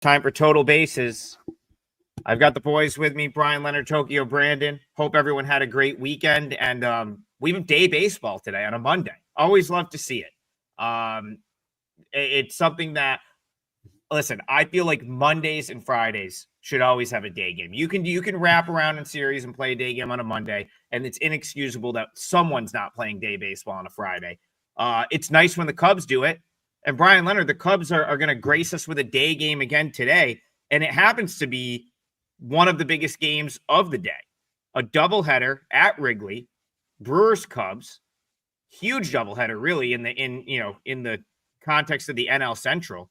Time for total bases. I've got the boys with me, Brian, Leonard, Tokyo, Brandon. Hope everyone had a great weekend. And we have day baseball today on a Monday. Always love to see it. It's something that, listen, I feel like Mondays and Fridays should always have a day game. You can wrap around in series and play a day game on a Monday, and it's inexcusable that someone's not playing day baseball on a Friday. It's nice when the Cubs do it. And Brian Leonard, the Cubs are going to grace us with a day game again today. And it happens to be one of the biggest games of the day. A doubleheader at Wrigley, Brewers Cubs, huge doubleheader really in the context of the NL Central.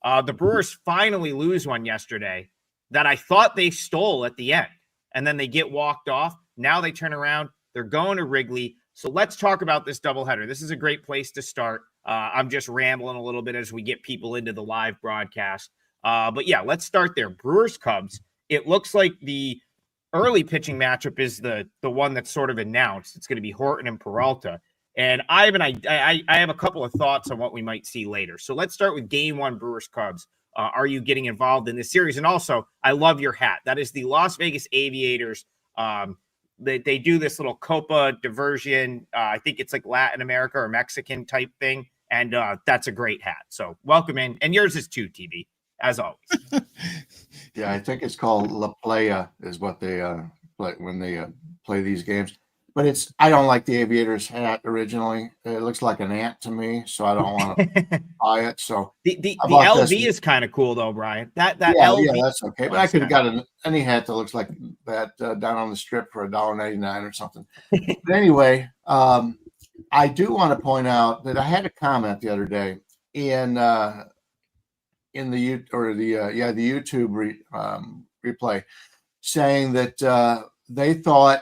The Brewers finally lose one yesterday that I thought they stole at the end, and then they get walked off. Now they turn around. They're going to Wrigley. So let's talk about this doubleheader. This is a great place to start. I'm just rambling a little bit as we get people into the live broadcast. But yeah, let's start there. Brewers Cubs. It looks like the early pitching matchup is the one that's sort of announced. It's going to be Horton and Peralta. And I have a couple of thoughts on what we might see later. So let's start with game one, Brewers Cubs. Are you getting involved in this series? And also, I love your hat. That is the Las Vegas Aviators. They do this little Copa diversion. I think it's like Latin America or Mexican type thing. And that's a great hat. So welcome in. And yours is too, TV, as always. Yeah, I think it's called La Playa is what they play when they play these games. But I don't like the Aviators hat originally. It looks like an ant to me, so I don't want to buy it. So the LV is kind of cool though, Brian. That LV, yeah, that's okay. But I could have gotten any hat that looks like that down on the strip for $1.99 or something. But anyway, I do want to point out that I had a comment the other day in the YouTube replay saying that they thought,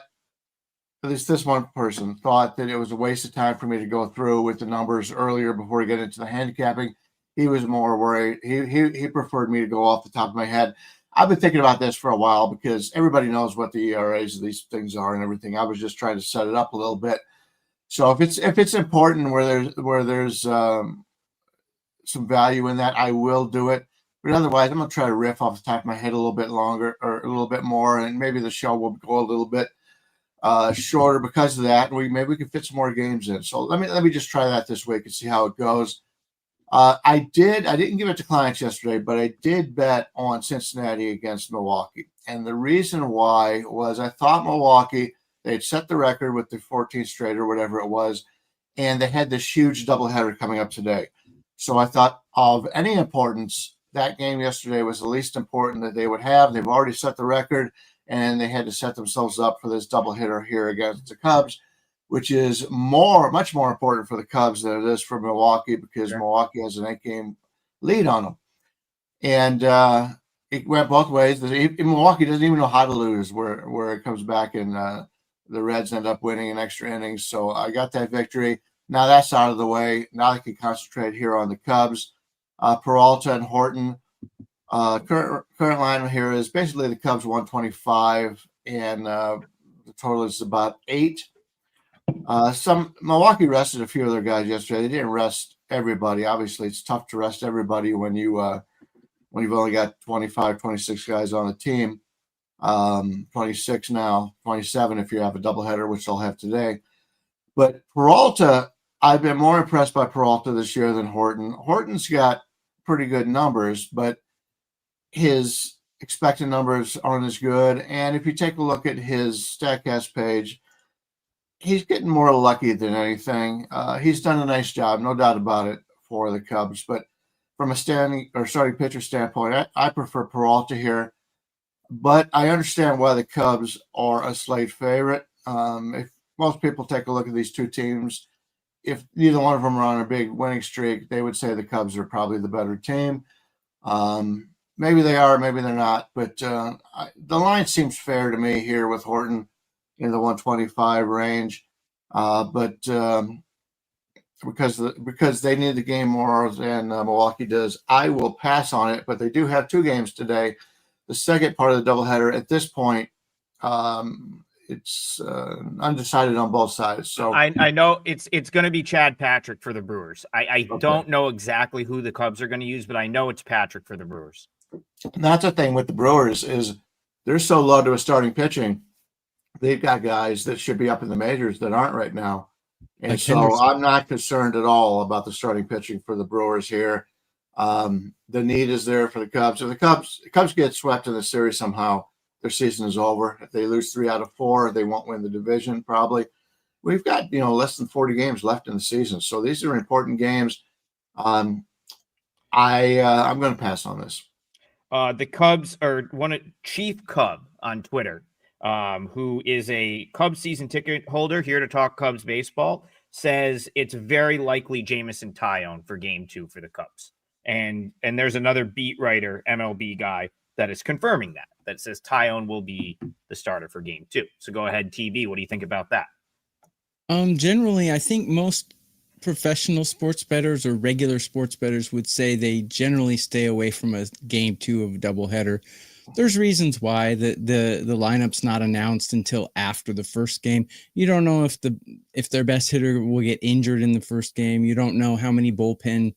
at least this one person thought, that it was a waste of time for me to go through with the numbers earlier before we get into the handicapping. He was more worried. He preferred me to go off the top of my head. I've been thinking about this for a while because everybody knows what the ERAs of these things are and everything. I was just trying to set it up a little bit. So if it's important where there's some value in that, I will do it. But otherwise, I'm gonna try to riff off the top of my head a little bit longer or a little bit more, and maybe the show will go a little bit shorter because of that. Maybe we can fit some more games in. So let me just try that this week and see how it goes. I didn't give it to clients yesterday, but I did bet on Cincinnati against Milwaukee. And the reason why was I thought Milwaukee, they'd set the record with the 14th straight or whatever it was, and they had this huge doubleheader coming up today. So I thought of any importance, that game yesterday was the least important that they would have. They've already set the record, and they had to set themselves up for this doubleheader here against the Cubs, which is much more important for the Cubs than it is for Milwaukee because Milwaukee has an 8-game lead on them. And it went both ways. Milwaukee doesn't even know how to lose where it comes back, and the Reds end up winning in extra innings. So I got that victory. Now that's out of the way. Now I can concentrate here on the Cubs. Peralta and Horton. Current line here is basically the Cubs 125, and the total is about 8. Milwaukee rested a few of their guys yesterday. They didn't rest everybody. Obviously, it's tough to rest everybody when you've only got 25, 26 guys on the team. 26 now, 27 if you have a doubleheader, which they'll have today. But Peralta, I've been more impressed by Peralta this year than Horton. Horton's got pretty good numbers, but his expected numbers aren't as good. And if you take a look at his StatCast page, he's getting more lucky than anything. He's done a nice job, no doubt about it, for the Cubs. But from a starting pitcher standpoint, I prefer Peralta here. But I understand why the Cubs are a slight favorite. If most people take a look at these two teams, if neither one of them are on a big winning streak, they would say the Cubs are probably the better team. Maybe they are, maybe they're not. But the line seems fair to me here with Horton in the 125 range. But because they need the game more than Milwaukee does, I will pass on it. But they do have 2 games today. The second part of the doubleheader, at this point, it's undecided on both sides. So I know it's going to be Chad Patrick for the Brewers. I Okay. don't know exactly who the Cubs are going to use, but I know it's Patrick for the Brewers. And that's the thing with the Brewers is they're so low to a starting pitching. They've got guys that should be up in the majors that aren't right now. And Like so Henderson. I'm not concerned at all about the starting pitching for the Brewers here. The need is there for the Cubs. If the Cubs get swept in the series somehow, their season is over. If they lose 3 out of 4, they won't win the division probably. We've got, less than 40 games left in the season. So these are important games. I'm going to pass on this. The Cubs are Chief Cub on Twitter, who is a Cubs season ticket holder here to talk Cubs baseball, says it's very likely Jameson Taillon for game 2 for the Cubs. And there's another beat writer, MLB guy, that is confirming that says Taillon will be the starter for game 2. So go ahead, TV. What do you think about that? Generally, I think most professional sports bettors or regular sports bettors would say they generally stay away from a game 2 of a doubleheader. There's reasons why the lineup's not announced until after the first game. You don't know if their best hitter will get injured in the first game. You don't know how many bullpen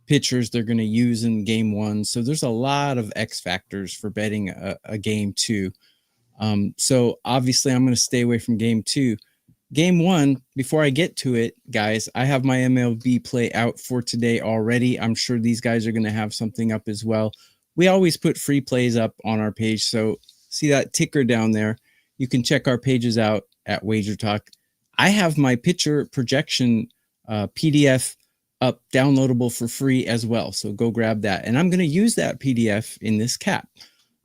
pitchers they're going to use in game 1. So there's a lot of X factors for betting a game 2. So obviously I'm going to stay away from game 2. Game 1, before I get to it, guys, I have my MLB play out for today already. I'm sure these guys are going to have something up as well. We always put free plays up on our page. So see that ticker down there? You can check our pages out at WagerTalk. I have my pitcher projection PDF up, downloadable for free as well. So go grab that. And I'm going to use that PDF in this cap.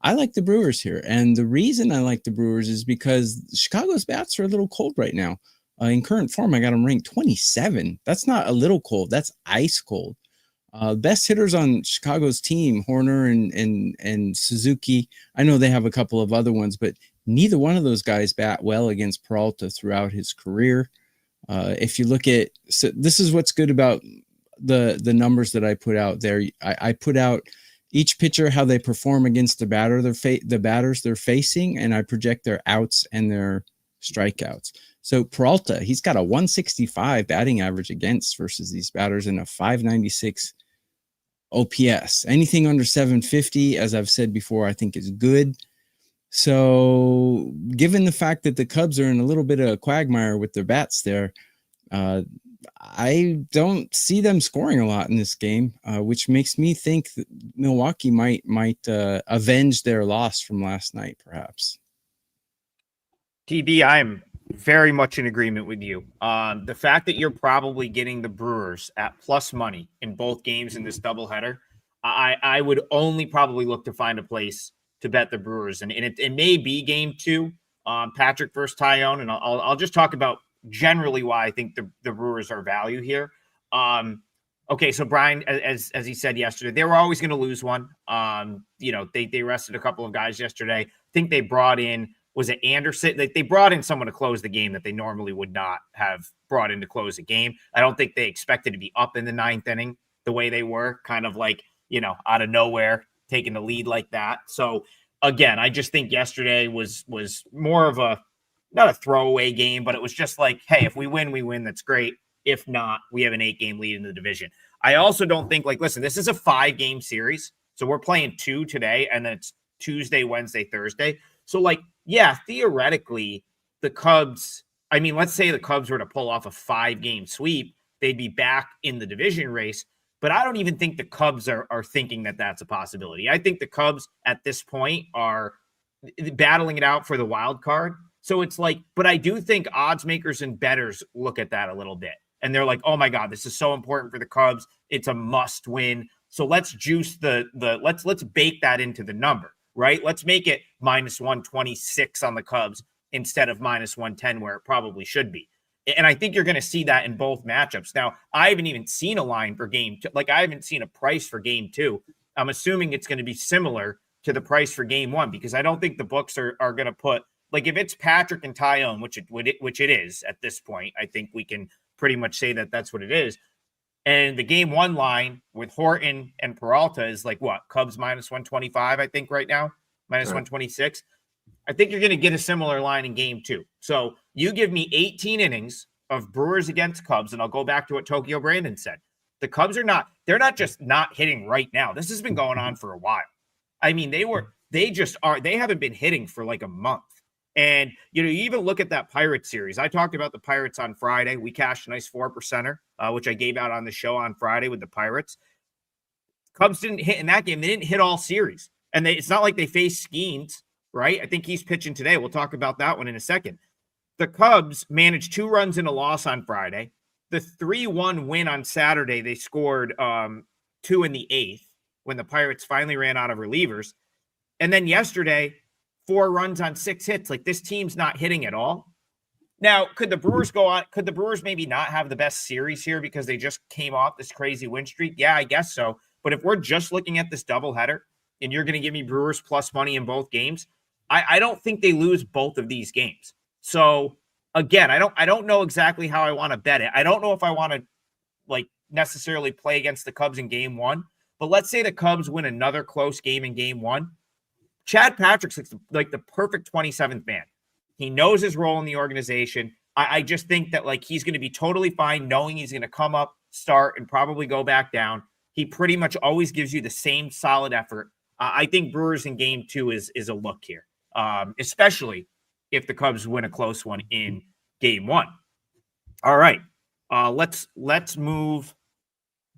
I like the Brewers here. And the reason I like the Brewers is because Chicago's bats are a little cold right now. In current form, I got them ranked 27. That's not a little cold. That's ice cold. Best hitters on Chicago's team, Horner and Suzuki. I know they have a couple of other ones, but neither one of those guys bat well against Peralta throughout his career. If you look at, so this is what's good about the numbers that I put out there. I put out each pitcher, how they perform against the batters they're facing, and I project their outs and their strikeouts. So Peralta, he's got a 165 batting average against versus these batters and a 596 OPS. Anything under 750, as I've said before, I think is good. So given the fact that the Cubs are in a little bit of a quagmire with their bats there, I don't see them scoring a lot in this game, which makes me think that Milwaukee might avenge their loss from last night, perhaps. TB, I'm very much in agreement with you. The fact that you're probably getting the Brewers at plus money in both games in this doubleheader, I would only probably look to find a place to bet the Brewers. And it may be game 2, Patrick versus Taillon, and I'll just talk about generally why I think the Brewers are value here. Okay, so Brian, as he said yesterday, they were always going to lose one. They rested a couple of guys yesterday. I think they brought in, was it Anderson? They brought in someone to close the game that they normally would not have brought in to close a game. I don't think they expected to be up in the 9th inning the way they were, kind of like, out of nowhere, taking the lead like that. So again, I just think yesterday was more of not a throwaway game, but it was just like, hey, if we win, we win. That's great. If not, we have an 8-game lead in the division. I also don't think, listen, this is a 5-game series. So we're playing 2 today, and then it's Tuesday, Wednesday, Thursday. So, theoretically, the Cubs, let's say the Cubs were to pull off a 5-game sweep, they'd be back in the division race. But I don't even think the Cubs are thinking that that's a possibility. I think the Cubs at this point are battling it out for the wild card. So it's but I do think odds makers and bettors look at that a little bit. And they're like, oh my God, this is so important for the Cubs. It's a must win. So let's juice let's bake that into the number, right? Let's make it minus 126 on the Cubs instead of minus 110 where it probably should be. And I think you're going to see that in both matchups. Now, I haven't even seen a line for game 2. I haven't seen a price for game 2. I'm assuming it's going to be similar to the price for game 1 because I don't think the books are going to put, if it's Patrick and Taillon, which it is at this point, I think we can pretty much say that that's what it is. And the game 1 line with Horton and Peralta is what? Cubs minus 125, I think right now, minus 126. I think you're going to get a similar line in game 2. So you give me 18 innings of Brewers against Cubs, and I'll go back to what Tokyo Brandon said. The Cubs they're not just not hitting right now. This has been going on for a while. I mean, they haven't been hitting for like a month. And, you even look at that Pirates series. I talked about the Pirates on Friday. We cashed a nice 4%er, which I gave out on the show on Friday with the Pirates. Cubs didn't hit in that game. They didn't hit all series. And it's not like they faced Skeens, right? I think he's pitching today. We'll talk about that one in a second. The Cubs managed 2 runs in a loss on Friday. The 3-1 win on Saturday, they scored 2 in the 8th when the Pirates finally ran out of relievers. And then yesterday, 4 runs on 6 hits. Like, this team's not hitting at all. Now, could the Brewers go on? Could the Brewers maybe not have the best series here because they just came off this crazy win streak? Yeah, I guess so. But if we're just looking at this doubleheader and you're going to give me Brewers plus money in both games, I don't think they lose both of these games. So again, I don't know exactly how I want to bet it. I don't know if I want to like necessarily play against the Cubs in game 1, but let's say the Cubs win another close game in game 1. Chad Patrick's like the perfect 27th man. He knows his role in the organization. I just think that like he's going to be totally fine knowing he's going to come up, start, and probably go back down. He pretty much always gives you the same solid effort. I think Brewers in game 2 is a look here, especially if the Cubs win a close one in game 1. All right, let's move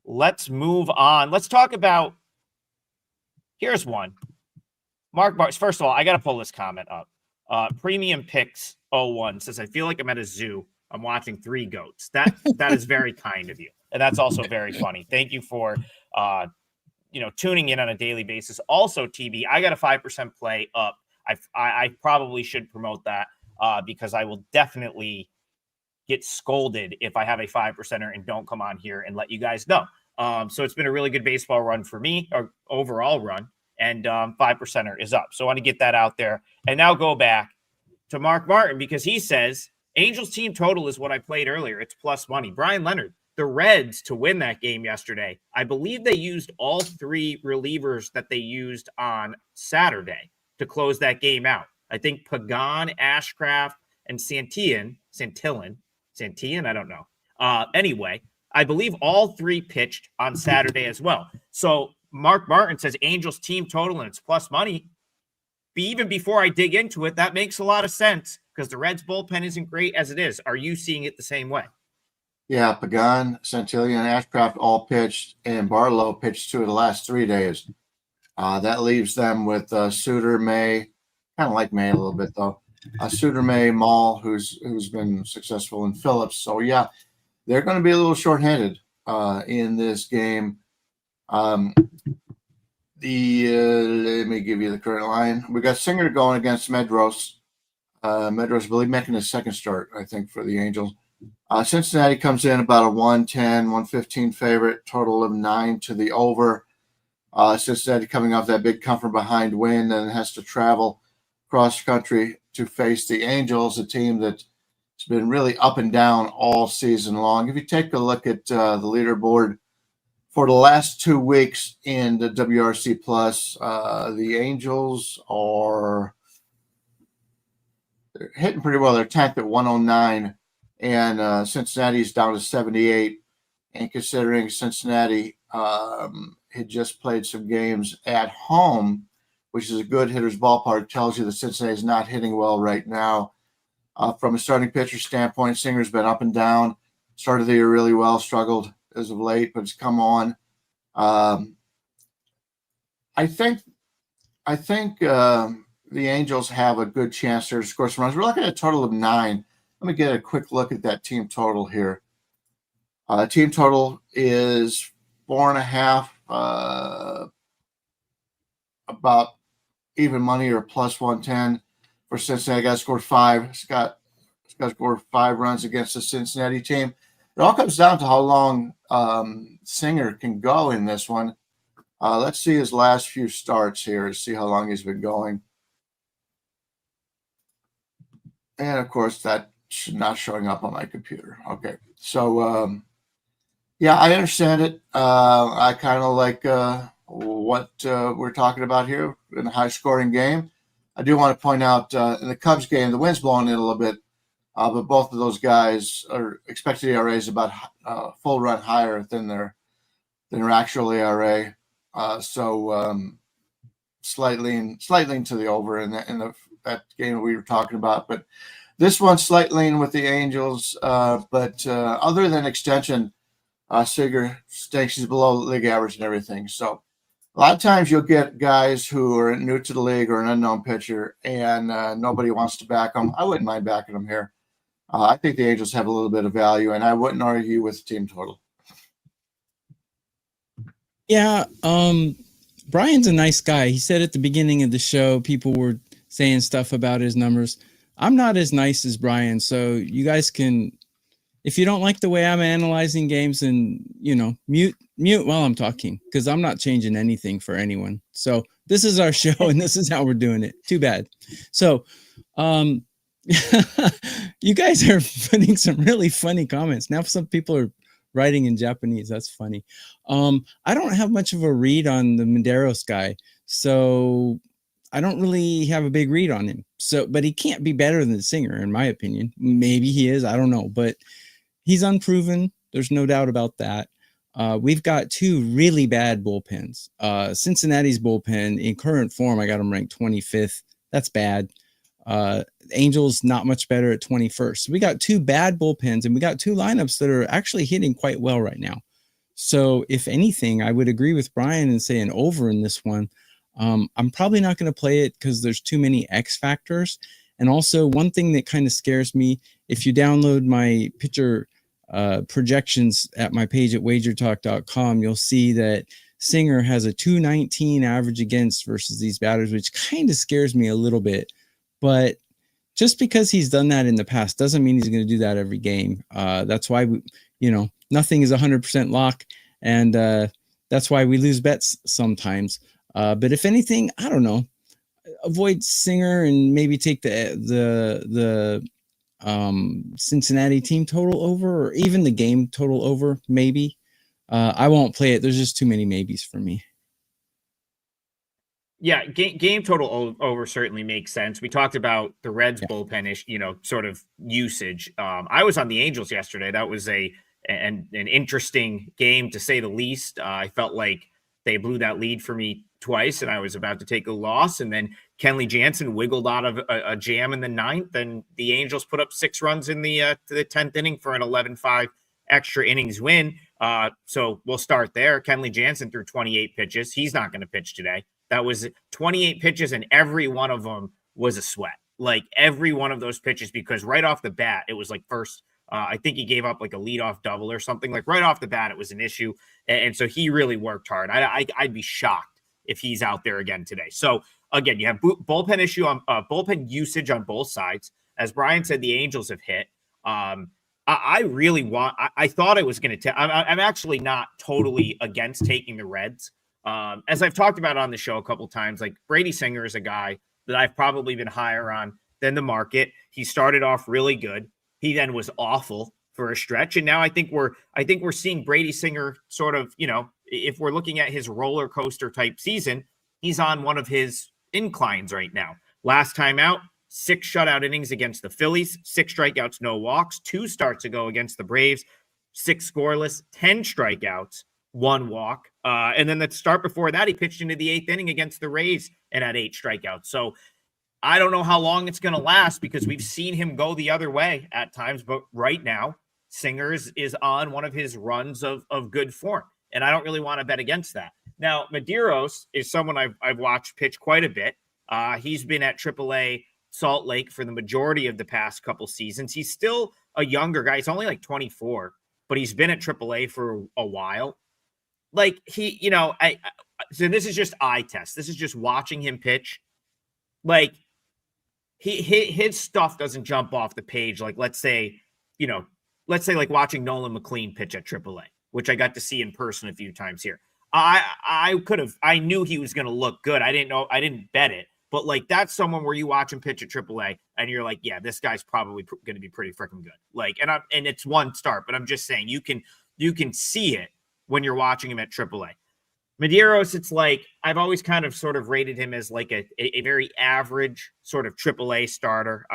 on. Let's talk about. Here's one. Mark Bars. First of all, I got to pull this comment up. Premium Picks 01 says, I feel like I'm at a zoo. I'm watching 3 goats. That is very kind of you. And that's also very funny. Thank you for, tuning in on a daily basis. Also, TB, I got a 5% play up. I probably should promote that because I will definitely get scolded if I have a 5%er and don't come on here and let you guys know. So it's been a really good baseball run for me, or overall run. And 5%er is up. So I want to get that out there. And now go back to Mark Martin because he says Angels team total is what I played earlier. It's plus money. Brian Leonard, the Reds to win that game yesterday. I believe they used all 3 relievers that they used on Saturday to close that game out. I think Pagan, Ashcraft, and Santillan. I don't know. Anyway, I believe all 3 pitched on Saturday as well. So Mark Martin says Angels team total and it's plus money. Even before I dig into it, that makes a lot of sense because the Reds bullpen isn't great as it is. Are you seeing it the same way? Yeah, Pagan, Santillan, Ashcraft all pitched, and Barlow pitched 2 of the last 3 days. That leaves them with Suter, May, kind of like May a little bit though. Suter, May, Mall, who's been successful in Phillips. So yeah, they're going to be a little shorthanded in this game. Let me give you the current line. We got Singer going against Medros. Medros, I believe, making his second start, I think, for the Angels. Cincinnati comes in about a 110, 115 favorite, total of 9 to the over. Cincinnati coming off that big comfort behind win and has to travel cross country to face the Angels, a team that's been really up and down all season long. If you take a look at the leaderboard for the last 2 weeks in the WRC Plus, the Angels are hitting pretty well. They're 10th at 109, and Cincinnati's down to 78. And considering Cincinnati had just played some games at home, which is a good hitter's ballpark, tells you that Cincinnati's not hitting well right now. From a starting pitcher standpoint, Singer's been up and down. Started the year really well, struggled as of late, but it's come on. I think the Angels have a good chance here to score some runs. We're looking at a total of 9. Let me get a quick look at that team total here. Team total is 4.5, about even money or plus 110 for Cincinnati. Got to score 5. It's got to score 5 runs against the Cincinnati team. It all comes down to how long Singer can go in this one. Let's see his last few starts here to see how long he's been going. And, of course, that should not showing up on my computer. Okay. So, yeah, I understand it. I kind of like what we're talking about here in a high-scoring game. I do want to point out in the Cubs game, the wind's blowing in a little bit, but both of those guys are expected ERAs about full run higher than their actual ERA. So slightly to the over in that game we were talking about. But this one's slight lean with the Angels. But other than extension, Seager thinks he's below league average and everything. So a lot of times you'll get guys who are new to the league or an unknown pitcher, and nobody wants to back them. I wouldn't mind backing them here. I think the Angels have a little bit of value, and I wouldn't argue with the team total. Yeah, Brian's a nice guy. He said at the beginning of the show, people were saying stuff about his numbers. I'm not as nice as Brian, so you guys can, if you don't like the way I'm analyzing games, and mute while I'm talking, because I'm not changing anything for anyone. So this is our show, and this is how we're doing it. Too bad. So, you guys are putting some really funny comments. Now some people are writing in Japanese. That's funny. I don't have much of a read on the Medeiros guy, so I don't really have a big read on him. So, but he can't be better than the Singer, in my opinion. Maybe he is. I don't know, but he's unproven. There's no doubt about that. We've got two really bad bullpens. Cincinnati's bullpen in current form, I got them ranked 25th. That's bad. Angels not much better at 21st. So we got two bad bullpens, and we got two lineups that are actually hitting quite well right now. So if anything, I would agree with Brian and say an over in this one. I'm probably not going to play it because there's too many X factors. And also one thing that kind of scares me, if you download my pitcher projections at my page at WagerTalk.com, you'll see that Singer has a 219 average against versus these batters, which kind of scares me a little bit. But just because he's done that in the past doesn't mean he's going to do that every game. That's why nothing is 100% lock, and that's why we lose bets sometimes. But if anything, I don't know, avoid Singer and maybe take the Cincinnati team total over, or even the game total over. Maybe I won't play it. There's just too many maybes for me. Yeah, game total over certainly makes sense. We talked about the Reds bullpen-ish, sort of usage. I was on the Angels yesterday. That was an interesting game, to say the least. I felt like they blew that lead for me twice, and I was about to take a loss. And then Kenley Jansen wiggled out of a jam in the ninth, and the Angels put up 6 runs in the 10th inning for an 11-5 extra innings win. So we'll start there. Kenley Jansen threw 28 pitches. He's not going to pitch today. That was 28 pitches, and every one of them was a sweat. Like every one of those pitches, because right off the bat, it was like first, I think he gave up like a leadoff double or something. Like right off the bat, it was an issue. And so he really worked hard. I'd be shocked if he's out there again today. So again, you have bullpen issue on bullpen usage on both sides. As Brian said, the Angels have hit. I really want, I thought I was going to, I'm actually not totally against taking the Reds. As I've talked about on the show a couple times, like Brady Singer is a guy that I've probably been higher on than the market. He started off really good. He then was awful for a stretch. And now I think we're seeing Brady Singer sort of, if we're looking at his roller coaster type season, he's on one of his inclines right now. Last time out, 6 shutout innings against the Phillies, 6 strikeouts, no walks, 2 starts ago against the Braves, 6 scoreless, 10 strikeouts, 1 walk. And then the start before that, he pitched into the 8th inning against the Rays and had 8 strikeouts. So I don't know how long it's going to last, because we've seen him go the other way at times. But right now, Singers is on one of his runs of good form, and I don't really want to bet against that. Now, Medeiros is someone I've watched pitch quite a bit. He's been at AAA Salt Lake for the majority of the past couple seasons. He's still a younger guy. He's only like 24, but he's been at AAA for a while. Like so this is just eye test. This is just watching him pitch. Like his stuff doesn't jump off the page. Like let's say like watching Nolan McLean pitch at AAA, which I got to see in person a few times here. I knew he was going to look good. I didn't bet it, but like that's someone where you watch him pitch at AAA and you're like, yeah, this guy's probably going to be pretty freaking good. Like, and it's one start, but I'm just saying you can see it when you're watching him at AAA. Medeiros, it's like I've always kind of sort of rated him as like a very average sort of AAA starter.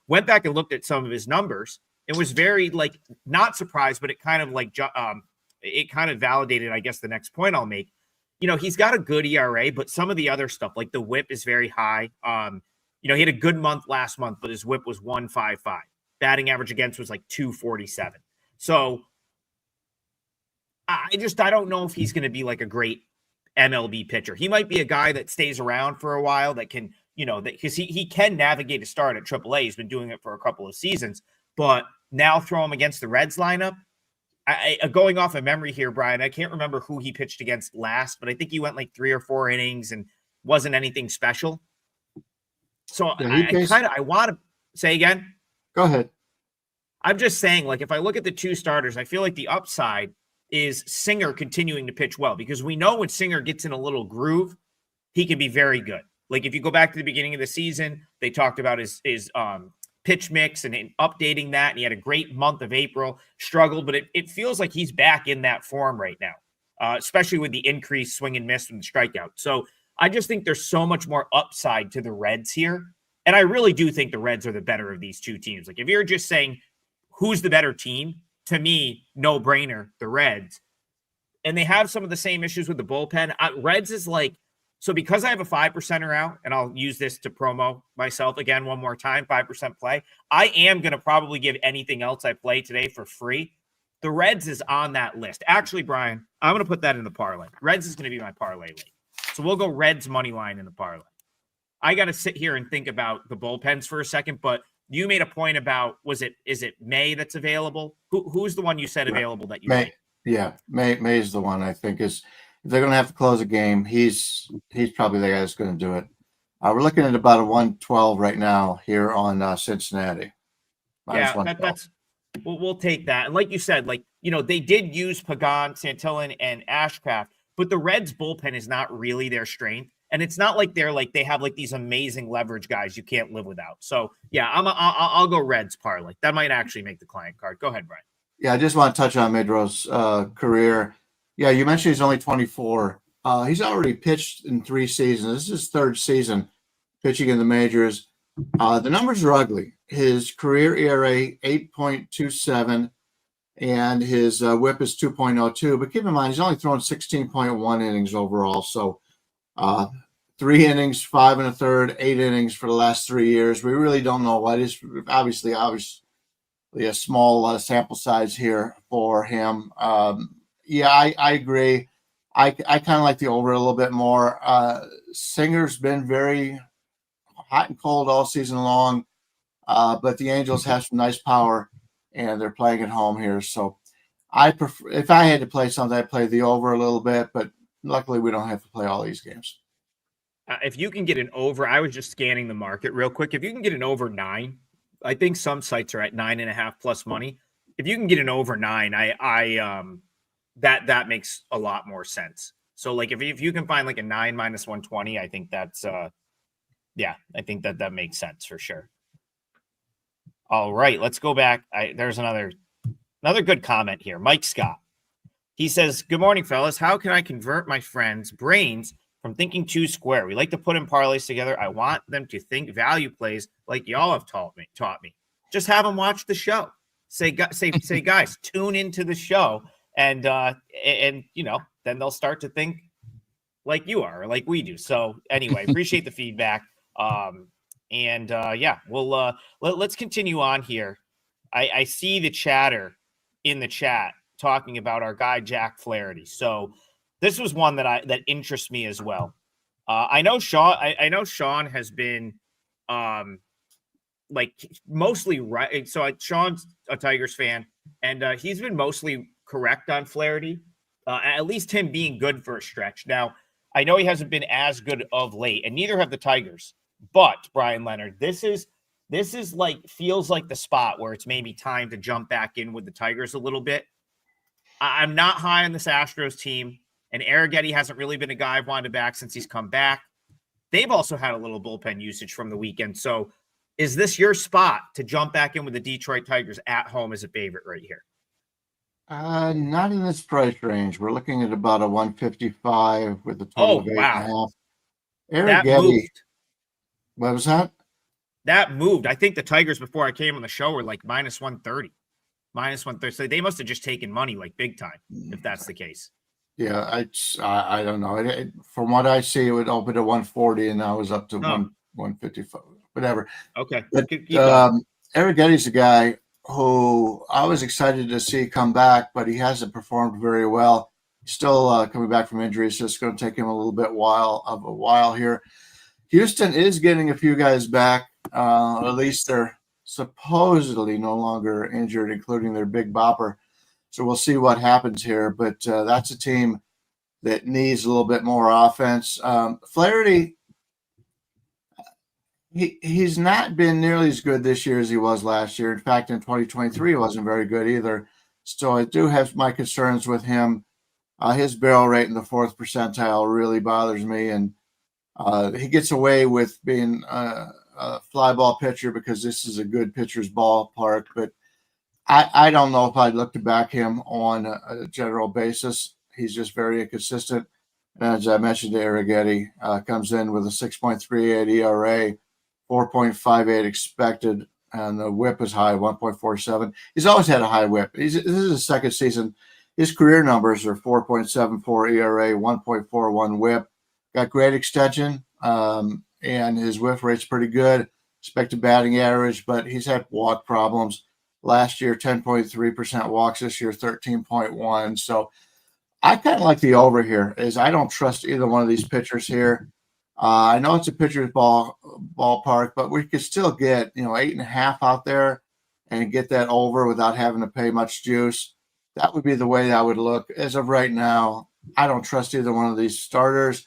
Went back and looked at some of his numbers. It was very like not surprised, but it kind of like it kind of validated, I guess, the next point I'll make. he's got a good ERA, but some of the other stuff, like the whip is very high. He had a good month last month, but his whip was 155. Batting average against was like 247. So I don't know if he's going to be like a great MLB pitcher. He might be a guy that stays around for a while that can, because he can navigate a start at AAA. He's been doing it for a couple of seasons, but now throw him against the Reds lineup. Going off of memory here, Brian, I can't remember who he pitched against last, but I think he went like 3 or 4 innings and wasn't anything special. So I want to say again. Go ahead. I'm just saying, like, if I look at the 2 starters, I feel like the upside is Singer continuing to pitch well, because we know when Singer gets in a little groove, he can be very good. Like if you go back to the beginning of the season, they talked about his pitch mix and updating that, and he had a great month of April, struggled, but it feels like he's back in that form right now, especially with the increased swing and miss from the strikeout. So I just think there's so much more upside to the Reds here, and I really do think the Reds are the better of these 2 teams. Like if you're just saying who's the better team, to me, no brainer, the Reds. And they have some of the same issues with the bullpen. Reds is like, so because I have a 5%er out, and I'll use this to promo myself again one more time, 5% play, I am going to probably give anything else I play today for free. The Reds is on that list. Actually, Brian, I'm going to put that in the parlay. Reds is going to be my parlay league. So we'll go Reds money line in the parlay. I got to sit here and think about the bullpens for a second, but you made a point about, is it May that's available? Who's the one you said available that you May? Yeah, May is the one I think is. If they're going to have to close a game, he's probably the guy that's going to do it. We're looking at about a 112 right now here on Cincinnati. We'll take that. And like you said, they did use Pagan, Santillan, and Ashcraft, but the Reds bullpen is not really their strength. And it's not like they have like these amazing leverage guys you can't live without. So yeah, I'll go Reds parlay. That might actually make the client card. Go ahead, Brian. Yeah, I just want to touch on Medro's career. Yeah, you mentioned he's only 24. He's already pitched in 3 seasons. This is his 3rd season pitching in the majors. The numbers are ugly. His career ERA 8.27, and his WHIP is 2.02. But keep in mind, he's only thrown 16.1 innings overall. So 3 innings, 5 1/3, 8 innings for the last 3 years. We really don't know what is obviously a small sample size here for him. I agree. I kind of like the over a little bit more. Singer's been very hot and cold all season long, but the Angels have some nice power, and they're playing at home here. So I prefer, if I had to play something, I'd play the over a little bit, but luckily we don't have to play all these games. If you can get an over, I was just scanning the market real quick. If you can get an over 9, I think some sites are at 9.5 plus money. If you can get an over 9, that makes a lot more sense. So like if you can find like a 9 minus 120, I think that's I think that makes sense for sure. All right, let's go back. There's another good comment here. Mike Scott. He says, "Good morning, fellas. How can I convert my friends' brains from thinking too square? We like to put in parlays together. I want them to think value plays like y'all have taught me. Just have them watch the show. Say guys, tune into the show, and then they'll start to think like you are, or like we do. So anyway, appreciate the feedback. Let's continue on here. I see the chatter in the chat talking about our guy Jack Flaherty. So this was one that interests me as well. I know Sean has been mostly right. So Sean's a Tigers fan, and he's been mostly correct on Flaherty. At least him being good for a stretch. Now, I know he hasn't been as good of late, and neither have the Tigers. But Brian Leonard, this is feels like the spot where it's maybe time to jump back in with the Tigers a little bit. I'm not high on this Astros team, and Arrighetti hasn't really been a guy I've wanted back since he's come back. They've also had a little bullpen usage from the weekend. So is this your spot to jump back in with the Detroit Tigers at home as a favorite right here? Not in this price range. We're looking at about a 155 with a total of 8.5. Arrighetti. What was that? That moved. I think the Tigers before I came on the show were like minus 130. So they must have just taken money like big time, if that's the case. Yeah, I don't know. From what I see, it would open to 140, and now it's up to 155, whatever. Okay. But Keep going. Arrighetti's a guy who I was excited to see come back, but he hasn't performed very well. He's still coming back from injuries, so it's going to take him a little bit of a while here. Houston is getting a few guys back. At least they're supposedly no longer injured, including their big bopper. So we'll see what happens here. But that's a team that needs a little bit more offense. Flaherty, he's not been nearly as good this year as he was last year. In fact, in 2023, he wasn't very good either. So I do have my concerns with him. His barrel rate in the 4th percentile really bothers me. And he gets away with being a fly ball pitcher because this is a good pitcher's ballpark. But I don't know if I'd look to back him on a general basis. He's just very inconsistent. As I mentioned, Arrighetti comes in with a 6.38 ERA, 4.58 expected, and the whip is high, 1.47. He's always had a high whip. This is his second season. His career numbers are 4.74 ERA, 1.41 whip. Got great extension, and his whiff rate's pretty good. Expected batting average, but he's had walk problems. Last year, 10.3% walks. This year, 13.1. So I kind of like the over here. I don't trust either one of these pitchers here. I know it's a pitcher's ballpark, but we could still get 8.5 out there and get that over without having to pay much juice. That would be the way that would look. As of right now, I don't trust either one of these starters.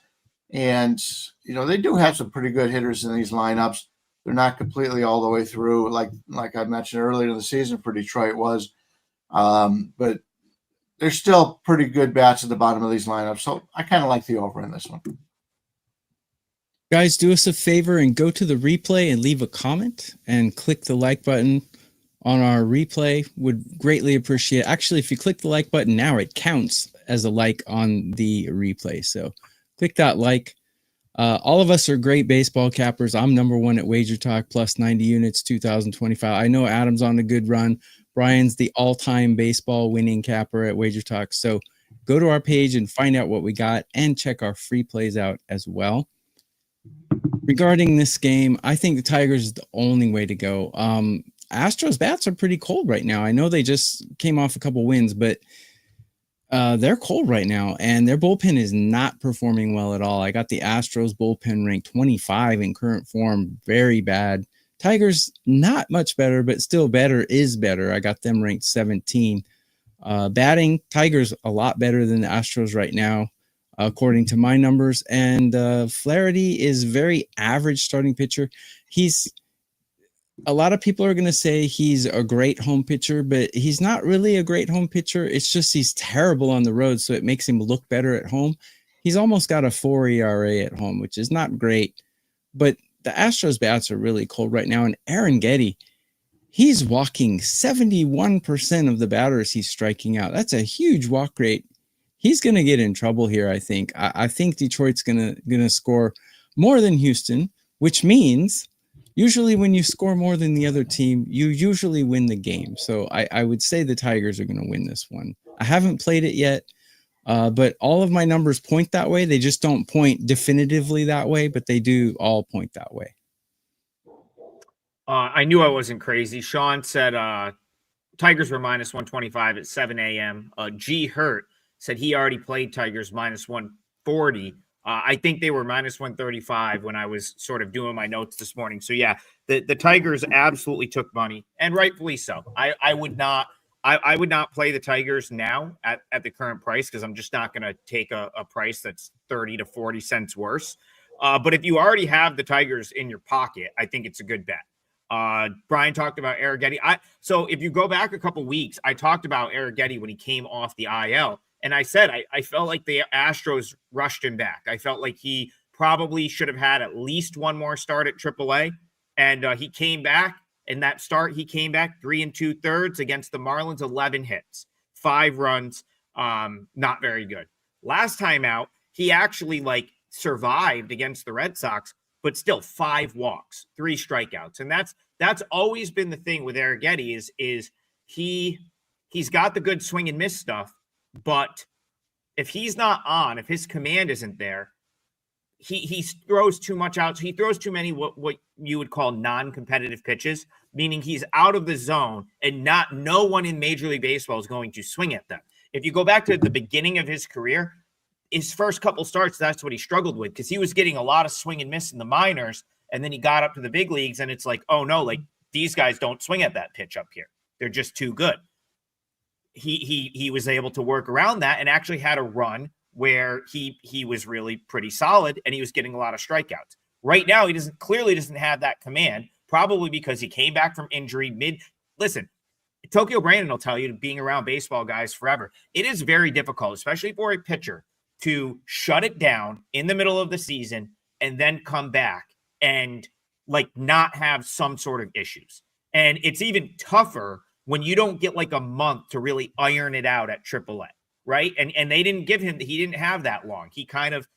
And, they do have some pretty good hitters in these lineups. They're not completely all the way through, like I mentioned earlier in the season for Detroit was. But there's still pretty good bats at the bottom of these lineups. So I kind of like the over in this one. Guys, do us a favor and go to the replay and leave a comment and click the like button on our replay. Would greatly appreciate it. Actually, if you click the like button now, it counts as a like on the replay. So click that like. All of us are great baseball cappers. I'm number one at WagerTalk plus 90 units 2025. I know Adam's on a good run. Brian's the all-time baseball winning capper at WagerTalk. So go to our page and find out what we got and check our free plays out as well. Regarding this game, I think the Tigers is the only way to go. Astros bats are pretty cold right now. I know they just came off a couple wins, but they're cold right now, and their bullpen is not performing well at all. I got the Astros bullpen ranked 25 in current form, very bad. Tigers, not much better, but still better is better. I got them ranked 17. Batting, Tigers a lot better than the Astros right now, according to my numbers. And Flaherty is very average starting pitcher. A lot of people are going to say he's a great home pitcher, but he's not really a great home pitcher. It's just he's terrible on the road, so it makes him look better at home. He's almost got a 4 ERA at home, which is not great. But the Astros bats are really cold right now, and Arrighetti, he's walking 71% of the batters he's striking out. That's a huge walk rate. He's going to get in trouble here, I think. I think Detroit's going to score more than Houston, which means usually when you score more than the other team, you usually win the game. So I would say the Tigers are going to win this one. I haven't played it yet, but all of my numbers point that way. They just don't point definitively that way, but they do all point that way. I knew I wasn't crazy. Sean said Tigers were minus 125 at 7 a.m. G. Hurt said he already played Tigers minus 140. I think they were minus 135 when I was sort of doing my notes this morning. So yeah, the Tigers absolutely took money, and rightfully so. I would not play the Tigers now at the current price because I'm just not going to take a price that's 30 to 40 cents worse. But if you already have the Tigers in your pocket, I think it's a good bet. Brian talked about Arrighetti. So if you go back a couple weeks, I talked about Arrighetti when he came off the IL. And I said, I felt like the Astros rushed him back. I felt like he probably should have had at least one more start at AAA. And he came back. In that start, he came back 3 2/3 against the Marlins, 11 hits, 5 runs. Not very good. Last time out, he actually survived against the Red Sox, but still 5 walks, 3 strikeouts. And that's always been the thing with Arrighetti is he's got the good swing and miss stuff, but if he's not on, if his command isn't there, he throws too much out. He throws too many what you would call non-competitive pitches, meaning he's out of the zone and no one in Major League Baseball is going to swing at them. If you go back to the beginning of his career, his first couple starts, that's what he struggled with because he was getting a lot of swing and miss in the minors, and then he got up to the big leagues, and it's like, oh no, like these guys don't swing at that pitch up here. They're just too good. He was able to work around that and actually had a run where he was really pretty solid and he was getting a lot of strikeouts. Right now, he clearly doesn't have that command, probably because he came back from injury Listen, Tokyo Brandon will tell you, being around baseball guys forever, it is very difficult, especially for a pitcher, to shut it down in the middle of the season and then come back and like not have some sort of issues. And it's even tougher when you don't get like a month to really iron it out at AAA. Right. And they didn't he didn't have that long. He kind of,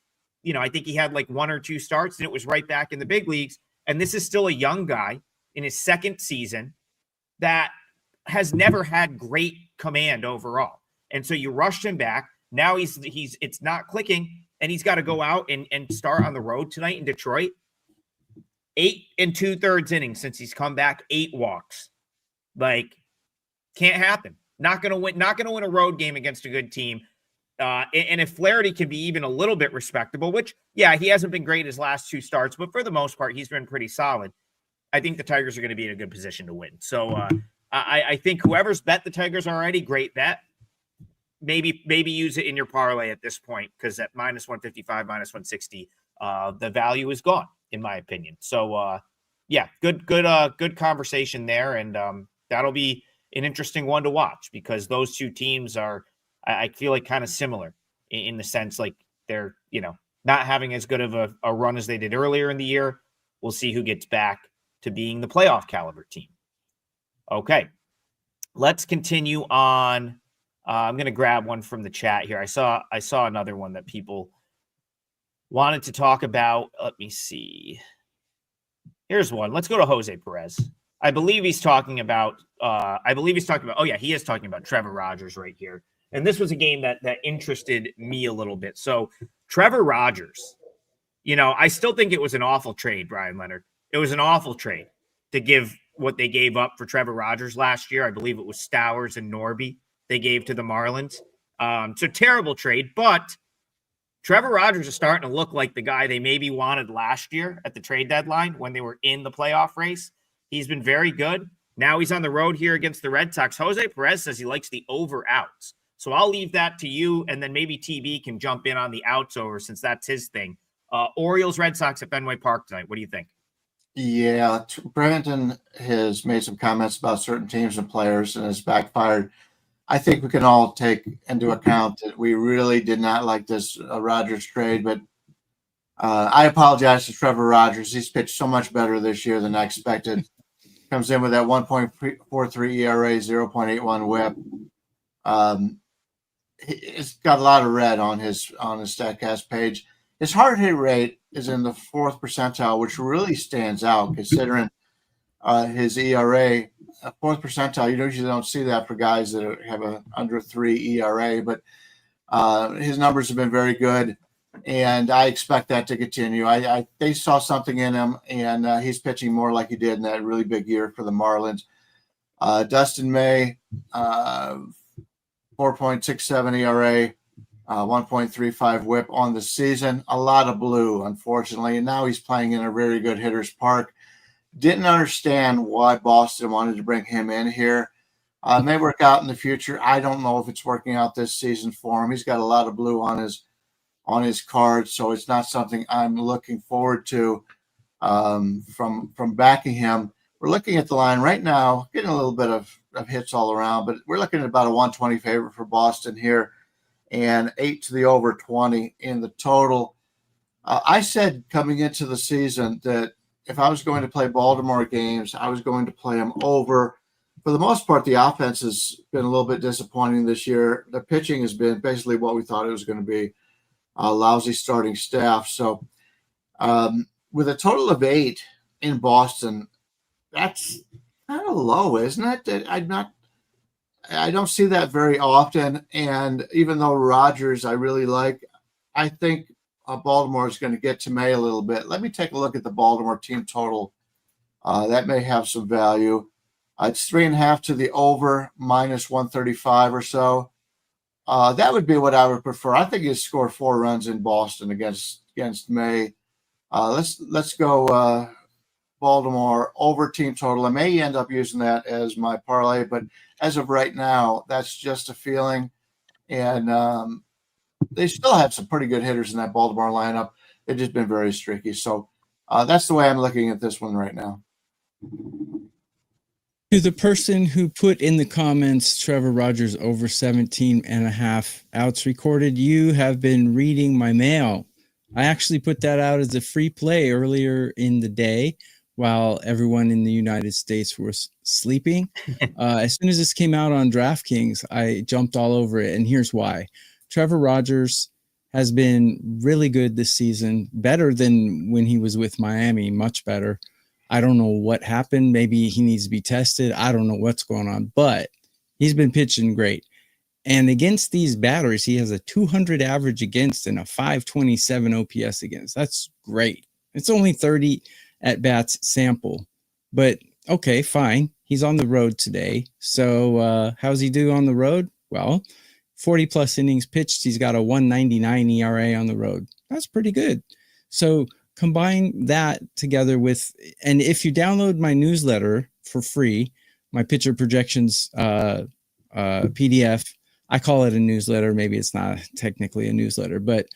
I think he had like 1 or 2 starts and it was right back in the big leagues. And this is still a young guy in his second season that has never had great command overall. And so you rushed him back. Now it's not clicking and he's got to go out and start on the road tonight in Detroit. 8 2/3 innings since he's come back, 8 walks. Like, can't happen. Not going to win a road game against a good team. And if Flaherty can be even a little bit respectable, which, yeah, he hasn't been great his last 2 starts, but for the most part, he's been pretty solid. I think the Tigers are going to be in a good position to win. So I think whoever's bet the Tigers already, great bet. Maybe use it in your parlay at this point because at -155, -160, the value is gone, in my opinion. So, yeah, good conversation there. And that'll be an interesting one to watch because those 2 teams are, I feel like, kind of similar in the sense like they're, not having as good of a run as they did earlier in the year. We'll see who gets back to being the playoff caliber team. Okay, let's continue on. I'm going to grab one from the chat here. I saw another one that people wanted to talk about. Let me see. Here's one. Let's go to Jose Perez. I believe he's talking about, he is talking about Trevor Rogers right here. And this was a game that interested me a little bit. So Trevor Rogers, I still think it was an awful trade, Brian Leonard. It was an awful trade to give what they gave up for Trevor Rogers last year. I believe it was Stowers and Norby they gave to the Marlins. So terrible trade, but Trevor Rogers is starting to look like the guy they maybe wanted last year at the trade deadline when they were in the playoff race. He's been very good. Now he's on the road here against the Red Sox. Jose Perez says he likes the over outs. So I'll leave that to you, and then maybe TB can jump in on the outs over since that's his thing. Orioles, Red Sox at Fenway Park tonight. What do you think? Yeah, Brandon has made some comments about certain teams and players and has backfired. I think we can all take into account that we really did not like this Rogers trade, but I apologize to Trevor Rogers. He's pitched so much better this year than I expected. Comes in with that 1.43 ERA, 0.81 WHIP. He's got a lot of red on his StatCast page. His hard hit rate is in the 4th percentile, which really stands out considering his ERA. 4th percentile, you usually don't see that for guys that have a under 3 ERA, but his numbers have been very good. And I expect that to continue. They saw something in him, and he's pitching more like he did in that really big year for the Marlins. Dustin May, 4.67 ERA, 1.35 WHIP on the season. A lot of blue, unfortunately. And now he's playing in a very good hitter's park. Didn't understand why Boston wanted to bring him in here. May work out in the future. I don't know if it's working out this season for him. He's got a lot of blue on his card, so it's not something I'm looking forward to from backing him. We're looking at the line right now, getting a little bit of hits all around, but we're looking at about a 120 favorite for Boston here and 8 to the over 20 in the total. I said coming into the season that if I was going to play Baltimore games, I was going to play them over. For the most part, the offense has been a little bit disappointing this year. The pitching has been basically what we thought it was going to be. A lousy starting staff. So with a total of 8 in Boston, that's kind of low, isn't it? I don't see that very often. And even though Rogers I really like, I think Baltimore is going to get to May a little bit. Let me take a look at the Baltimore team total. That may have some value. It's 3.5 to the over, minus 135 or so. That would be what I would prefer. I think you score 4 runs in Boston against May. Let's go Baltimore over team total. I may end up using that as my parlay, but as of right now, that's just a feeling. And they still have some pretty good hitters in that Baltimore lineup. They've just been very streaky. So that's the way I'm looking at this one right now. To the person who put in the comments Trevor Rogers over 17.5 outs recorded, you have been reading my mail. I actually put that out as a free play earlier in the day while everyone in the United States was sleeping. As soon as this came out on DraftKings, I jumped all over it, and here's why. Trevor Rogers has been really good this season, better than when he was with Miami, much better. I don't know what happened. Maybe he needs to be tested. I don't know what's going on, but he's been pitching great. And against these batters, he has a 200 average against and a 527 OPS against. That's great. It's only 30 at-bats sample, but okay, fine. He's on the road today. So how's he do on the road? Well, 40-plus innings pitched. He's got a 1.99 ERA on the road. That's pretty good. So combine that together with, and if you download my newsletter for free, my pitcher projections PDF, I call it a newsletter. Maybe it's not technically a newsletter, but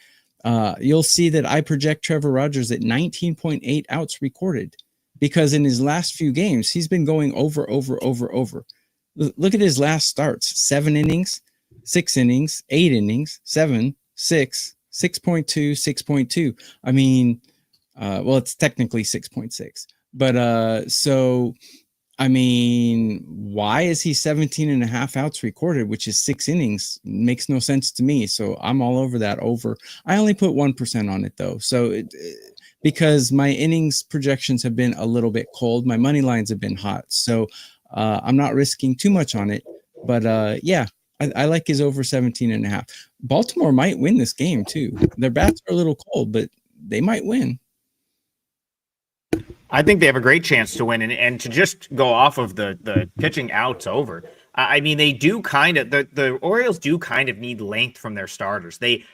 you'll see that I project Trevor Rogers at 19.8 outs recorded, because in his last few games, he's been going over. Look at his last starts: 7 innings, 6 innings, 8 innings, 7, 6, 6.2, 6.2. I mean, well, it's technically 6.6, but so, I mean, why is he 17.5 outs recorded, which is 6 innings? Makes no sense to me. So I'm all over that over. I only put 1% on it though. So because my innings projections have been a little bit cold, my money lines have been hot. So I'm not risking too much on it, but yeah, I like his over 17.5. Baltimore might win this game too. Their bats are a little cold, but they might win. I think they have a great chance to win, and to just go off of the pitching outs over. I mean, they do kind of, the Orioles do kind of need length from their starters. They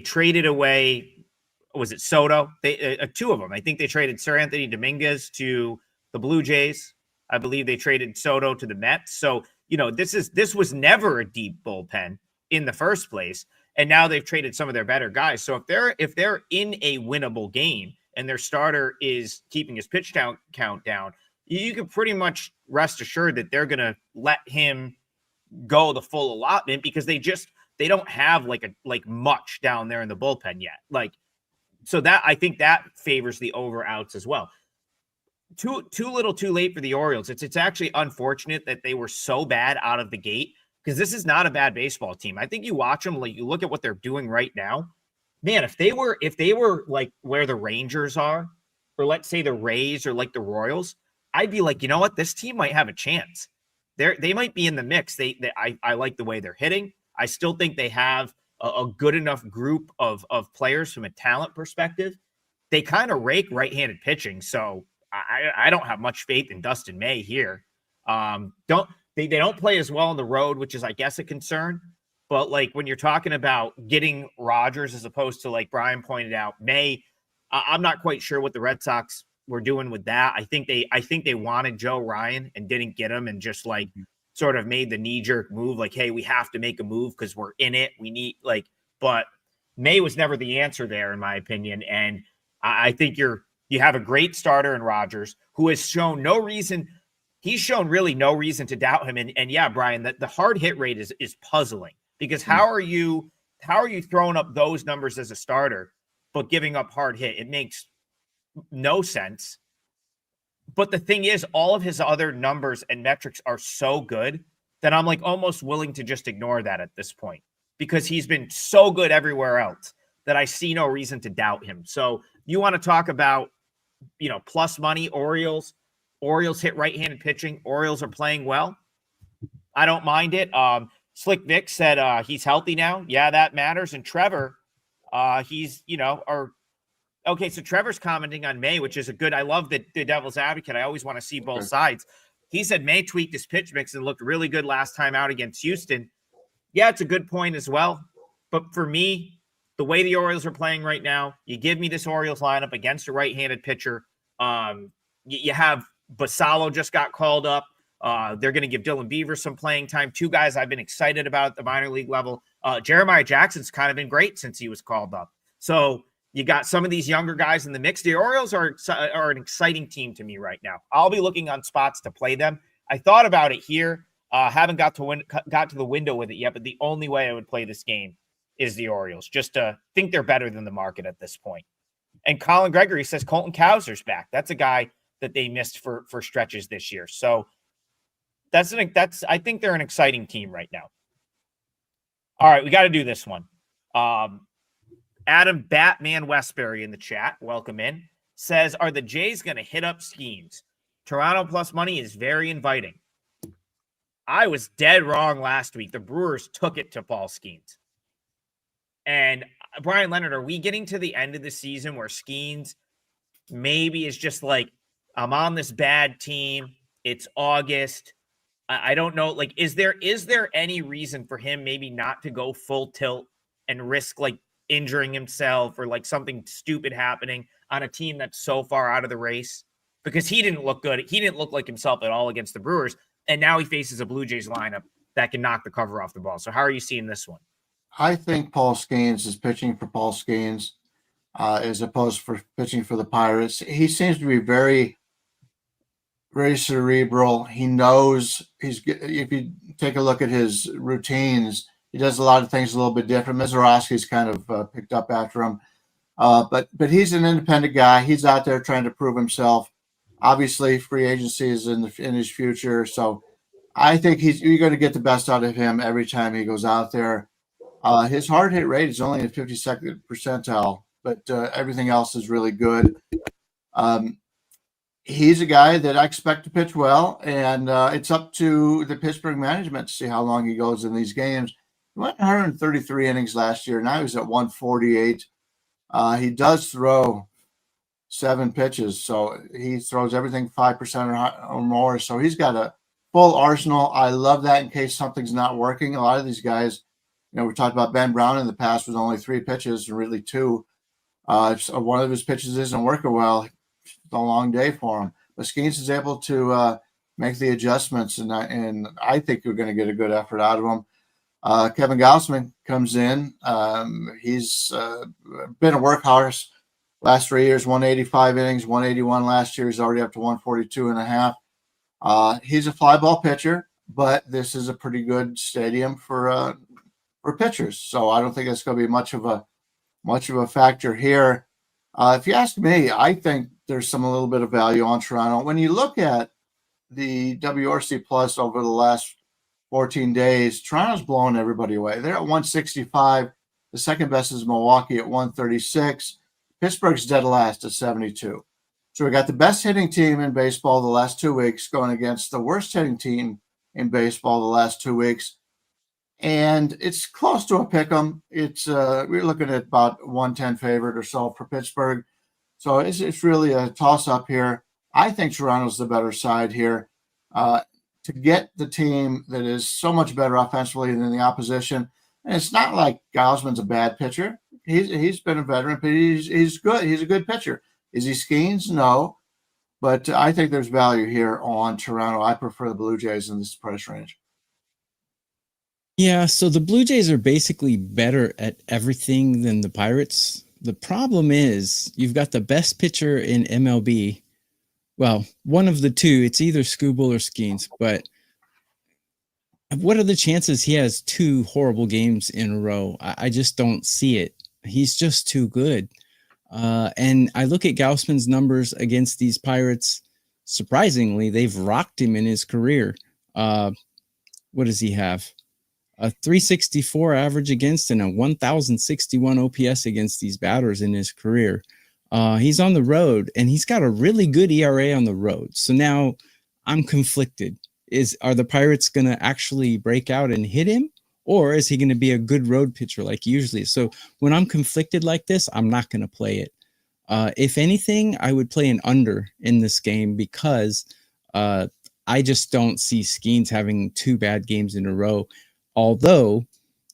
traded away, was it Soto? They 2 of them. I think they traded Sir Anthony Dominguez to the Blue Jays. I believe they traded Soto to the Mets. So, this was never a deep bullpen in the first place, and now they've traded some of their better guys. So if they're in a winnable game and their starter is keeping his pitch count down, you can pretty much rest assured that they're going to let him go the full allotment, because they don't have like much down there in the bullpen yet. So that, I think that favors the over outs as well. Too little too late for the Orioles. It's actually unfortunate that they were so bad out of the gate, because this is not a bad baseball team. I think you watch them, you look at what they're doing right now. Man, if they were like where the Rangers are, or let's say the Rays or like the Royals, I'd be like, you know what, this team might have a chance. They might be in the mix. I like the way they're hitting. I still think they have a good enough group of players from a talent perspective. They kind of rake right-handed pitching, so I don't have much faith in Dustin May here. They don't play as well on the road, which is, I guess, a concern. But when you're talking about getting Rogers as opposed to, like Brian pointed out, May, I'm not quite sure what the Red Sox were doing with that. I think they wanted Joe Ryan and didn't get him, and just sort of made the knee-jerk move, hey, we have to make a move because we're in it. We need but May was never the answer there, in my opinion. And I think you have a great starter in Rogers, who has shown no reason. He's shown really no reason to doubt him. And yeah, Brian, the hard hit rate is puzzling, because how are you throwing up those numbers as a starter, but giving up hard hit? It makes no sense. But the thing is, all of his other numbers and metrics are so good that I'm almost willing to just ignore that at this point, because he's been so good everywhere else that I see no reason to doubt him. So you want to talk about, plus money, Orioles hit right-handed pitching. Orioles are playing well. I don't mind it. Slick Vic said he's healthy now. Yeah, that matters. And Trevor, he's, okay, so Trevor's commenting on May, which is a good, I love the devil's advocate. I always want to see both sides. He said May tweaked his pitch mix and looked really good last time out against Houston. Yeah, it's a good point as well. But for me, the way the Orioles are playing right now, you give me this Orioles lineup against a right-handed pitcher. You have Basallo just got called up. They're going to give Dylan Beaver some playing time. Two guys I've been excited about at the minor league level. Jeremiah Jackson's kind of been great since he was called up. So you got some of these younger guys in the mix. The Orioles are an exciting team to me right now. I'll be looking on spots to play them. I thought about it here. Haven't got to the window with it yet, but the only way I would play this game is the Orioles. Just to think they're better than the market at this point. And Colin Gregory says Colton Cowser's back. That's a guy that they missed for stretches this year. So I think they're an exciting team right now. All right, we got to do this one. Adam Batman Westbury in the chat, welcome in, says, are the Jays going to hit up Skeens? Toronto plus money is very inviting. I was dead wrong last week. The Brewers took it to Paul Skeens. And Brian Leonard, are we getting to the end of the season where Skeens maybe is just like, I'm on this bad team. It's August. I don't know. Like, is there any reason for him maybe not to go full tilt and risk like injuring himself or like something stupid happening on a team that's so far out of the race? Because he didn't look good. He didn't look like himself at all against the Brewers. And now he faces a Blue Jays lineup that can knock the cover off the ball. So how are you seeing this one? I think Paul Skeens is pitching for Paul Skeens as opposed for pitching for the Pirates. He seems to be very, very cerebral. He knows if you take a look at his routines, he does a lot of things a little bit different. Mizorowski's kind of picked up after him. But he's an independent guy. He's out there trying to prove himself. Obviously, free agency is in his future. So I think you're going to get the best out of him every time he goes out there. His hard hit rate is only at 52nd percentile, but everything else is really good. He's a guy that I expect to pitch well, and it's up to the Pittsburgh management to see how long he goes in these games. He went 133 innings last year. Now he's at 148. He does throw 7 pitches, so he throws everything 5% or more. So he's got a full arsenal. I love that in case something's not working. A lot of these guys, we talked about Ben Brown in the past was only 3 pitches and really 2. If one of his pitches isn't working well, it's a long day for him. But Skeens is able to make the adjustments, and I think you're going to get a good effort out of him. Kevin Gausman comes in. He's been a workhorse last 3 years, 185 innings, 181 last year. He's already up to 142.5. He's a fly ball pitcher, but this is a pretty good stadium for pitchers. So I don't think it's going to be much of a factor here. If you ask me, I think there's a little bit of value on Toronto. When you look at the WRC plus over the last 14 days, Toronto's blowing everybody away. They're at 165. The second best is Milwaukee at 136. Pittsburgh's dead last at 72. So we got the best hitting team in baseball the last 2 weeks going against the worst hitting team in baseball the last 2 weeks. And it's close to a pick 'em. It's we're looking at about 110 favorite or so for Pittsburgh. So it's really a toss up here. I think Toronto's the better side here. To get the team that is so much better offensively than the opposition. And it's not like Gausman's a bad pitcher. He's been a veteran, but he's good. He's a good pitcher. Is he Skeens? No. But I think there's value here on Toronto. I prefer the Blue Jays in this price range. Yeah, so the Blue Jays are basically better at everything than the Pirates. The problem is you've got the best pitcher in MLB. Well, one of the two. It's either Skubal or Skeens. But what are the chances he has 2 horrible games in a row? I just don't see it. He's just too good. And I look at Gausman's numbers against these Pirates. Surprisingly, they've rocked him in his career. What does he have? A 364 average against and a 1,061 OPS against these batters in his career. He's on the road, and he's got a really good ERA on the road. So now I'm conflicted. Are the Pirates going to actually break out and hit him? Or is he going to be a good road pitcher like usually? So when I'm conflicted like this, I'm not going to play it. If anything, I would play an under in this game because I just don't see Skeens having 2 bad games in a row. Although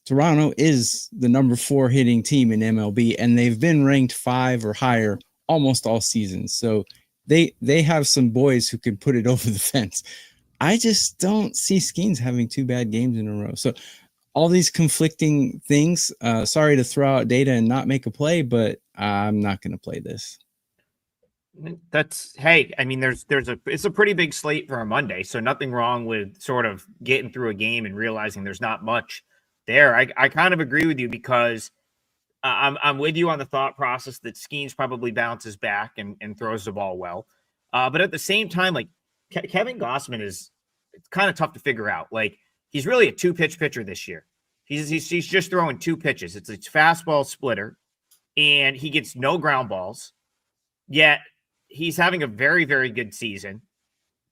Toronto is the number 4 hitting team in MLB, and they've been ranked 5 or higher almost all season. So they have some boys who can put it over the fence. I just don't see Skeens having 2 bad games in a row. So all these conflicting things. Sorry to throw out data and not make a play, but I'm not going to play this. Hey, I mean, it's a pretty big slate for a Monday, so nothing wrong with sort of getting through a game and realizing there's not much there. I kind of agree with you because I'm with you on the thought process that Skeens probably bounces back and throws the ball well. But at the same time, like Kevin Gausman it's kind of tough to figure out. Like, he's really a 2-pitch pitcher this year. He's just throwing 2 pitches. It's fastball splitter, and he gets no ground balls. Yet he's having a very, very good season.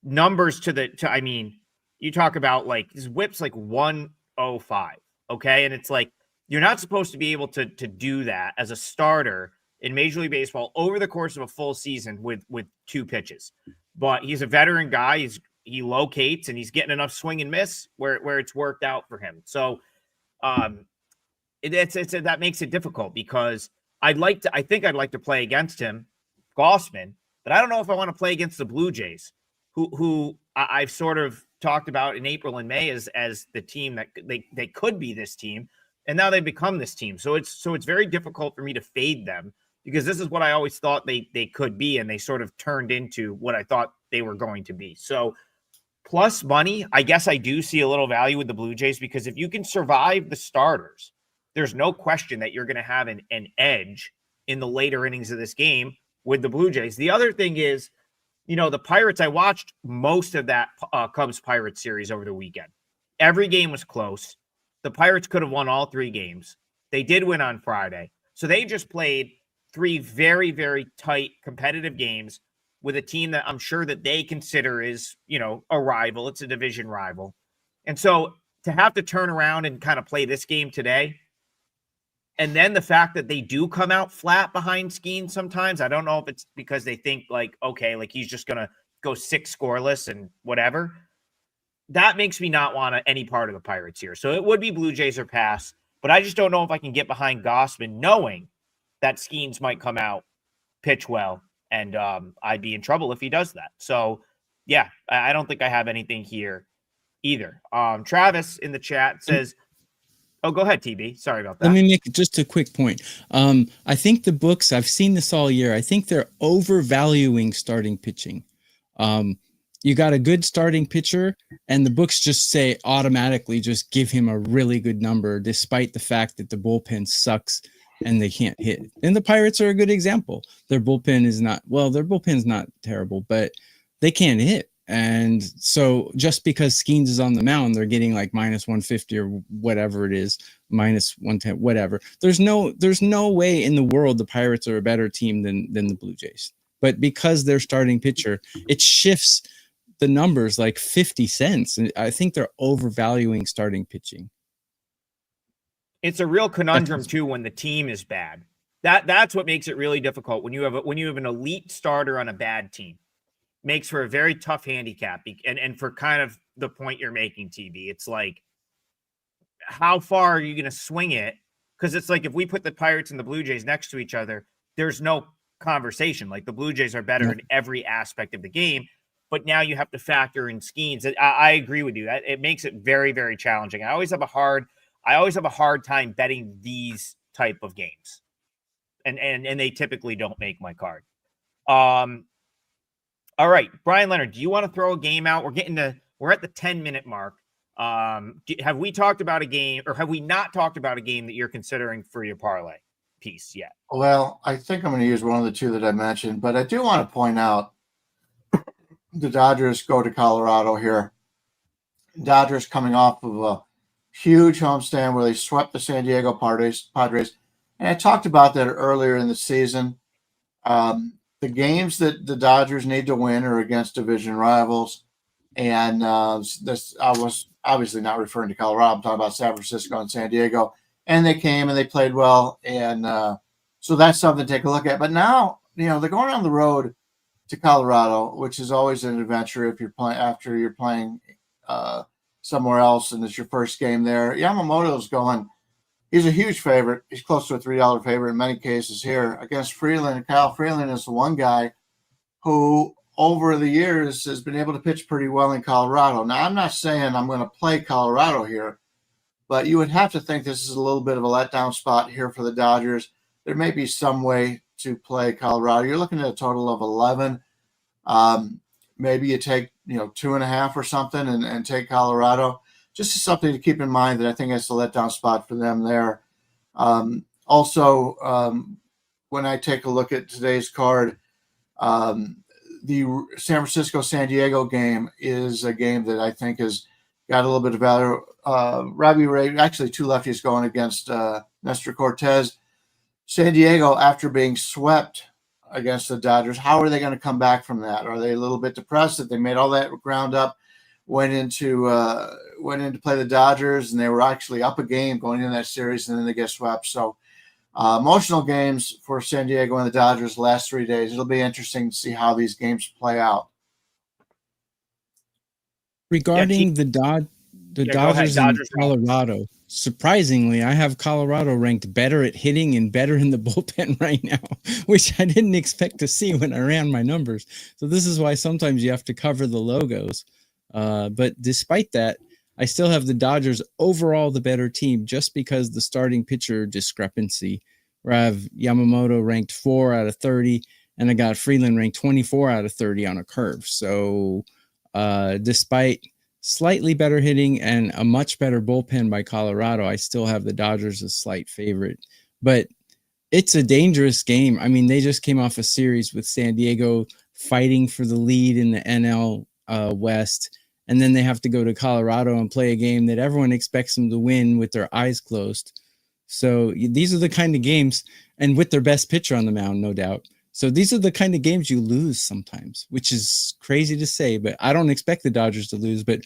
Numbers I mean, you talk about like his whip's like 105. Okay. And it's like, you're not supposed to be able to do that as a starter in Major League Baseball over the course of a full season with 2 pitches. But he's a veteran guy. He locates and he's getting enough swing and miss where it's worked out for him. So that makes it difficult because I think I'd like to play against him, Gausman, but I don't know if I want to play against the Blue Jays, who I've sort of talked about in April and May as the team that they could be this team, and now they've become this team. So it's very difficult for me to fade them because this is what I always thought they could be, and they sort of turned into what I thought they were going to be. So plus money, I guess I do see a little value with the Blue Jays because if you can survive the starters, there's no question that you're going to have an edge in the later innings of this game with the Blue Jays. The other thing is, the Pirates, I watched most of that Cubs-Pirates series over the weekend. Every game was close. The Pirates could have won all 3 games. They did win on Friday. So they just played 3 very, very tight competitive games with a team that I'm sure that they consider is, a rival. It's a division rival. And so to have to turn around and kind of play this game today, and then the fact that they do come out flat behind Skeens sometimes, I don't know if it's because they think like, okay, like he's just going to go 6 scoreless and whatever. That makes me not want any part of the Pirates here. So it would be Blue Jays or pass, but I just don't know if I can get behind Gausman knowing that Skeens might come out, pitch well, and I'd be in trouble if he does that. So, yeah, I don't think I have anything here either. Travis in the chat says, oh, go ahead, TB. Sorry about that. Let me make just a quick point. I think the books, I've seen this all year. I think they're overvaluing starting pitching. You got a good starting pitcher, and the books just say automatically just give him a really good number, despite the fact that the bullpen sucks and they can't hit. And the Pirates are a good example. Their bullpen's not terrible, but they can't hit. And so just because Skeens is on the mound, they're getting like minus 150 or whatever it is, minus 110, whatever. There's no way in the world the Pirates are a better team than the Blue Jays. But because they're starting pitcher, it shifts the numbers like 50 cents. And I think they're overvaluing starting pitching. It's a real conundrum too when the team is bad. That's what makes it really difficult when you have an elite starter on a bad team. Makes for a very tough handicap. And for kind of the point you're making, TB, it's like, how far are you going to swing it? Because it's like if we put the Pirates and the Blue Jays next to each other, there's no conversation. Like the Blue Jays are better in every aspect of the game, but now you have to factor in Skeens. I agree with you. It makes it very, very challenging. I always have a hard time betting these type of games, and they typically don't make my card. All right, Brian Leonard, do you want to throw a game out? We're at the 10-minute mark. Have we talked about a game, or have we not talked about a game that you're considering for your parlay piece yet? Well, I think I'm going to use one of the 2 that I mentioned, but I do want to point out the Dodgers go to Colorado here. Dodgers coming off of a huge homestand where they swept the San Diego Padres. And I talked about that earlier in the season. The games that the Dodgers need to win are against division rivals. And this, I was obviously not referring to Colorado. I'm talking about San Francisco and San Diego. And they came and they played well. And so that's something to take a look at. But now, they're going on the road to Colorado, which is always an adventure if you're playing after you're playing somewhere else and it's your first game there. Yamamoto's going. He's a huge favorite. He's close to a $3 favorite in many cases here against Freeland. Kyle Freeland is the one guy who over the years has been able to pitch pretty well in Colorado. Now, I'm not saying I'm going to play Colorado here, but you would have to think this is a little bit of a letdown spot here for the Dodgers. There may be some way to play Colorado. You're looking at a total of 11. Maybe you take, 2.5 or something and take Colorado. Just something to keep in mind that I think it's a letdown spot for them there. Also, when I take a look at today's card, the San Francisco-San Diego game is a game that I think has got a little bit of value. Robbie Ray, actually two lefties going against Nestor Cortez. San Diego, after being swept against the Dodgers, how are they going to come back from that? Are they a little bit depressed that they made all that ground up, went in to play the Dodgers, and they were actually up a game going into that series, and then they get swept? So emotional games for San Diego and the Dodgers the last 3 days. It'll be interesting to see how these games play out. Regarding the Dodgers in Colorado, surprisingly, I have Colorado ranked better at hitting and better in the bullpen right now, which I didn't expect to see when I ran my numbers. So this is why sometimes you have to cover the logos. But despite that, I still have the Dodgers overall the better team just because the starting pitcher discrepancy, where I have Yamamoto ranked 4 out of 30, and I got Freeland ranked 24 out of 30 on a curve. So despite slightly better hitting and a much better bullpen by Colorado, I still have the Dodgers a slight favorite. But it's a dangerous game. I mean, they just came off a series with San Diego fighting for the lead in the NL West. And then they have to go to Colorado and play a game that everyone expects them to win with their eyes closed. So these are the kind of games, and with their best pitcher on the mound, no doubt. So these are the kind of games you lose sometimes, which is crazy to say, but I don't expect the Dodgers to lose, but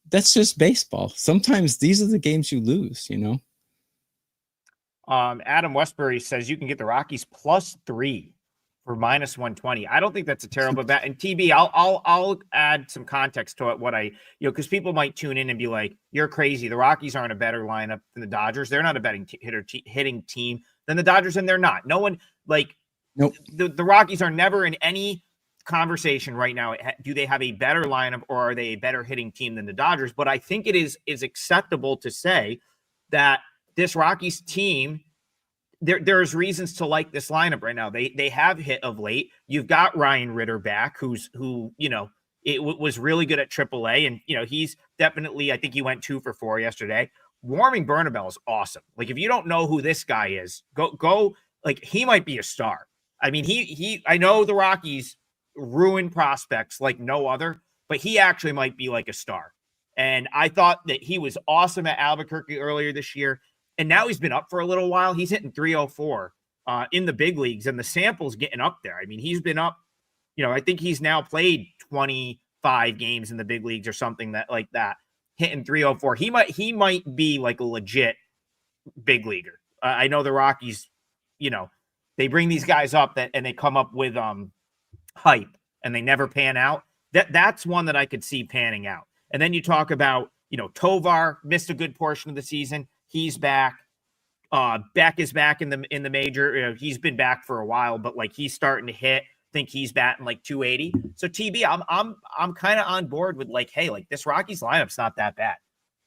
that's just baseball. Sometimes these are the games you lose, Adam Westbury says you can get the Rockies +3 for -120. I don't think that's a terrible bet. And TB, I'll add some context to it. Because people might tune in and be like, "You're crazy. The Rockies aren't a better lineup than the Dodgers. They're not a betting hitting team than the Dodgers, and they're not. No one Nope. The Rockies are never in any conversation right now. Do they have a better lineup or are they a better hitting team than the Dodgers? But I think it is acceptable to say that this Rockies team, there's reasons to like this lineup right now. They have hit of late. You've got Ryan Ritter back, who was really good at AAA, and he's definitely, I think he went 2 for 4 yesterday. Warming Bernabel is awesome. Like, if you don't know who this guy is, go. Like, he might be a star. I mean, I know the Rockies ruin prospects like no other, but he actually might be like a star. And I thought that he was awesome at Albuquerque earlier this year. And now he's been up for a little while. He's hitting 304 in the big leagues, and the sample's getting up there. I mean, he's been up, I think he's now played 25 games in the big leagues or something like that, hitting 304. He might be like a legit big leaguer. I know the Rockies, they bring these guys up and they come up with hype and they never pan out. That's one that I could see panning out. And then you talk about, Tovar missed a good portion of the season. He's back. Beck is back in the major. He's been back for a while, but he's starting to hit. I think he's batting 280. So TB, I'm kind of on board with hey, this Rockies lineup's not that bad.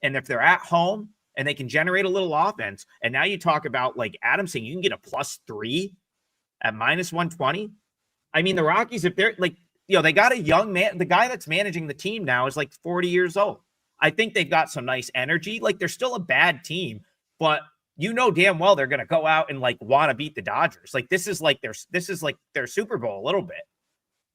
And if they're at home and they can generate a little offense, and now you talk about Adam saying you can get a +3 at -120. I mean, the Rockies, if they're they got a young man. The guy that's managing the team now is 40 years old. I think they've got some nice energy. They're still a bad team, but damn well they're going to go out and want to beat the Dodgers. This is their Super Bowl a little bit.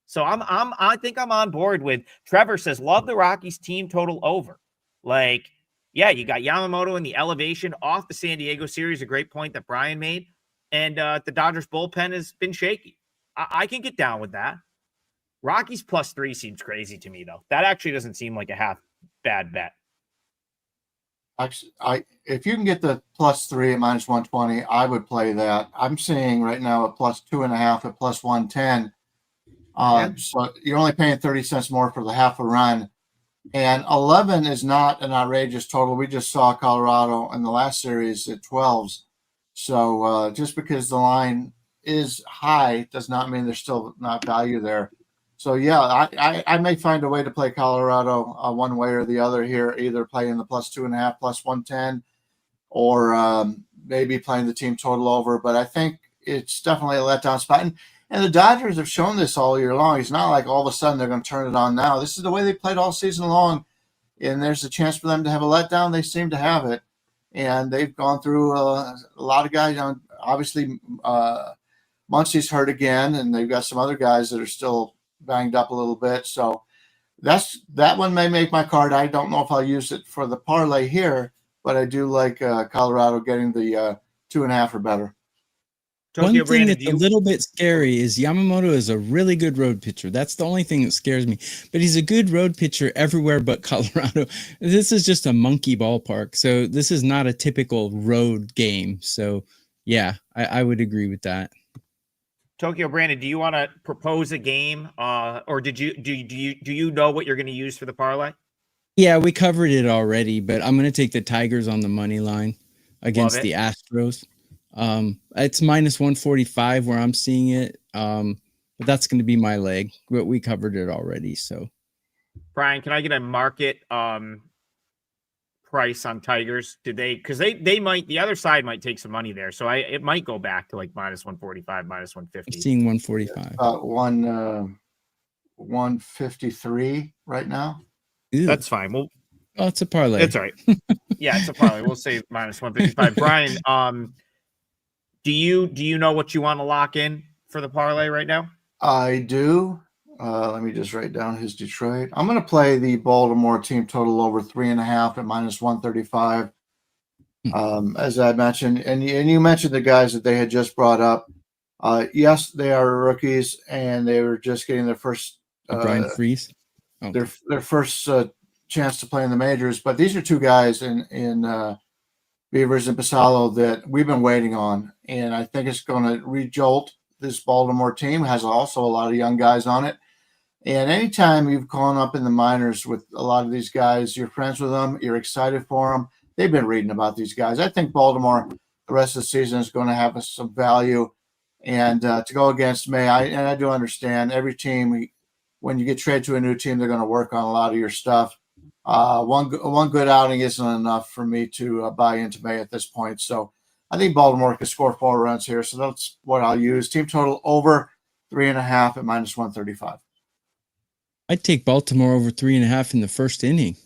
So I think I'm on board with Trevor says love the Rockies team total over. Yeah, you got Yamamoto in the elevation off the San Diego series. A great point that Brian made, and the Dodgers bullpen has been shaky. I can get down with that. Rockies +3 seems crazy to me, though. That actually doesn't seem like a half bad bet. Actually, if you can get the +3 at -120, I would play that. I'm seeing right now a +2.5 at +110. So you're only paying 30 cents more for the half a run. And 11 is not an outrageous total. We just saw Colorado in the last series at 12s. So just because the line is high does not mean there's still not value there. So, yeah, I may find a way to play Colorado one way or the other here, either playing the +2.5, +110, or maybe playing the team total over. But I think it's definitely a letdown spot. And the Dodgers have shown this all year long. It's not like all of a sudden they're going to turn it on now. This is the way they played all season long, and there's a chance for them to have a letdown. They seem to have it, and they've gone through a lot of guys. Obviously, Muncy's hurt again, and they've got some other guys that are still banged up a little bit. So that one may make my card. I don't know if I'll use it for the parlay here, but I do like Colorado getting the 2.5 or better. One thing that's a little bit scary is Yamamoto is a really good road pitcher. That's the only thing that scares me. But he's a good road pitcher everywhere but Colorado. This is just a monkey ballpark. So this is not a typical road game. So, yeah, I would agree with that. Tokyo Brandon, do you want to propose a game, or do you know what you're going to use for the parlay? Yeah, we covered it already, but I'm going to take the Tigers on the money line against the Astros. It's -145 where I'm seeing it. But that's going to be my leg. But we covered it already. So, Brian, can I get a market price on Tigers? Did they? Because they might. The other side might take some money there. So it might go back to like -145, -150. I'm seeing 145. 153 right now. Ew. That's fine. Well, it's a parlay. It's all right. Yeah, it's a parlay. We'll say -155. Brian, do you know what you want to lock in for the parlay right now? I do. Let me just write down his Detroit. I'm going to play the Baltimore team total over 3.5 at -135. As I mentioned, and you mentioned the guys that they had just brought up. Yes, they are rookies, and they were just getting their first Brian Freese. Oh. Their first chance to play in the majors. But these are two guys in Beavers and Pasalo that we've been waiting on, and I think it's going to rejolt this Baltimore team. Has also a lot of young guys on it, and anytime you've gone up in the minors with a lot of these guys, you're friends with them, you're excited for them. They've been reading about these guys. I think Baltimore the rest of the season is going to have some value, and to go against me, I do understand every team. When you get traded to a new team, they're going to work on a lot of your stuff. One good outing isn't enough for me to buy into May at this point. So I think Baltimore can score 4 runs here. So that's what I'll use. Team total over 3.5 at -135. I'd take Baltimore over 3.5 in the first inning.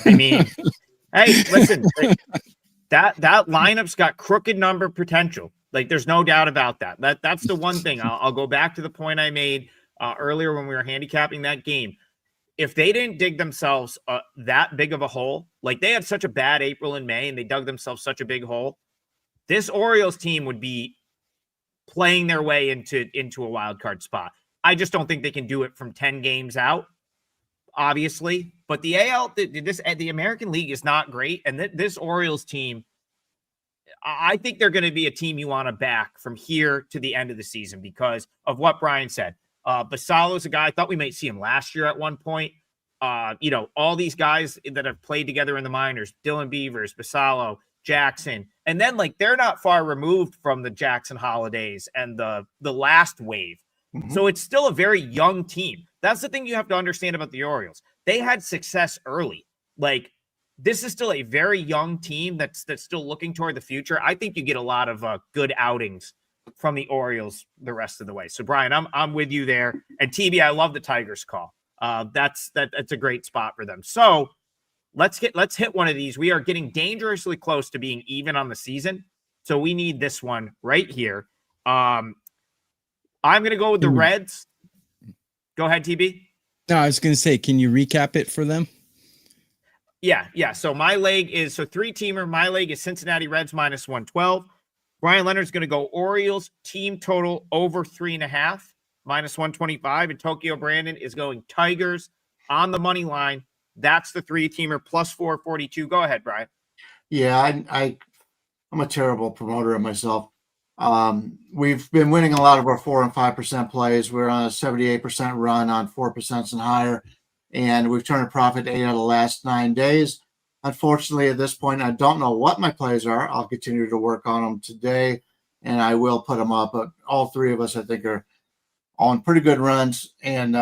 I mean, hey, listen, that lineup's got crooked number potential. Like, there's no doubt about that. That's the one thing. I'll go back to the point I made earlier when we were handicapping that game. If they didn't dig themselves that big of a hole, like they had such a bad April and May and they dug themselves such a big hole, this Orioles team would be playing their way into a wild card spot. I just don't think they can do it from 10 games out, obviously. But the the American League is not great. And this Orioles team, I think they're going to be a team you want to back from here to the end of the season because of what Brian said. Basalo's a guy, I thought we might see him last year at one point. All these guys that have played together in the minors, Dylan Beavers, Basalo, Jackson, and then like they're not far removed from the Jackson holidays and the last wave. Mm-hmm. So it's still a very young team. That's the thing you have to understand about the Orioles. They had success early. Like this is still a very young team that's still looking toward the future. I think you get a lot of good outings from the Orioles the rest of the way. So Brian, I'm with you there. And TB, I love the Tigers call. That's a great spot for them. So let's hit one of these. We are getting dangerously close to being even on the season. So we need this one right here. I'm going to go with the Reds. Go ahead, TB. No, I was going to say, can you recap it for them? Yeah. So my leg is 3-teamer. My leg is Cincinnati Reds -112. Brian Leonard's going to go Orioles team total over 3.5. minus 125, and Tokyo Brandon is going Tigers on the money line. That's the 3-teamer plus 442. Go ahead, Brian. Yeah, I'm a terrible promoter of myself. We've been winning a lot of our 4 and 5% plays. We're on a 78% run on 4% and higher, and we've turned a profit 8 out of the last 9 days. Unfortunately, at this point, I don't know what my plays are. I'll continue to work on them today, and I will put them up. But all three of us, I think, are on pretty good runs, and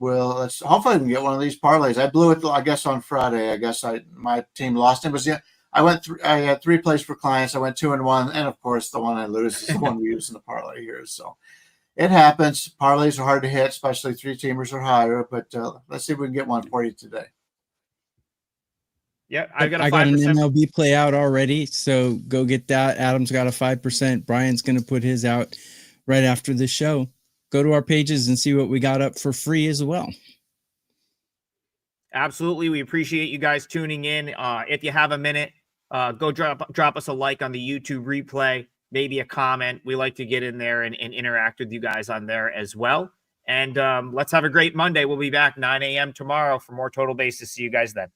let's hopefully we can get one of these parlays. I blew it, I guess, on Friday. I guess my team lost. It was I had 3 plays for clients. I went 2 and 1, and of course, the one I lose is the one we use in the parlay here. So it happens. Parlays are hard to hit, especially 3-teamers or higher. But let's see if we can get one for you today. Yeah, I got an MLB play out already, so go get that. Adam's got a 5%. Brian's going to put his out right after the show. Go to our pages and see what we got up for free as well. Absolutely. We appreciate you guys tuning in. If you have a minute, go drop us a like on the YouTube replay, maybe a comment. We like to get in there and interact with you guys on there as well. And let's have a great Monday. We'll be back 9 a.m. tomorrow for more Total Bases. See you guys then.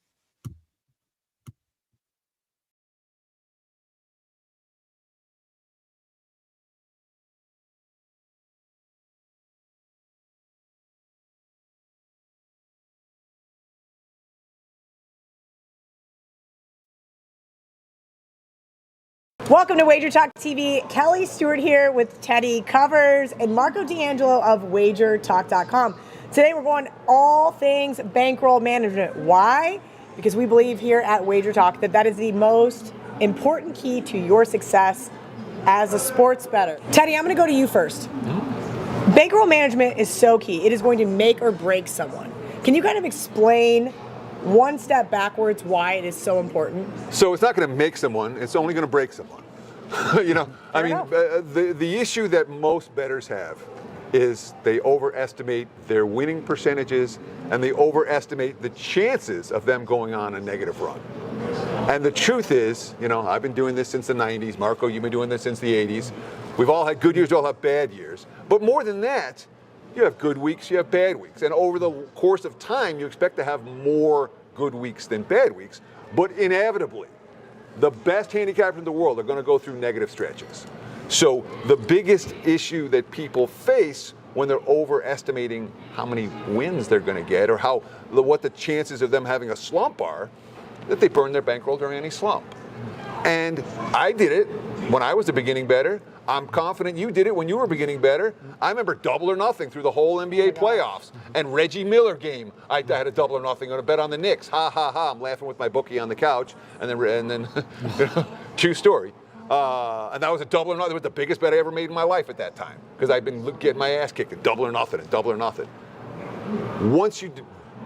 Welcome to WagerTalk TV. Kelly Stewart here with Teddy Covers and Marco D'Angelo of WagerTalk.com. Today we're going all things bankroll management. Why? Because we believe here at WagerTalk that is the most important key to your success as a sports bettor. Teddy, I'm going to go to you first. Bankroll management is so key. It is going to make or break someone. Can you kind of explain one step backwards why it is so important? So it's not going to make someone, it's only going to break someone. The issue that most bettors have is they overestimate their winning percentages and they overestimate the chances of them going on a negative run. And the truth is, I've been doing this since the 90s. Marco, you've been doing this since the 80s. We've all had good years, we all have bad years. But more than that, you have good weeks, you have bad weeks. And over the course of time, you expect to have more good weeks than bad weeks. But inevitably, the best handicappers in the world are going to go through negative stretches. So the biggest issue that people face when they're overestimating how many wins they're going to get or what the chances of them having a slump are, that they burn their bankroll during any slump. And I did it when I was a beginning bettor. I'm confident you did it when you were a beginning bettor. I remember double or nothing through the whole NBA playoffs. And Reggie Miller game, I had a double or nothing on a bet on the Knicks. Ha, ha, ha. I'm laughing with my bookie on the couch. And then true story. And that was a double or nothing. It was the biggest bet I ever made in my life at that time. Because I'd been getting my ass kicked at double or nothing and double or nothing. Once you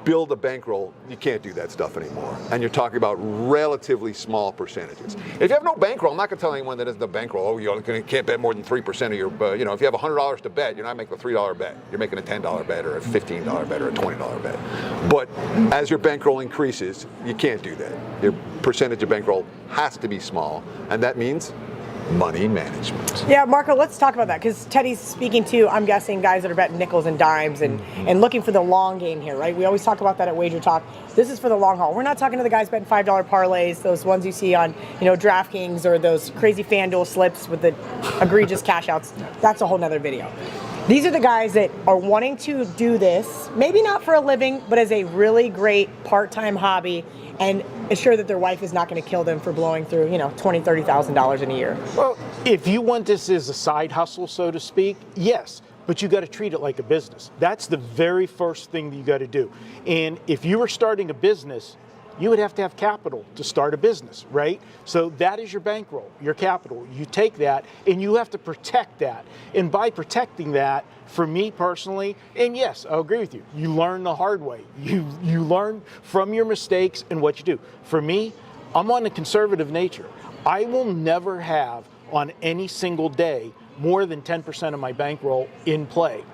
build a bankroll, you can't do that stuff anymore. And you're talking about relatively small percentages. If you have no bankroll, I'm not going to tell anyone that isn't the bankroll, you can't bet more than 3% of your, if you have $100 to bet, you're not making a $3 bet. You're making a $10 bet or a $15 bet or a $20 bet. But as your bankroll increases, you can't do that. Your percentage of bankroll has to be small, and that means money management. Yeah, Marco, let's talk about that, because Teddy's speaking to, I'm guessing, guys that are betting nickels and dimes and looking for the long game here, right? We always talk about that at Wager Talk. This is for the long haul. We're not talking to the guys betting $5 parlays, those ones you see on, DraftKings, or those crazy FanDuel slips with the egregious cash outs. That's a whole nother video. These are the guys that are wanting to do this, maybe not for a living, but as a really great part-time hobby, and assure that their wife is not going to kill them for blowing through, $20,000, $30,000 in a year. Well, if you want this as a side hustle, so to speak, yes, but you got to treat it like a business. That's the very first thing that you got to do. And if you were starting a business, you would have to have capital to start a business, right? So that is your bankroll, your capital. You take that and you have to protect that. And by protecting that, for me personally, and yes, I'll agree with you, you learn the hard way. You learn from your mistakes and what you do. For me, I'm on a conservative nature. I will never have on any single day more than 10% of my bankroll in play.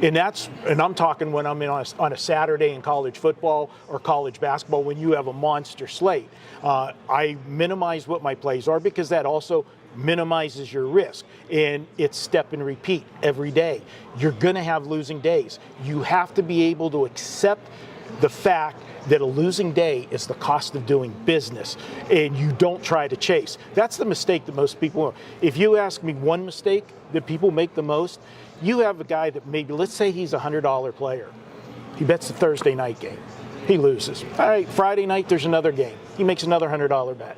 And I'm talking when I'm on a Saturday in college football or college basketball when you have a monster slate. I minimize what my plays are because that also minimizes your risk. And it's step and repeat every day. You're going to have losing days. You have to be able to accept the fact that a losing day is the cost of doing business, and you don't try to chase. That's the mistake that most people make. If you ask me one mistake that people make the most, you have a guy that maybe, let's say he's a $100 player. He bets the Thursday night game. He loses. All right, Friday night there's another game. He makes another $100 bet.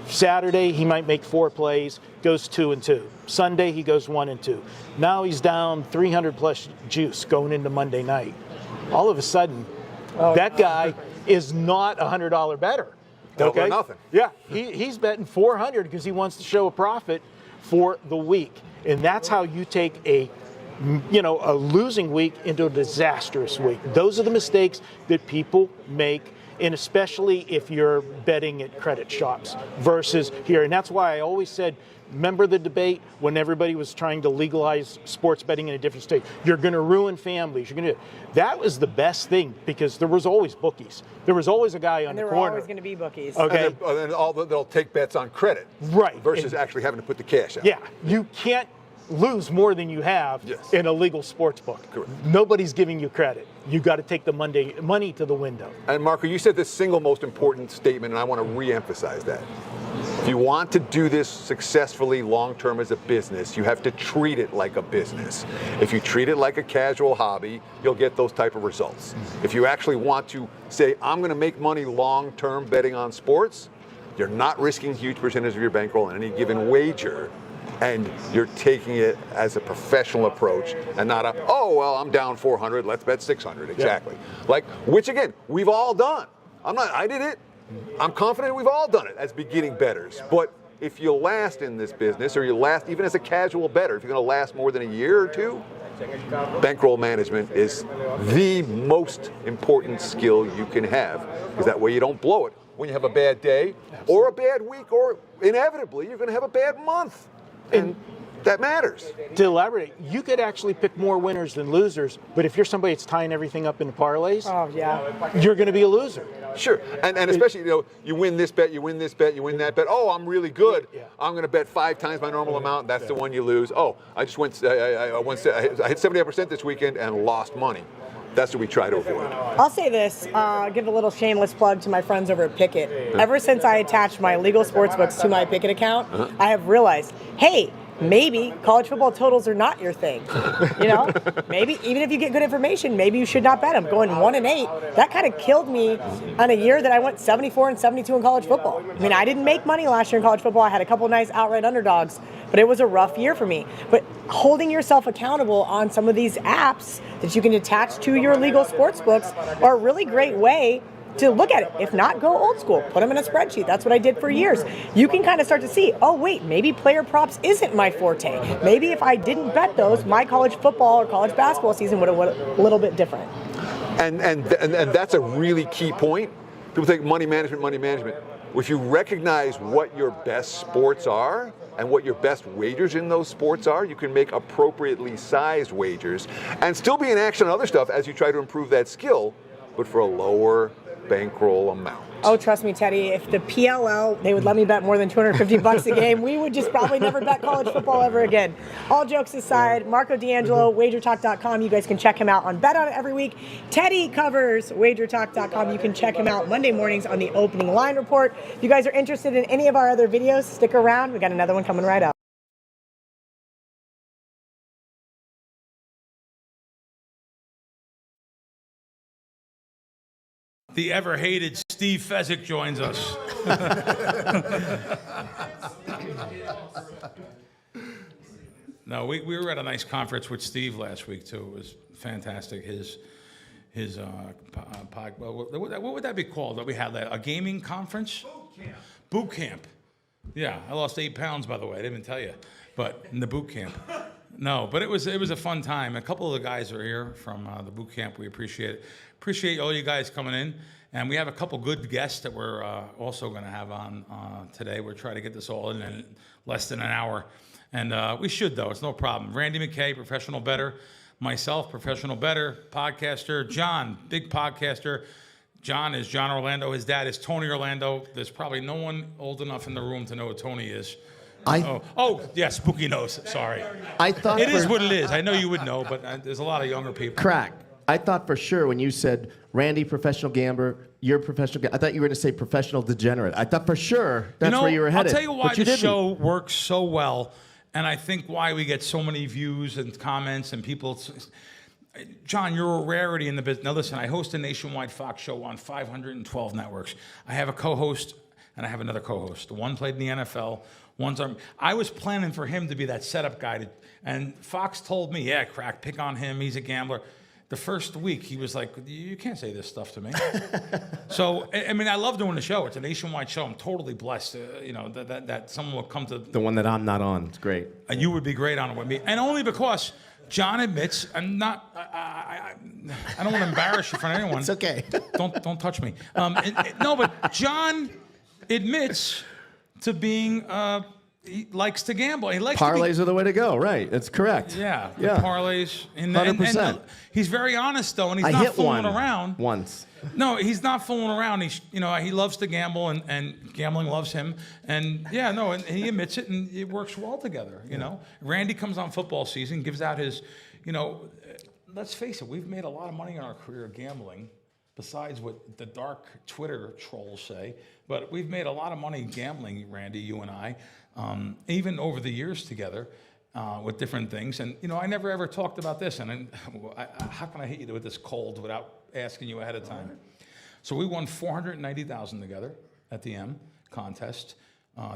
Saturday he might make 4 plays, goes 2-2. Sunday he goes 1-2. Now he's down 300 plus juice going into Monday night. All of a sudden, that guy is not a $100 bettor. Double or nothing. Yeah, he's betting 400 because he wants to show a profit for the week. And that's how you take a losing week into a disastrous week. Those are the mistakes that people make, and especially if you're betting at credit shops versus here. And that's why I always said, remember the debate when everybody was trying to legalize sports betting in a different state? You're going to ruin families. That was the best thing because there was always bookies. There was always a guy on the corner. There were always going to be bookies. Okay. And they'll take bets on credit. Right. Versus actually having to put the cash out. Yeah. You can't lose more than you have in a legal sports book. Correct. Nobody's giving you credit. You got to take the money to the window. And Marco, you said the single most important statement, and I want to re-emphasize that. If you want to do this successfully long-term as a business, you have to treat it like a business. If you treat it like a casual hobby, you'll get those type of results. If you actually want to say, I'm going to make money long-term betting on sports, you're not risking huge percentage of your bankroll on any given wager, and you're taking it as a professional approach and not up, I'm down 400, let's bet 600. Exactly. Yeah. Which again, we've all done. I did it. I'm confident we've all done it as beginning bettors. But if you last in this business, or you last even as a casual bettor, if you're going to last more than a year or two, bankroll management is the most important skill you can have, because that way you don't blow it when you have a bad day or a bad week, or inevitably you're going to have a bad month. And that matters. To elaborate, you could actually pick more winners than losers, but if you're somebody that's tying everything up into parlays, you're going to be a loser. Sure, and especially, you win this bet, you win this bet, you win that bet. Oh, I'm really good. Yeah. I'm going to bet 5 times my normal amount. That's the one you lose. Oh, I just went. I hit 78% this weekend and lost money. That's what we try to avoid. I'll say this, give a little shameless plug to my friends over at Pickett. Ever since I attached my legal sportsbooks to my Pickett account, I have realized, hey, maybe college football totals are not your thing. Maybe even if you get good information, maybe you should not bet them. Going 1-8, that kind of killed me on a year that I went 74-72 in college football. I mean, I didn't make money last year in college football. I had a couple nice outright underdogs, but it was a rough year for me. But holding yourself accountable on some of these apps that you can attach to your legal sports books are a really great way to look at it. If not, go old school. Put them in a spreadsheet. That's what I did for years. You can kind of start to see, oh, wait, maybe player props isn't my forte. Maybe if I didn't bet those, my college football or college basketball season would have been a little bit different. And that's a really key point. People think money management. If you recognize what your best sports are and what your best wagers in those sports are, you can make appropriately sized wagers and still be in action on other stuff as you try to improve that skill, but for a lower bankroll amount. Oh, trust me, Teddy, if the PLL, they would let me bet more than $250 a game, we would just probably never bet college football ever again. All jokes aside, Marco D'Angelo, WagerTalk.com. You guys can check him out on Bet On It every week. Teddy covers WagerTalk.com. You can check him out Monday mornings on the Opening Line Report. If you guys are interested in any of our other videos, stick around. We got another one coming right up. The ever-hated Steve Fezzik joins us. No, we were at a nice conference with Steve last week, too. It was fantastic. His what would that be called? That we had a gaming conference? Boot camp. Yeah, I lost 8 pounds, by the way. I didn't even tell you. But in the boot camp. No, but it was a fun time. A couple of the guys are here from the boot camp. We appreciate it. Appreciate all you guys coming in. And we have a couple good guests that we're also going to have on today. We're trying to get this all in less than an hour. And we should, though. It's no problem. Randy McKay, professional bettor. Myself, professional bettor, podcaster. John, big podcaster. John is John Orlando. His dad is Tony Orlando. There's probably no one old enough in the room to know who Tony is. Yes, Spooky knows. Sorry. I thought It is what it is. I know you would know, but there's a lot of younger people. Crack. I thought for sure when you said Randy, professional gambler, you're professional. I thought you were going to say professional degenerate. I thought for sure that's where you were headed. I'll tell you why but you the didn't. show works so well, and I think why we get so many views and comments and people. John, you're a rarity in the business. Now listen, I host a nationwide Fox show on 512 networks. I have a co-host and I have another co-host. One played in the NFL. I was planning for him to be that setup guy, and Fox told me, "Yeah, Crack, pick on him. He's a gambler." The first week, he was like, "You can't say this stuff to me." So, I mean, I love doing the show. It's a nationwide show. I'm totally blessed, that someone will come to The one that I'm not on. It's great. And you would be great on it with me, and only because John admits, I'm not. I don't want to embarrass you in front of anyone. It's okay. Don't touch me. No, but John admits to being. He likes to gamble. He likes Parlays are the way to go, right? That's correct. Yeah, the Yeah. parlays. And 100%. He's very honest though, and he's I not hit fooling one around. once. No, he's not fooling around. He loves to gamble, and gambling loves him. And and he admits it, and it works well together. You know, Randy comes on football season, gives out his, let's face it, we've made a lot of money in our career gambling, besides what the dark Twitter trolls say. But we've made a lot of money gambling, Randy, you and I, even over the years together. With different things, and I never ever talked about this. And how can I hit you with this cold without asking you ahead of time? So we won $490,000 together at the M contest.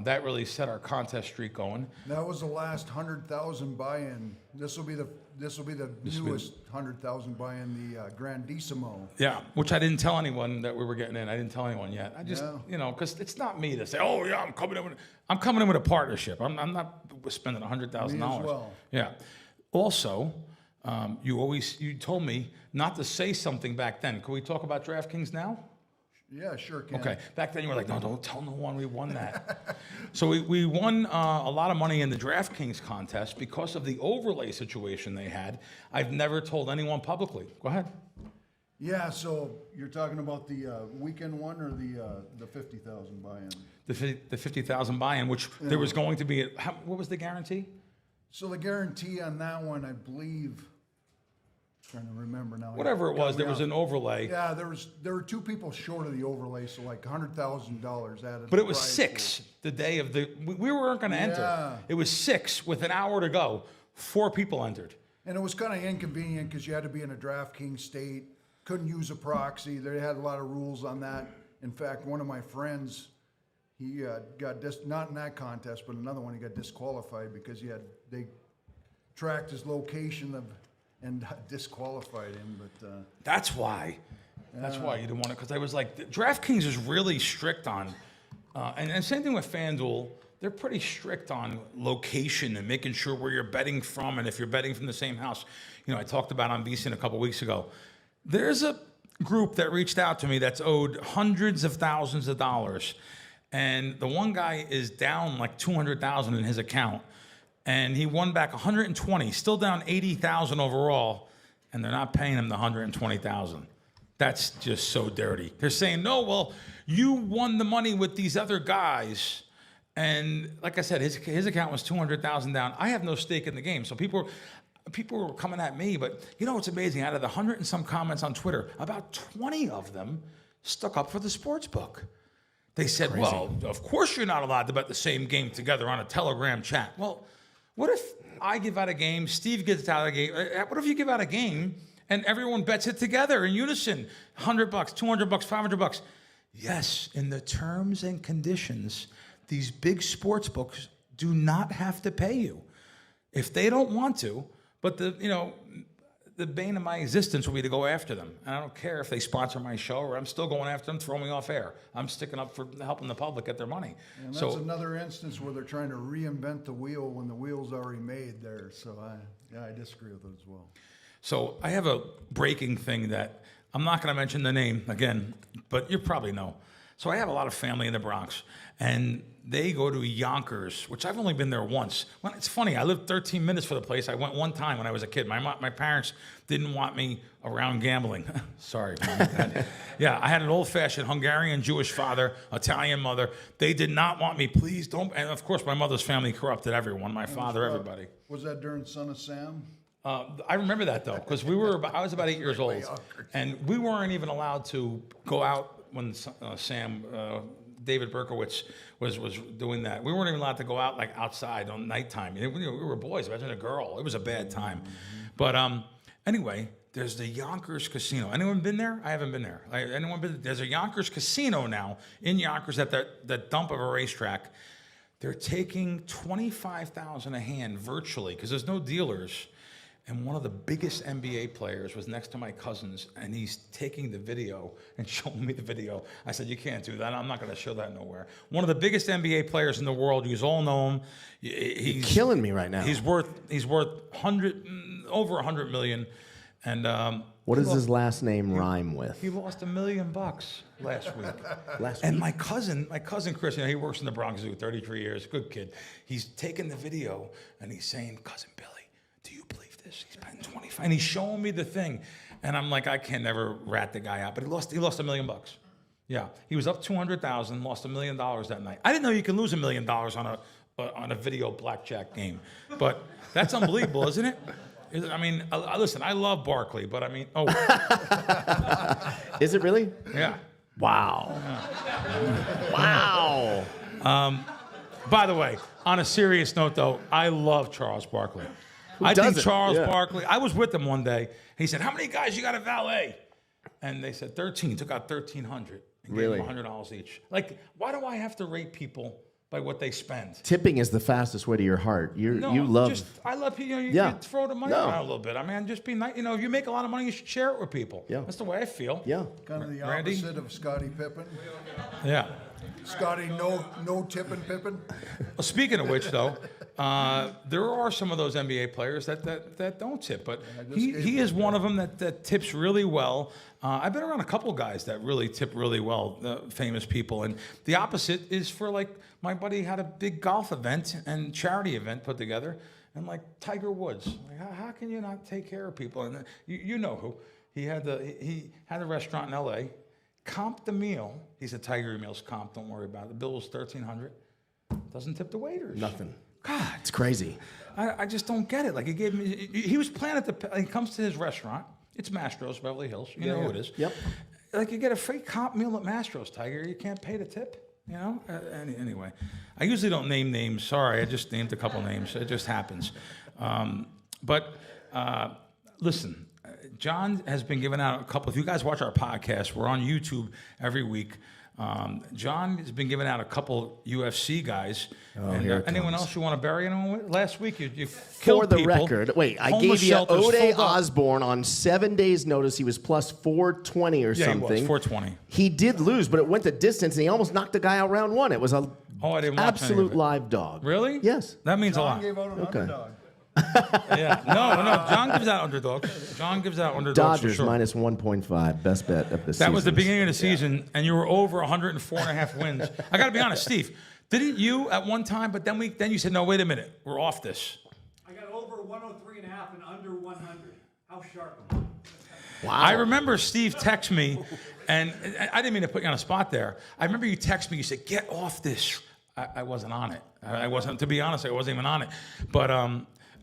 That really set our contest streak going. That was the last 100,000 buy-in. This will be the newest 100,000 buy-in, the Grandissimo. Yeah, which I didn't tell anyone that we were getting in. I didn't tell anyone yet. I just, because it's not me to say, "Oh yeah, I'm coming in with a partnership." I'm not spending $100,000. Me as well. Yeah. Also, you told me not to say something back then. Can we talk about DraftKings now? Yeah, sure can. Okay. Back then you were like, "No, don't tell no one we won that." So we won a lot of money in the DraftKings contest because of the overlay situation they had. I've never told anyone publicly. Go ahead. Yeah, so you're talking about the weekend one or the 50,000 buy-in? The 50,000 buy-in, which there was going to be. What was the guarantee? So the guarantee on that one, I believe, trying to remember now. Whatever it was, there was an overlay. Yeah, there were two people short of the overlay, so like $100,000 added. But it was 6 the day of the. We weren't going to enter. It was 6 with an hour to go. 4 people entered. And it was kind of inconvenient because you had to be in a DraftKings state, couldn't use a proxy. They had a lot of rules on that. In fact, one of my friends, he got not in that contest, but another one, he got disqualified because they tracked his location and disqualified him. But that's why. That's why you didn't want it, because I was like, DraftKings is really strict on, and same thing with FanDuel. They're pretty strict on location and making sure where you're betting from, and if you're betting from the same house. I talked about on VSiN a couple weeks ago. There's a group that reached out to me that's owed hundreds of thousands of dollars, and the one guy is down like $200,000 in his account. And he won back 120, still down 80,000 overall, and they're not paying him the 120,000. That's just so dirty. They're saying, "No, well, you won the money with these other guys," and like I said, his account was 200,000 down. I have no stake in the game, so people were coming at me. But it's amazing. Out of the 100 and some comments on Twitter, about 20 of them stuck up for the sports book. They said, "Crazy. Well, of course you're not allowed to bet the same game together on a Telegram chat." Well, what if I give out a game, Steve gets out a game? What if you give out a game and everyone bets it together in unison? $100, $200, $500. Yes, in the terms and conditions, these big sports books do not have to pay you if they don't want to. But the bane of my existence will be to go after them. And I don't care if they sponsor my show or I'm still going after them, throw me off air. I'm sticking up for helping the public get their money. And that's another instance where they're trying to reinvent the wheel when the wheel's already made there. So I disagree with it as well. So I have a breaking thing that I'm not going to mention the name again, but you probably know. So I have a lot of family in the Bronx, and they go to Yonkers, which I've only been there once. Well, it's funny. I lived 13 minutes for the place. I went one time when I was a kid. My parents didn't want me around gambling. Sorry, Mom and Dad. Yeah, I had an old-fashioned Hungarian Jewish father, Italian mother. They did not want me. Please don't. And of course, my mother's family corrupted everyone. My father, everybody. Was that during Son of Sam? I remember that though, because I was about 8 years old, and we weren't even allowed to go out when David Berkowitz was doing that. We weren't even allowed to go out like outside on nighttime. We were boys. Imagine a girl. It was a bad time. But anyway, there's the Yonkers Casino. Anyone been there? I haven't been there. Anyone been? There's a Yonkers Casino now in Yonkers at the dump of a racetrack. They're taking $25,000 a hand virtually because there's no dealers. And one of the biggest NBA players was next to my cousins, and he's taking the video and showing me the video. I said, "You can't do that. I'm not going to show that nowhere." One of the biggest NBA players in the world. You all know him. He's killing me right now. He's worth over $100 million. And what does his last name rhyme with? He lost $1 million last week. And my cousin Chris, he works in the Bronx Zoo, 33 years, good kid. He's taking the video and he's saying, "Cousin Billy, do you believe this? He's paying 25." And he's showing me the thing. And I'm like, I can never rat the guy out. But he lost $1 million. Yeah. He was up 200,000, lost $1 million that night. I didn't know you can lose $1 million on a video blackjack game. But that's unbelievable, isn't it? I mean, listen, I love Barkley, but I mean, Is it really? Yeah. Wow. Yeah. Wow. By the way, on a serious note, though, I love Charles Barkley. I think Charles Barkley, I was with him one day. He said, "How many guys you got at valet?" And they said 13. He took out 1,300 and gave them $100 each. Like, why do I have to rate people by what they spend? Tipping is the fastest way to your heart. I love people. You throw the money around a little bit. I mean, just be nice. If you make a lot of money, you should share it with people. Yeah. That's the way I feel. Yeah. Kind of the Randy? opposite of Scottie Pippen. Yeah. Scotty, no tipping Pippen. Well, speaking of which, though, there are some of those NBA players that don't tip, but he is one of them that tips really well. I've been around a couple guys that really tip really well, famous people, and the opposite is for, like, my buddy had a big golf event and charity event put together, and like Tiger Woods, like, how can you not take care of people? And you know who he had a restaurant in L.A. Comped the meal. He said, "Tiger meal's comped. Don't worry about it. The bill was $1,300. Doesn't tip the waiters. Nothing. God, it's crazy. I just don't get it. Like, he gave me. He was planning he comes to his restaurant. It's Mastro's, Beverly Hills. You know who it is. Yep. Like, you get a free comp meal at Mastro's, Tiger. You can't pay the tip. Anyway, I usually don't name names. Sorry, I just named a couple names. It just happens. But listen. John has been giving out a couple. If you guys watch our podcast, we're on YouTube every week. John has been giving out a couple UFC guys. Anyone else you want to bury anyone with? Last week you killed For the people. record, wait, I gave you Ode Osborne on 7 days' notice. He was plus 420 or something. Yeah, he was 420. He did lose, but it went the distance, and he almost knocked the guy out round one. It was a I didn't watch absolute live dog. Really? Yes. That means a lot. John gave out an underdog. Yeah. No. John gives out underdogs. Dodgers for sure. minus 1.5. Best bet of the season. That was the beginning of the season, and you were over 104.5 wins. I got to be honest, Steve. Didn't you at one time? But then you said, "No, wait a minute, we're off this." I got over 103.5 and under 100. How sharp am I? Wow. I remember Steve text me, and I didn't mean to put you on a spot there. I remember you text me. You said, "Get off this." I wasn't on it. I wasn't. To be honest, I wasn't even on it. But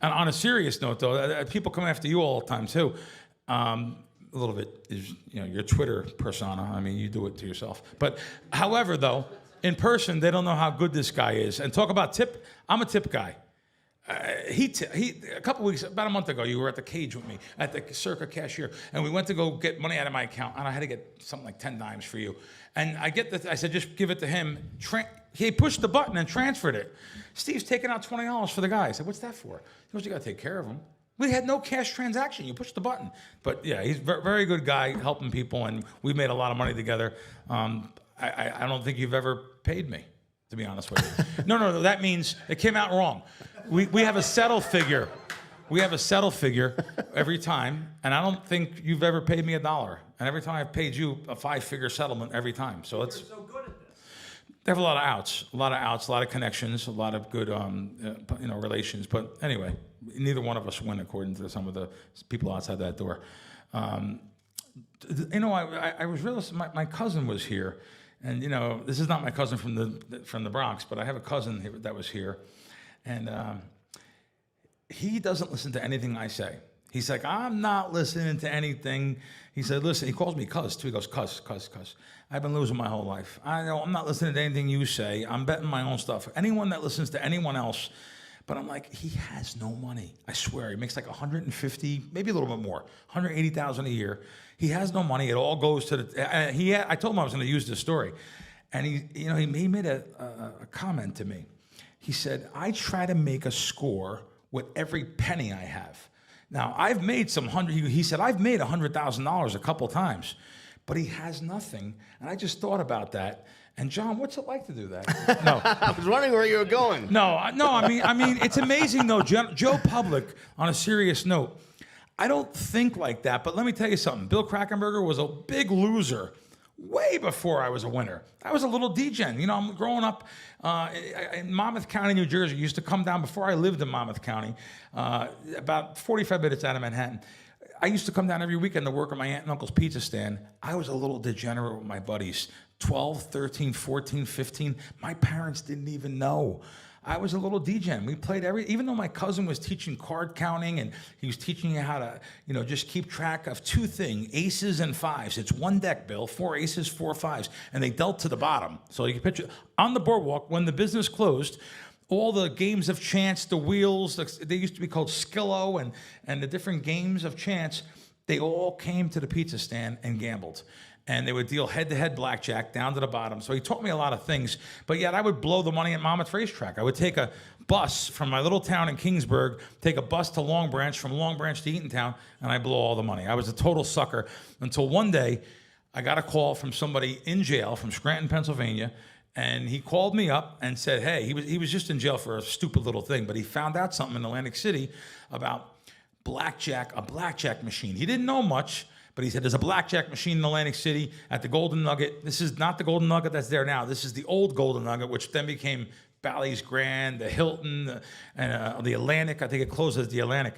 and on a serious note, though, people come after you all the time too. A little bit is your Twitter persona. I mean, you do it to yourself. But however, though, in person, they don't know how good this guy is. And talk about tip. I'm a tip guy. A couple weeks, about a month ago, you were at the cage with me at the Circa cashier, and we went to go get money out of my account, and I had to get something like 10 dimes for you. And I said, just give it to him. He pushed the button and transferred it. Steve's taking out $20 for the guy. I said, "What's that for?" He goes, "You got to take care of him." We had no cash transaction. You pushed the button. But yeah, he's a very good guy helping people, and we made a lot of money together. I don't think you've ever paid me, to be honest with you. No, that means it came out wrong. We have a settle figure. We have a settle figure every time, and I don't think you've ever paid me $1. And every time I've paid you a 5-figure settlement every time. So it's You're so good at this. they have a lot of outs, a lot of connections, a lot of good, relations. But anyway, neither one of us win according to some of the people outside that door. I was realizing my cousin was here, and this is not my cousin from the Bronx, but I have a cousin that was here, and he doesn't listen to anything I say. He's like, I'm not listening to anything. He said, listen, he calls me cuz too. He goes, cuz. I've been losing my whole life. I know I'm not listening to anything you say. I'm betting my own stuff. Anyone that listens to anyone else. But I'm like, he has no money. I swear, he makes like 150, maybe a little bit more, 180,000 a year. He has no money. It all goes to the. I told him I was going to use this story, and he made a comment to me. He said, I try to make a score with every penny I have. Now I've made he said I've made $100,000 a couple times, but he has nothing. And I just thought about that. And John, what's it like to do that? No, I was wondering where you were going. No. I mean, it's amazing though. Joe Public, on a serious note, I don't think like that. But let me tell you something. Bill Krackomberger was a big loser way before I was a winner. I was a little degen. I'm growing up in Monmouth County, New Jersey. I used to come down before I lived in Monmouth County, about 45 minutes out of Manhattan. I used to come down every weekend to work at my aunt and uncle's pizza stand. I was a little degenerate with my buddies. 12, 13, 14, 15. My parents didn't even know. I was a little degen. We played even though my cousin was teaching card counting and he was teaching you how to, just keep track of two things, aces and fives. It's one deck, Bill, 4 aces, 4 fives. And they dealt to the bottom. So you can picture on the boardwalk when the business closed, all the games of chance, the wheels, they used to be called Skillo and the different games of chance, they all came to the pizza stand and gambled. And they would deal head-to-head blackjack down to the bottom. So he taught me a lot of things. But yet I would blow the money at Monmouth Racetrack. I would take a bus from my little town in Kingsburg, take a bus to Long Branch, from Long Branch to Eatontown, and I blow all the money. I was a total sucker until one day I got a call from somebody in jail from Scranton, Pennsylvania, and he called me up and said, hey, he was just in jail for a stupid little thing, but he found out something in Atlantic City about a blackjack machine. He didn't know much, but he said, there's a blackjack machine in Atlantic City at the Golden Nugget. This is not the Golden Nugget that's there now. This is the old Golden Nugget, which then became Bally's Grand, the Hilton, and the Atlantic. I think it closed as the Atlantic.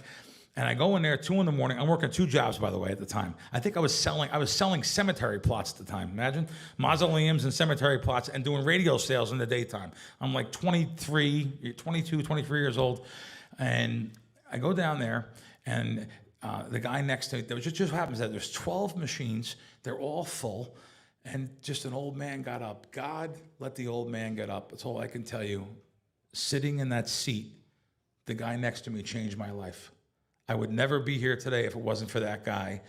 And I go in there at 2 a.m. I'm working 2 jobs, by the way, at the time. I think I was selling cemetery plots at the time. Imagine mausoleums and cemetery plots and doing radio sales in the daytime. I'm like 22, 23 years old. And I go down there and the guy next to me, there just happens that there's 12 machines. They're all full. And just an old man got up. God let the old man get up. That's all I can tell you. Sitting in that seat, the guy next to me changed my life. I would never be here today if it wasn't for that guy.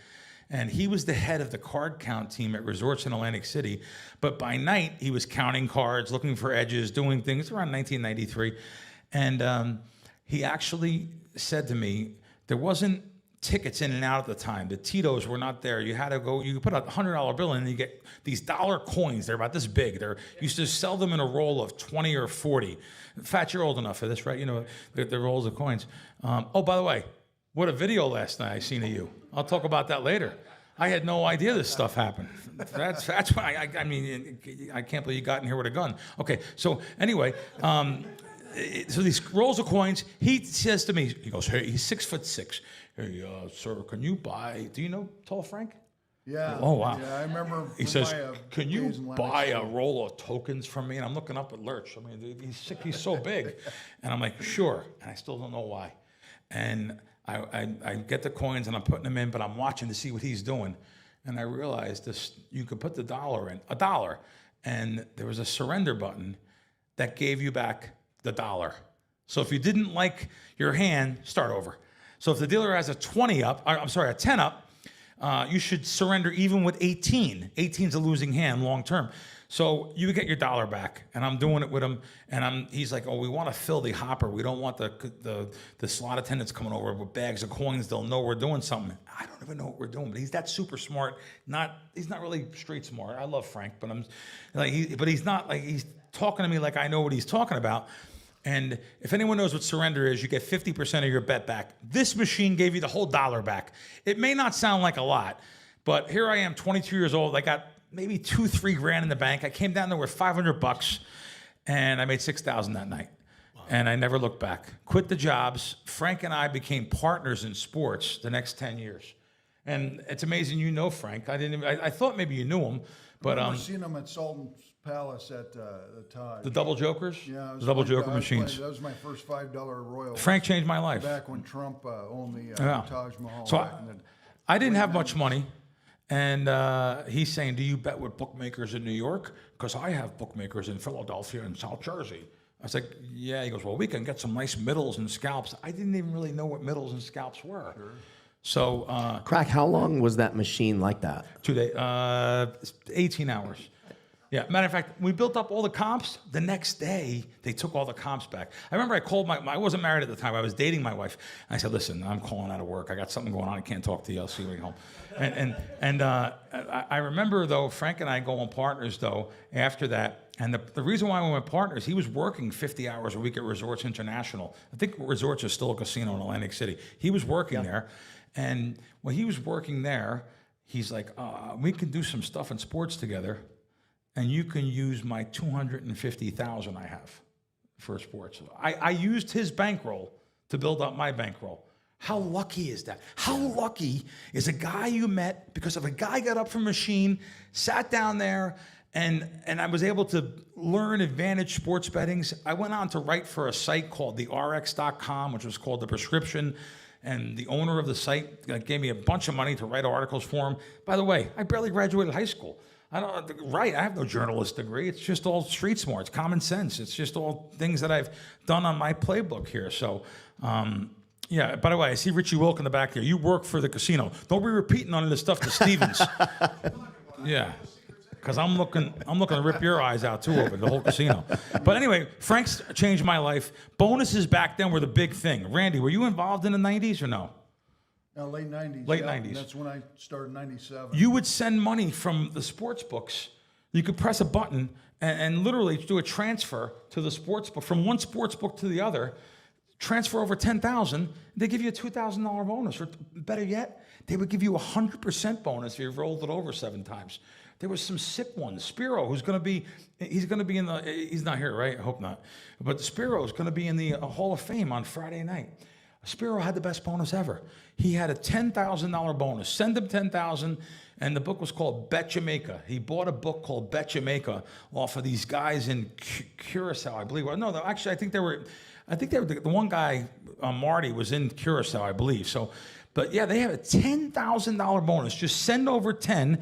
And he was the head of the card count team at resorts in Atlantic City. But by night, he was counting cards, looking for edges, doing things around 1993. And he actually said to me, there wasn't tickets in and out at the time. The Tito's were not there. You had to go, you put a $100 bill in and you get these dollar coins. They're about this big. They're used to sell them in a roll of 20 or 40. Fat, you're old enough for this, right? The rolls of coins. Oh, by the way, what a video last night I seen of you. I'll talk about that later. I had no idea this stuff happened. That's why, I mean, I can't believe you got in here with a gun. Okay, so anyway, so these rolls of coins, he says to me, he goes, hey, he's 6'6". Hey, sir, can you buy, do you know Tall Frank? Yeah. Oh, wow. Yeah, I remember. He says, can you buy a roll of tokens from me? And I'm looking up at Lurch. I mean, he's so big. And I'm like, sure. And I still don't know why. And I get the coins and I'm putting them in, but I'm watching to see what he's doing. And I realized this, you could put the dollar in, $1, and there was a surrender button that gave you back the $1. So if you didn't like your hand, start over. So if the dealer has a 10 up, you should surrender even with 18. 18's a losing hand long term. So you get your $1 back, and I'm doing it with him, and he's like, oh, we want to fill the hopper. We don't want the slot attendants coming over with bags of coins. They'll know we're doing something. I don't even know what we're doing, but he's that super smart. He's not really street smart. I love Frank, but he's not like, he's talking to me like I know what he's talking about. And if anyone knows what surrender is, you get 50% of your bet back. This machine gave you the whole $1 back. It may not sound like a lot, but here I am, 22 years old. I got maybe 2-3 grand in the bank. I came down there with $500 and I made $6,000 that night. And I never looked back. Quit the jobs. Frank and I became partners in sports the next 10 years. And it's amazing you know Frank. I thought maybe you knew him, but I've seen him at Sultan's Palace at the Taj. the double jokers, Yeah, the double joker machines. That was my first $5 Royal. Frank changed my life. Back when Trump owned the Yeah. Taj Mahal. So back in the I didn't late have much 90s. money. And he's saying, do you bet with bookmakers in New York? Because I have bookmakers in Philadelphia and South Jersey. I was like, yeah. He goes, well, we can get some nice middles and scalps. I didn't even really know what middles and scalps were. Sure. So, Crack, how long was that machine like that? 2 days, 18 hours. Yeah, matter of fact, we built up all the comps. The next day, they took all the comps back. I remember I called I wasn't married at the time. I was dating my wife. And I said, listen, I'm calling out of work. I got something going on. I can't talk to you. I'll see you when you home. And I remember, though, Frank and I going partners, though, after that. And the reason why we went partners, he was working 50 hours a week at Resorts International. I think Resorts is still a casino in Atlantic City. He was working there. And when he was working there, he's like, we can do some stuff in sports together. And you can use my $250,000 I have for sports. I used his bankroll to build up my bankroll. How lucky is that? How lucky is a guy you met because of a guy got up from a machine, sat down there, and I was able to learn advantage sports bettings. I went on to write for a site called therx.com, which was called The Prescription. And the owner of the site gave me a bunch of money to write articles for him. By the way, I barely graduated high school. I have no journalist degree. It's just all street smarts, common sense. It's just all things that I've done on my playbook here. So, yeah, by the way, I see Richie Wilk in the back there. You work for the casino. Don't be repeating none of this stuff to Stevens. Yeah, because I'm looking to rip your eyes out too over the whole casino. But anyway, Frank's changed my life. Bonuses back then were the big thing. Randy, were you involved in the 90s or no? Late 90s. Late yeah, 90s. That's when I started 97. You would send money from the sports books. You could press a button and literally do a transfer to the sports book, from one sports book to the other, transfer over $10,000, they give you a $2,000 bonus. Or better yet, they would give you a 100% bonus if you rolled it over 7 times. There was some sick ones. Spiro, he's going to be in the, he's not here, right? I hope not. But Spiro is going to be in the Hall of Fame on Friday night. Spiro had the best bonus ever. He had a $10,000 bonus. Send him $10,000, and the book was called Bet Jamaica. He bought a book called Bet Jamaica off of these guys in Curacao, I believe. No, actually, I think they were the one guy, Marty, was in Curacao, I believe. So, but yeah, they had a $10,000 bonus. Just send over 10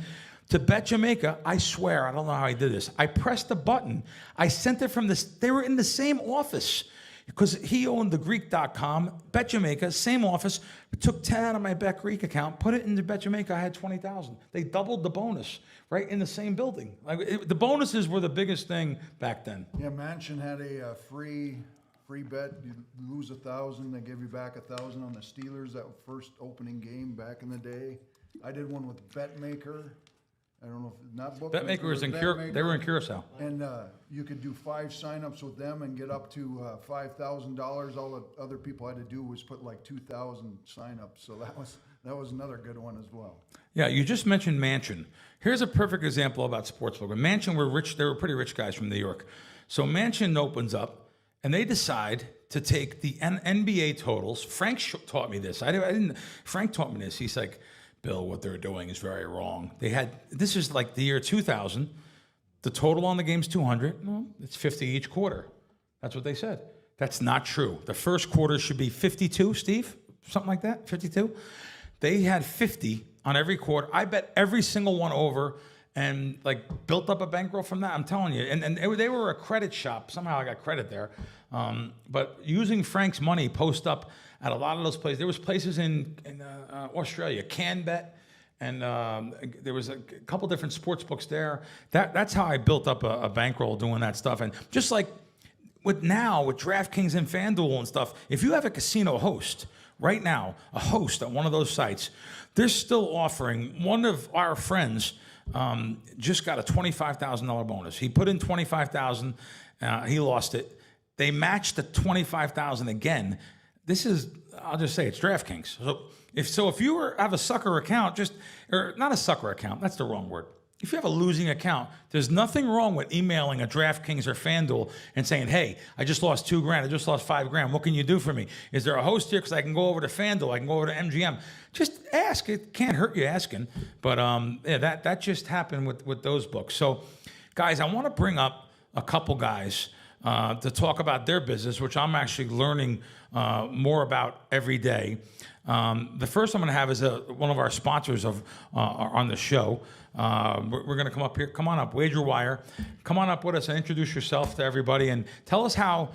to Bet Jamaica. I swear, I don't know how I did this. I pressed the button. I sent it from this. They were in the same office. Because he owned thegreek.com, Bet Jamaica, same office, took 10 out of my Bet Greek account, put it into Bet Jamaica, I had 20,000. They doubled the bonus right in the same building. The bonuses were the biggest thing back then. Yeah, Mansion had a free bet. You lose 1,000, they give you back 1,000 on the Steelers, that first opening game back in the day. I did one with BetMaker. I don't know if not book. BetMaker was in they were in Curacao. And you could do 5 signups with them and get up to $5,000. All the other people had to do was put like 2,000 signups. So that was another good one as well. Yeah, you just mentioned Mansion. Here's a perfect example about sportsbook. Mansion were rich. They were pretty rich guys from New York. So Mansion opens up, and they decide to take the NBA totals. Frank taught me this. I didn't. Frank taught me this. He's like, Bill, what they're doing is very wrong. This is like the year 2000. The total on the game's 200. No, it's 50 each quarter. That's what they said. That's not true. The first quarter should be 52, Steve? Something like that, 52? They had 50 on every quarter. I bet every single one over and like built up a bankroll from that. I'm telling you. And they were a credit shop. Somehow I got credit there. But using Frank's money, post up at a lot of those places. There was places in Australia, CanBet, and there was a couple different sports books there. That's how I built up a bankroll doing that stuff. And just like with DraftKings and FanDuel and stuff, if you have a casino host right now, a host on one of those sites, they're still offering. One of our friends just got a $25,000 bonus. He put in $25,000. He lost it. They matched the $25,000 again. This is, I'll just say, it's DraftKings. So if you have a sucker account, or not a sucker account, that's the wrong word. if you have a losing account, there's nothing wrong with emailing a DraftKings or FanDuel and saying, hey, I just lost $2,000. I just lost $5,000. What can you do for me? Is there a host here? Because I can go over to FanDuel. I can go over to MGM. Just ask. It can't hurt you asking. But that just happened with those books. So, guys, I want to bring up a couple guys to talk about their business, which I'm actually learning more about every day. The first I'm going to have is one of our sponsors on the show. We're going to come up here. Come on up, WagerWire. Come on up with us and introduce yourself to everybody and tell us how.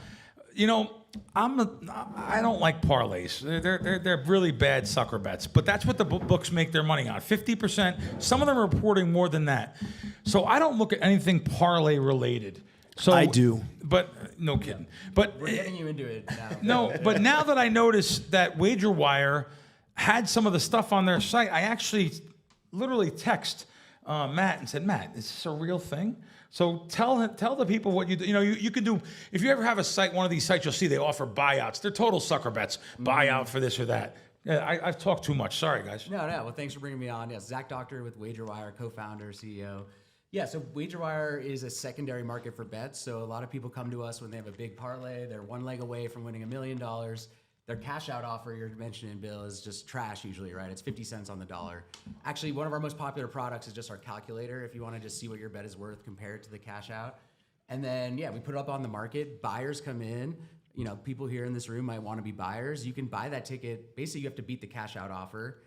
I don't like parlays. They're really bad sucker bets. But that's what the books make their money on. 50%. Some of them are reporting more than that. So I don't look at anything parlay related. So I do. But no kidding. But we're getting you into it now. No, but now that I noticed that WagerWire had some of the stuff on their site, I actually literally text Matt and said, Matt, is this a real thing? So tell the people what you do. You can do, if you ever have a site, one of these sites, you'll see they offer buyouts. They're total sucker bets. Buyout for this or that. I've talked too much. Sorry, guys. No. Well, thanks for bringing me on. Yes, Zach Doctor with WagerWire, co-founder, CEO. Yeah, so WagerWire is a secondary market for bets. So a lot of people come to us when they have a big parlay. They're one leg away from winning $1 million. Their cash out offer you're mentioning, Bill, is just trash usually, right? It's 50 cents on the dollar. Actually, one of our most popular products is just our calculator if you want to just see what your bet is worth compared to the cash out. And then, we put it up on the market. Buyers come in. People here in this room might want to be buyers. You can buy that ticket. Basically, you have to beat the cash out offer.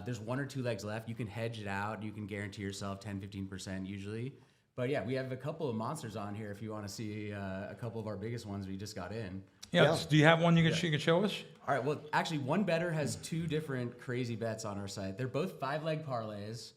There's 1 or 2 legs left. You can hedge it out. You can guarantee yourself 10, 15% usually. But we have a couple of monsters on here if you want to see a couple of our biggest ones we just got in. Yeah. Do you have one you can show us? All right. Well, actually, one bettor has 2 different crazy bets on our site. They're both 5-leg parlays.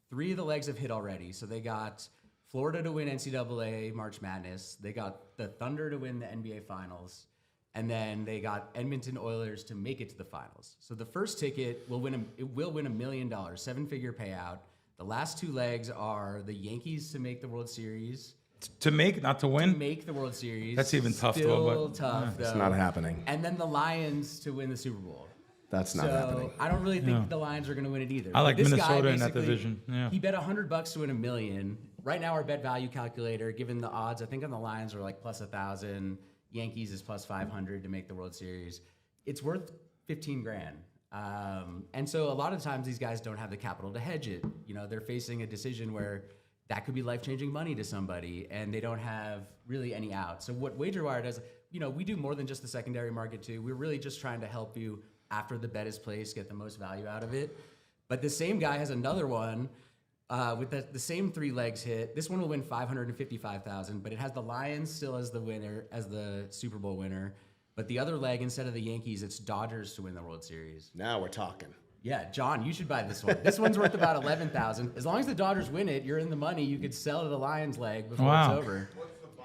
3 of the legs have hit already. So they got Florida to win NCAA March Madness. They got the Thunder to win the NBA Finals. And then they got Edmonton Oilers to make it to the finals. So the first ticket will win $1 million, 7-figure payout. The last 2 legs are the Yankees to make the World Series. To make, not to win? To make the World Series. That's even tough, Still though. Tough, though. It's not happening. And then the Lions to win the Super Bowl. That's not happening. I don't really think the Lions are going to win it either. I like this Minnesota guy in that division. Yeah. He bet $100 to win $1 million. Right now, our bet value calculator, given the odds, I think on the Lions are like plus 1,000. Yankees is plus 500 to make the World Series. It's worth $15,000. And so a lot of times these guys don't have the capital to hedge it. They're facing a decision where that could be life-changing money to somebody, and they don't have really any out. So what WagerWire does, we do more than just the secondary market too. We're really just trying to help you after the bet is placed, get the most value out of it. But the same guy has another one with the same 3 legs hit. This one will win $555,000, but it has the Lions still as the winner, as the Super Bowl winner. But the other leg, instead of the Yankees, it's Dodgers to win the World Series. Now we're talking. Yeah, John, you should buy this one. This one's worth about $11,000. As long as the Dodgers win it, you're in the money. You could sell the Lions leg before it's over. What's the buyout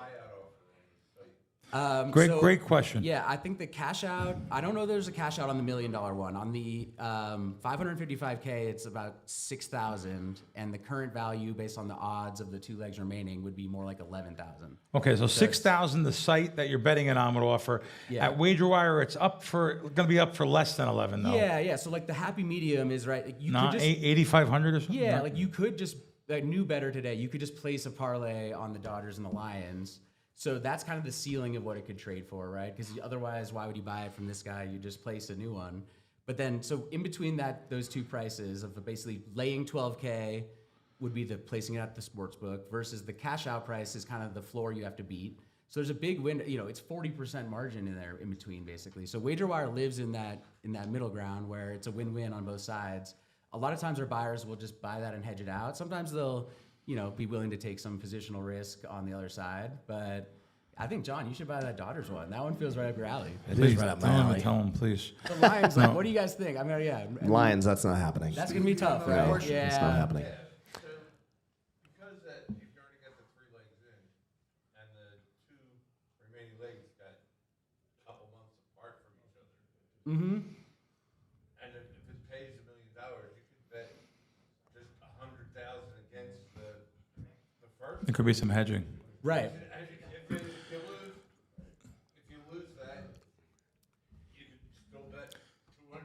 offer? Great question. Yeah, I think the cash out, I don't know there's a cash out on the $1 million one. On the 555K, it's about 6,000, and the current value based on the odds of the 2 legs remaining would be more like 11,000. Okay, so 6,000 the site that you're betting it on would offer. Yeah. At WagerWire, it's going to be up for less than 11 though. Yeah. So like the happy medium is right. Like, you Not could just 8,500 or something. Yeah, like you could just new bettor today. You could just place a parlay on the Dodgers and the Lions. So that's kind of the ceiling of what it could trade for, right? Because otherwise, why would you buy it from this guy? You just place a new one. But then, so in between those 2 prices of basically laying 12K would be the placing it at the sports book versus the cash out price is kind of the floor you have to beat. So there's a big window, it's 40% margin in there in between basically. So WagerWire lives in that middle ground where it's a win-win on both sides. A lot of times our buyers will just buy that and hedge it out. Sometimes they'll be willing to take some positional risk on the other side. But I think, John, you should buy that Dodgers one. That one feels right up your alley. It is right up my alley. Tell him, please. The Lions, what do you guys think? Lions, that's not happening. That's going to be tough, right? Yeah. It's not happening. So, because if you already got the 3 legs in, and the 2 remaining legs got a couple months apart from each other, and if it pays $1 million, you could bet just 100,000 against the first. There could be some hedging. Right. If you lose that, you could still bet 200,000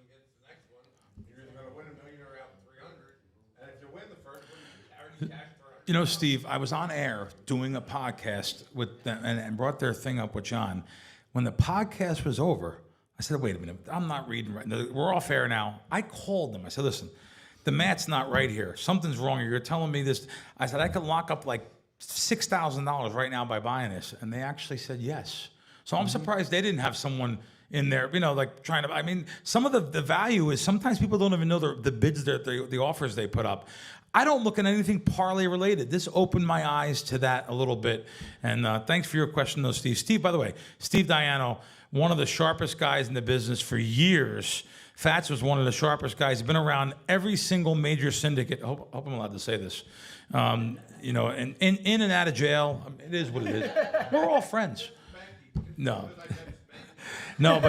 against the next one. You're either going to win $1 million or out 300. And if you win the first one, you You know, Steve, I was on air doing a podcast with them and brought their thing up with John. When the podcast was over, I said, wait a minute, I'm not reading right. We're off air now. I called them. I said, listen, the mat's not right here. Something's wrong here. You're telling me this. I said, I could lock up like $6,000 right now by buying this. And they actually said yes. So I'm surprised they didn't have someone in there, you know, like trying to, I mean, some of the value is sometimes people don't even know the bids, the offers they put up. I don't look at anything parlay related. This opened my eyes to that a little bit. And thanks for your question, though, Steve. Steve, by the way, Steve Diano, one of the sharpest guys in the business for years. Fats was one of the sharpest guys. He's been around every single major syndicate. I hope I'm allowed to say this. You know, and in and out of jail. I mean, it is what it is. We're all friends. No. No,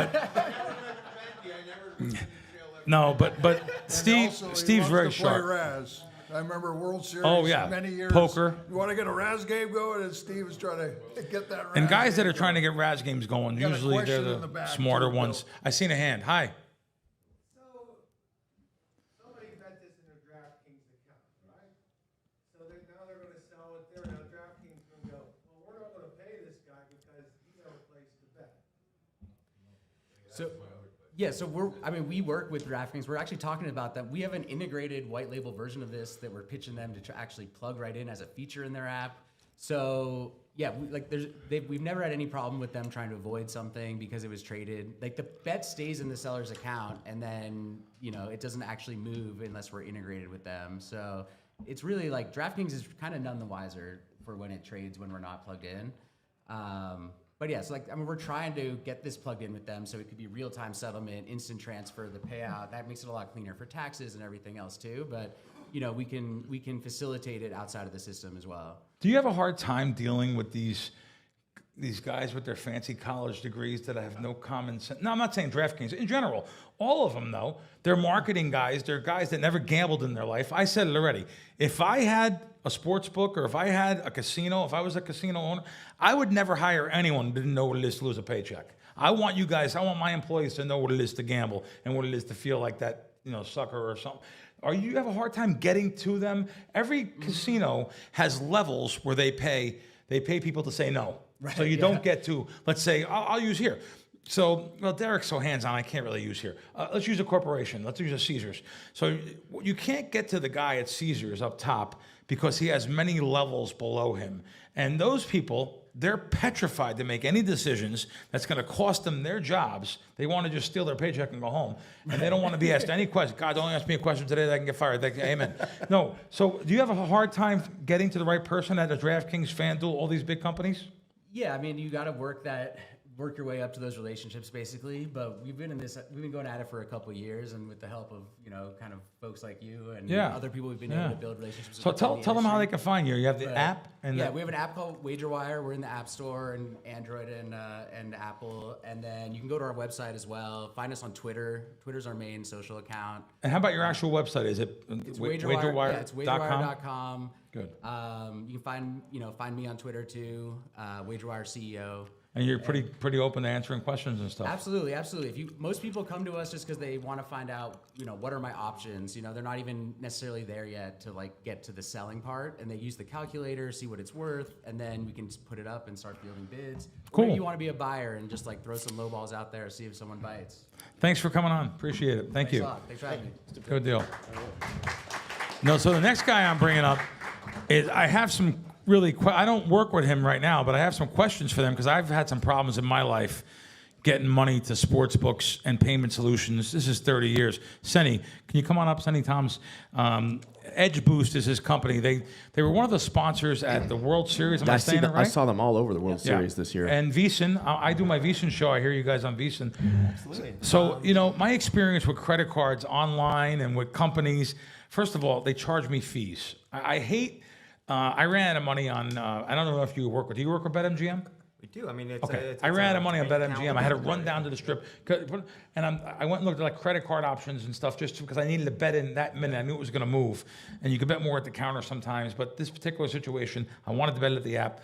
but Steve's very sharp. I remember World Series many years. Poker. You want to get a Raz game going? And Steve was trying to get that Raz And guys that game are trying to get Raz games going, usually they're the smarter ones. I seen a hand. Hi. Somebody bet this in their DraftKings account, right? So now they're going to sell it there. Now DraftKings is going to go, well, we're not going to pay this guy because he never placed the bet. So we work with DraftKings. We're actually talking about that. We have an integrated white label version of this that we're pitching them to actually plug right in as a feature in their app. So yeah, we've never had any problem with them trying to avoid something because it was traded. Like the bet stays in the seller's account, and then it doesn't actually move unless we're integrated with them. So it's really like DraftKings is kind of none the wiser for when it trades when we're not plugged in. But yeah, so we're trying to get this plugged in with them so it could be real-time settlement, instant transfer, the payout. That makes it a lot cleaner for taxes and everything else too. But we can facilitate it outside of the system as well. Do you have a hard time dealing with these guys with their fancy college degrees that have no common sense? No, I'm not saying DraftKings. In general, all of them, though, they're marketing guys. They're guys that never gambled in their life. I said it already. If I had a sports book or if I had a casino, if I was a casino owner, I would never hire anyone who didn't know what it is to lose a paycheck. I want my employees to know what it is to gamble and what it is to feel like that, sucker or something. You have a hard time getting to them? Every casino has levels where they pay people to say no. Right, so you don't get to, let's say, I'll use here. So, Derek's so hands-on, I can't really use here. Let's use a corporation. Let's use a Caesars. So you can't get to the guy at Caesars up top because he has many levels below him. And those people, they're petrified to make any decisions that's going to cost them their jobs. They want to just steal their paycheck and go home. And they don't want to be asked any questions. God, don't ask me a question today that I can get fired. Amen. No. So do you have a hard time getting to the right person at a DraftKings, FanDuel, all these big companies? Yeah, you got to work your way up to those relationships, basically. But we've been going at it for a couple of years, and with the help of kind of folks like you and other people, we've been able to build relationships. So tell them how they can find you. You have the app, and we have an app called WagerWire. We're in the App Store and Android and Apple, and then you can go to our website as well. Find us on Twitter. Twitter's our main social account. And how about your actual website? Is it WagerWire? Yeah, it's WagerWire.com. Good. You can find me on Twitter too, WagerWire CEO. And you're pretty open to answering questions and stuff. Absolutely. Most people come to us just because they want to find out, what are my options? They're not even necessarily there yet to get to the selling part, and they use the calculator, see what it's worth, and then we can just put it up and start fielding bids. Cool. Or maybe you want to be a buyer and just throw some low balls out there, see if someone bites. Thanks for coming on. Appreciate it. Thank you. Thanks for having me. Good deal. No, so the next guy I'm bringing up is I have some I don't work with him right now, but I have some questions for them because I've had some problems in my life getting money to sports books and payment solutions. This is 30 years. Senny, can you come on up, Senny Toms? Edge Boost is his company. They were one of the sponsors at the World Series. Am I saying it right? I saw them all over the World Series this year. And VEASAN, I do my VEASAN show. I hear you guys on VEASAN. Absolutely. So, my experience with credit cards online and with companies, first of all, they charge me fees. I hate... I ran out of money on, I don't know if you work with, do you work with BetMGM? We do. I ran out of money on BetMGM. I had to run down to the strip. And I went and looked at credit card options and stuff just because I needed to bet in that minute. I knew it was going to move. And you could bet more at the counter sometimes. But this particular situation, I wanted to bet it at the app.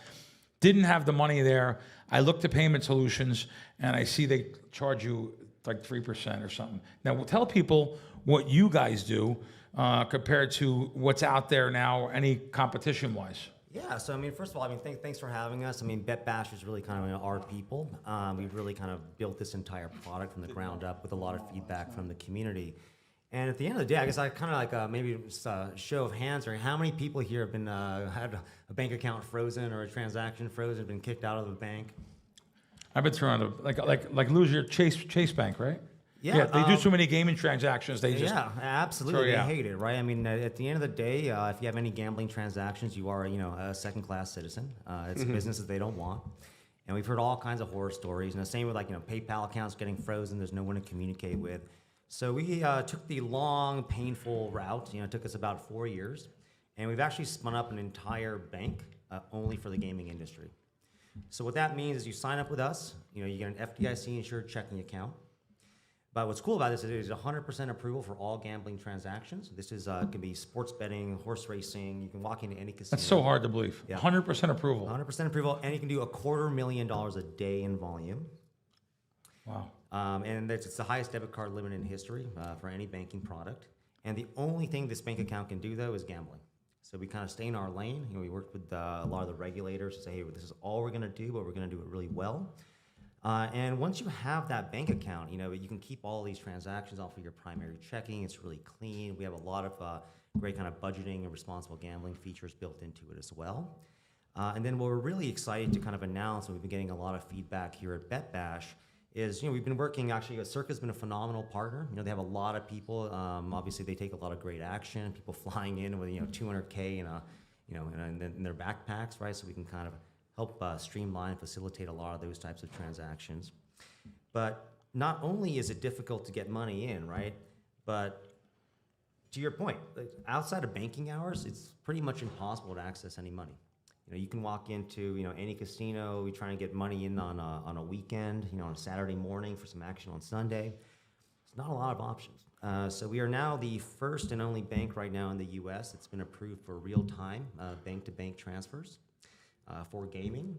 Didn't have the money there. I looked at payment solutions and I see they charge you 3% or something. Now, we'll tell people what you guys do. compared to what's out there now, any competition-wise? Yeah, so I mean, first of all, I mean, thanks for having us. I mean, Bet Bash is really kind of our people. We've really kind of built this entire product from the ground up with a lot of feedback from the community. And at the end of the day, I guess I kind of like maybe just a show of hands, or how many people here have been had a bank account frozen or a transaction frozen, been kicked out of the bank? I've been trying to like lose your Chase Bank, right? Yeah, they do so many gaming transactions. They just absolutely, they hate it, right? I mean, at the end of the day, if you have any gambling transactions, you are, a second-class citizen. It's a business that they don't want, and we've heard all kinds of horror stories. And the same with PayPal accounts getting frozen. There's no one to communicate with. So we took the long, painful route. It took us about 4 years, and we've actually spun up an entire bank only for the gaming industry. So what that means is you sign up with us. You get an FDIC-insured checking account. But what's cool about this is it is 100% approval for all gambling transactions. This is can be sports betting, horse racing. You can walk into any casino. That's so hard to believe. Yeah. 100% approval. 100% approval, and you can do $250,000 a day in volume. Wow. And it's the highest debit card limit in history for any banking product. And the only thing this bank account can do, though, is gambling. So we kind of stay in our lane. We work with a lot of the regulators to say, hey, this is all we're going to do, but we're going to do it really well. And once you have that bank account, you can keep all these transactions off of your primary checking. It's really clean. We have a lot of great kind of budgeting and responsible gambling features built into it as well. And then what we're really excited to kind of announce, and we've been getting a lot of feedback here at Bet Bash, is we've been working actually. Circa's been a phenomenal partner. They have a lot of people. Obviously, they take a lot of great action. People flying in with $200K in their backpacks, right? So we can kind of help streamline, facilitate a lot of those types of transactions. But not only is it difficult to get money in, right? But to your point, outside of banking hours, it's pretty much impossible to access any money. You can walk into any casino. We try and get money in on a weekend, on a Saturday morning for some action on Sunday. It's not a lot of options. So we are now the first and only bank right now in the U.S. that's been approved for real-time bank-to-bank transfers for gaming.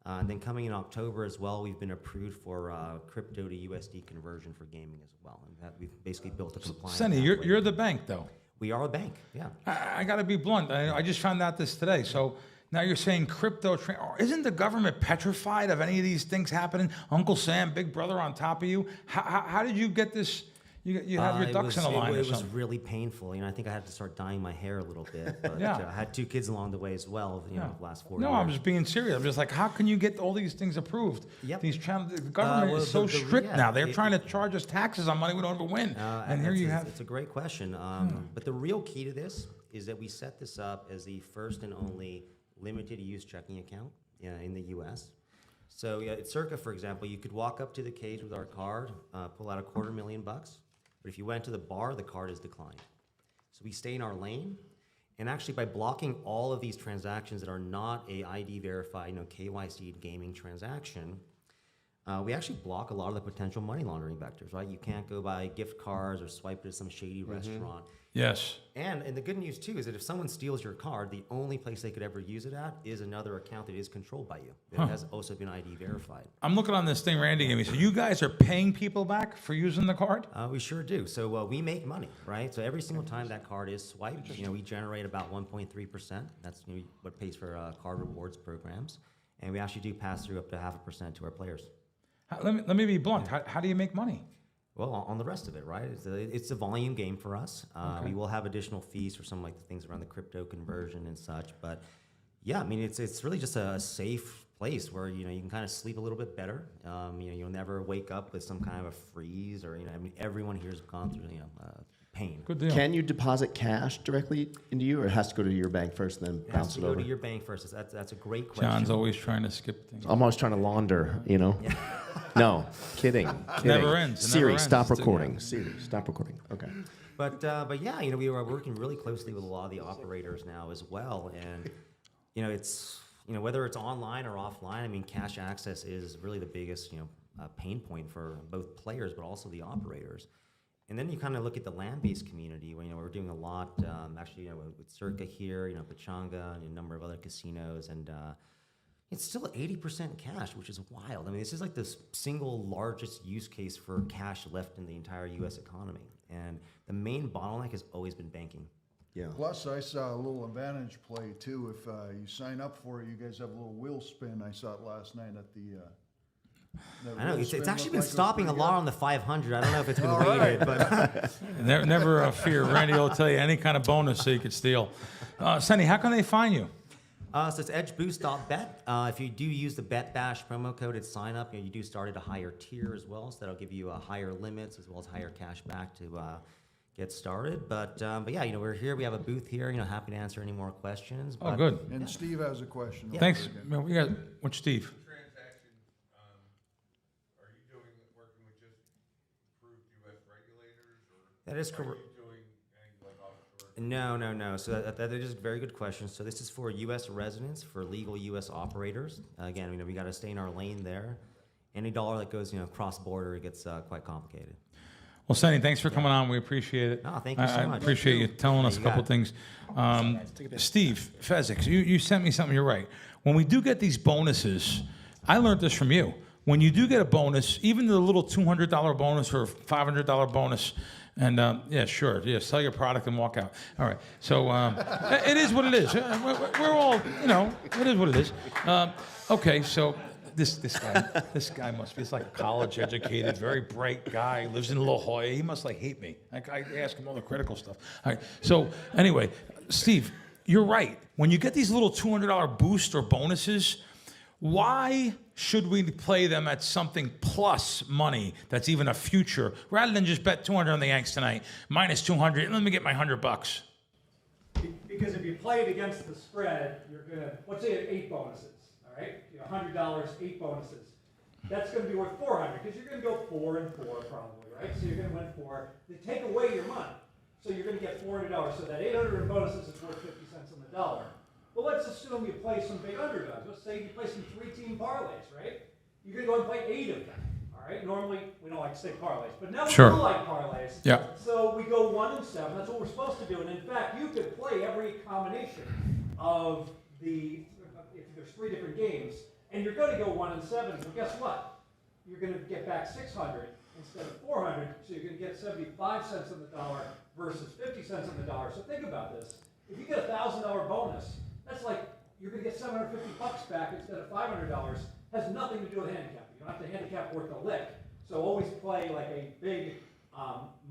And then coming in October as well, we've been approved for crypto to USD conversion for gaming as well. And we've basically built a compliance. Sonny, you're the bank, though. We are a bank, yeah. I got to be blunt. I just found out this today. So now you're saying crypto. Isn't the government petrified of any of these things happening? Uncle Sam, Big Brother on top of you. How did you get this? You have your ducks in a line. It was really painful. I think I had to start dyeing my hair a little bit. But I had 2 kids along the way as well. The last 4 years. No, I'm just being serious. I'm just like, how can you get all these things approved? Yep. The government is so strict now. They're trying to charge us taxes on money we don't ever win. And here you have. It's a great question. But the real key to this is that we set this up as the first and only limited use checking account in the U.S. So at Circa, for example, you could walk up to the cage with our card, pull out $250,000 bucks. But if you went to the bar, the card is declined. So we stay in our lane. And actually, by blocking all of these transactions that are not a ID verified, KYC gaming transaction, we actually block a lot of the potential money laundering vectors, right? You can't go buy gift cards or swipe it at some shady restaurant. Yes. And the good news, too, is that if someone steals your card, the only place they could ever use it at is another account that is controlled by you. It has also been ID verified. I'm looking on this thing Randy gave me. So you guys are paying people back for using the card? We sure do. So we make money, right? So every single time that card is swiped, we generate about 1.3%. That's what pays for card rewards programs. And we actually do pass through up to 0.5% to our players. Let me be blunt. How do you make money? Well, on the rest of it, right? It's a volume game for us. We will have additional fees for some like the things around the crypto conversion and such. But yeah, I mean, it's really just a safe place where you can kind of sleep a little bit better. You'll never wake up with some kind of a freeze or everyone here has gone through pain. Good deal. Can you deposit cash directly into you, or it has to go to your bank first, and then bounce it over? It has to go to your bank first. That's a great question. John's always trying to skip things. I'm always trying to launder, Yeah. No, kidding. Never ends. Siri, stop recording. Siri, stop recording. Okay. But yeah, we are working really closely with a lot of the operators now as well, and it's whether it's online or offline. I mean, cash access is really the biggest pain point for both players, but also the operators. And then you kind of look at the land-based community where we're doing a lot actually with Circa here, Pechanga, and a number of other casinos, and it's still 80% cash, which is wild. I mean, this is like the single largest use case for cash left in the entire U.S. economy. And the main bottleneck has always been banking. Yeah. Plus, I saw a little advantage play too. If you sign up for it, you guys have a little wheel spin. I saw it last night at the. I know it's actually been looked like it stopping a was lot pretty on the 500. I don't know if it's been All weighted, right. but Never fear. Randy will tell you any kind of bonus so you could steal. Sonny, how can they find you? so it's edgeboost.bet. If you do use the Bet Bash promo code at sign up, you do start at a higher tier as well, so that'll give you higher limits as well as higher cash back to get started. But yeah, we're here. We have a booth here. Happy to answer any more questions. Oh, but- good. And Steve has a question. over Thanks. again. We got what's Steve? Transaction, are you working with just approved U.S. regulators, or That is are correct. you doing any like offshore? No. So that is a very good question. So this is for U.S. residents, for legal U.S. operators. Again, we got to stay in our lane there. Any dollar that goes, cross border, it gets quite complicated. Well, Sonny, thanks for coming on. We appreciate it. No, thank you so I much. appreciate you telling us a You couple got things. Steve Fezzik, you sent me something. You're right. When we do get these bonuses, I learned this from you. When you do get a bonus, even the little $200 bonus or $500 bonus, and yeah, sure, yeah, sell your product and walk out. All right. So it is what it is. We're all, it is what it is. Okay, so. This guy must be, he's like a college educated, very bright guy, lives in La Jolla. He must hate me. I ask him all the critical stuff. All right. So anyway, Steve, you're right. When you get these little $200 boost or bonuses, why should we play them at something plus money that's even a future, rather than just bet 200 on the Yanks tonight, minus 200, let me get my $100? Because if you play it against the spread, you're gonna, let's say you have 8 bonuses, all right? $100, 8 bonuses. That's gonna be worth 400 because you're gonna go 4 and 4 probably, right? So you're gonna win 4. They take away your money, so you're gonna get $400. So that 800 in bonuses is worth 50 cents on the dollar. Well, let's assume you play some big underdogs. Let's say you play some 3-team parlays, right? You're gonna go and play 8 of them. All right. Normally we don't like to say parlays, but now we Sure. do like parlays. Yeah. So we go 1 and 7. That's what we're supposed to do. And in fact, you could play every combination of the. If there's 3 different games, and you're going to go 1 and 7. Well, guess what? You're going to get back 600 instead of 400. So you're going to get 75 cents on the dollar versus 50 cents on the dollar. So think about this. If you get a $1,000 bonus, that's like you're going to get $750 back instead of $500. Has nothing to do with handicap. You don't have to handicap worth a lick. So always play like a big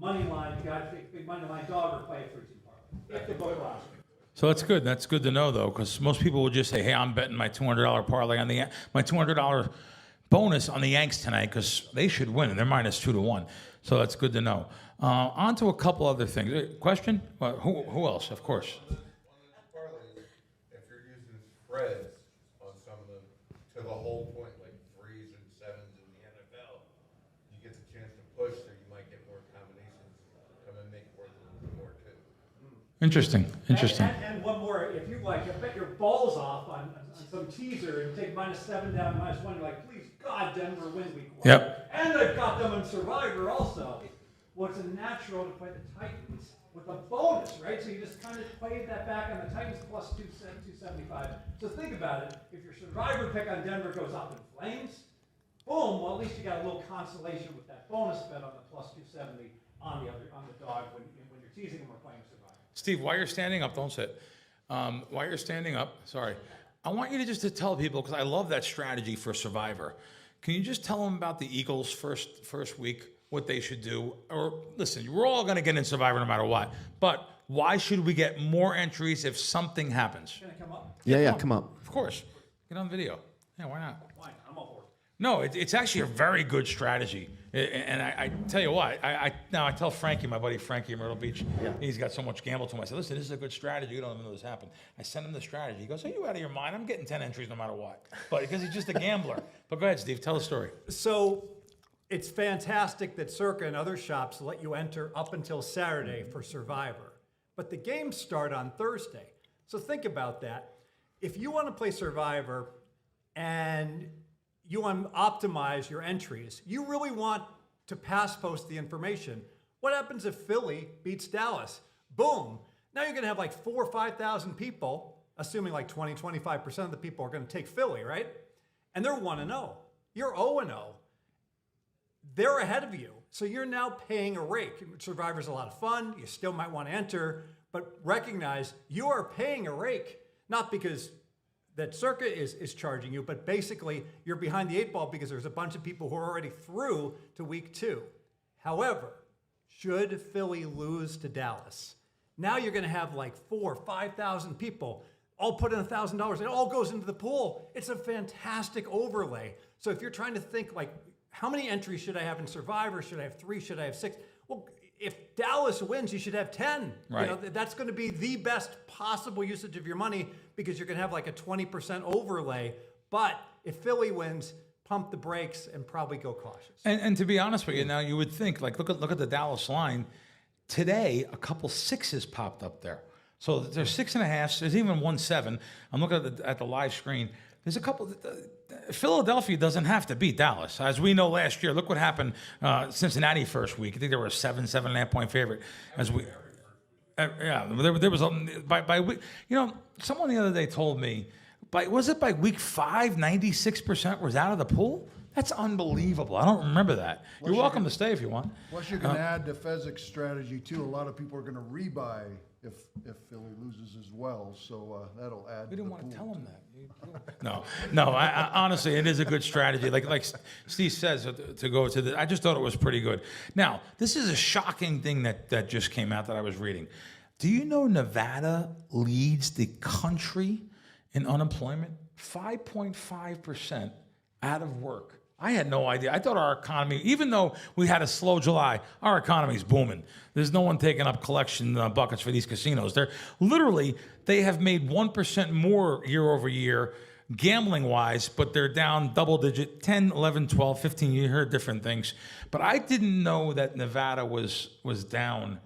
money line. You got to take a big money line dog or play a 3-team parlay. If the book allows you. So that's good. That's good to know, though, because most people will just say, "Hey, I'm betting my $200 parlay on my $200 bonus on the Yanks tonight because they should win, and they're minus 2 to 1." So that's good to know. On to a couple other things. Question? Who else? Of course. On the parlays, if you're using spreads on some of them to the whole point, like 3s and 7s in the NFL, you get the chance to push, so you might get more combinations come and make it worth a little bit more too. Interesting. And one more, if you bet your balls off on some teaser and take -7 down, -1, you're like, please God, Denver win week 1. Yep. And they've got them in Survivor also. Well, it's a natural to play the Titans with a bonus, right? So you just kind of played that back on the Titans plus 275. So think about it. If your Survivor pick on Denver goes up in flames, boom, well, at least you got a little consolation with that bonus bet on the plus 270 on the dog when you're teasing them or playing Survivor. Steve, while you're standing up, don't sit. While you're standing up, sorry, I want you to tell people, because I love that strategy for Survivor. Can you just tell them about the Eagles first week, what they should do? Or listen, we're all going to get in Survivor no matter what, but why should we get more entries if something happens? Can I come up? Yeah, come up. Of course. Get on video. Yeah, why not? Why? I'm all for it. No, it's actually a very good strategy. And I tell you what, I tell Frankie, my buddy Frankie in Myrtle Beach, he's got so much gamble to him. I said, listen, this is a good strategy. You don't even know this happened. I sent him the strategy. He goes, are you out of your mind? I'm getting 10 entries no matter what. But because he's just a gambler. But go ahead, Steve, tell the story. So it's fantastic that Circa and other shops let you enter up until Saturday for Survivor. But the games start on Thursday. So think about that. If you want to play Survivor and you want to optimize your entries, you really want to pass post the information. What happens if Philly beats Dallas? Boom. Now you're going to have like 4,000 or 5,000 people, assuming like 25% of the people are going to take Philly, right? And they're 1-0. You're 0-0. they're ahead of you. So you're now paying a rake. Survivor's a lot of fun. You still might want to enter, but recognize you are paying a rake, not because that Circa is charging you, but basically you're behind the 8 ball because there's a bunch of people who are already through to week 2. However, should Philly lose to Dallas, now you're going to have like 4,000 or 5,000 people all put in $1,000. It all goes into the pool. It's a fantastic overlay. So if you're trying to think like, how many entries should I have in Survivor? Should I have 3? Should I have 6? Well, if Dallas wins, you should have 10. Right. You know, that's going to be the best possible usage of your money because you're going to have like a 20% overlay. But if Philly wins, pump the brakes and probably go cautious. And to be honest with you, now you would think, like, look at the Dallas line. Today, a couple 6s popped up there. So there's 6.5s. There's even 1-7. I'm looking at the live screen. There's a couple. Philadelphia doesn't have to beat Dallas. As we know last year, look what happened Cincinnati first week. I think they were a 7.5 point favorite. As we, yeah, there was by week. You know, someone the other day told me, was it by week 5, 96% was out of the pool? That's unbelievable. I don't remember that. You're welcome to stay if you want. Plus, you can add to Fezzik's strategy too. A lot of people are going to rebuy if Philly loses as well, so that'll add. We didn't want to tell him that. No. I honestly, it is a good strategy. Like Steve says, to go to the. I just thought it was pretty good. Now, this is a shocking thing that just came out that I was reading. Do you know Nevada leads the country in unemployment? 5.5% out of work. I had no idea. I thought our economy, even though we had a slow July, our economy's booming. There's no one taking up collection buckets for these casinos. They have made 1% more year over year, gambling wise, but they're down double digit, 10, 11, 12, 15. You heard different things. But I didn't know that Nevada was down.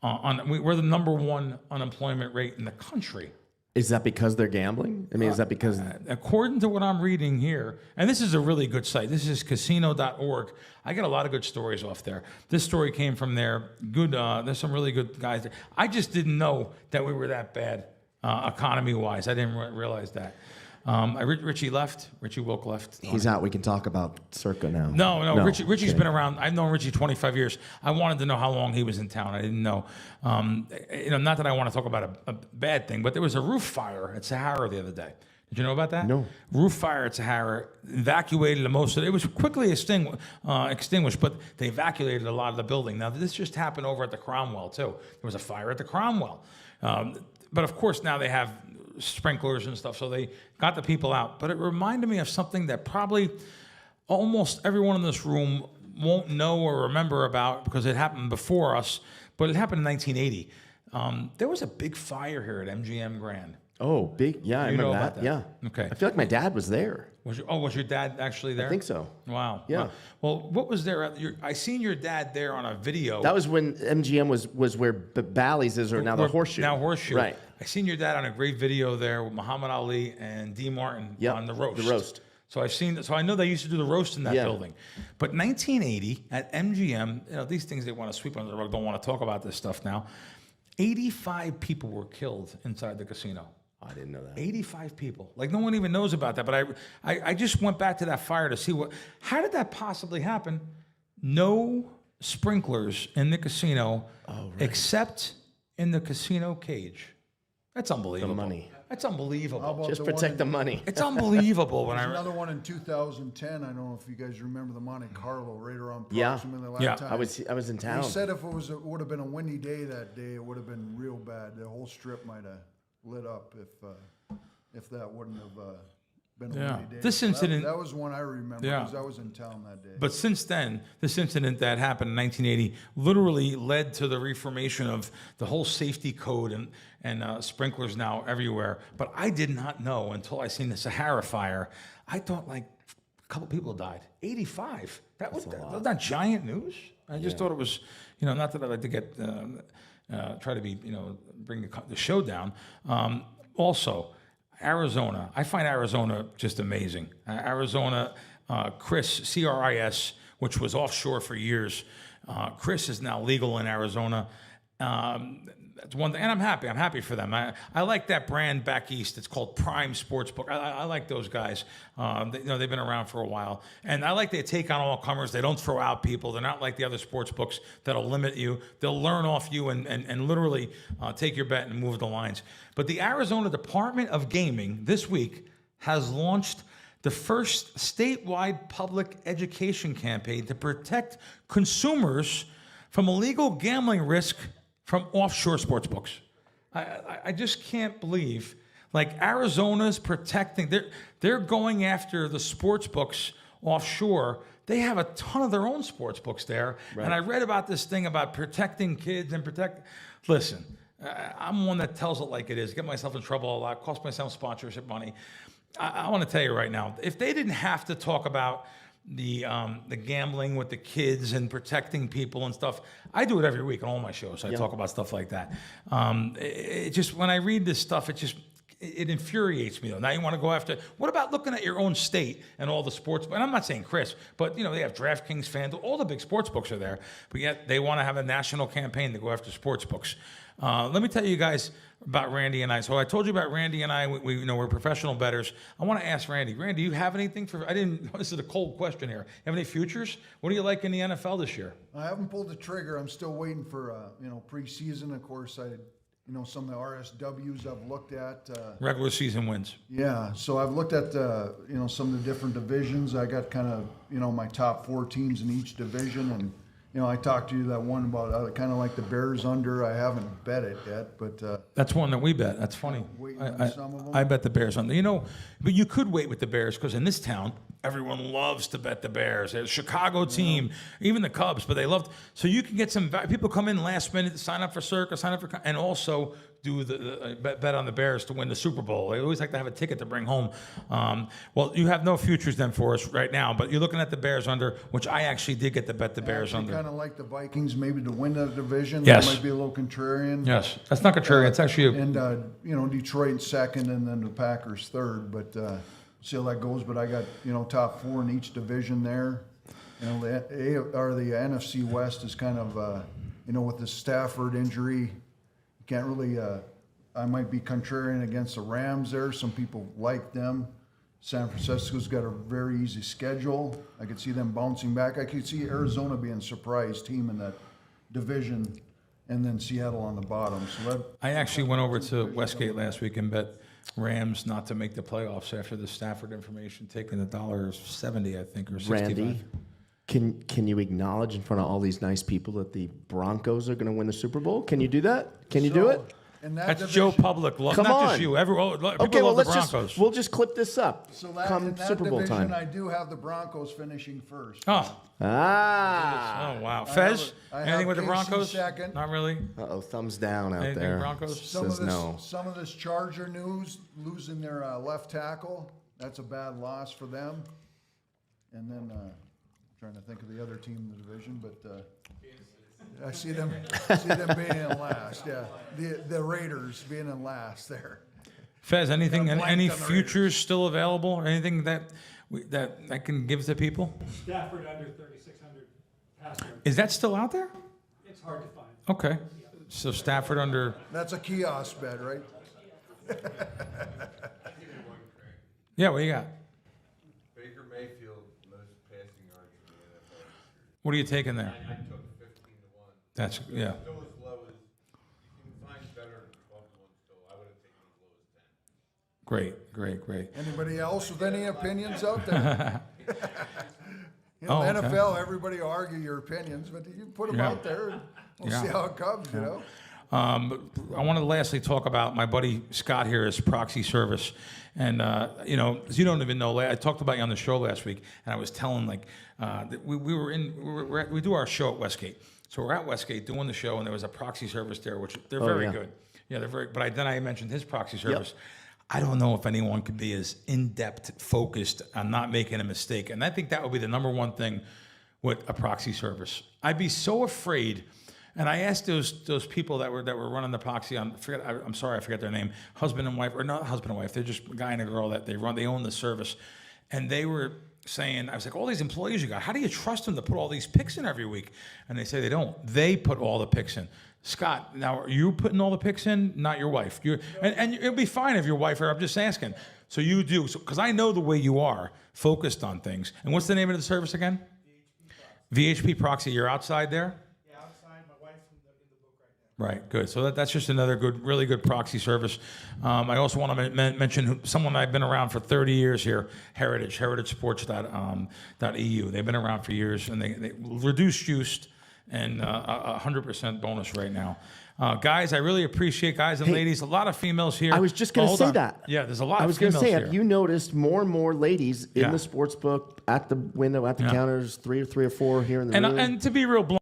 We're the #1 unemployment rate in the country. Is that because they're gambling? I mean, is that because... according to what I'm reading here, and this is a really good site. This is casino.org. I get a lot of good stories off there. This story came from there. Good. There's some really good guys there. I just didn't know that we were that bad economy-wise. I didn't realize that. Richie left. Richie Wilk left. He's out. We can talk about Circa now. No. Richie's been around. I've known Richie 25 years. I wanted to know how long he was in town. I didn't know. Not that I want to talk about a bad thing, but there was a roof fire at Sahara the other day. Did you know about that? No. Roof fire at Sahara, evacuated most of it. It was quickly extinguished, but they evacuated a lot of the building. Now, this just happened over at the Cromwell, too. There was a fire at the Cromwell. But, of course, now they have sprinklers and stuff, so they got the people out. But it reminded me of something that probably almost everyone in this room won't know or remember about because it happened before us, but it happened in 1980. There was a big fire here at MGM Grand. Oh, big. Yeah, I remember that. Yeah. Okay. I feel like my dad was there. Was your dad actually there? I think so. Wow. Yeah. Wow. Well, what was there? I seen your dad there on a video. That was when MGM was where Bally's is, or now the Horseshoe. Now Horseshoe. Right. I seen your dad on a great video there with Muhammad Ali and D. Martin on the roast. The roast. So I know they used to do the roast in that building. But 1980 at MGM, these things they want to sweep under the rug, don't want to talk about this stuff now. 85 people were killed inside the casino. I didn't know that. 85 people. Like, no one even knows about that. But I just went back to that fire to see how did that possibly happen? No sprinklers in the casino except in the casino cage. That's unbelievable. The money. That's unbelievable. Just protect the money. It's unbelievable. There's another one in 2010. I don't know if you guys remember the Monte Carlo right around Yeah. approximately that Yeah. time. I was in town. He said if it would have been a windy day that day, it would have been real bad. The whole strip might have lit up if that wouldn't have been a windy day. This incident. That was one I remember because I was in town that day. But since then, this incident that happened in 1980 literally led to the reformation of the whole safety code and sprinklers now everywhere. But I did not know until I seen the Sahara fire. I thought like a couple people died. 85. That was not giant news. I just thought it was, not that I like to get try to be, bring the show down. Also, Arizona. I find Arizona just amazing. Arizona, Chris, CRIS, which was offshore for years. Chris is now legal in Arizona. That's one thing, and I'm happy. I'm happy for them. I like that brand back east. It's called Prime Sportsbook. I like those guys. They've been around for a while, and I like they take on all comers. They don't throw out people. They're not like the other sports books that'll limit you. They'll learn off you and literally take your bet and move the lines. But the Arizona Department of Gaming this week has launched the first statewide public education campaign to protect consumers from illegal gambling risk from offshore sports books. I just can't believe, like, Arizona's protecting, they're going after the sports books offshore. They have a ton of their own sports books there. Right. And I read about this thing about protecting kids and listen, I'm one that tells it like it is, get myself in trouble a lot, cost myself sponsorship money. I want to tell you right now, if they didn't have to talk about the gambling with the kids and protecting people and stuff, I do it every week on all my shows. I talk about stuff like that. It just, when I read this stuff, it infuriates me though. Now you want to go after, what about looking at your own state and all the sports, and I'm not saying Chris, but they have DraftKings, FanDuel, all the big sports books are there, but yet they want to have a national campaign to go after sports books. Let me tell you guys about Randy and I. So I told you about Randy and I. We're professional bettors. I want to ask Randy. Randy, do you have anything this is a cold question here. You have any futures? What do you like in the NFL this year? I haven't pulled the trigger. I'm still waiting for, preseason. Of course, some of the RSWs I've looked at. Regular season wins. Yeah. So I've looked at, some of the different divisions. I got kind of, my top 4 teams in each division. And, I talked to you that one about kind of like the Bears under. I haven't bet it yet, but that's one that we bet. That's funny. I bet the Bears under. But you could wait with the Bears because in this town, everyone loves to bet the Bears. There's a Chicago team, even the Cubs, but they love. So you can get some people come in last minute to sign up for Circa, and also do the bet on the Bears to win the Super Bowl. They always like to have a ticket to bring home. Well, you have no futures then for us right now, but you're looking at the Bears under, which I actually did get to bet the Bears under. Kind of like the Vikings, maybe to win the division. Yes. That might be a little contrarian. Yes, that's not contrarian. It's actually Detroit second, and then the Packers third. But see how that goes. But I got top 4 in each division there. The NFC West is kind of with the Stafford injury, you can't really. I might be contrarian against the Rams there. Some people like them. San Francisco's got a very easy schedule. I could see them bouncing back. I could see Arizona being a surprise team in that division, and then Seattle on the bottom. So I actually went over to Westgate last week and bet Rams not to make the playoffs after the Stafford information, taking $1.70, I think, or 65. Randy, can you acknowledge in front of all these nice people that the Broncos are going to win the Super Bowl? Can you do that? Can you do it? That's Joe Public. Come not on. Just you. People love the Broncos. We'll just clip this up. So come Super Bowl division, time. I do have the Broncos finishing first. Oh, wow. Fez, anything with the Broncos? Second. Not really. Thumbs down out anything there. Broncos? Some of this Charger news, losing their left tackle. That's a bad loss for them. And then trying to think of the other team in the division, but I see them being in last. Yeah, the Raiders being in last there. Fez, anything? Any futures still available? Or anything that I can give to people? Stafford under 3,600 passer. Is that still out there? It's hard to find. Okay, so Stafford under. That's a kiosk bet, right? Yeah, what do you got? Baker Mayfield most passing yards in the NFL. What are you taking there? I took 15 to 1. That's yeah. Still as low as you can find better than 12 to 1 still. I would have taken as low as 10. Great. Anybody else with any opinions out there? Okay. NFL, everybody argue your opinions, but you put them out there and we'll see how it comes, I want to lastly talk about my buddy Scott here, his proxy service. And, you don't even know, I talked about you on the show last week, and I was telling, that we do our show at Westgate. So we're at Westgate doing the show, and there was a proxy service there, which they're very good. Yeah, they're very, but then I mentioned his proxy service. Yep. I don't know if anyone could be as in-depth focused on not making a mistake. And I think that would be the number one thing with a proxy service. I'd be so afraid. And I asked those people that were running the proxy on, I'm sorry, I forget their name, husband and wife, or not husband and wife, they're just a guy and a girl that they own the service. And they were saying, I was like, all these employees you got, how do you trust them to put all these picks in every week? And they say they don't. They put all the picks in. Scott, now are you putting all the picks in? Not your wife. And it'll be fine if your wife, or I'm just asking. So you do, because I know the way you are, focused on things. And what's the name of the service again? VHP Proxy. You're outside there? Yeah, outside. My wife's in the book right now. Right, good. So that's just another really good proxy service. I also want to mention someone I've been around for 30 years here, heritagesports.eu. They've been around for years, and they reduced juiced and 100% bonus right now. Guys, I really appreciate, guys and ladies, a lot of females here. I was just going to say that. Yeah, there's a lot of females here. I was going to say, have here. you noticed more and more ladies in the sports book, at the window, at the counters, three or four here in the room? And to be real blunt,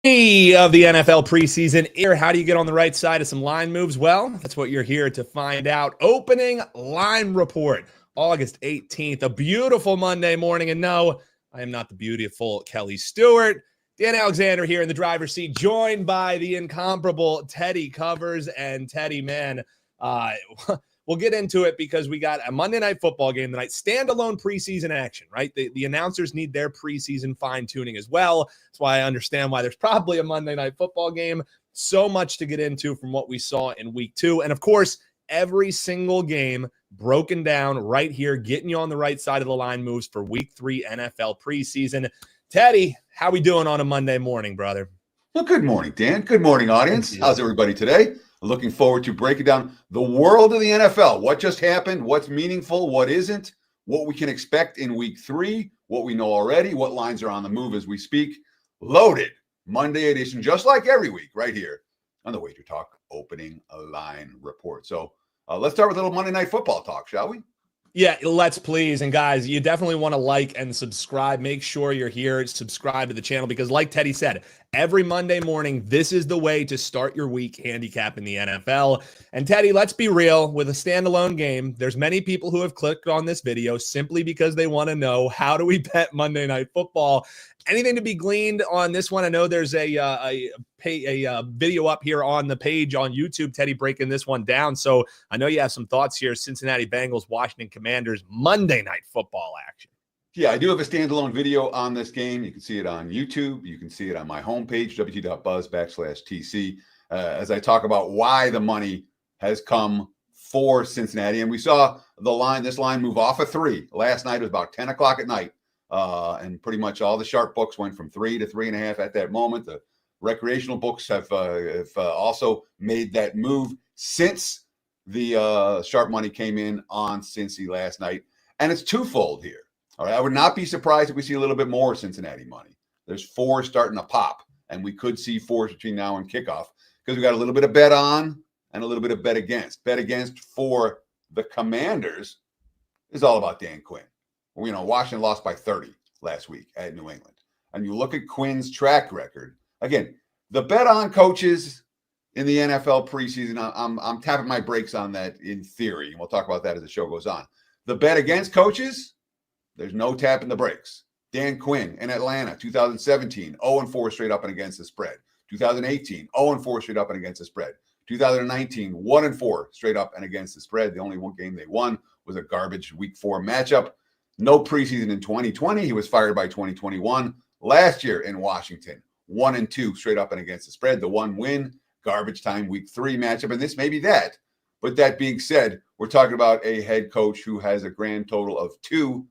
Of the NFL preseason here. How do you get on the right side of some line moves? Well, that's what you're here to find out. Opening line report, August 18th, a beautiful Monday morning. And no, I am not the beautiful Kelly Stewart. Dan Alexander here in the driver's seat, joined by the incomparable Teddy Covers. And Teddy, man, we'll get into it because we got a Monday Night Football game tonight, standalone preseason action, right? The announcers need their preseason fine-tuning as well. That's why I understand why there's probably a Monday Night Football game. So much to get into from what we saw in week 2. And, of course, every single game broken down right here, getting you on the right side of the line moves for week 3 NFL preseason. Teddy, how we doing on a Monday morning, brother? Well, good morning, Dan. Good morning, audience. How's everybody today? Looking forward to breaking down the world of the NFL. What just happened, what's meaningful, what isn't, what we can expect in week 3, what we know already, what lines are on the move as we speak. Loaded Monday edition, just like every week, right here on the WagerTalk opening line report. So let's start with a little Monday Night Football talk, shall we? Yeah, let's please. And guys, you definitely want to like and subscribe. Make sure you're here, subscribe to the channel, because like Teddy said, every Monday morning, this is the way to start your week handicapping the NFL. And Teddy, let's be real, with a standalone game, there's many people who have clicked on this video simply because they want to know, how do we bet Monday Night Football? Anything to be gleaned on this one? I know there's a video up here on the page on YouTube, Teddy, breaking this one down. So I know you have some thoughts here. Cincinnati Bengals, Washington Commanders, Monday Night Football action. Yeah, I do have a standalone video on this game. You can see it on YouTube. You can see it on my homepage, wt.buzz/TC, as I talk about why the money has come for Cincinnati. And we saw this line move off of 3. Last night it was about 10 o'clock at night. And pretty much all the sharp books went from 3 to 3.5 at that moment. The recreational books have also made that move since the sharp money came in on Cincy last night. And it's twofold here. All right, I would not be surprised if we see a little bit more Cincinnati money. There's 4 starting to pop, and we could see 4 between now and kickoff because we got a little bit of bet on and a little bit of bet against. Bet against for the Commanders is all about Dan Quinn. You know, Washington lost by 30 last week at New England. And you look at Quinn's track record. Again, the bet on coaches in the NFL preseason, I'm tapping my brakes on that in theory, and we'll talk about that as the show goes on. The bet against coaches, there's no tapping the brakes. Dan Quinn in Atlanta, 2017, 0-4 straight up and against the spread. 2018, 0-4 straight up and against the spread. 2019, 1-4 straight up and against the spread. The only one game they won was a garbage week 4 matchup. No preseason in 2020. He was fired by 2021. Last year in Washington, 1-2 straight up and against the spread. The 1 win, garbage time week 3 matchup. And this may be that. But that being said, we're talking about a head coach who has a grand total of 2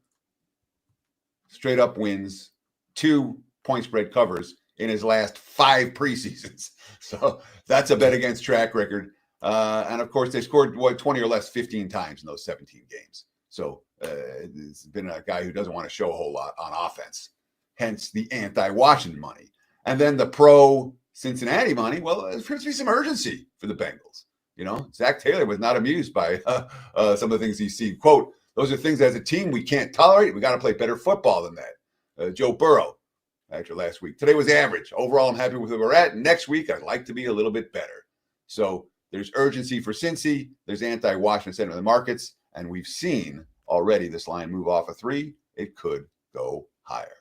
straight up wins, 2 point spread covers in his last 5 preseasons. So that's a bet against track record. And of course, they scored 20 or less 15 times in those 17 games. So it's been a guy who doesn't want to show a whole lot on offense, hence the anti-Washington money. And then the pro-Cincinnati money, well, there appears to be some urgency for the Bengals. You know, Zach Taylor was not amused by some of the things he's seen. Quote, ththose are things as a team we can't tolerate. We got to play better football than that. Joe Burrow, after last week. Today was average. Overall, I'm happy with where we're at. Next week, I'd like to be a little bit better. So there's urgency for Cincy. There's anti-Washington center in the markets. And we've seen already this line move off a 3. It could go higher.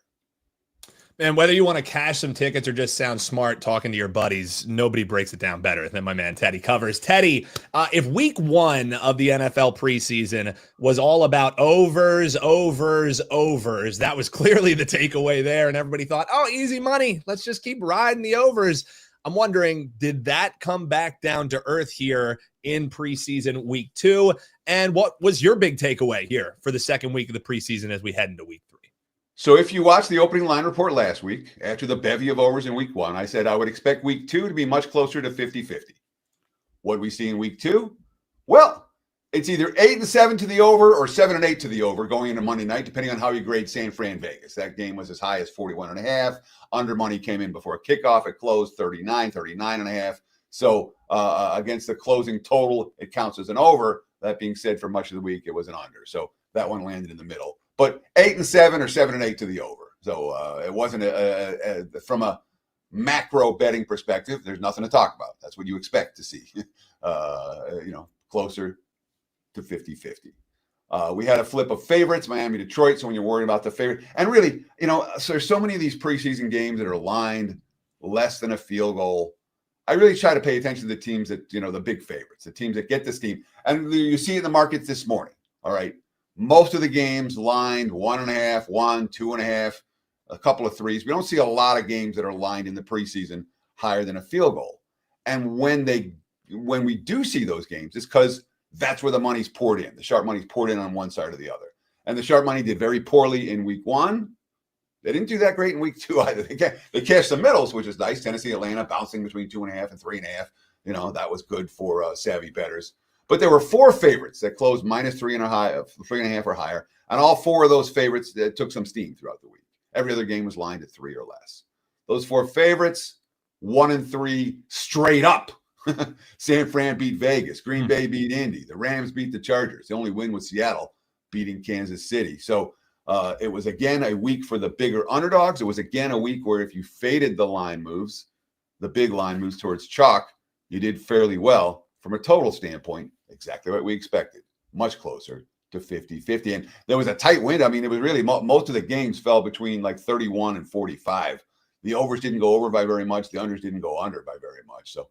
And whether you want to cash some tickets or just sound smart talking to your buddies, nobody breaks it down better than my man Teddy Covers. Teddy, if week 1 of the NFL preseason was all about overs, that was clearly the takeaway there. And everybody thought, oh, easy money. Let's just keep riding the overs. I'm wondering, did that come back down to earth here in preseason week 2? And what was your big takeaway here for the second week of the preseason as we head into week 3? So if you watched the opening line report last week, after the bevy of overs in week 1, I said I would expect week 2 to be much closer to 50-50. What we see in week 2? Well, it's either 8-7 to the over or 7-8 to the over going into Monday night, depending on how you grade San Fran Vegas. That game was as high as 41.5. Under money came in before kickoff. It closed 39.5. So against the closing total, it counts as an over. That being said, for much of the week, it was an under. So that one landed in the middle. But 8-7 or 7-8 to the over. So it wasn't from a macro betting perspective. There's nothing to talk about. That's what you expect to see. Closer to 50-50. We had a flip of favorites, Miami, Detroit. So when you're worried about the favorite, and really, so there's so many of these preseason games that are lined less than a field goal. I really try to pay attention to the teams that, the big favorites, the teams that get this team. And you see in the markets this morning. All right. Most of the games lined 1.5, 1, 2.5, a couple of 3s. We don't see a lot of games that are lined in the preseason higher than a field goal. And when we do see those games, it's because that's where the money's poured in. The sharp money's poured in on one side or the other. And the sharp money did very poorly in week 1. They didn't do that great in week 2 either. They cashed the middles, which is nice. Tennessee, Atlanta bouncing between 2.5 and 3.5. That was good for savvy bettors. But there were 4 favorites that closed minus 3.5 or higher. And all 4 of those favorites took some steam throughout the week. Every other game was lined at 3 or less. Those 4 favorites, 1 and 3 straight up. San Fran beat Vegas. Green Bay beat Indy. The Rams beat the Chargers. The only win was Seattle beating Kansas City. So it was, again, a week for the bigger underdogs. It was, again, a week where if you faded the line moves, the big line moves towards chalk, you did fairly well. From a total standpoint, exactly what we expected, much closer to 50-50. And there was a tight window. I mean, it was really most of the games fell between like 31 and 45. The overs didn't go over by very much. The unders didn't go under by very much. So,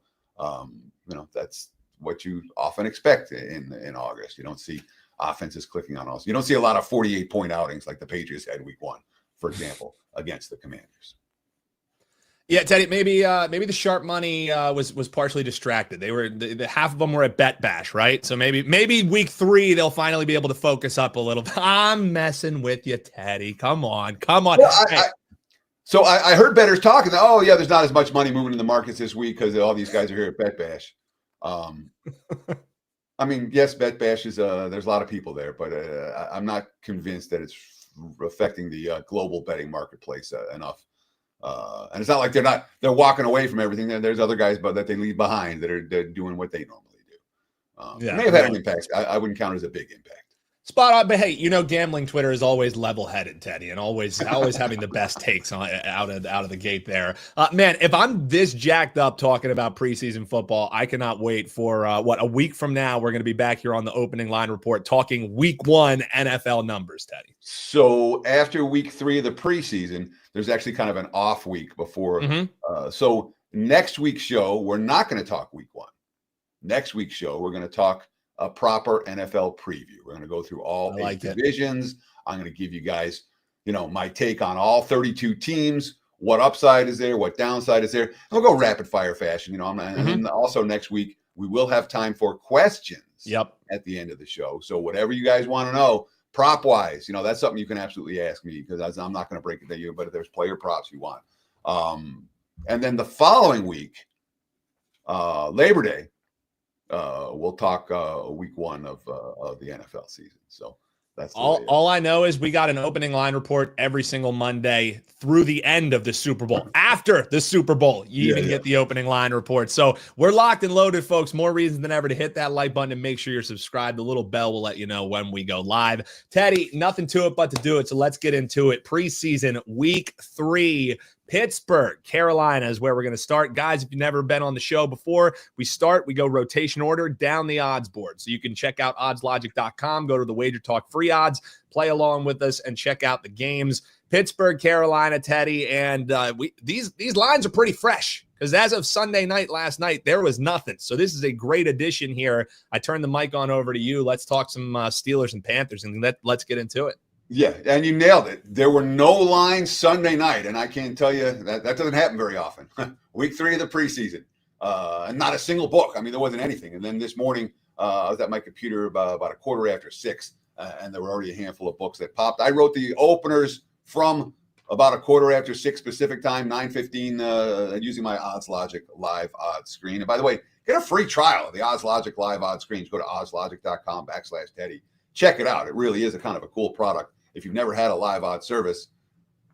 that's what you often expect in August. You don't see offenses clicking on us. You don't see a lot of 48-point outings like the Patriots had week 1, for example, against the Commanders. Yeah, Teddy, maybe the sharp money was partially distracted. They were the half of them were at Bet Bash, right? So maybe week 3 they'll finally be able to focus up a little. I'm messing with you, Teddy. Come on. Well, I heard bettors talking. Oh yeah, there's not as much money moving in the markets this week because all these guys are here at Bet Bash. I mean, yes, Bet Bash is there's a lot of people there, but I'm not convinced that it's affecting the global betting marketplace enough. And it's not like they're walking away from everything. There's other guys that they leave behind that are doing what they normally do. It may have had an impact. I wouldn't count it as a big impact. Spot on, but hey, gambling Twitter is always level-headed, Teddy, and always having the best takes out of the gate there. Man, if I'm this jacked up talking about preseason football, I cannot wait for a week from now. We're going to be back here on the opening line report talking week 1 NFL numbers, Teddy. So after week 3 of the preseason, there's actually kind of an off week before. So next week's show, we're not going to talk week 1. Next week's show, we're going to talk a proper NFL preview. We're going to go through all 8 divisions. I'm going to give you guys, my take on all 32 teams, what upside is there, what downside is there. And we'll go rapid fire fashion, and then also next week, we will have time for questions at the end of the show. So whatever you guys want to know, prop wise, that's something you can absolutely ask me because I'm not going to break it to you, but if there's player props you want. And then the following week, Labor Day, we'll talk week 1 of the NFL season. So That's the way, all I know is we got an opening line report every single Monday through the end of the Super Bowl. After the Super Bowl, you get the opening line report. So we're locked and loaded, folks. More reason than ever to hit that like button and make sure you're subscribed. The little bell will let you know when we go live. Teddy, nothing to it but to do it. So let's get into it. Preseason week 3. Pittsburgh, Carolina is where we're going to start. Guys, if you've never been on the show before, we go rotation order down the odds board. So you can check out oddslogic.com, go to the WagerTalk free odds, play along with us, and check out the games. Pittsburgh, Carolina, Teddy, and these lines are pretty fresh because as of Sunday night, last night, there was nothing. So this is a great addition here. I turn the mic on over to you. Let's talk some Steelers and Panthers, and let's get into it. Yeah, and you nailed it. There were no lines Sunday night, and I can't tell you that doesn't happen very often. Week 3 of the preseason, and not a single book. I mean, there wasn't anything. And then this morning, I was at my computer about 6:15, and there were already a handful of books that popped. I wrote the openers from about 6:15 Pacific time, 9:15, using my Odds Logic live odds screen. And by the way, get a free trial of the Odds Logic live odds screens. Go to oddslogic.com/Teddy. Check it out. It really is a kind of a cool product. If you've never had a live odds service,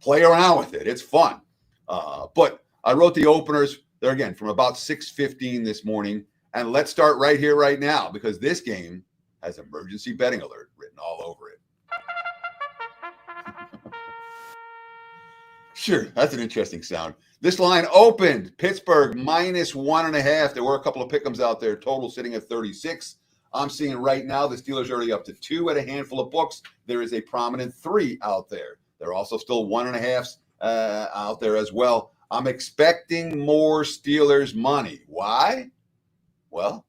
play around with it. It's fun. But I wrote the openers there again from about 6:15 this morning. And let's start right here, right now, because this game has emergency betting alert written all over it. Sure, that's an interesting sound. This line opened Pittsburgh -1.5. There were a couple of pick'ems out there, total sitting at 36. I'm seeing right now the Steelers are already up to 2 at a handful of books. There is a prominent 3 out there. There are also still 1.5s out there as well. I'm expecting more Steelers money. Why? Well,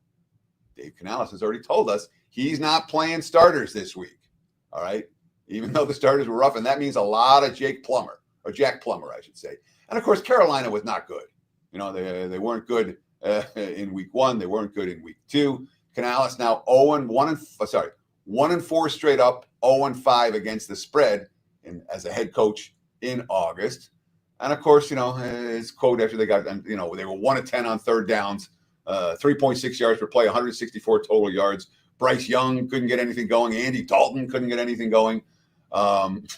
Dave Canales has already told us he's not playing starters this week. All right. Even though the starters were rough, and that means a lot of Jack Plummer, I should say. And of course, Carolina was not good. You know, they weren't good in week 1. They weren't good in week 2. Canales now 1-4 straight up, 0-5 against the spread as a head coach in August. And of course, his quote after they got, they were 1-10 on third downs, 3.6 yards per play, 164 total yards. Bryce Young couldn't get anything going. Andy Dalton couldn't get anything going. And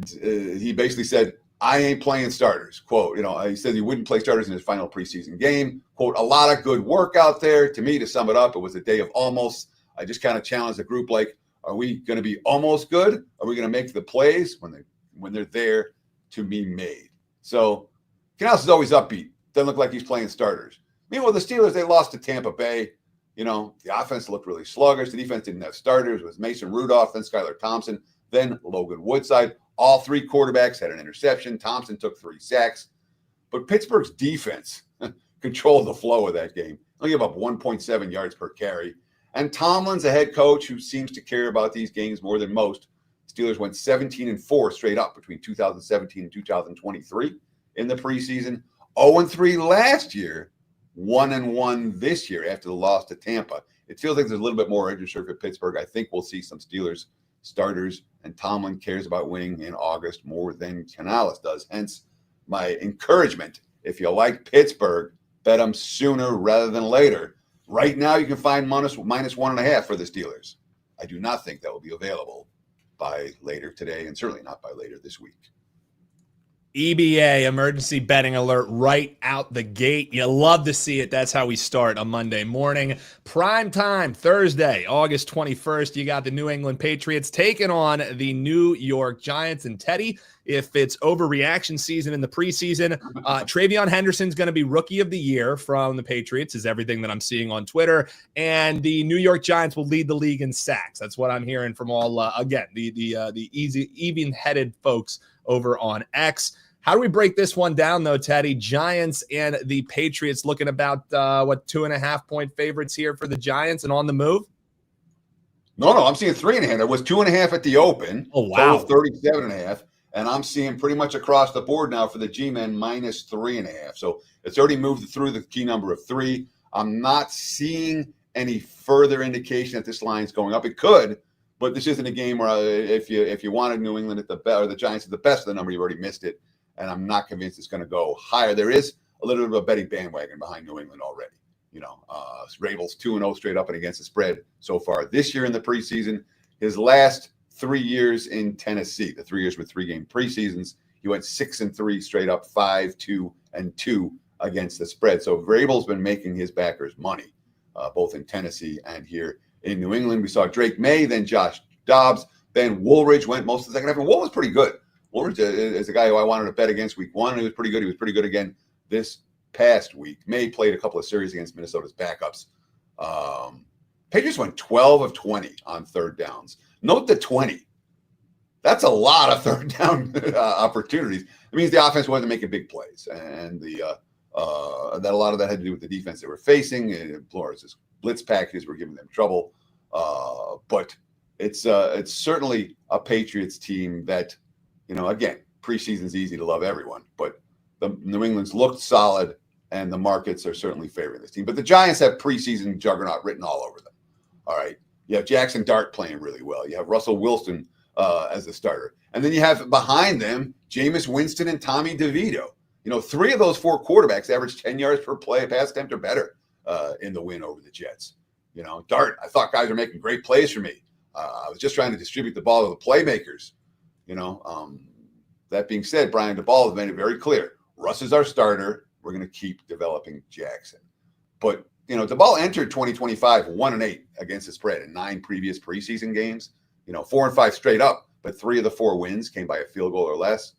he basically said, I ain't playing starters. Quote, he said he wouldn't play starters in his final preseason game. Quote, a lot of good work out there. To me, to sum it up, it was a day of almost. I just kind of challenged the group like, are we going to be almost good? Are we going to make the plays when they're there to be made? So Canales is always upbeat. Doesn't look like he's playing starters. Meanwhile, the Steelers, they lost to Tampa Bay. The offense looked really sluggish. The defense didn't have starters. It was Mason Rudolph, then Skylar Thompson, then Logan Woodside. All 3 quarterbacks had an interception. Thompson took 3 sacks. But Pittsburgh's defense controlled the flow of that game. They'll give up 1.7 yards per carry. And Tomlin's a head coach who seems to care about these games more than most. Steelers went 17-4 straight up between 2017 and 2023 in the preseason. 0-3 last year, 1-1 this year after the loss to Tampa. It feels like there's a little bit more interest for Pittsburgh. I think we'll see some Steelers starters, and Tomlin cares about winning in August more than Canales does. Hence, my encouragement, if you like Pittsburgh, bet them sooner rather than later. Right now, you can find -1.5 for the Steelers. I do not think that will be available by later today, and certainly not by later this week. EBA, emergency betting alert, right out the gate. You love to see it. That's how we start a Monday morning. Prime time, Thursday, August 21st. You got the New England Patriots taking on the New York Giants. And Teddy, if it's overreaction season in the preseason, Travion Henderson's going to be Rookie of the Year from the Patriots, is everything that I'm seeing on Twitter. And the New York Giants will lead the league in sacks. That's what I'm hearing from all, the even-headed folks over on X. How do we break this one down, though, Teddy? Giants and the Patriots looking about, 2.5-point favorites here for the Giants and on the move? No, I'm seeing 3.5. It was 2.5 at the open. Oh, wow. 37.5. And I'm seeing pretty much across the board now for the G-men -3.5. So it's already moved through the key number of 3. I'm not seeing any further indication that this line's going up. It could, but this isn't a game where if you wanted New England at the Giants at the best of the number, you've already missed it. And I'm not convinced it's going to go higher. There is a little bit of a betting bandwagon behind New England already. Rabel's 2-0 straight up and against the spread so far this year in the preseason. His last 3 years in Tennessee, the 3 years with 3-game preseasons, he went 6-3 straight up, 5-2-2 against the spread. So Vrabel's been making his backers money, both in Tennessee and here in New England. We saw Drake May, then Josh Dobbs, then Woolridge went most of the second half. And Wool was pretty good. Woolridge is a guy who I wanted to bet against week one, and he was pretty good. He was pretty good again this past week. May played a couple of series against Minnesota's backups. Patriots went 12 of 20 on third downs. Note the 20. That's a lot of third down opportunities. It means the offense wasn't making big plays, and that a lot of that had to do with the defense they were facing. And Flores' blitz packages were giving them trouble. But it's certainly a Patriots team that, again, preseason's easy to love everyone, but the New England's looked solid, and the markets are certainly favoring this team. But the Giants have preseason juggernaut written all over them. All right. You have Jackson Dart playing really well. You have Russell Wilson as the starter. And then you have behind them Jameis Winston and Tommy DeVito. 3 of those 4 quarterbacks averaged 10 yards per play, pass attempt or better in the win over the Jets. Dart, I thought guys were making great plays for me. I was just trying to distribute the ball to the playmakers. That being said, Brian DeBall has made it very clear. Russ is our starter. We're going to keep developing Jackson. But, DeBall entered 2025 1-8 against the spread in 9 previous preseason games. 4-5 straight up, but 3 of the 4 wins came by a field goal or less.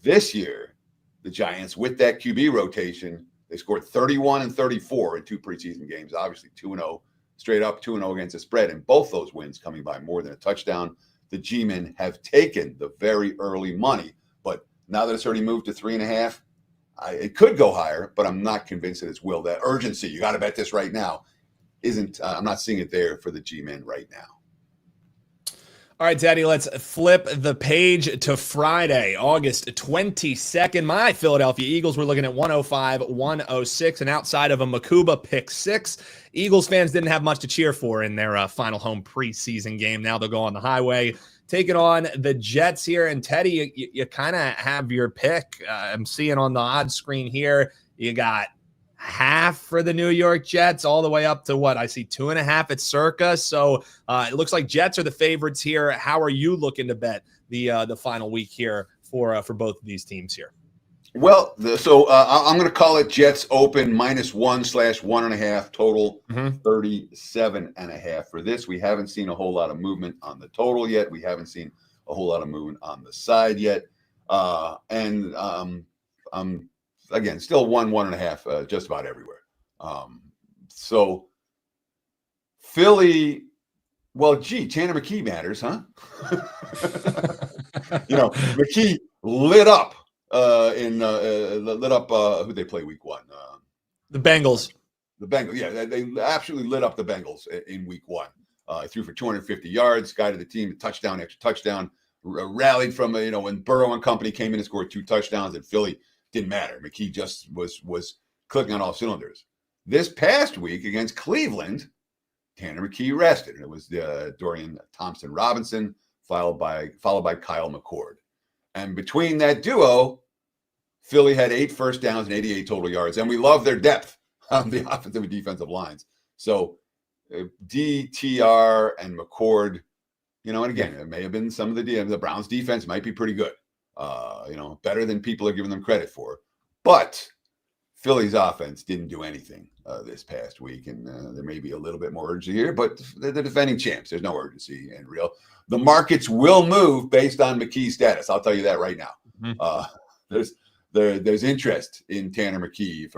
This year, the Giants, with that QB rotation, they scored 31 and 34 in 2 preseason games. Obviously, 2-0 straight up, 2-0 against the spread, and both those wins coming by more than a touchdown. The G-men have taken the very early money, but now that it's already moved to 3.5, it could go higher, but I'm not convinced that it's will. That urgency, you got to bet this right now, isn't. I'm not seeing it there for the G-men right now. All right, Teddy, let's flip the page to Friday, August 22nd. My Philadelphia Eagles were looking at 105-106, and outside of a Makuba pick 6, Eagles fans didn't have much to cheer for in their final home preseason game. Now they'll go on the highway, taking on the Jets here. And Teddy, you kind of have your pick. I'm seeing on the odds screen here, you got half for the New York Jets, all the way up to what I see 2.5 at circa. So it looks like Jets are the favorites here. How are you looking to bet the final week here for both of these teams here? Well, I'm going to call it Jets open -1/1.5 total, 37.5 for this. We haven't seen a whole lot of movement on the total yet. We haven't seen a whole lot of movement on the side yet. Again, still 1.5 just about everywhere. So Philly, well, Tanner McKee matters, huh? McKee lit up who they play week 1? The Bengals. The Bengals, yeah, they absolutely lit up the Bengals in week 1. Threw for 250 yards, guided the team to touchdown, extra touchdown, rallied from when Burrow and company came in and scored 2 touchdowns, and Philly didn't matter. McKee just was clicking on all cylinders. This past week against Cleveland, Tanner McKee rested, and it was Dorian Thompson-Robinson followed by Kyle McCord. And between that duo, Philly had 8 first downs and 88 total yards, and we love their depth on the offensive and defensive lines. So DTR and McCord, and again, it may have been some of the Browns defense might be pretty good. Better than people are giving them credit for. But Philly's offense didn't do anything this past week, and there may be a little bit more urgency here, but they're the defending champs. There's no urgency in real. The markets will move based on McKee's status. I'll tell you that right now. There's interest in Tanner McKee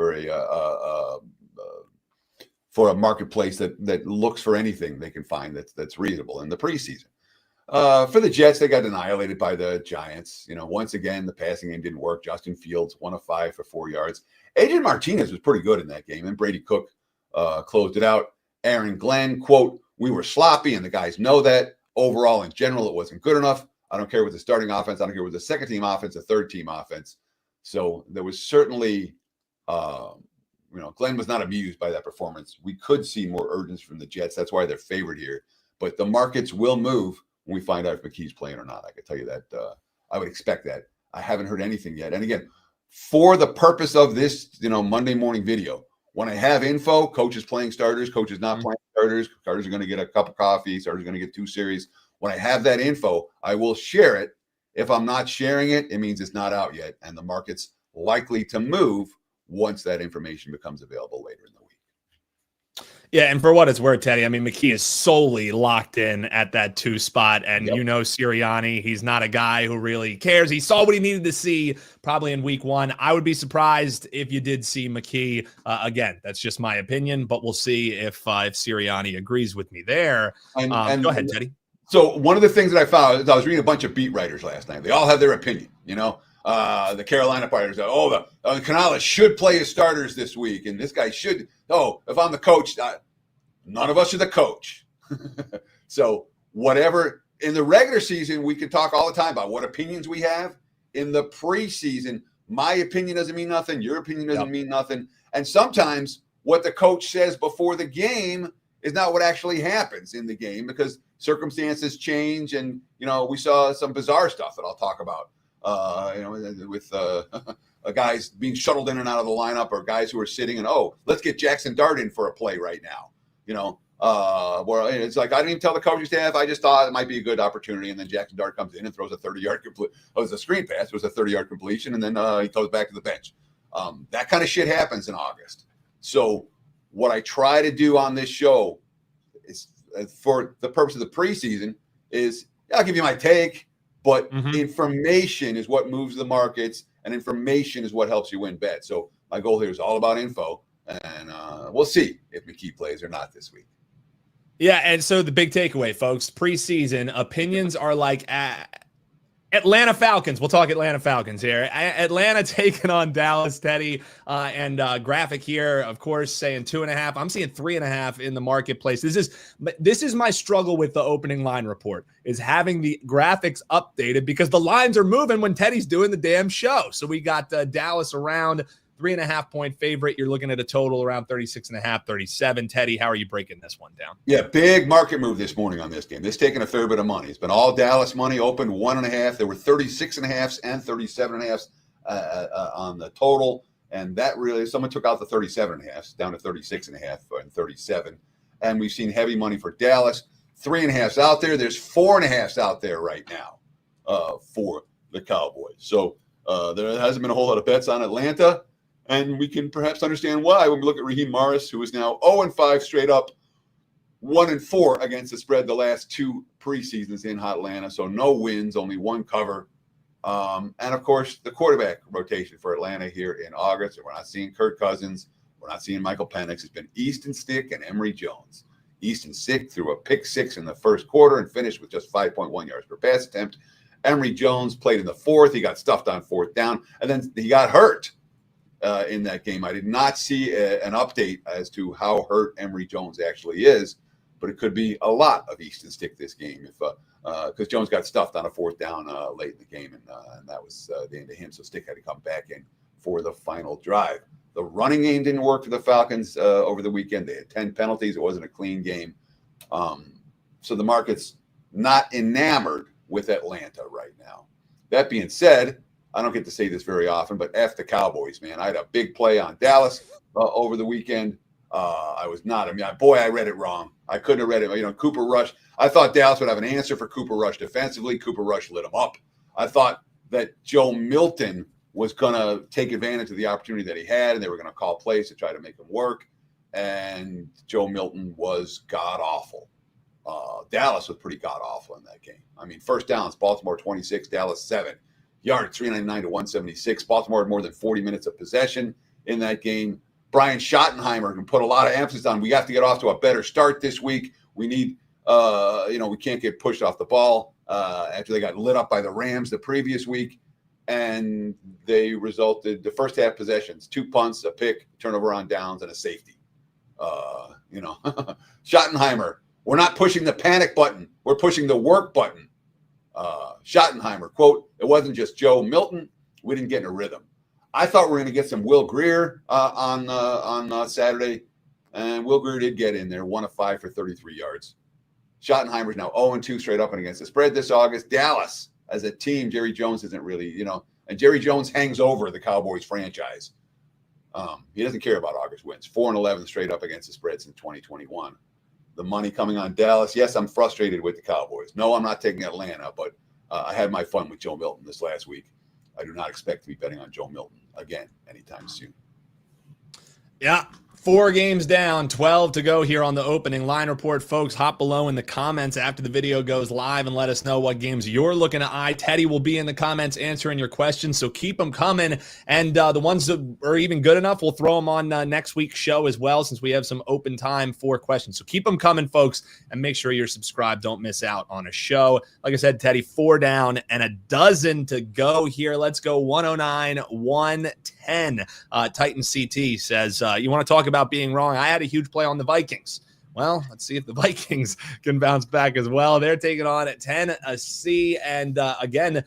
for a marketplace that looks for anything they can find that's reasonable in the preseason. For the Jets, they got annihilated by the Giants. Once again, the passing game didn't work. Justin Fields, 1 of 5 for 4 yards. Adrian Martinez was pretty good in that game, and Brady Cook closed it out. Aaron Glenn, quote, "We were sloppy, and the guys know that. Overall, in general, it wasn't good enough. I don't care if it was the starting offense. I don't care if it was the second-team offense, the third-team offense." So there was certainly, Glenn was not amused by that performance. We could see more urgency from the Jets. That's why they're favored here. But the markets will move when we find out if McKee's playing or not. I can tell you that. I would expect that. I haven't heard anything yet. And again, for the purpose of this, Monday morning video, When I have info, coaches playing starters, coaches not playing starters are going to get a cup of coffee, starters are going to get 2 series. When I have that info, I will share it. If I'm not sharing it, it means it's not out yet, and the market's likely to move once that information becomes available later in the week. Yeah, and for what it's worth, Teddy, I mean, McKee is solely locked in at that 2 spot, and you know Sirianni, he's not a guy who really cares. He saw what he needed to see probably in week 1. I would be surprised if you did see McKee. Again, that's just my opinion, but we'll see if Sirianni agrees with me there. And go ahead, Teddy. So one of the things that I found is I was reading a bunch of beat writers last night. They all have their opinion, the Carolina Pirates, the Canales should play his starters this week, and this guy should. If I'm the coach, none of us are the coach. So whatever in the regular season, we can talk all the time about what opinions we have. In the preseason, my opinion doesn't mean nothing. Your opinion doesn't mean nothing. And sometimes what the coach says before the game is not what actually happens in the game because circumstances change. And, we saw some bizarre stuff that I'll talk about, with guys being shuttled in and out of the lineup or guys who are sitting and, let's get Jackson Dart in for a play right now. Where it's like I didn't even tell the coaching staff. I just thought it might be a good opportunity, and then Jackson Dart comes in and throws a 30-yard complete. It was a screen pass. It was a 30-yard completion, and then he goes back to the bench. That kind of shit happens in August. So what I try to do on this show is, for the purpose of the preseason, is I'll give you my take, but information is what moves the markets, and information is what helps you win bets. So my goal here is all about info, and we'll see if McKee plays or not this week. Yeah, and so the big takeaway, folks, preseason opinions are like Atlanta Falcons. We'll talk Atlanta Falcons here. Atlanta taking on Dallas, Teddy, and graphic here, of course, saying 2.5. I'm seeing 3.5 in the marketplace. This is my struggle with the opening line report, is having the graphics updated because the lines are moving when Teddy's doing the damn show. So we got Dallas around 3.5 point favorite. You're looking at a total around 36.5, 37. Teddy, how are you breaking this one down? Yeah, big market move this morning on this game. This taking a fair bit of money. It's been all Dallas money, opened 1.5. There were 36.5s and 37.5s on the total. And that really, someone took out the 37.5s down to 36.5 and 37. And we've seen heavy money for Dallas. 3.5s out there. There's 4.5s out there right now for the Cowboys. So there hasn't been a whole lot of bets on Atlanta. And we can perhaps understand why when we look at Raheem Morris, who is now 0-5 straight up, 1-4 against the spread the last 2 preseasons in Atlanta. So no wins, only 1 cover. And, of course, the quarterback rotation for Atlanta here in August. And we're not seeing Kirk Cousins. We're not seeing Michael Penix. It's been Easton Stick and Emory Jones. Easton Stick threw a pick 6 in the first quarter and finished with just 5.1 yards per pass attempt. Emory Jones played in the 4th. He got stuffed on 4th down. And then he got hurt in that game. I did not see an update as to how hurt Emory Jones actually is, but it could be a lot of Easton Stick this game if because Jones got stuffed on a 4th down late in the game, and that was the end of him. So Stick had to come back in for the final drive. The running game didn't work for the Falcons over the weekend. They had 10 penalties. It wasn't a clean game. So the market's not enamored with Atlanta right now. That being said, I don't get to say this very often, but F the Cowboys, man. I had a big play on Dallas over the weekend. I was not. I read it wrong. I couldn't have read it. Cooper Rush. I thought Dallas would have an answer for Cooper Rush defensively. Cooper Rush lit him up. I thought that Joe Milton was going to take advantage of the opportunity that he had, and they were going to call plays to try to make him work. And Joe Milton was god-awful. Dallas was pretty god-awful in that game. I mean, first downs, Baltimore 26, Dallas 7. Yards, 399 to 176. Baltimore had more than 40 minutes of possession in that game. Brian Schottenheimer can put a lot of emphasis on, we have to get off to a better start this week. We need, we can't get pushed off the ball after they got lit up by the Rams the previous week. And they resulted, the first half possessions, 2 punts, a pick, turnover on downs, and a safety. Schottenheimer, we're not pushing the panic button. We're pushing the work button. Schottenheimer, quote, it wasn't just Joe Milton. We didn't get in a rhythm. I thought we were going to get some Will Greer on Saturday, and Will Greer did get in there, 1 of 5 for 33 yards. Schottenheimer's now 0-2 straight up and against the spread this August. Dallas, as a team, Jerry Jones isn't really, and Jerry Jones hangs over the Cowboys franchise. He doesn't care about August wins. 4-11 straight up against the spreads in 2021. The money coming on Dallas. Yes, I'm frustrated with the Cowboys. No, I'm not taking Atlanta, but I had my fun with Joe Milton this last week. I do not expect to be betting on Joe Milton again anytime soon. Yeah. 4 games down, 12 to go here on the opening line report. Folks, hop below in the comments after the video goes live and let us know what games you're looking to eye. Teddy will be in the comments answering your questions, so keep them coming. And the ones that are even good enough, we'll throw them on next week's show as well, since we have some open time for questions. So keep them coming, folks, and make sure you're subscribed. Don't miss out on a show. Like I said, Teddy, 4 down and a dozen to go here. Let's go 109, 110. Titan CT says, you want to talk about being wrong? I had a huge play on the Vikings. Well, let's see if the Vikings can bounce back as well. They're taking on at Tennessee. And again,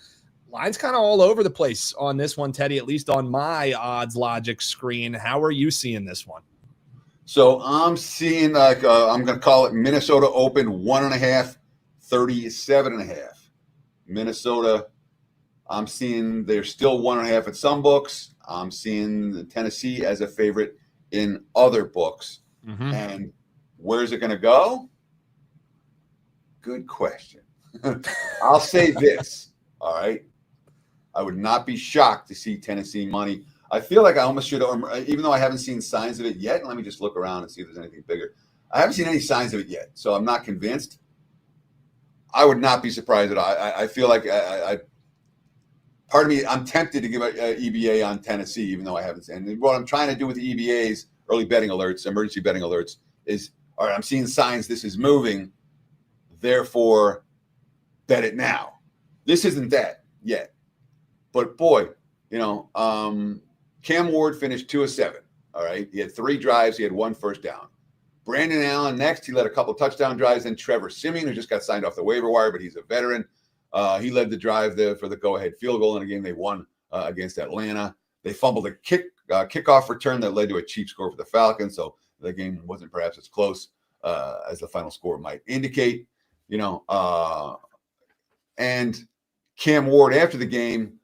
line's kind of all over the place on this one, Teddy, at least on my odds logic screen. How are you seeing this one? So I'm seeing I'm going to call it Minnesota open 1.5, 37.5. Minnesota, I'm seeing they're still 1.5 at some books. I'm seeing Tennessee as a favorite in other books. Mm-hmm. And where's it going to go? Good question. I'll say this. All right. I would not be shocked to see Tennessee money. I feel like I almost should, even though I haven't seen signs of it yet. Let me just look around and see if there's anything bigger. I haven't seen any signs of it yet, so I'm not convinced. I would not be surprised at all. I feel like part of me, I'm tempted to give an EBA on Tennessee, even though I haven't seen. And what I'm trying to do with the EBAs, early betting alerts, emergency betting alerts, is, all right, I'm seeing signs this is moving, therefore bet it now. This isn't that yet. But boy, Cam Ward finished 2 of 7. All right. He had 3 drives. He had 1 first down. Brandon Allen next. He led a couple touchdown drives. Then Trevor Siemian, who just got signed off the waiver wire, but he's a veteran. He led the drive there for the go-ahead field goal in a game they won against Atlanta. They fumbled a kickoff return that led to a cheap score for the Falcons, so the game wasn't perhaps as close as the final score might indicate. And Cam Ward after the game,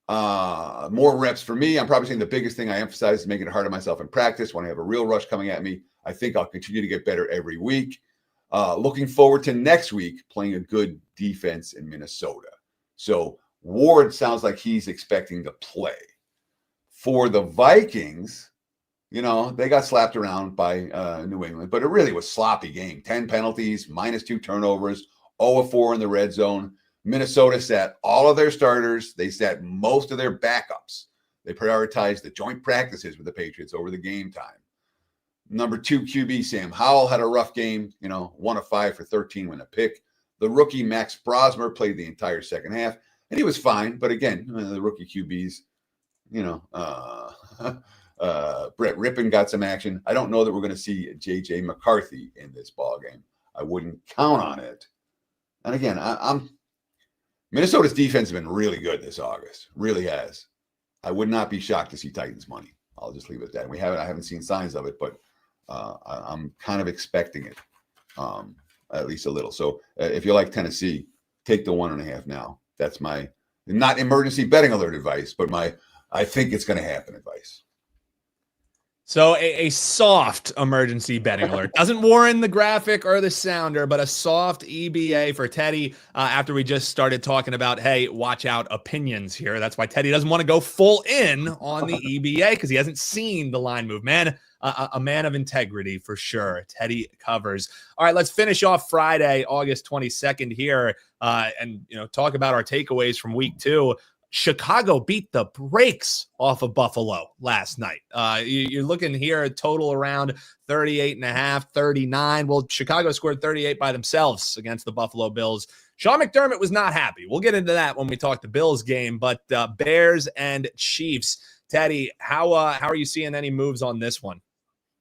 more reps for me. I'm probably saying the biggest thing I emphasize is making it hard on myself in practice. When I have a real rush coming at me, I think I'll continue to get better every week. Looking forward to next week playing a good defense in Minnesota. So Ward sounds like he's expecting to play. For the Vikings, they got slapped around by New England, but it really was a sloppy game. 10 penalties, -2 turnovers, 0 of 4 in the red zone. Minnesota sat all of their starters. They sat most of their backups. They prioritized the joint practices with the Patriots over the game time. Number 2 QB, Sam Howell, had a rough game, 1 of 5 for 13 with a pick. The rookie, Max Brosmer, played the entire second half, and he was fine. But again, the rookie QBs, Brett Rippon got some action. I don't know that we're going to see J.J. McCarthy in this ballgame. I wouldn't count on it. And again, Minnesota's defense has been really good this August, really has. I would not be shocked to see Titans money. I'll just leave it at that. I haven't seen signs of it, but I'm kind of expecting it, at least a little. So if you like Tennessee, take the 1.5 now. That's my not emergency betting alert advice, but I think it's going to happen advice. So a soft emergency betting alert. Doesn't warrant the graphic or the sounder, but a soft EBA for Teddy after we just started talking about, hey, watch out opinions here. That's why Teddy doesn't want to go full in on the EBA because he hasn't seen the line move. Man, a man of integrity for sure. Teddy covers. All right, let's finish off Friday, August 22nd here and talk about our takeaways from week 2. Chicago beat the brakes off of Buffalo last night. You're looking here at total around 38.5, 39. Well, Chicago scored 38 by themselves against the Buffalo Bills. Sean McDermott was not happy. We'll get into that when we talk the Bills game, but Bears and Chiefs. Teddy, how are you seeing any moves on this one?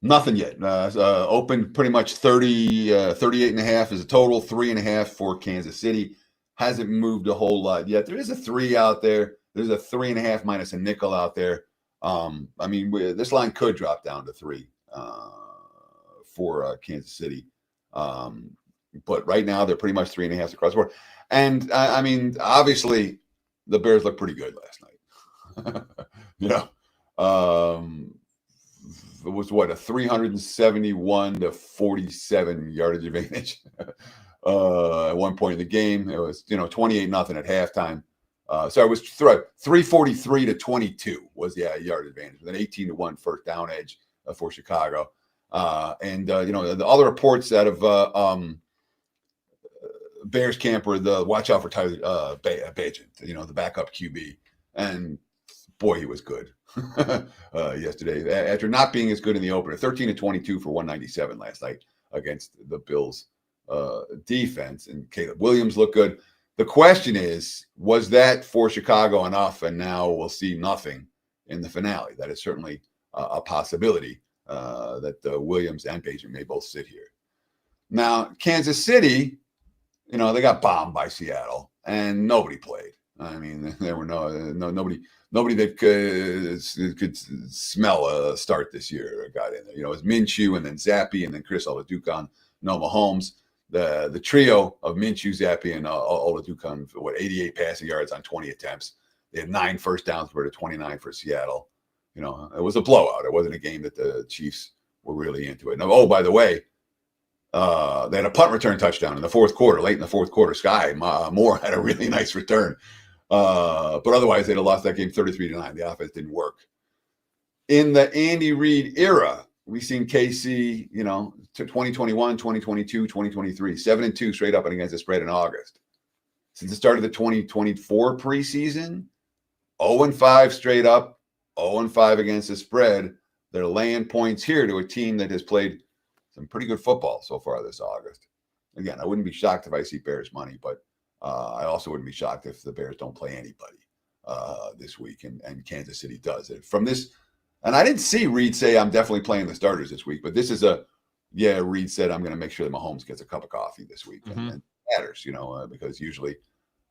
Nothing yet. Open pretty much 38.5 is a total, 3.5 for Kansas City. Hasn't moved a whole lot yet. There is a 3 out there. There's a 3.5 minus a nickel out there. This line could drop down to 3 for Kansas City. But right now they're pretty much 3.5 across the board. And obviously the Bears look pretty good last night. was what, a 371 to 47 yardage advantage at one point in the game. It was 28-0 at halftime. So it was 343 to 22 was the yard advantage with an 18-1 first down edge for Chicago. The other reports out of Bears camp were the watch out for Tyler Bagent, the backup QB, and boy, he was good yesterday after not being as good in the opener. 13 to 22 for 197 last night against the Bills defense, and Caleb Williams looked good. The question is, was that for Chicago enough? And now we'll see nothing in the finale. That is certainly a possibility that Williams and Bagent may both sit here. Now, Kansas City, they got bombed by Seattle, and nobody played. I mean, there were nobody that could smell a start this year got in there. It was Minshew and then Zappi and then Chris Olajuwon, no Mahomes. The trio of Minshew, Zappi, and Olajuwon, 88 passing yards on 20 attempts. They had 9 first downs compared to 29 for Seattle. It was a blowout. It wasn't a game that the Chiefs were really into it. Now, oh, by the way, they had a punt return touchdown in the fourth quarter. Late in the fourth quarter, Sky Moore had a really nice return. But otherwise, they'd have lost that game 33-9. The offense didn't work. In the Andy Reid era, we've seen KC, to 2021, 2022, 2023, 7-2 straight up and against the spread in August. Since the start of the 2024 preseason, 0-5 straight up, 0-5 against the spread. They're laying points here to a team that has played some pretty good football so far this August. Again, I wouldn't be shocked if I see Bears money, but I also wouldn't be shocked if the Bears don't play anybody this week, and Kansas City does it. From this, and I didn't see Reid say, I'm definitely playing the starters this week, but this is Reid said, I'm going to make sure that Mahomes gets a cup of coffee this week. Mm-hmm. And it matters, because usually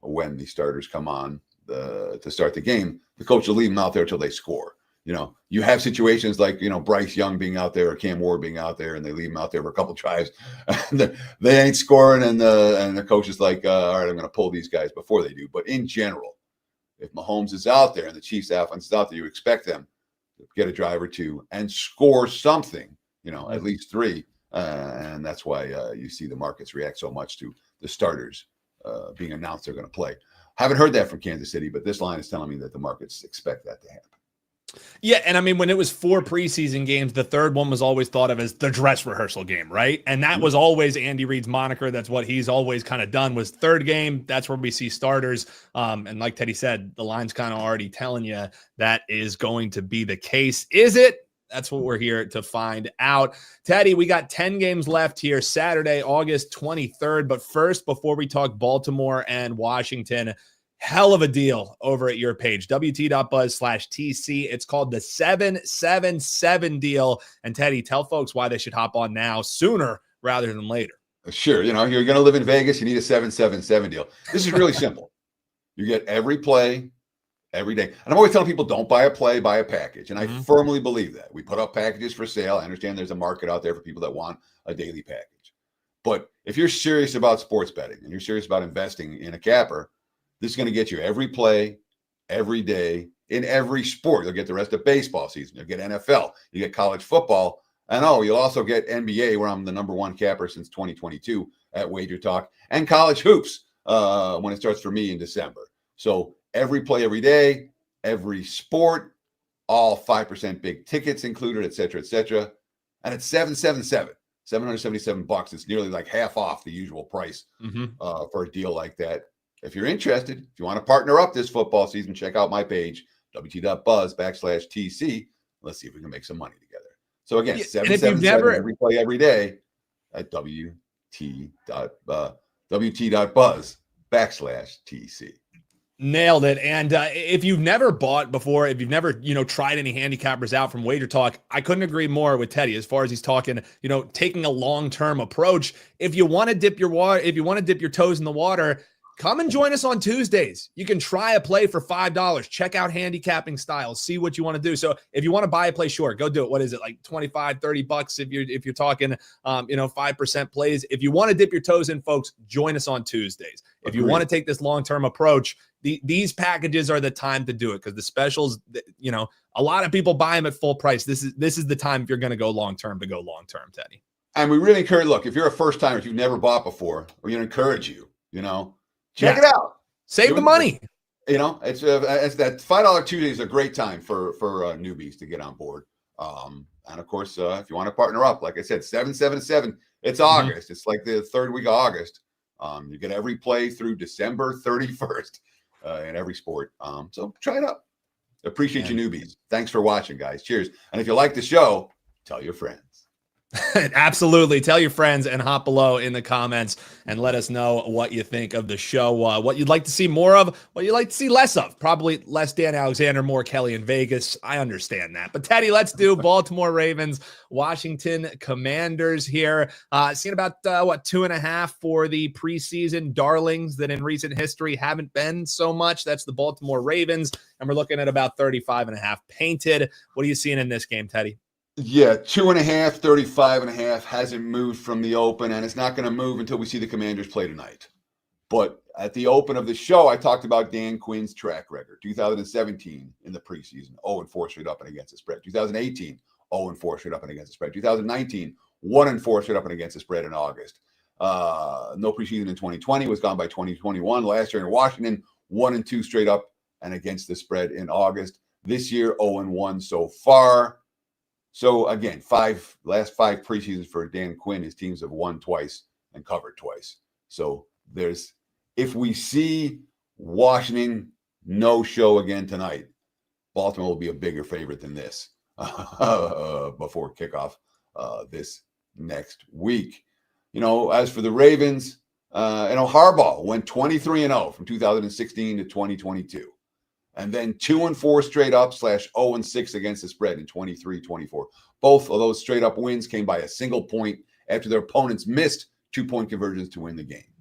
when the starters come on to start the game, the coach will leave them out there until they score. You have situations like, Bryce Young being out there or Cam Ward being out there, and they leave them out there for a couple drives. And they ain't scoring, and the coach is like, all right, I'm going to pull these guys before they do. But in general, if Mahomes is out there and the Chiefs offense is out there, you expect them to get a drive or two and score something, at least 3. And that's why you see the markets react so much to the starters being announced they're going to play. Haven't heard that from Kansas City, but this line is telling me that the markets expect that to happen. Yeah, and I mean, when it was 4 preseason games, the third one was always thought of as the dress rehearsal game, right? And that was always Andy Reid's moniker. That's what he's always kind of done, was third game. That's where we see starters. And like Teddy said, the line's kind of already telling you that is going to be the case. Is it? That's what we're here to find out. Teddy, we got 10 games left here, Saturday, August 23rd. But first, before we talk Baltimore and Washington, hell of a deal over at your page, wt.buzz/TC. It's called the 777 deal. And Teddy, tell folks why they should hop on now sooner rather than later. Sure. You're going to live in Vegas. You need a 777 deal. This is really simple. You get every play every day. And I'm always telling people, don't buy a play, buy a package. And I firmly believe that. We put up packages for sale. I understand there's a market out there for people that want a daily package. But if you're serious about sports betting and you're serious about investing in a capper, this is going to get you every play, every day, in every sport. You'll get the rest of baseball season. You'll get NFL. You get college football. And you'll also get NBA, where I'm the #1 capper since 2022 at WagerTalk, and college hoops when it starts for me in December. So every play, every day, every sport, all 5% big tickets included, et cetera, et cetera. And it's $777. It's nearly like half off the usual price for a deal like that. If you're interested, if you want to partner up this football season, check out my page, wt.buzz/TC. Let's see if we can make some money together. So again, 777 every play, every day at wt.buzz/TC. Nailed it. And if you've never bought before, if you've never, tried any handicappers out from WagerTalk, I couldn't agree more with Teddy as far as he's talking, taking a long-term approach. If you want to dip your toes in the water, come and join us on Tuesdays. You can try a play for $5. Check out handicapping styles. See what you want to do. So if you want to buy a play, sure, go do it. What is it, like $25-$30 if you're talking 5% plays? If you want to dip your toes in, folks, join us on Tuesdays. If you want to take this long-term approach, these packages are the time to do it because the specials, a lot of people buy them at full price. This is the time if you're going to go long-term to go long-term, Teddy. And we really encourage, look, if you're a first timer, if you've never bought before, we're going to encourage you, check it out. Save the money. It's that $5 Tuesday is a great time for newbies to get on board. And of course, if you want to partner up, like I said, 777, it's August. It's like the third week of August. You get every play through December 31st in every sport. So try it out. Appreciate you newbies. Thanks for watching, guys. Cheers. And if you like the show, tell your friends. Absolutely. Tell your friends and hop below in the comments and let us know what you think of the show, what you'd like to see more of, what you'd like to see less of. Probably less Dan Alexander, more Kelly in Vegas. I understand that. But Teddy, let's do Baltimore Ravens, Washington Commanders here. Seen about, 2.5 for the preseason darlings that in recent history haven't been so much. That's the Baltimore Ravens. And we're looking at about 35.5 painted. What are you seeing in this game, Teddy? Yeah, 2.5, 35.5 hasn't moved from the open, and it's not going to move until we see the Commanders play tonight. But at the open of the show, I talked about Dan Quinn's track record. 2017 in the preseason, 0-4 straight up and against the spread. 2018, 0-4 straight up and against the spread. 2019, 1-4 straight up and against the spread in August. No preseason in 2020, was gone by 2021. Last year in Washington, 1-2 straight up and against the spread in August. This year, 0-1 so far. So again, last five preseasons for Dan Quinn, his teams have won twice and covered twice. So if we see Washington no show again tonight, Baltimore will be a bigger favorite than this before kickoff this next week. As for the Ravens, Harbaugh went 23-0 from 2016 to 2022. And then 2-4 straight up / 0-6 against the spread in 23-24. Both of those straight up wins came by a single point after their opponents missed 2-point conversions to win the game.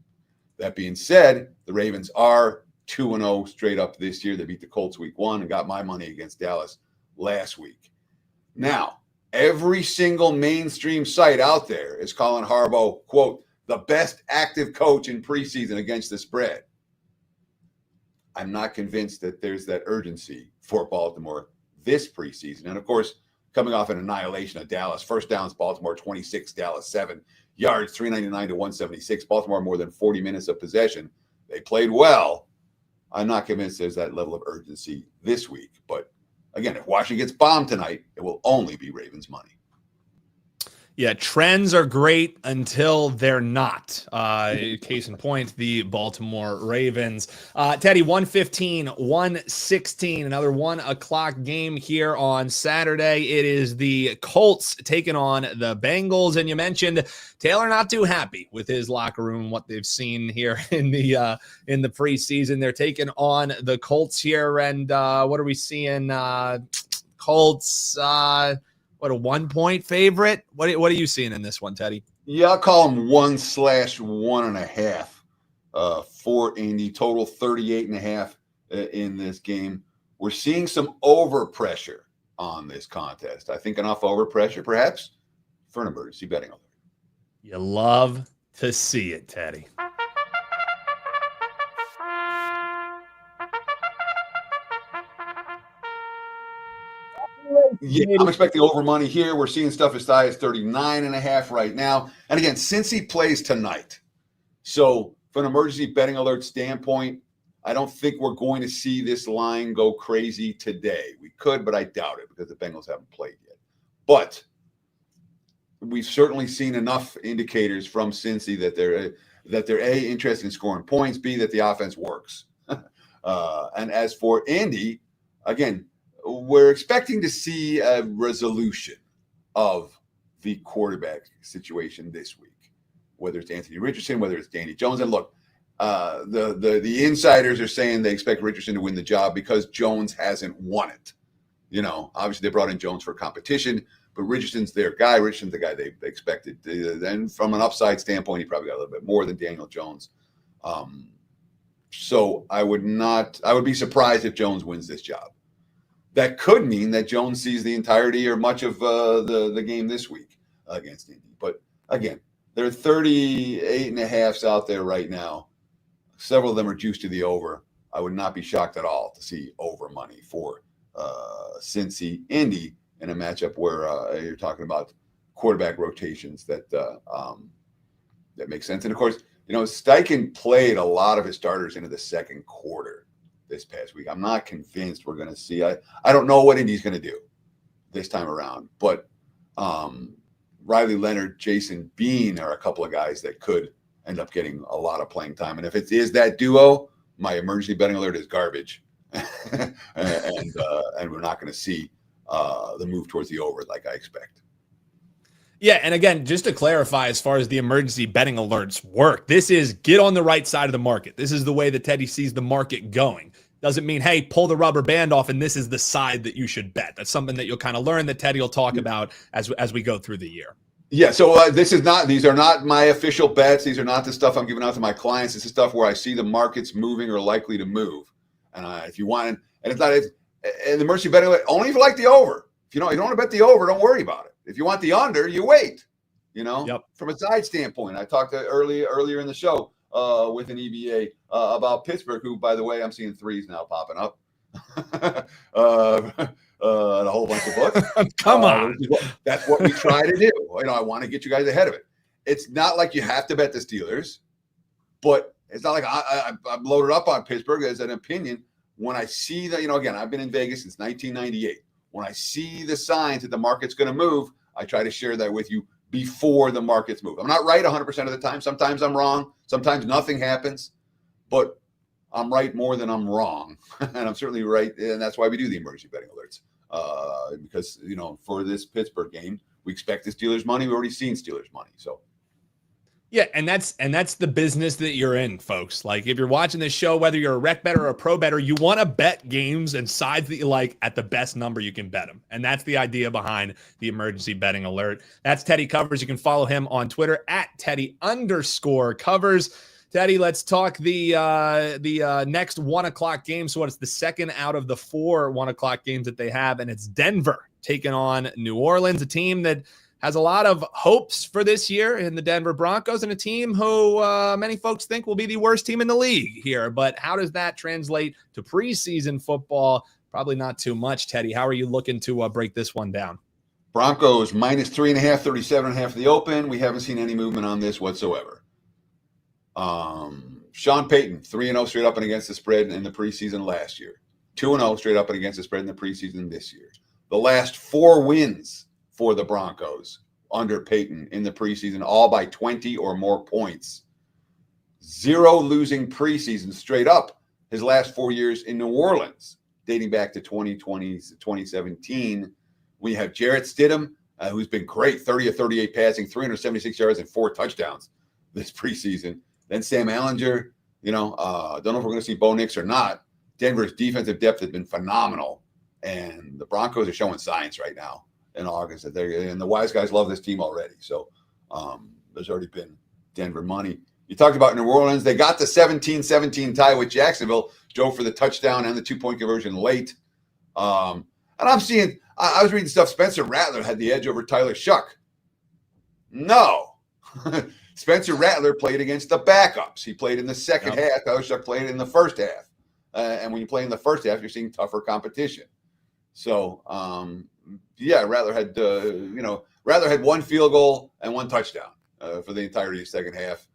That being said, the Ravens are 2-0 straight up this year. They beat the Colts week 1 and got my money against Dallas last week. Now, every single mainstream site out there is calling Harbaugh, quote, the best active coach in preseason against the spread. I'm not convinced that there's that urgency for Baltimore this preseason. And of course, coming off an annihilation of Dallas, first downs, Baltimore 26, Dallas 7, yards 399 to 176. Baltimore more than 40 minutes of possession. They played well. I'm not convinced there's that level of urgency this week. But again, if Washington gets bombed tonight, it will only be Ravens money. Yeah, trends are great until they're not. Case in point, the Baltimore Ravens. Teddy, 1:15, 1:16, another 1 o'clock game here on Saturday. It is the Colts taking on the Bengals. And you mentioned Taylor not too happy with his locker room, what they've seen here in the preseason. They're taking on the Colts here. And what are we seeing? Colts, what, a 1-point favorite? What are you seeing in this one, Teddy? Yeah, I'll call them 1/1.5 for Indy. Total 38.5 in this game. We're seeing some over pressure on this contest. I think enough over pressure, perhaps, for an emergency betting alert. You love to see it, Teddy. Yeah, I'm expecting over money here. We're seeing stuff as high as 39.5 right now. And again, since he plays tonight, so from an emergency betting alert standpoint, I don't think we're going to see this line go crazy today. We could, but I doubt it because the Bengals haven't played yet. But we've certainly seen enough indicators from Cincy that they're A, interested in scoring points, B, that the offense works. And as for Indy, again, we're expecting to see a resolution of the quarterback situation this week, whether it's Anthony Richardson, whether it's Danny Jones. And look, the insiders are saying they expect Richardson to win the job because Jones hasn't won it. Obviously they brought in Jones for competition, but Richardson's their guy. Richardson's the guy they expected. Then from an upside standpoint, he probably got a little bit more than Daniel Jones. So I would be surprised if Jones wins this job. That could mean that Jones sees the entirety or much of the game this week against Indy. But again, there are 38.5s out there right now. Several of them are juiced to the over. I would not be shocked at all to see over money for Cincy Indy in a matchup where you're talking about quarterback rotations that makes sense. And of course, Steichen played a lot of his starters into the second quarter this past week. I'm not convinced we're going to see. I don't know what Indy's going to do this time around, but Riley Leonard, Jason Bean are a couple of guys that could end up getting a lot of playing time. And if it is that duo, my emergency betting alert is garbage, and we're not going to see the move towards the over like I expect. Yeah, and again, just to clarify, as far as the emergency betting alerts work, this is get on the right side of the market. This is the way that Teddy sees the market going. Doesn't mean, hey, pull the rubber band off and this is the side that you should bet. That's something that you'll kind of learn that Teddy will talk about as we go through the year. Yeah, so these are not my official bets. These are not the stuff I'm giving out to my clients. This is stuff where I see the markets moving or likely to move. And if you want, and it's not, and the emergency betting alert, only if you like the over. If you don't want to bet the over, don't worry about it. If you want the under, you wait. From a side standpoint, I talked earlier in the show with an EBA about Pittsburgh, who, by the way, I'm seeing threes now popping up. And a whole bunch of books. Come on. That's what we try to do. I want to get you guys ahead of it. It's not like you have to bet the Steelers, but it's not like I'm loaded up on Pittsburgh as an opinion. When I see that, again, I've been in Vegas since 1998. When I see the signs that the market's going to move, I try to share that with you before the markets move. I'm not right 100% of the time. Sometimes I'm wrong. Sometimes nothing happens. But I'm right more than I'm wrong. And I'm certainly right. And that's why we do the emergency betting alerts. Because, for this Pittsburgh game, we expect the Steelers money. We've already seen Steelers money. So. Yeah, and that's the business that you're in, folks. Like, if you're watching this show, whether you're a rec bettor or a pro bettor, you want to bet games and sides that you like at the best number you can bet them. And that's the idea behind the emergency betting alert. That's Teddy Covers. You can follow him on Twitter at Teddy_Covers. Teddy, let's talk the next 1 o'clock game. So it's the second out of the 4 1 o'clock games that they have, and it's Denver taking on New Orleans, a team that has a lot of hopes for this year in the Denver Broncos, and a team who many folks think will be the worst team in the league here. But how does that translate to preseason football? Probably not too much, Teddy. How are you looking to break this one down? Broncos minus 3.5, 37.5 of the open. We haven't seen any movement on this whatsoever. Sean Payton, 3-0 straight up and against the spread in the preseason last year. 2-0 straight up and against the spread in the preseason this year. The last 4 wins for the Broncos under Payton in the preseason, all by 20 or more points. 0 losing preseason straight up his last 4 years in New Orleans, dating back to 2020, 2017. We have Jarrett Stidham, who's been great, 30 of 38 passing, 376 yards and 4 touchdowns this preseason. Then Sam Ehlinger, don't know if we're going to see Bo Nix or not. Denver's defensive depth has been phenomenal, and the Broncos are showing signs right now in August. And the wise guys love this team already. So there's already been Denver money. You talked about New Orleans. They got the 17-17 tie with Jacksonville. Joe for the touchdown and the 2-point conversion late. And I'm seeing, I was reading stuff. Spencer Rattler had the edge over Tyler Shuck. No. Spencer Rattler played against the backups. He played in the second half. Tyler Shuck played in the first half. And when you play in the first half, you're seeing tougher competition. So, Rattler had, Rattler had 1 field goal and 1 touchdown for the entirety of the second half.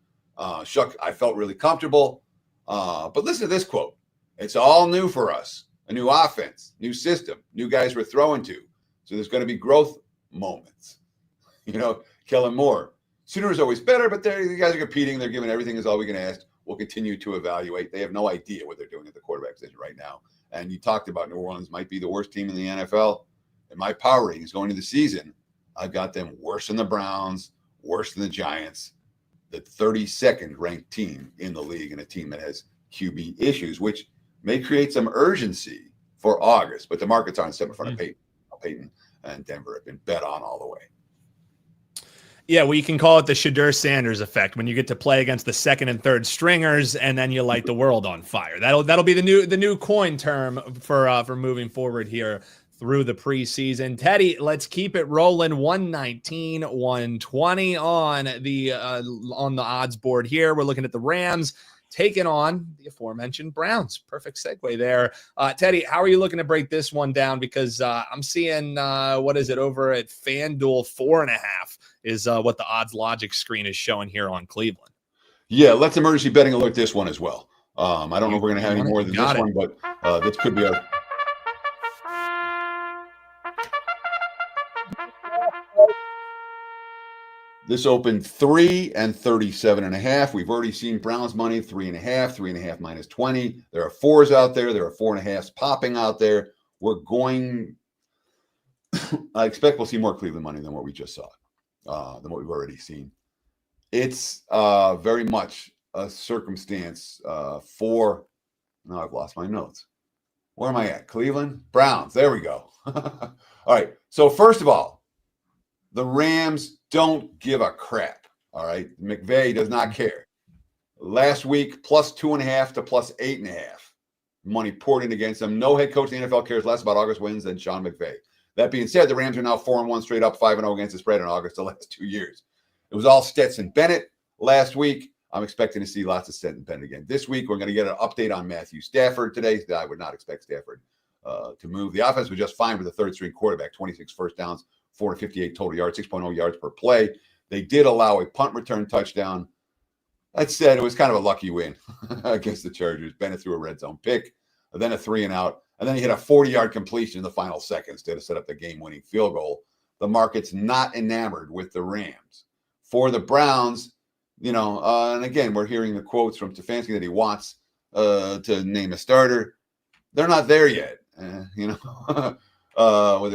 Shuck, I felt really comfortable. But listen to this quote. It's all new for us. A new offense, new system, new guys we're throwing to. So there's going to be growth moments. Kellen Moore. Sooner is always better, but the guys are competing. They're giving everything is all we can ask. We'll continue to evaluate. They have no idea what they're doing at the quarterback position right now. And you talked about New Orleans might be the worst team in the NFL. In my power ratings going into the season, I've got them worse than the Browns, worse than the Giants, the 32nd ranked team in the league, and a team that has QB issues, which may create some urgency for August. But the markets aren't set in front of Peyton. Peyton and Denver have been bet on all the way. Yeah, well, you can call it the Shadur Sanders effect when you get to play against the second and third stringers, and then you light the world on fire. That'll be the new coin term for moving forward here through the preseason. Teddy, let's keep it rolling. 119, 120 on the odds board here. We're looking at the Rams taking on the aforementioned Browns. Perfect segue there. Teddy, how are you looking to break this one down? Because I'm seeing, what is it, over at FanDuel, 4.5 is what the odds logic screen is showing here on Cleveland. Yeah, let's emergency betting alert this one as well. I don't know if we're going to have any more than this one, but this could be a... This opened 3 and 37.5. We've already seen Browns money 3.5, 3.5 minus 20. There are 4s out there. There are 4.5s popping out there. We're going, I expect we'll see more Cleveland money than what we just saw, than what we've already seen. It's very much a circumstance for, now I've lost my notes. Where am I at? Cleveland? Browns. There we go. All right. So first of all, the Rams don't give a crap. All right. McVay does not care. Last week, plus 2.5 to plus 8.5. Money poured in against them. No head coach in the NFL cares less about August wins than Sean McVay. That being said, the Rams are now 4-1 straight up, 5-0 against the spread in August the last 2 years. It was all Stetson Bennett last week. I'm expecting to see lots of Stetson Bennett again. This week, we're going to get an update on Matthew Stafford today. I would not expect Stafford to move. The offense was just fine with the third-string quarterback, 26 first downs, 458 total yards, 6.0 yards per play. They did allow a punt return touchdown. That said, it was kind of a lucky win against the Chargers. Bennett threw a red zone pick, then a 3-and-out, and then he hit a 40-yard completion in the final seconds to set up the game-winning field goal. The market's not enamored with the Rams. For the Browns, and again, we're hearing the quotes from Stefanski that he wants to name a starter. They're not there yet, whether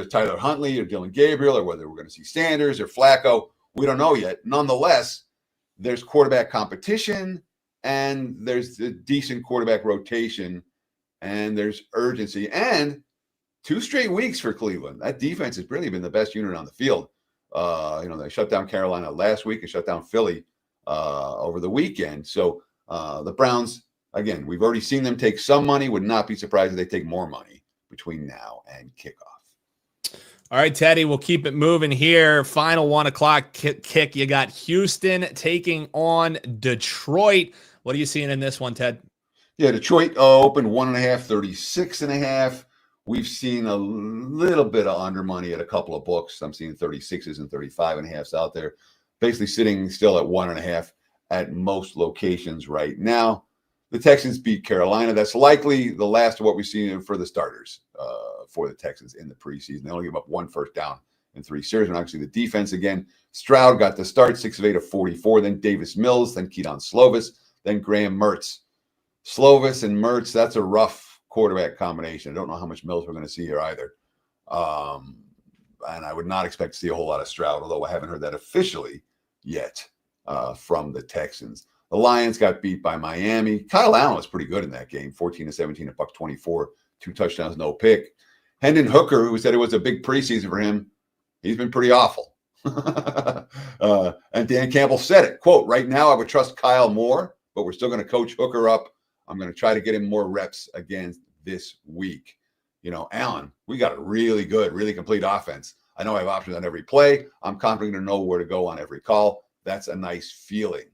it's Tyler Huntley or Dylan Gabriel or whether we're going to see Sanders or Flacco. We don't know yet. Nonetheless, there's quarterback competition and there's a decent quarterback rotation and there's urgency. And 2 straight weeks for Cleveland. That defense has really been the best unit on the field. They shut down Carolina last week and shut down Philly over the weekend. So the Browns, again, we've already seen them take some money. Would not be surprised if they take more money between now and kickoff. All right, Teddy, we'll keep it moving here. Final 1 o'clock kick. You got Houston taking on Detroit. What are you seeing in this one, Ted? Yeah, Detroit opened 1.5, 36.5. We've seen a little bit of under money at a couple of books. I'm seeing 36s and 35.5s out there, basically sitting still at 1.5 at most locations right now. The Texans beat Carolina. That's likely the last of what we've seen for the starters for the Texans in the preseason. They only give up 1 first down in 3 series. And actually, the defense again. Stroud got the start, 6 of 8 of 44. Then Davis Mills, then Keaton Slovis, then Graham Mertz. Slovis and Mertz, that's a rough quarterback combination. I don't know how much Mills we're going to see here either. And I would not expect to see a whole lot of Stroud, although I haven't heard that officially yet from the Texans. The Lions got beat by Miami. Kyle Allen was pretty good in that game, 14 of 17, a buck 24, 2 touchdowns, no pick. Hendon Hooker, who said it was a big preseason for him, he's been pretty awful. And Dan Campbell said it, quote, "Right now I would trust Kyle more, but we're still going to coach Hooker up. I'm going to try to get him more reps again this week." Allen, we got a really good, really complete offense. I know I have options on every play. I'm confident to know where to go on every call. That's a nice feeling.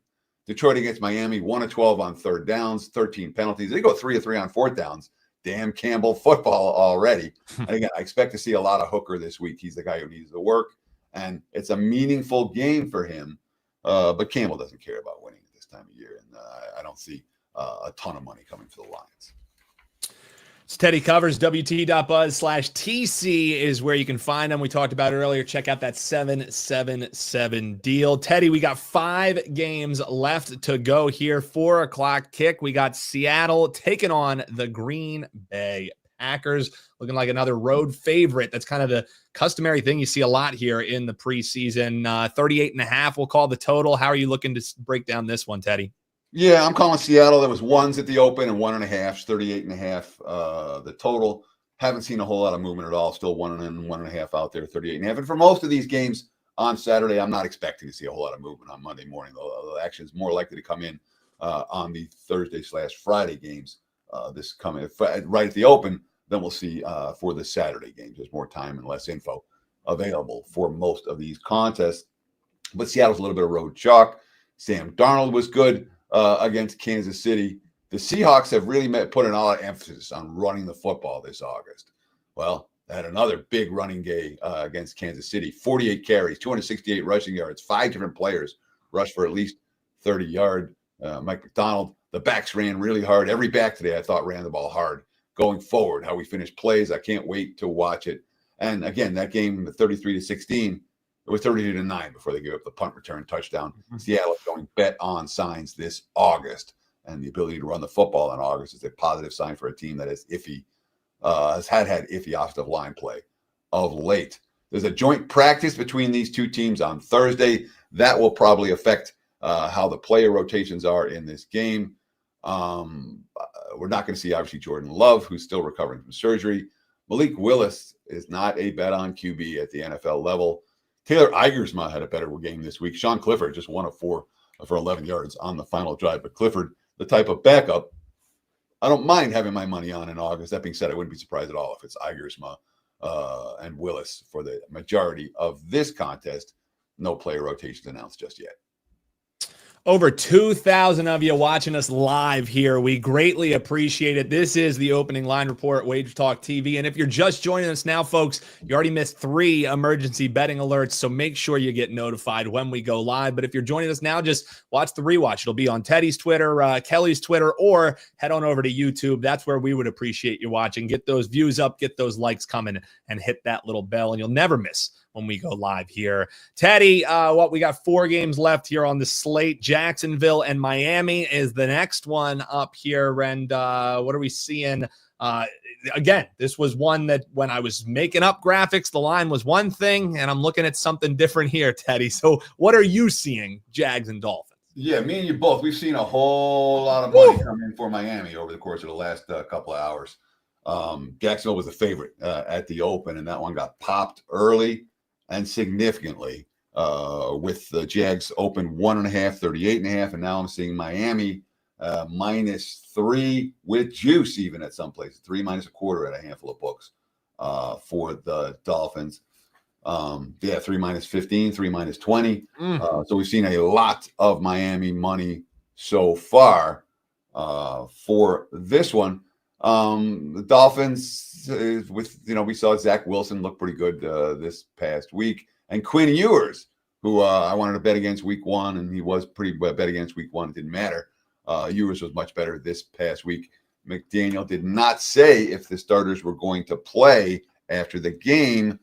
Detroit against Miami, 1 of 12 on 3rd downs, 13 penalties. They go 3 of 3 on 4th downs. Damn Campbell football already. And again, I expect to see a lot of Hooker this week. He's the guy who needs the work, and it's a meaningful game for him. But Campbell doesn't care about winning at this time of year, and I don't see a ton of money coming for the Lions. It's Teddy Covers, WT.buzz/TC is where you can find them. We talked about it earlier. Check out that 777 deal. Teddy, we got 5 games left to go here. 4 o'clock kick. We got Seattle taking on the Green Bay Packers, looking like another road favorite. That's kind of the customary thing you see a lot here in the preseason. 38.5, we'll call the total. How are you looking to break down this one, Teddy? Yeah, I'm calling Seattle. There was 1s at the open and 1.5, 38.5. The total. Haven't seen a whole lot of movement at all. Still 1 and 1.5 out there, 38.5. And for most of these games on Saturday, I'm not expecting to see a whole lot of movement on Monday morning. The action is more likely to come in on the Thursday/Friday games. This coming right at the open. Then we'll see for the Saturday games. There's more time and less info available for most of these contests. But Seattle's a little bit of road chalk. Sam Darnold was good. against Kansas City. The Seahawks have really put a lot of emphasis on running the football this August. Well, they had another big running day against Kansas City. 48 carries, 268 rushing yards. 5 different players rushed for at least 30 yards. Mike McDonald, the backs ran really hard. Every back today I thought ran the ball hard. Going forward, how we finish plays, I can't wait to watch it. And again, that game, 33-16, it was 32-9 before they gave up the punt return touchdown. Seattle is going bet on signs this August. And the ability to run the football in August is a positive sign for a team that is iffy, has had iffy offensive line play of late. There's a joint practice between these two teams on Thursday. That will probably affect how the player rotations are in this game. We're not going to see, obviously, Jordan Love, who's still recovering from surgery. Malik Willis is not a bet on QB at the NFL level. Taylor Igersma had a better game this week. Sean Clifford just 1 of 4 for 11 yards on the final drive. But Clifford, the type of backup I don't mind having my money on in August. That being said, I wouldn't be surprised at all if it's Igersma and Willis for the majority of this contest. No player rotations announced just yet. Over 2,000 of you watching us live here. We greatly appreciate it. This is the opening line report, WagerTalk TV. And if you're just joining us now, folks, you already missed 3 emergency betting alerts, so make sure you get notified when we go live. But if you're joining us now, just watch the rewatch. It'll be on Teddy's Twitter, Kelly's Twitter, or head on over to YouTube. That's where we would appreciate you watching. Get those views up, get those likes coming, and hit that little bell, and you'll never miss when we go live here. Teddy, we got 4 games left here on the slate. Jacksonville and Miami is the next one up here. And what are we seeing? Again, this was one that when I was making up graphics, the line was one thing, and I'm looking at something different here, Teddy. So what are you seeing, Jags and Dolphins? Yeah, me and you both. We've seen a whole lot of money come in for Miami over the course of the last couple of hours. Jacksonville was the favorite at the open, and that one got popped early and significantly with the Jags open 1.5, 38.5, and now I'm seeing Miami -3 with juice even at some places, 3 -1/4 at a handful of books for the Dolphins. 3 -15, 3 -20. So we've seen a lot of Miami money so far for this one. The Dolphins, we saw Zach Wilson look pretty good this past week, and Quinn Ewers, who I wanted to bet against week 1, and he was pretty bet against week 1. It didn't matter. Ewers was much better this past week. McDaniel did not say if the starters were going to play after the game.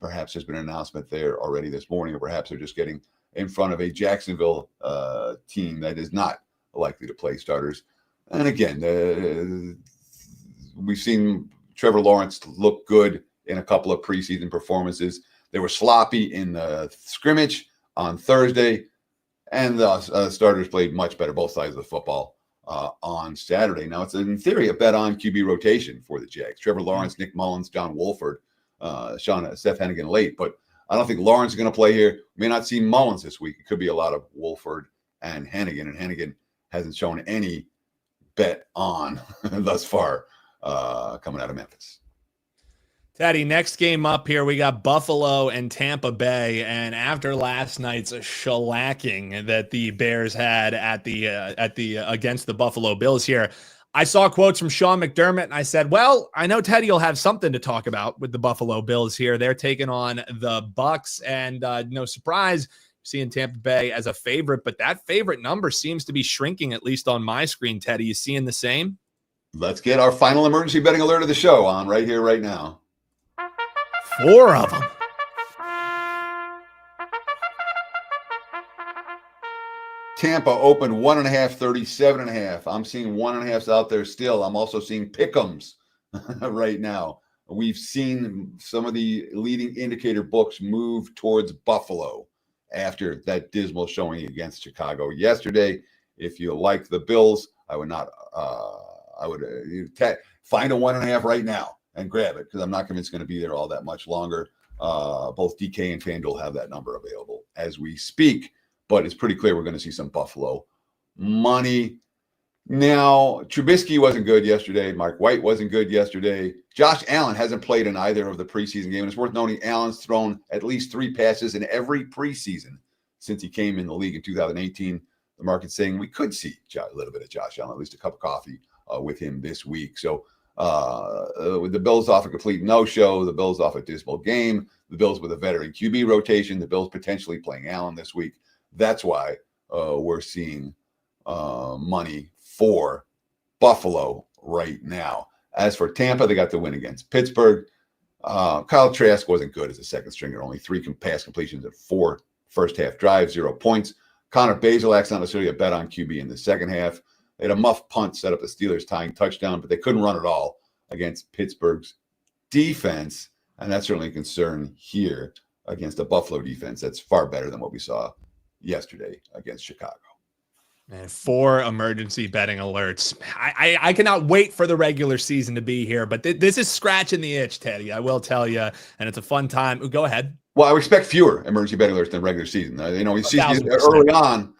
Perhaps there's been an announcement there already this morning, or perhaps they're just getting in front of a Jacksonville team that is not likely to play starters. And again, we've seen Trevor Lawrence look good in a couple of preseason performances. They were sloppy in the scrimmage on Thursday, and the starters played much better, both sides of the football, on Saturday. Now, it's in theory a bet on QB rotation for the Jags. Trevor Lawrence, Nick Mullins, John Wolford, Seth Hennigan late, but I don't think Lawrence is going to play here. We may not see Mullins this week. It could be a lot of Wolford and Hennigan hasn't shown any bet on thus far coming out of Memphis. Teddy, next game up here, we got Buffalo and Tampa Bay. And after last night's shellacking that the Bears had at the against the Buffalo Bills here, I saw quotes from Sean McDermott, and I said, well, I know Teddy will have something to talk about with the Buffalo Bills here. They're taking on the Bucks, and no surprise, seeing Tampa Bay as a favorite, but that favorite number seems to be shrinking, at least on my screen. Teddy, you seeing the same? Let's get our final emergency betting alert of the show on right here, right now. 4 of them. Tampa opened 1.5, 37.5. I'm seeing 1.5s out there still. I'm also seeing pick'ems right now. We've seen some of the leading indicator books move towards Buffalo after that dismal showing against Chicago yesterday. If you like the Bills, I would not. I would find a 1.5 right now and grab it, because I'm not convinced it's going to be there all that much longer. Both DK and FanDuel have that number available as we speak, but it's pretty clear we're going to see some Buffalo money. Now, Trubisky wasn't good yesterday. Mark White wasn't good yesterday. Josh Allen hasn't played in either of the preseason games. It's worth noting Allen's thrown at least 3 passes in every preseason since he came in the league in 2018. the market's saying we could see a little bit of Josh Allen, at least a cup of coffee with him this week. So with the Bills off a complete no-show, the Bills off a dismal game, the Bills with a veteran QB rotation, the Bills potentially playing Allen this week. That's why we're seeing money for Buffalo right now. As for Tampa, they got the win against Pittsburgh. Kyle Trask wasn't good as a second stringer, only 3 pass completions and 4 first-half drives, 0 points. Connor Bazelak's not necessarily a bet on QB in the second half. They had a muff punt set up the Steelers tying touchdown, but they couldn't run at all against Pittsburgh's defense, and that's certainly a concern here against a Buffalo defense that's far better than what we saw yesterday against Chicago. And 4 emergency betting alerts. I cannot wait for the regular season to be here, but this is scratching the itch, Teddy. I will tell you, and it's a fun time. Go ahead. Well, I would expect fewer emergency betting alerts than regular season. You see early on,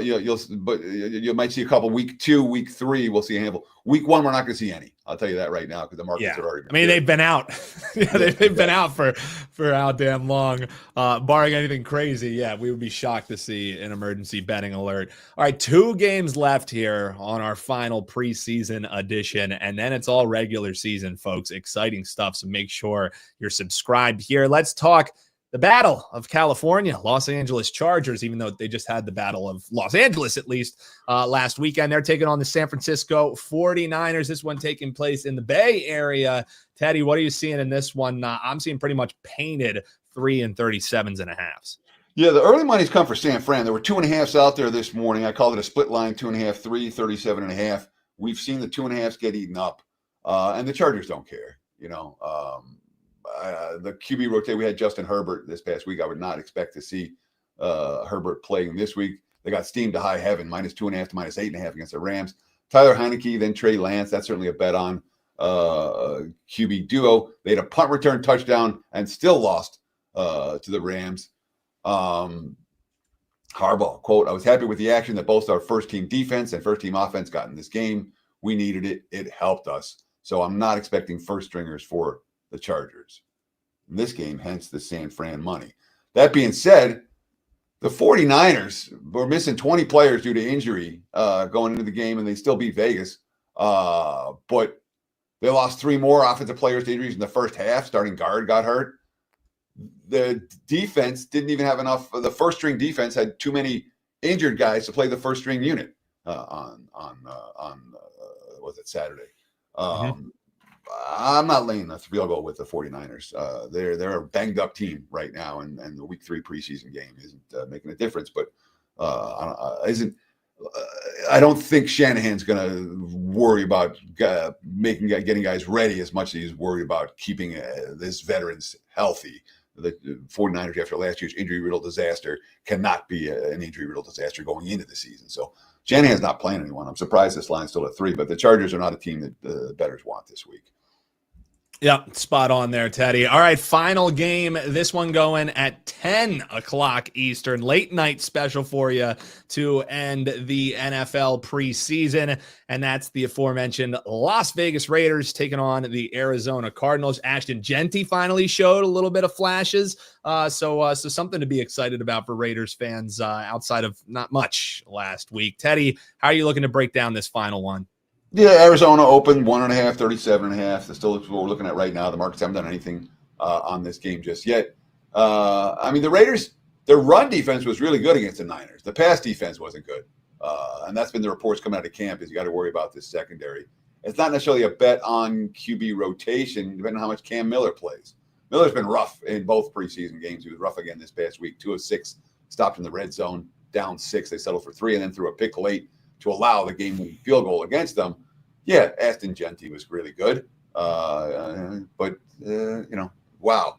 you might see a couple. Week 2, week 3, we'll see a handful. Week 1, we're not going to see any. I'll tell you that right now because the markets are already. They've been out. They've been out for how damn long. Barring anything crazy, we would be shocked to see an emergency betting alert. All right, 2 games left here on our final preseason edition, and then it's all regular season, folks. Exciting stuff. So make sure you're subscribed here. Let's talk the Battle of California, Los Angeles Chargers, even though they just had the Battle of Los Angeles, at least last weekend. They're taking on the San Francisco 49ers. This one taking place in the Bay Area. Teddy, what are you seeing in this one? I'm seeing pretty much painted 3 and 37.5. Yeah, the early money's come for San Fran. There were 2.5s out there this morning. I called it a split line, 2.5, 3, 37.5. We've seen the 2.5s get eaten up, and the Chargers don't care, the QB rotate. We had Justin Herbert this past week. I would not expect to see Herbert playing this week. They got steamed to high heaven, -2.5 to -8.5 against the Rams. Tyler Heineke, then Trey Lance. That's certainly a bet on QB duo. They had a punt return touchdown and still lost to the Rams. Harbaugh, quote, "I was happy with the action that both our first-team defense and first-team offense got in this game. We needed it. It helped us. So I'm not expecting first stringers for the Chargers in this game, hence the San Fran money." That being said, the 49ers were missing 20 players due to injury going into the game, and they still beat Vegas. But they lost 3 more offensive players to injuries in the first half. Starting guard got hurt. The defense didn't even have enough. The first string defense had too many injured guys to play the first string unit on was it Saturday? I'm not laying a field goal with the 49ers. They're a banged up team right now, and the week 3 preseason game isn't making a difference. But I don't think Shanahan's going to worry about getting guys ready as much as he's worried about keeping this veterans healthy. The 49ers, after last year's injury-riddled disaster, cannot be an injury-riddled disaster going into the season. So Shanahan's not playing anyone. I'm surprised this line's still at 3, but the Chargers are not a team that the bettors want this week. Yeah, spot on there, Teddy. All right, final game. This one going at 10 o'clock Eastern. Late night special for you to end the NFL preseason. And that's the aforementioned Las Vegas Raiders taking on the Arizona Cardinals. Ashton Genty finally showed a little bit of flashes. So something to be excited about for Raiders fans outside of not much last week. Teddy, how are you looking to break down this final one? Yeah, Arizona opened 1.5, 37.5. That's still what we're looking at right now. The markets haven't done anything on this game just yet. The Raiders, their run defense was really good against the Niners. The pass defense wasn't good. And that's been the reports coming out of camp is you got to worry about this secondary. It's not necessarily a bet on QB rotation, depending on how much Cam Miller plays. Miller's been rough in both preseason games. He was rough again this past week. 2 of 6, stopped in the red zone, down 6. They settled for 3 and then threw a pick late to allow the game-winning field goal against them. Yeah, Ashton Genty was really good. Wow,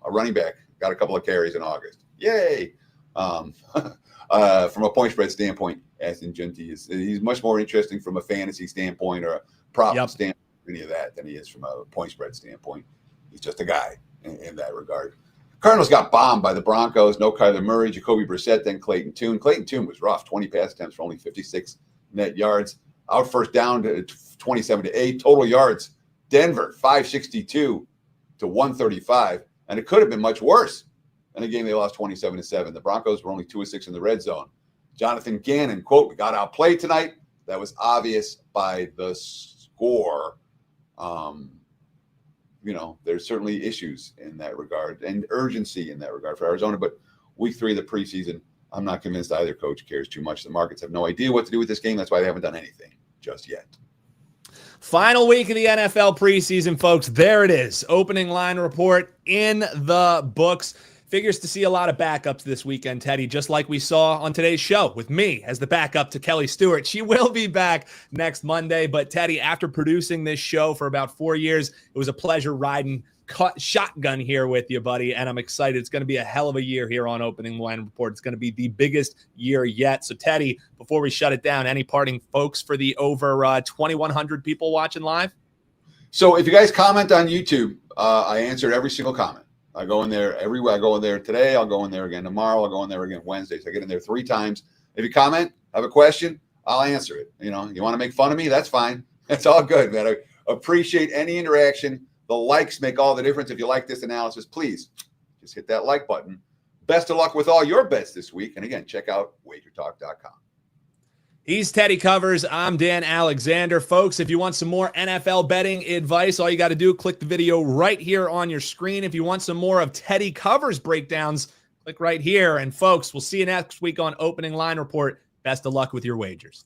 a running back got a couple of carries in August. Yay! From a point spread standpoint, Ashton Genty he's much more interesting from a fantasy standpoint or a prop standpoint, any of that, than he is from a point spread standpoint. He's just a guy in that regard. Cardinals got bombed by the Broncos. No Kyler Murray, Jacoby Brissett, then Clayton Tune. Clayton Tune was rough. 20 pass attempts for only 56 net yards. Out first down to 27-8. Total yards, Denver 562 to 135, and it could have been much worse. In a game they lost 27-7. The Broncos were only 2 of 6 in the red zone. Jonathan Gannon, quote, "We got outplayed tonight. That was obvious by the score." There's certainly issues in that regard and urgency in that regard for Arizona. But week 3 of the preseason, I'm not convinced either coach cares too much. The markets have no idea what to do with this game. That's why they haven't done anything just yet. Final week of the NFL preseason, folks. There it is. Opening line report in the books. Figures to see a lot of backups this weekend, Teddy, just like we saw on today's show with me as the backup to Kelly Stewart. She will be back next Monday. But, Teddy, after producing this show for about 4 years, it was a pleasure riding shotgun here with you, buddy, and I'm excited. It's going to be a hell of a year here on Opening Line Report. It's going to be the biggest year yet. So, Teddy, before we shut it down, any parting folks for the over 2,100 people watching live? So if you guys comment on YouTube, I answered every single comment. I go in there everywhere. I go in there today. I'll go in there again tomorrow. I'll go in there again Wednesday. So I get in there 3 times. If you comment, have a question, I'll answer it. You want to make fun of me? That's fine. That's all good, man. I appreciate any interaction. The likes make all the difference. If you like this analysis, please just hit that like button. Best of luck with all your bets this week. And again, check out WagerTalk.com. He's Teddy Covers. I'm Dan Alexander. Folks, if you want some more NFL betting advice, all you got to do, click the video right here on your screen. If you want some more of Teddy Covers breakdowns, click right here. And folks, we'll see you next week on Opening Line Report. Best of luck with your wagers.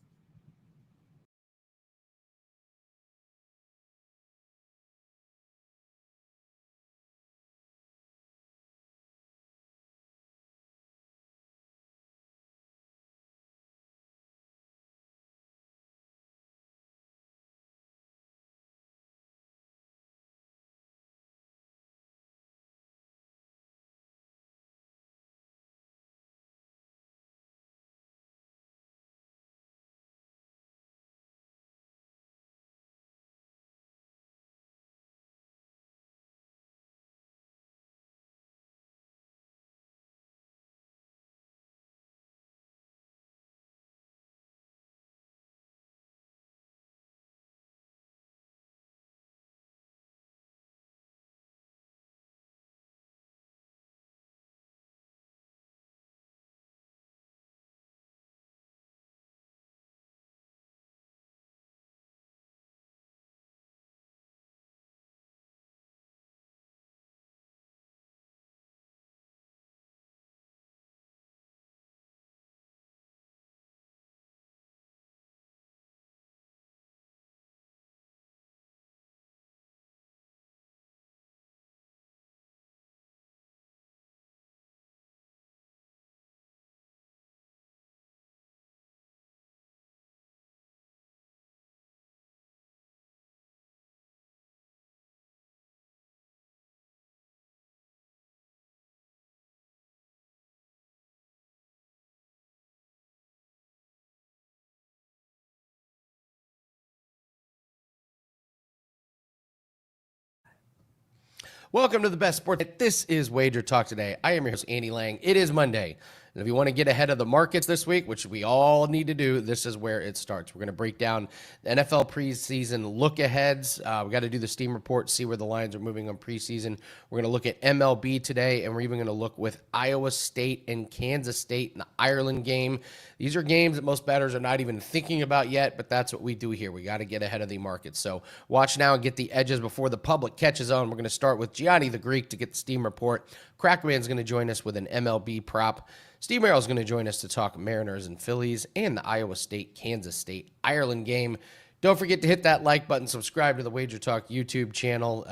Welcome to the best sport. This is Wager Talk today. I am your host, Andy Lang. It is Monday. And if you want to get ahead of the markets this week, which we all need to do, this is where it starts. We're going to break down the NFL preseason look-aheads. We got to do the Steam report, see where the lines are moving on preseason. We're going to look at MLB today, and we're even going to look with Iowa State and Kansas State in the Ireland game. These are games that most bettors are not even thinking about yet, but that's what we do here. We got to get ahead of the market. So watch now and get the edges before the public catches on. We're going to start with Gianni The Greek to get the Steam report. Krackomberger going to join us with an MLB prop. Steve Merrill is going to join us to talk Mariners and Phillies and the Iowa State-Kansas State Ireland game. Don't forget to hit that like button, subscribe to the Wager Talk YouTube channel.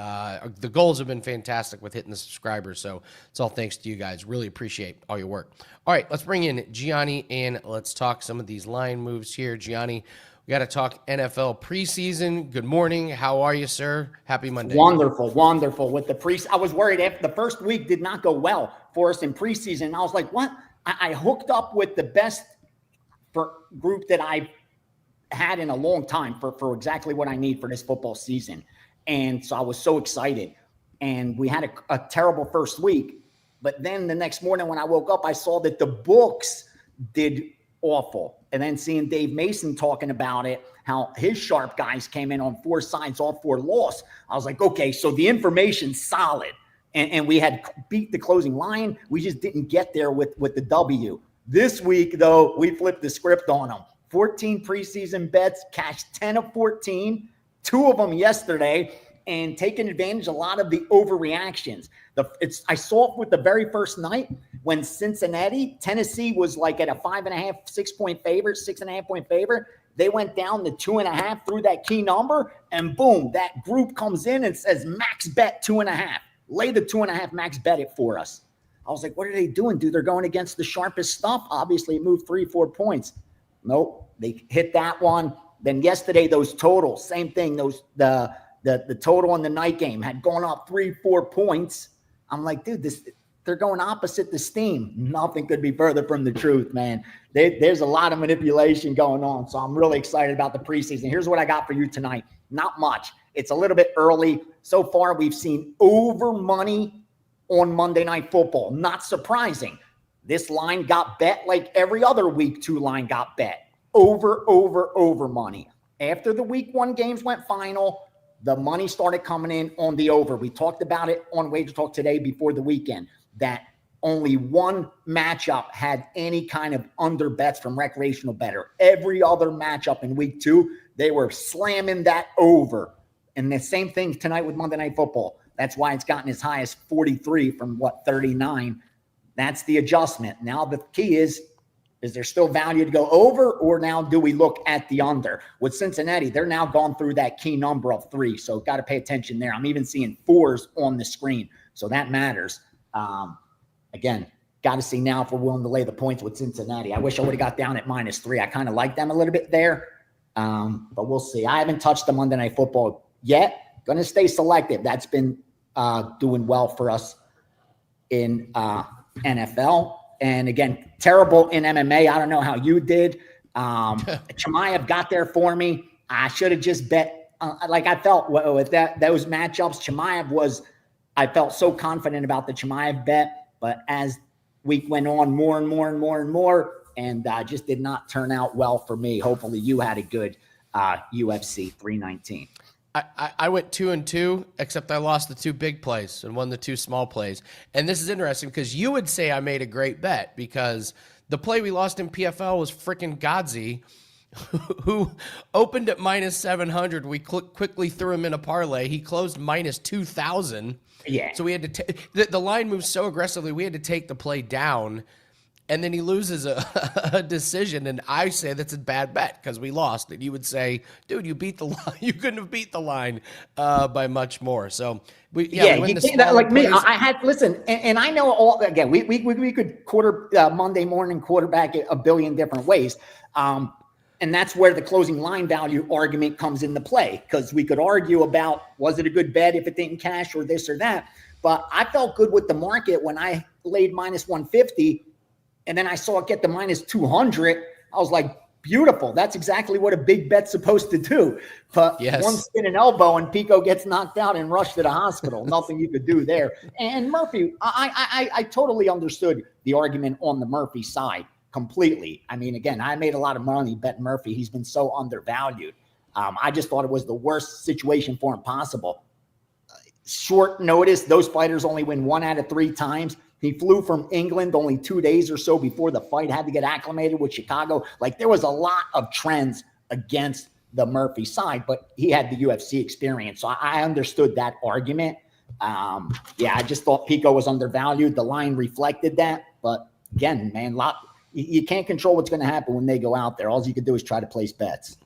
The goals have been fantastic with hitting the subscribers, so it's all thanks to you guys. Really appreciate all your work. All right, let's bring in Gianni, and let's talk some of these line moves here. Gianni, we got to talk NFL preseason. Good morning. How are you, sir? Happy Monday. Wonderful, wonderful. With the I was worried after the first week did not go well for us in preseason. I was like, what? I hooked up with the best group that I've had in a long time for exactly what I need for this football season. And so I was so excited. And we had a terrible first week. But then the next morning when I woke up, I saw that the books did awful. And then seeing Dave Mason talking about it, how his sharp guys came in on 4 sides, all 4 lost. I was like, okay, so the information's solid. And we had beat the closing line. We just didn't get there with the W. This week, though, we flipped the script on them. 14 preseason bets, cashed 10 of 14, 2 of them yesterday, and taking advantage of a lot of the overreactions. I saw it with the very first night when Tennessee was like at a 5.5, 6 point favorite, 6.5 point favorite. They went down to 2.5 through that key number, and boom, that group comes in and says max bet 2.5. Lay the 2.5 max bet it for us. I was like, what are they doing, dude? They're going against the sharpest stuff. Obviously, it moved 3-4 points. Nope, they hit that one. Then yesterday, those totals, same thing. The total in the night game had gone up 3-4 points. I'm like, dude, they're going opposite the steam. Nothing could be further from the truth, man. There's a lot of manipulation going on. So I'm really excited about the preseason. Here's what I got for you tonight. Not much. It's a little bit early. So far, we've seen over money on Monday Night Football. Not surprising. This line got bet like every other week 2 line got bet. Over money. After the week 1 games went final, the money started coming in on the over. We talked about it on WagerTalk today before the weekend, that only one matchup had any kind of under bets from recreational bettor. Every other matchup in week 2, they were slamming that over. And the same thing tonight with Monday Night Football. That's why it's gotten as high as 43 from 39. That's the adjustment. Now the key is there still value to go over, or now do we look at the under? With Cincinnati, they're now gone through that key number of 3, so got to pay attention there. I'm even seeing 4s on the screen, so that matters. Again, got to see now if we're willing to lay the points with Cincinnati. I wish I would have got down at -3. I kind of like them a little bit there, but we'll see. I haven't touched the Monday Night Football yet. Going to stay selective. That's been doing well for us in NFL. And again, terrible in MMA. I don't know how you did. Chimaev got there for me. I should have just bet. I felt with those matchups, Chimaev I felt so confident about the Chimaev bet. But as week went on, more and more, and just did not turn out well for me. Hopefully you had a good UFC 319. I went 2-2, except I lost the 2 big plays and won the 2 small plays. And this is interesting because you would say I made a great bet, because the play we lost in PFL was freaking Godzi, who opened at -700. We quickly threw him in a parlay. He closed -2,000. Yeah. So we had to the line moved so aggressively, we had to take the play down. And then he loses a decision, and I say that's a bad bet because we lost. And you would say, dude, you beat the line. You couldn't have beat the line by much more. So we win you can't, like me. I had and I know all. Again, we could Monday morning quarterback it a billion different ways, and that's where the closing line value argument comes into play, because we could argue about, was it a good bet if it didn't cash or this or that. But I felt good with the market when I laid -150. And then I saw it get to -200. I was like, beautiful. That's exactly what a big bet's supposed to do. But one spin and elbow and Pico gets knocked out and rushed to the hospital. Nothing you could do there. And Murphy, I totally understood the argument on the Murphy side completely. I mean, again, I made a lot of money betting Murphy. He's been so undervalued. I just thought it was the worst situation for him possible. Short notice, those fighters only win 1 out of 3 times. He flew from England only 2 days or so before the fight, had to get acclimated with Chicago. Like, there was a lot of trends against the Murphy side, but he had the UFC experience. So I understood that argument. I just thought Pico was undervalued. The line reflected that. But again, man, you can't control what's going to happen when they go out there. All you can do is try to place bets.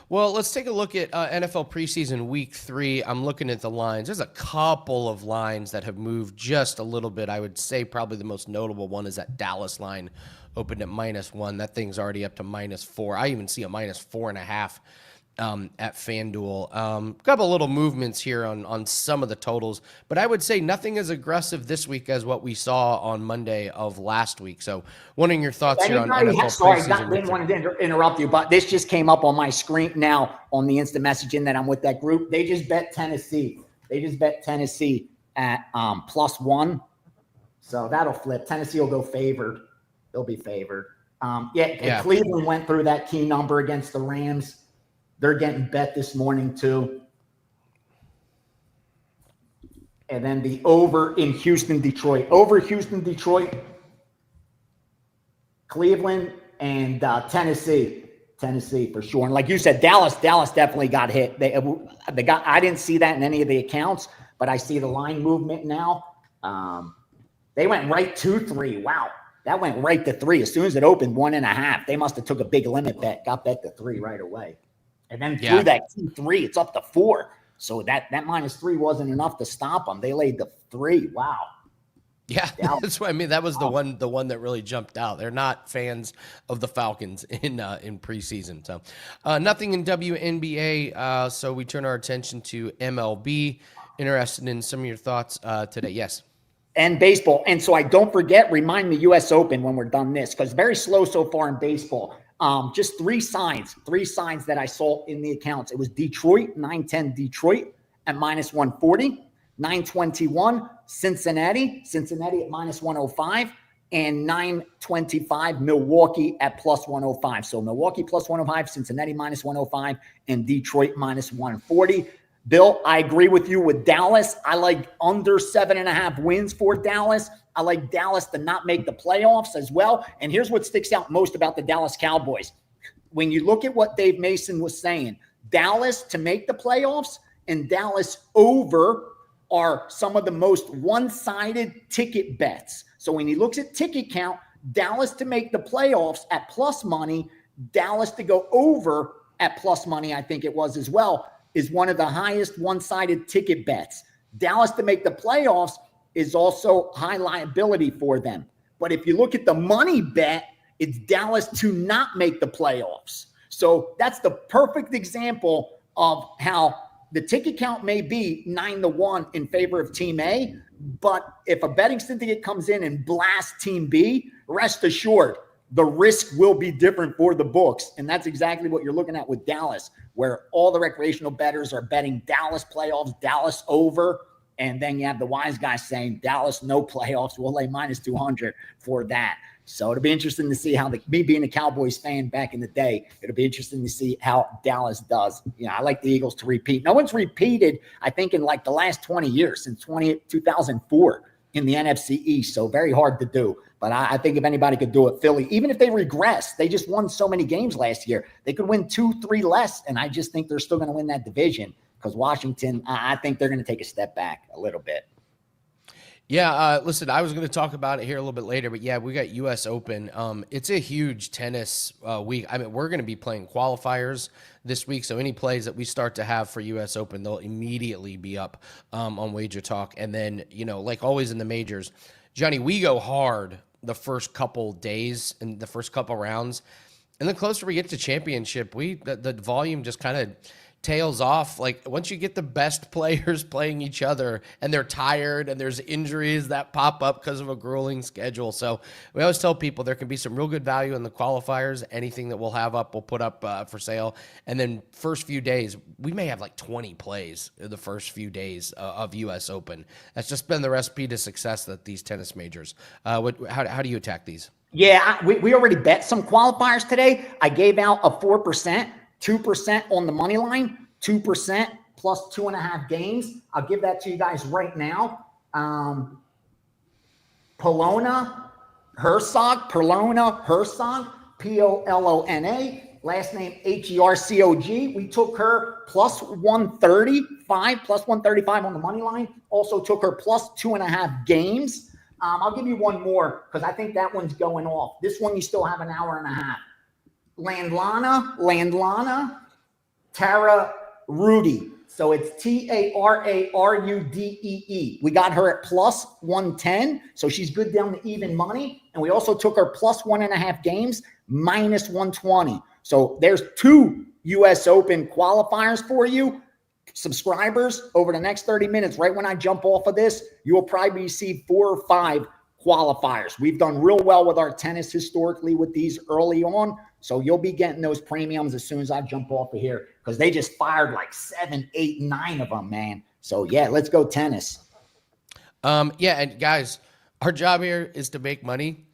Well, let's take a look at NFL preseason week 3. I'm looking at the lines. There's a couple of lines that have moved just a little bit. I would say probably the most notable one is that Dallas line opened at -1. That thing's already up to -4. I even see a -4.5 at FanDuel. Couple little movements here on some of the totals, but I would say nothing as aggressive this week as what we saw on Monday of last week. So wondering your thoughts here on NFL preseason. Didn't want to interrupt you, but this just came up on my screen now on the instant messaging that I'm with that group. They just bet Tennessee. At +1. So that'll flip. Tennessee will go favored. They'll be favored. Cleveland went through that key number against the Rams. They're getting bet this morning too. And then the over in Houston, Detroit. Over Houston, Detroit. Cleveland and Tennessee. Tennessee for sure. And like you said, Dallas definitely got hit. They got. I didn't see that in any of the accounts, but I see the line movement now. They went right to 3. Wow. That went right to 3. As soon as it opened, 1.5. They must have took a big limit bet, got bet to 3 right away. And then through that 2-3, it's up to 4. So that -3 wasn't enough to stop them. They laid the 3. Wow. Yeah, that's what I mean. That was the one that really jumped out. They're not fans of the Falcons in preseason. So nothing in WNBA. So we turn our attention to MLB. Interested in some of your thoughts today. Yes. And baseball. And so I don't forget, remind me US Open when we're done this, because very slow so far in baseball. Just 3 signs that I saw in the accounts. It was Detroit, 9-10 Detroit at -140, 921 Cincinnati at -105, and 925 Milwaukee at +105. So Milwaukee +105, Cincinnati -105, and Detroit -140. Bill, I agree with you with Dallas. I like under 7.5 wins for Dallas. I like Dallas to not make the playoffs as well. And here's what sticks out most about the Dallas Cowboys. When you look at what Dave Mason was saying, Dallas to make the playoffs and Dallas over are some of the most one-sided ticket bets. So when he looks at ticket count, Dallas to make the playoffs at plus money, Dallas to go over at plus money, I think it was as well, is one of the highest one-sided ticket bets. Dallas to make the playoffs is also high liability for them. But if you look at the money bet, it's Dallas to not make the playoffs. So that's the perfect example of how the ticket count may be 9-1 in favor of Team A, but if a betting syndicate comes in and blasts Team B, rest assured, the risk will be different for the books. And that's exactly what you're looking at with Dallas, where all the recreational bettors are betting Dallas playoffs, Dallas over. And then you have the wise guy saying Dallas, no playoffs. We'll lay -200 for that. So it'll be interesting to see how me being a Cowboys fan back in the day, it'll be interesting to see how Dallas does. You know, I like the Eagles to repeat. No one's repeated, I think, in like the last 20 years, since 2004 in the NFC East. So very hard to do. But I think if anybody could do it, Philly, even if they regress, they just won so many games last year. They could win 2-3 less. And I just think they're still going to win that division because Washington, I think they're going to take a step back a little bit. Yeah, listen, I was going to talk about it here a little bit later, but yeah, we got U.S. Open. It's a huge tennis week. I mean, we're going to be playing qualifiers this week, so any plays that we start to have for U.S. Open, they'll immediately be up on WagerTalk. And then, you know, like always in the majors, Gianni, we go hard the first couple days and the first couple rounds, and the closer we get to championship, the volume just kind of tails off. Like once you get the best players playing each other and they're tired and there's injuries that pop up because of a grueling schedule. So we always tell people there can be some real good value in the qualifiers. Anything that we'll have up, we'll put up for sale. And then first few days, we may have like 20 plays in the first few days of US Open. That's just been the recipe to success that these tennis majors. How do you attack these? Yeah, we already bet some qualifiers today. I gave out a 4%. 2% on the money line, 2% plus 2.5 games. I'll give that to you guys right now. Polona Herzog, Polona, last name Hercog. We took her plus 135 on the money line. Also took her plus 2.5 games. I'll give you one more because I think that one's going off. This one you still have an hour and a half. Landlana, Tara Rudy. So it's Tararudee. We got her at plus 110. So she's good down to even money. And we also took her plus 1.5 games, minus 120. So there's 2 US Open qualifiers for you. Subscribers over the next 30 minutes, right when I jump off of this, you will probably receive 4 or 5 qualifiers. We've done real well with our tennis historically with these early on. So you'll be getting those premiums as soon as I jump off of here because they just fired like 7, 8, 9 of them, man. So yeah, let's go tennis. Yeah, and guys, our job here is to make money.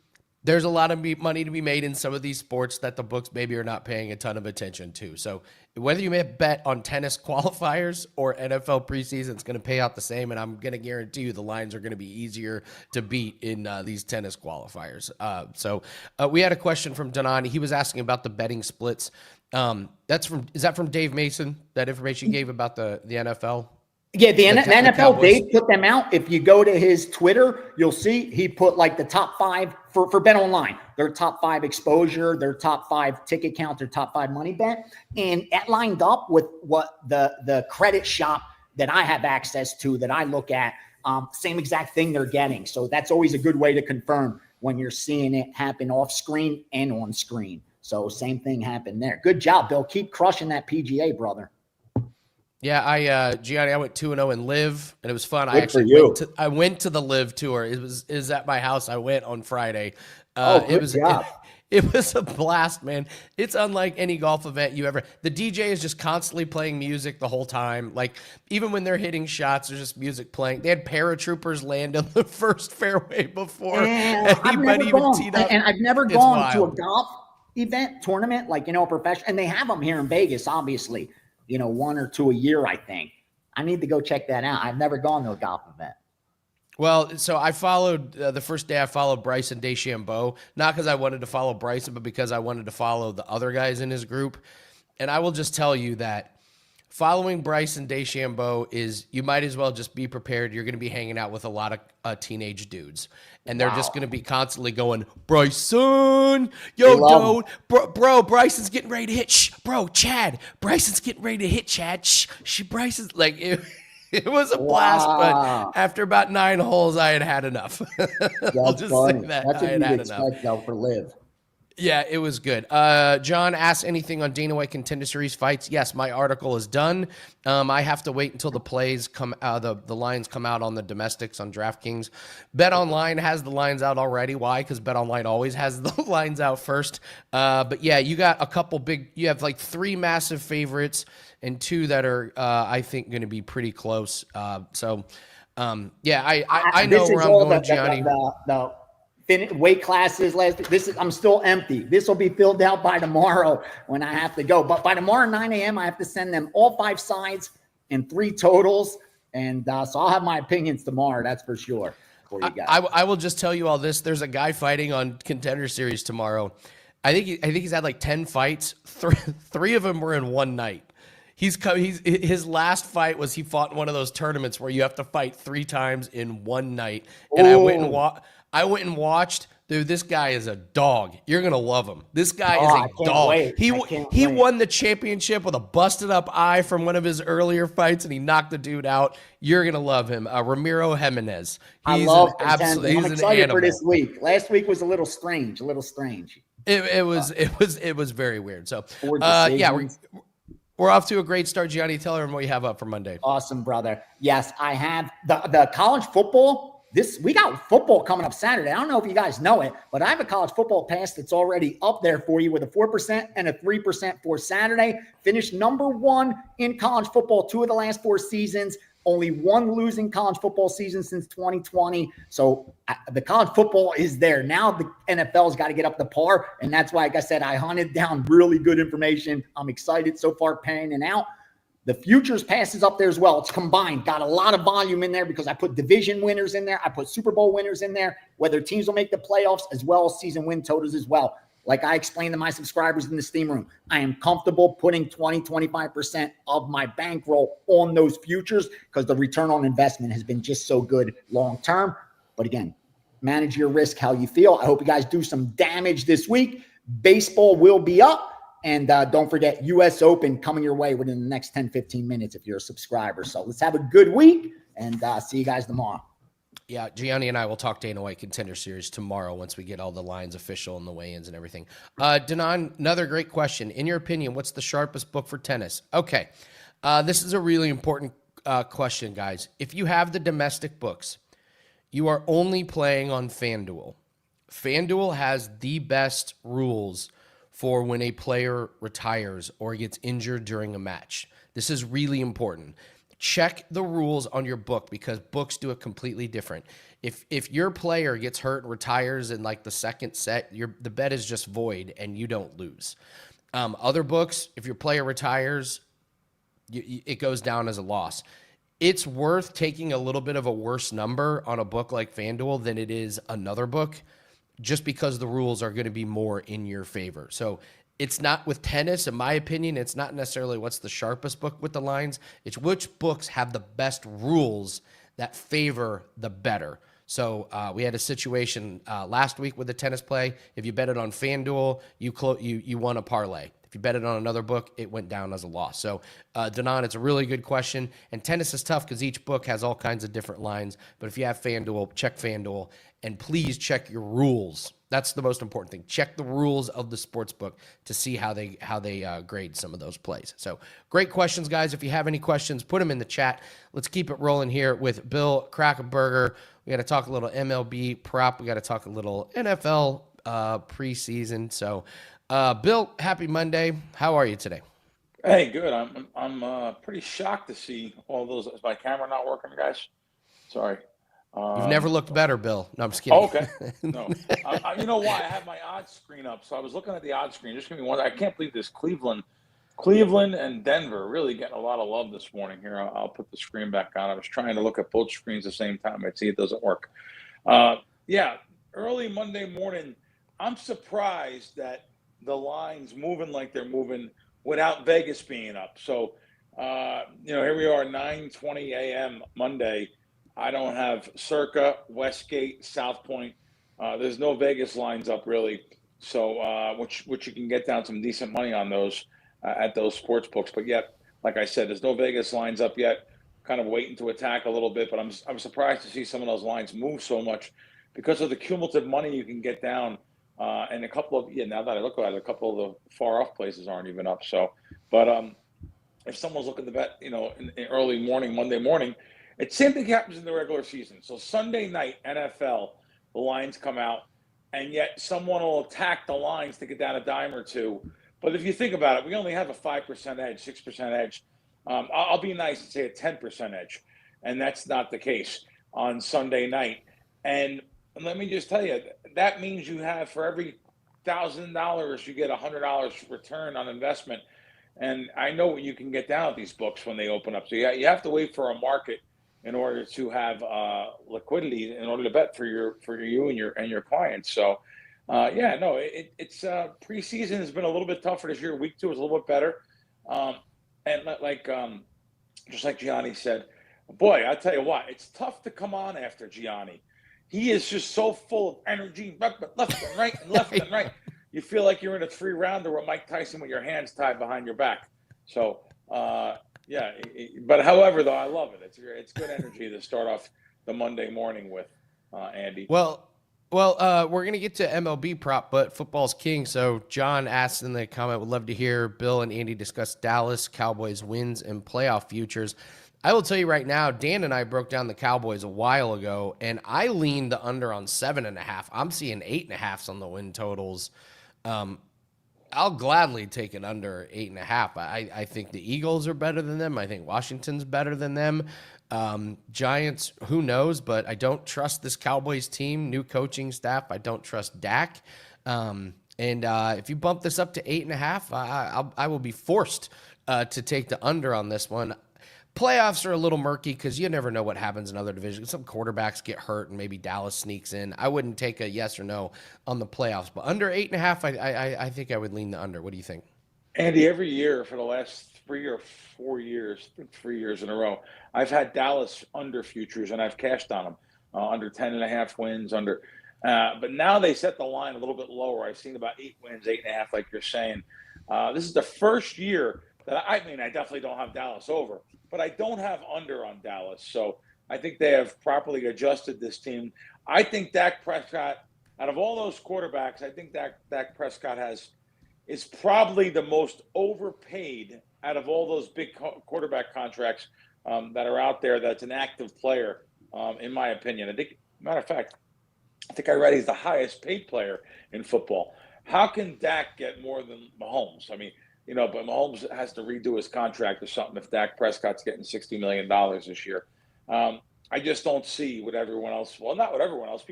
there's a lot of money to be made in some of these sports that the books maybe are not paying a ton of attention to. So whether you may bet on tennis qualifiers or NFL preseason, it's going to pay out the same. And I'm going to guarantee you the lines are going to be easier to beat in these tennis qualifiers. So we had a question from Donan. He was asking about the betting splits. Is that from Dave Mason, that information you gave about the NFL? Yeah, the NFL, Dave put them out. If you go to his Twitter, you'll see he put like the top 5 for Bet Online, their top 5 exposure, their top 5 ticket count, their top 5 money bet. And that lined up with what the credit shop that I have access to, that I look at, same exact thing they're getting. So that's always a good way to confirm when you're seeing it happen off screen and on screen. So same thing happened there. Good job, Bill. Keep crushing that PGA, brother. Yeah, Gianni, I went 2-0 in Live, and it was fun. I went to the Live tour. It was at my house. I went on Friday. It was a blast, man. It's unlike any golf event you ever. The DJ is just constantly playing music the whole time. Like, even when they're hitting shots, there's just music playing. They had paratroopers land on the first fairway before anybody even teed up. And I've never gone to a golf event tournament, like, professional. And they have them here in Vegas, obviously. 1 or 2 a year, I think. I need to go check that out. I've never gone to a golf event. Well, so I followed the first day I followed Bryson DeChambeau, not because I wanted to follow Bryson, but because I wanted to follow the other guys in his group. And I will just tell you that following Bryson DeChambeau is, you might as well just be prepared. You're going to be hanging out with a lot of teenage dudes. And they're just going to be constantly going, Bryson, yo, bro, Bryson's getting ready to hit. Shh, bro, Chad, Bryson's getting ready to hit, Chad. Shh, Bryson's like, it was a blast, but after about 9 holes, I had enough. I'll just say that. That's what I you'd had expect, enough. though, for Live. Yeah, it was good. John asked anything on Dana White Contender Series fights. Yes, my article is done. I have to wait until the plays come out, the lines come out on the domestics on DraftKings. Bet Online has the lines out already. Why? Because Bet Online always has the lines out first. But yeah, you got a couple you have like 3 massive favorites and 2 that are, I think, going to be pretty close. Yeah, I know where I'm going, Gianni. Weight classes I'm still empty. This will be filled out by tomorrow when I have to go. But by tomorrow 9 a.m. I have to send them all 5 sides and 3 totals. And so I'll have my opinions tomorrow. That's for sure. I will just tell you all this. There's a guy fighting on Contender Series tomorrow. I think he's had like 10 fights. 3 of them were in one night. His last fight was he fought in one of those tournaments where you have to fight 3 times in one night. And I went and watched. Dude, this guy is a dog. You're going to love him. This guy is a dog. He won the championship with a busted up eye from one of his earlier fights, and he knocked the dude out. You're going to love him. Ramiro Jimenez. I'm excited for this week. Last week was a little strange. It was very weird. So, yeah, we're off to a great start. Gianni, tell everyone what you have up for Monday. Awesome, brother. Yes, I have the college football. We got football coming up Saturday. I don't know if you guys know it, but I have a college football pass that's already up there for you with a 4% and a 3% for Saturday. Finished number 1 in college football 2 of the last 4 seasons. Only 1 losing college football season since 2020. So the college football is there. Now the NFL's got to get up to par. And that's why, like I said, I hunted down really good information. I'm excited so far panning out. The futures pass is up there as well. It's combined. Got a lot of volume in there because I put division winners in there. I put Super Bowl winners in there, whether teams will make the playoffs as well as season win totals as well. Like I explained to my subscribers in the Steam Room, I am comfortable putting 20-25% of my bankroll on those futures because the return on investment has been just so good long term. But again, manage your risk how you feel. I hope you guys do some damage this week. Baseball will be up. And don't forget, U.S. Open coming your way within the next 10, 15 minutes if you're a subscriber. So let's have a good week and see you guys tomorrow. Yeah, Gianni and I will talk Dana White Contender Series tomorrow once we get all the lines official and the weigh-ins and everything. Danon, another great question. In your opinion, what's the sharpest book for tennis? Okay, this is a really important question, guys. If you have the domestic books, you are only playing on FanDuel. FanDuel has the best rules for when a player retires or gets injured during a match. This is really important. check the rules on your book because books do it completely different. If your player gets hurt and retires in like the second set, the bet is just void and you don't lose. Other books, if your player retires, it goes down as a loss. It's worth taking a little bit of a worse number on a book like FanDuel than it is another book, just because the rules are going to be more in your favor. So it's not with tennis, in my opinion, it's not necessarily what's the sharpest book with the lines. It's which books have the best rules that favor the bettor. So we had a situation last week with the tennis play. If you bet it on FanDuel, you won a parlay. If you bet it on another book, it went down as a loss. So, Danon, it's a really good question. And tennis is tough because each book has all kinds of different lines. But if you have FanDuel, check FanDuel. And please check your rules. That's the most important thing. Check the rules of the sports book to see how they grade some of those plays. So, great questions, guys. If you have any questions, put them in the chat. Let's keep it rolling here with Bill Krackomberger. We got to talk a little MLB prop. We got to talk a little NFL preseason. So, Bill, happy Monday. How are you today? Hey, good. I'm pretty shocked to see all those. Is my camera not working, guys? Sorry. You've never looked better, Bill. No, I'm just kidding. Oh, okay. No. You know why? I have my odds screen up. So I was looking at the odds screen. Just give me one. I can't believe this. Cleveland and Denver really getting a lot of love this morning here. I'll put the screen back on. I was trying to look at both screens at the same time. I'd see it doesn't work. Yeah, early Monday morning, I'm surprised that the line's moving like they're moving without Vegas being up. So, here we are, 9:20 a.m. Monday. I don't have Circa, Westgate, South Point. There's no Vegas lines up really. So, which you can get down some decent money on those at those sports books. But yet, like I said, there's no Vegas lines up yet. Kind of waiting to attack a little bit, but I'm surprised to see some of those lines move so much because of the cumulative money you can get down. And a couple of, now that I look at it, a couple of the far off places aren't even up. So, but if someone's looking to bet, in early morning, Monday morning, it same thing happens in the regular season. So Sunday night, NFL, the lines come out, and yet someone will attack the lines to get down a dime or two. But if you think about it, we only have a 5% edge, 6% edge. I'll be nice and say a 10% edge, and that's not the case on Sunday night. And let me just tell you, that means you have for every $1,000, you get $100 return on investment. And I know what you can get down at these books when they open up. So you have to wait for a market in order to have liquidity in order to bet for you and your clients. So it's preseason has been a little bit tougher this year. Week 2 is a little bit better. And just like Gianni said, boy, I tell you what, it's tough to come on after Gianni. He is just so full of energy, left and right and left and right. You feel like you're in a 3-rounder with Mike Tyson with your hands tied behind your back. So, but however, though, I love it. It's good energy to start off the Monday morning with, Andy. Well, we're going to get to MLB prop, but football's king. So John asked in the comment, would love to hear Bill and Andy discuss Dallas Cowboys wins and playoff futures. I will tell you right now, Dan and I broke down the Cowboys a while ago, and I leaned the under on 7.5. I'm seeing 8.5s on the win totals. I'll gladly take it under 8.5. I think the Eagles are better than them. I think Washington's better than them. Giants, who knows? But I don't trust this Cowboys team. New coaching staff. I don't trust Dak. And if you bump this up to 8.5, I will be forced to take the under on this one. Playoffs are a little murky because you never know what happens in other divisions. Some quarterbacks get hurt and maybe Dallas sneaks in. I wouldn't take a yes or no on the playoffs, but under 8.5, I think I would lean the under. What do you think? Andy, every year for the last 3 or 4 years, 3 years in a row, I've had Dallas under futures and I've cashed on them under 10.5 wins under. But now they set the line a little bit lower. I've seen about 8 wins, 8.5, like you're saying. This is the first year that I definitely don't have Dallas over. But I don't have under on Dallas. So I think they have properly adjusted this team. I think Dak Prescott, out of all those quarterbacks, I think Dak Prescott is probably the most overpaid out of all those big quarterback contracts that are out there. That's an active player, in my opinion. I think, matter of fact, I think I read he's the highest paid player in football. How can Dak get more than Mahomes? I mean, but Mahomes has to redo his contract or something if Dak Prescott's getting $60 million this year. I just don't see what everyone else, well, not what everyone else,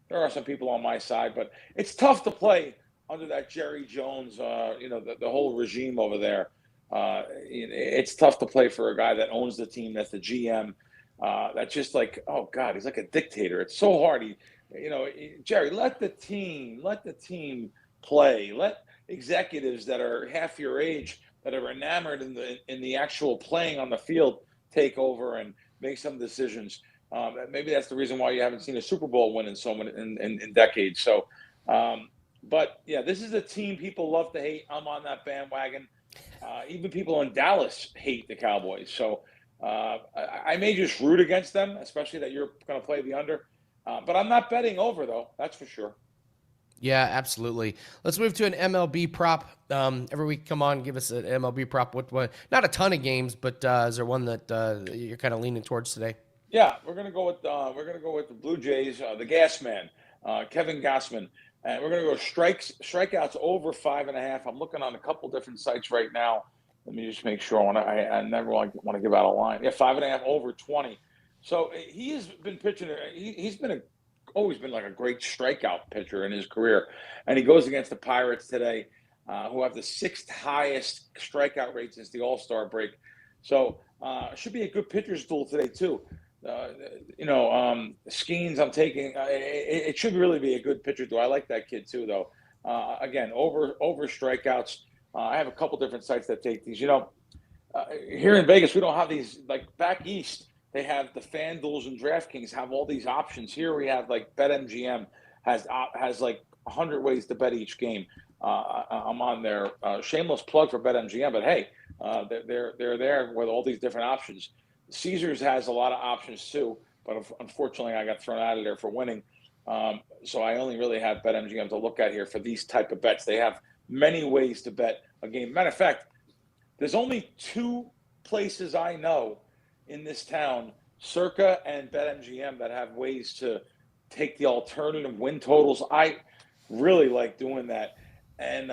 there are some people on my side, but it's tough to play under that Jerry Jones, the whole regime over there. It's tough to play for a guy that owns the team, that's the GM. That's just like, oh God, he's like a dictator. It's so hard. Jerry, let the team play. Let executives that are half your age, that are enamored in the actual playing on the field, take over and make some decisions. Maybe that's the reason why you haven't seen a Super Bowl win in decades. So, but yeah, this is a team people love to hate. I'm on that bandwagon. Even people in Dallas hate the Cowboys. So I may just root against them, especially that you're going to play the under. But I'm not betting over, though. That's for sure. Yeah, absolutely. Let's move to an MLB prop. Every week, come on, give us an MLB prop. What? Not a ton of games, but is there one that you're kind of leaning towards today? Yeah, we're gonna go with the Blue Jays, the Gas Man, Kevin Gassman, and we're gonna go strikeouts over 5.5. I'm looking on a couple different sites right now. Let me just make sure. I never want to give out a line. Yeah, 5.5 over 20. So he has been pitching. He's always been like a great strikeout pitcher in his career, and he goes against the Pirates today, who have the 6th highest strikeout rate since the All-Star break. So should be a good pitcher's duel today too. Skeens, I'm taking. It should really be a good pitcher duel. I like that kid too, though. Again, over strikeouts. I have a couple different sites that take these. Here in Vegas, we don't have these. Like back east, they have the FanDuels and DraftKings have all these options. Here we have like BetMGM has like 100 ways to bet each game. I'm on there. Shameless plug for BetMGM, but hey, they're there with all these different options. Caesars has a lot of options too, but unfortunately, I got thrown out of there for winning. So I only really have BetMGM to look at here for these type of bets. They have many ways to bet a game. Matter of fact, there's only 2 places I know in this town, Circa and BetMGM, that have ways to take the alternative win totals. I really like doing that. And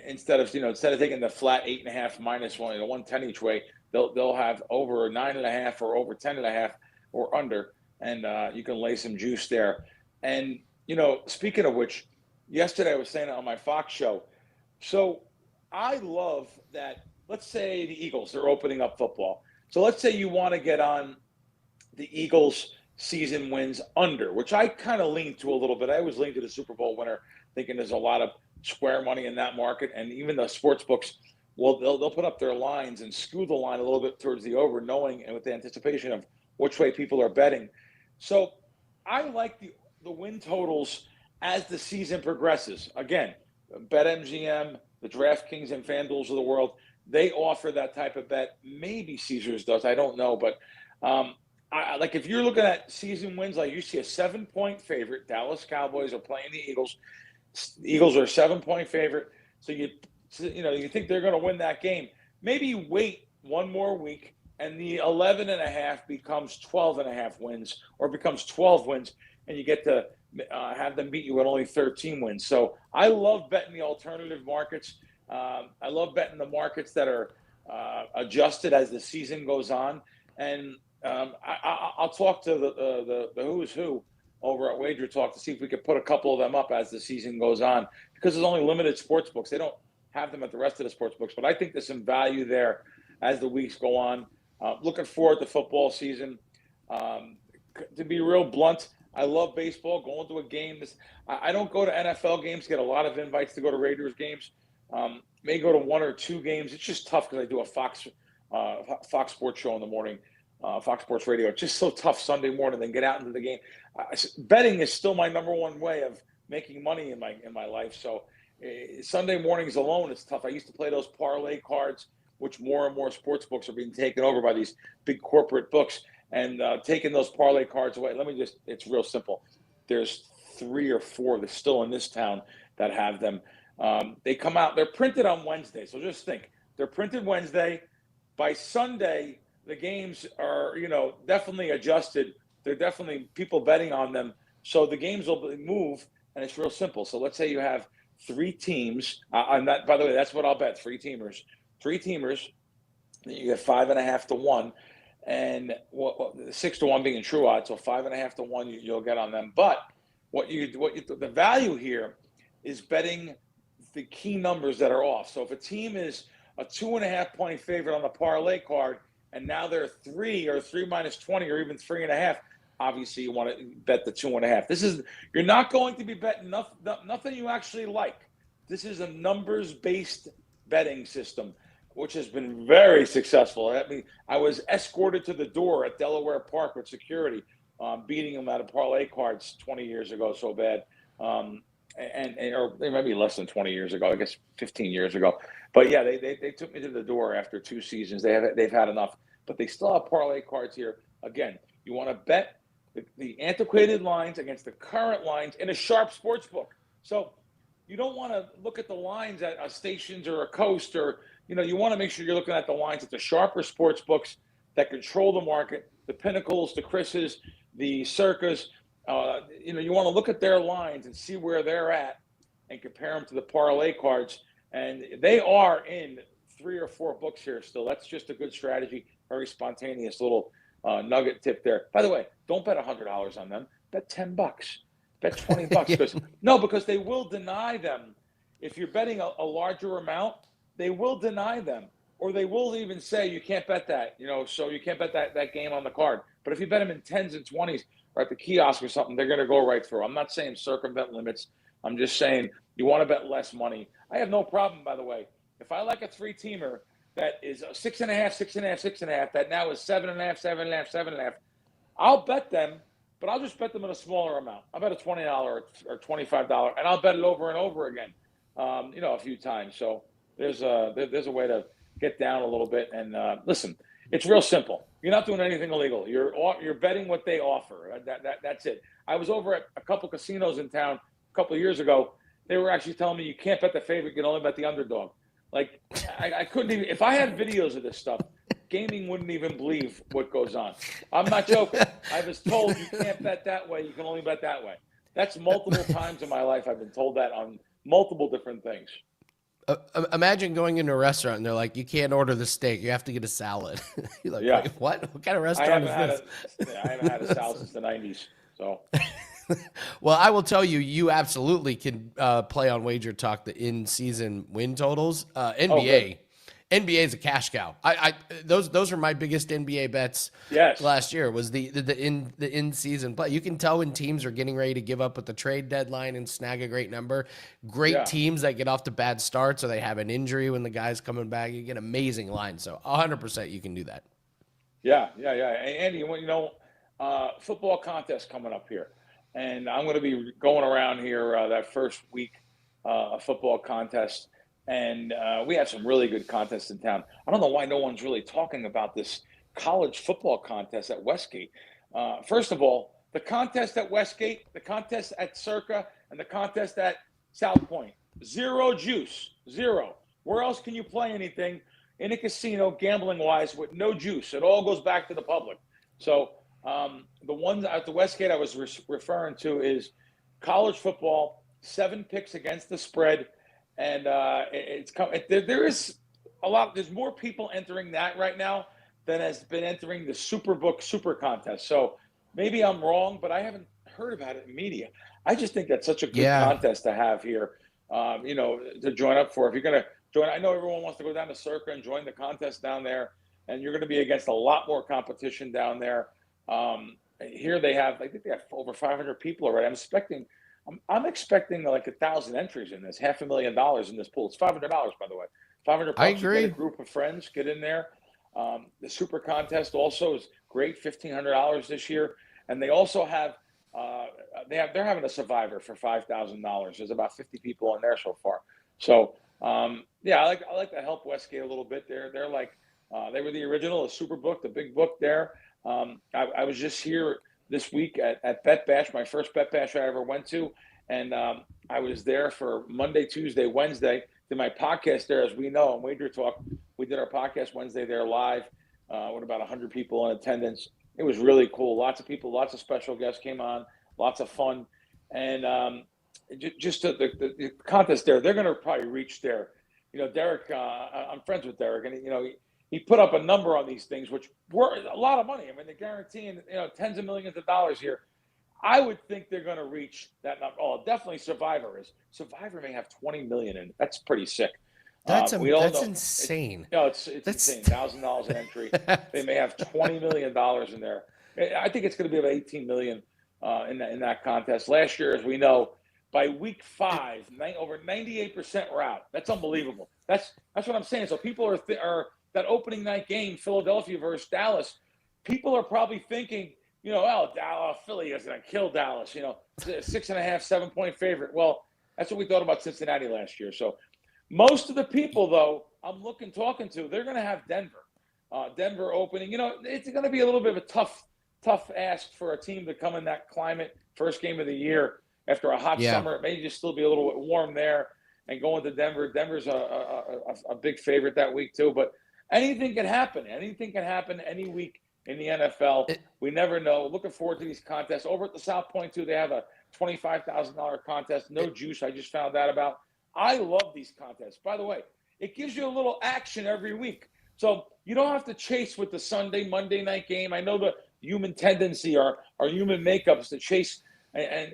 instead of taking the flat 8.5 minus 1, 110 each way, they'll have over 9.5 or over 10.5 or under, and you can lay some juice there. And speaking of which, yesterday I was saying it on my Fox show. So I love that. Let's say the Eagles, they're opening up football. So let's say you want to get on the Eagles season wins under, which I kind of lean to a little bit. I always lean to the Super Bowl winner, thinking there's a lot of square money in that market. And even the sports books, well, they'll put up their lines and skew the line a little bit towards the over, knowing and with the anticipation of which way people are betting. So I like the win totals as the season progresses. Again, BetMGM, the DraftKings and FanDuels of the world, they offer that type of bet. Maybe Caesars does. I don't know. But I like if you're looking at season wins, like you see a 7-point favorite. Dallas Cowboys are playing the Eagles. The Eagles are a 7-point favorite. So you think they're going to win that game. Maybe you wait one more week and the 11.5 becomes 12.5 wins or becomes 12 wins, and you get to have them beat you at only 13 wins. So I love betting the alternative markets. I love betting the markets that are adjusted as the season goes on. And I'll talk to the who's who over at WagerTalk to see if we could put a couple of them up as the season goes on, because there's only limited sports books. They don't have them at the rest of the sports books, but I think there's some value there as the weeks go on. Looking forward to football season. To be real blunt, I love baseball. Going to a game. I don't go to NFL games, get a lot of invites to go to Raiders games. May go to 1 or 2 games. It's just tough because I do a Fox Sports show in the morning, Fox Sports Radio. It's just so tough Sunday morning, then get out into the game. Betting is still my number one way of making money in my life. So Sunday mornings alone, it's tough. I used to play those parlay cards, which more and more sports books are being taken over by these big corporate books, and taking those parlay cards away. It's real simple. There's 3 or 4 that's still in this town that have them. They come out, they're printed on Wednesday. So just think, they're printed Wednesday. By Sunday, the games are, definitely adjusted. They're definitely people betting on them. So the games will move, and it's real simple. So let's say you have 3 teams. And that, by the way, that's what I'll bet. 3 teamers. 3 teamers. You get 5.5 to 1, and 6 to 1 being true odds. So 5.5 to 1 you'll get on them. But the value here is betting the key numbers that are off. So if a team is a 2.5 point favorite on the parlay card, and now they're 3 or 3 minus 20 or even 3.5, obviously you want to bet the 2.5. You're not going to be betting nothing you actually like. This is a numbers-based betting system, which has been very successful. I mean, I was escorted to the door at Delaware Park with security, beating them out of parlay cards 20 years ago so bad. Or maybe less than 20 years ago, I guess 15 years ago. But yeah, they took me to the door after 2 seasons. They've had enough, but they still have parlay cards here. Again, you want to bet the antiquated lines against the current lines in a sharp sports book. So you don't want to look at the lines at a Stations or a Coast, or you want to make sure you're looking at the lines at the sharper sports books that control the market, the Pinnacles, the Chris's, the Circas. You want to look at their lines and see where they're at and compare them to the parlay cards. And they are in 3 or 4 books here still. That's just a good strategy. Very spontaneous little nugget tip there. By the way, don't bet $100 on them. Bet $10. Bet $20. Because they will deny them. If you're betting a larger amount, they will deny them. Or they will even say you can't bet that, so you can't bet that game on the card. But if you bet them in 10s and 20s, or at the kiosk or something, they're going to go right through. I'm not saying circumvent limits. I'm just saying you want to bet less money. I have no problem, by the way. If I like a 3-teamer that is a 6.5, 6.5, 6.5, that now is 7.5, 7.5, 7.5, I'll bet them, but I'll just bet them in a smaller amount. I'll bet a $20 or $25, and I'll bet it over and over again, a few times. So there's a way to get down a little bit. And listen, it's real simple. You're not doing anything illegal. You're betting what they offer. That's it. I was over at a couple casinos in town a couple of years ago. They were actually telling me you can't bet the favorite. You can only bet the underdog. Like I couldn't even. If I had videos of this stuff, gaming wouldn't even believe what goes on. I'm not joking. I was told you can't bet that way. You can only bet that way. That's multiple times in my life I've been told that on multiple different things. Imagine going into a restaurant and they're like, you can't order the steak. You have to get a salad. You're like, Yeah. wait, what? What kind of restaurant is this? I haven't had a salad since the 90s. So, well, I will tell you, you absolutely can play on WagerTalk the in-season win totals. NBA is a cash cow. Those are my biggest NBA bets. Yes. Last year was the in-season play. You can tell when teams are getting ready to give up at the trade deadline and snag a great number. Great teams that get off to bad starts, or they have an injury when the guy's coming back. You get amazing lines. So 100% you can do that. Yeah. And Andy, football contest coming up here. And I'm going to be going around here that first week of football contest. And we have some really good contests in town. I don't know why no one's really talking about this college football contest at Westgate. First of all, the contest at Westgate, the contest at Circa, and the contest at South Point. 0 juice. 0. Where else can you play anything in a casino, gambling-wise, with no juice? It all goes back to the public. So the ones at the Westgate I was referring to is college football, 7 picks against the spread. And there is a lot. There's more people entering that right now than has been entering the Superbook Super Contest. So maybe I'm wrong, but I haven't heard about it in media. I just think that's such a good contest to have here, to join up for. If you're going to join, I know everyone wants to go down to Circa and join the contest down there, and you're going to be against a lot more competition down there. Here I think they have over 500 people already. I'm expecting like 1,000 entries in this, $500,000 in this pool. It's $500, by the way. $500. I agree. Get a group of friends, get in there. The Super Contest also is great, $1,500 this year, and they also have they're having a Survivor for $5,000. There's about 50 people in there so far. So I like to help Westgate a little bit. They're like they were the original, the Superbook, the big book there. I was just here this week at Bet Bash, my first Bet Bash I ever went to. And I was there for Monday, Tuesday, Wednesday. Did my podcast there, as we know, on WagerTalk. We did our podcast Wednesday there live with about 100 people in attendance. It was really cool. Lots of people, lots of special guests came on, lots of fun. And just the contest there, they're going to probably reach there. You know, Derek, I'm friends with Derek, and you know, he put up a number on these things, which were a lot of money. I mean, they're guaranteeing, you know, tens of millions of dollars here. I would think they're going to reach that number. Oh, definitely Survivor is. Survivor may have 20 million in it. That's pretty sick. That's We all know insane. It's insane. $1,000 an entry. They may have $20 million in there. I think it's going to be about 18 million in that contest. Last year, as we know, by week 5, over 98% were out. That's unbelievable. That's what I'm saying. So people are that opening night game, Philadelphia versus Dallas. People are probably thinking, you know, oh, Dallas, Philly is going to kill Dallas. You know, 6.5, 7-point favorite. Well, that's what we thought about Cincinnati last year. So most of the people, though, I'm talking to, they're going to have Denver. Denver opening. You know, it's going to be a little bit of a tough ask for a team to come in that climate. First game of the year after a hot summer. It may just still be a little bit warm there. And going to Denver. Denver's a big favorite that week, too. But anything can happen. Anything can happen any week in the NFL. We never know. Looking forward to these contests. Over at the South Point, too, they have a $25,000 contest. No juice. I just found that about. I love these contests. By the way, it gives you a little action every week. So you don't have to chase with the Sunday, Monday night game. I know the human tendency, our human makeup is to chase. And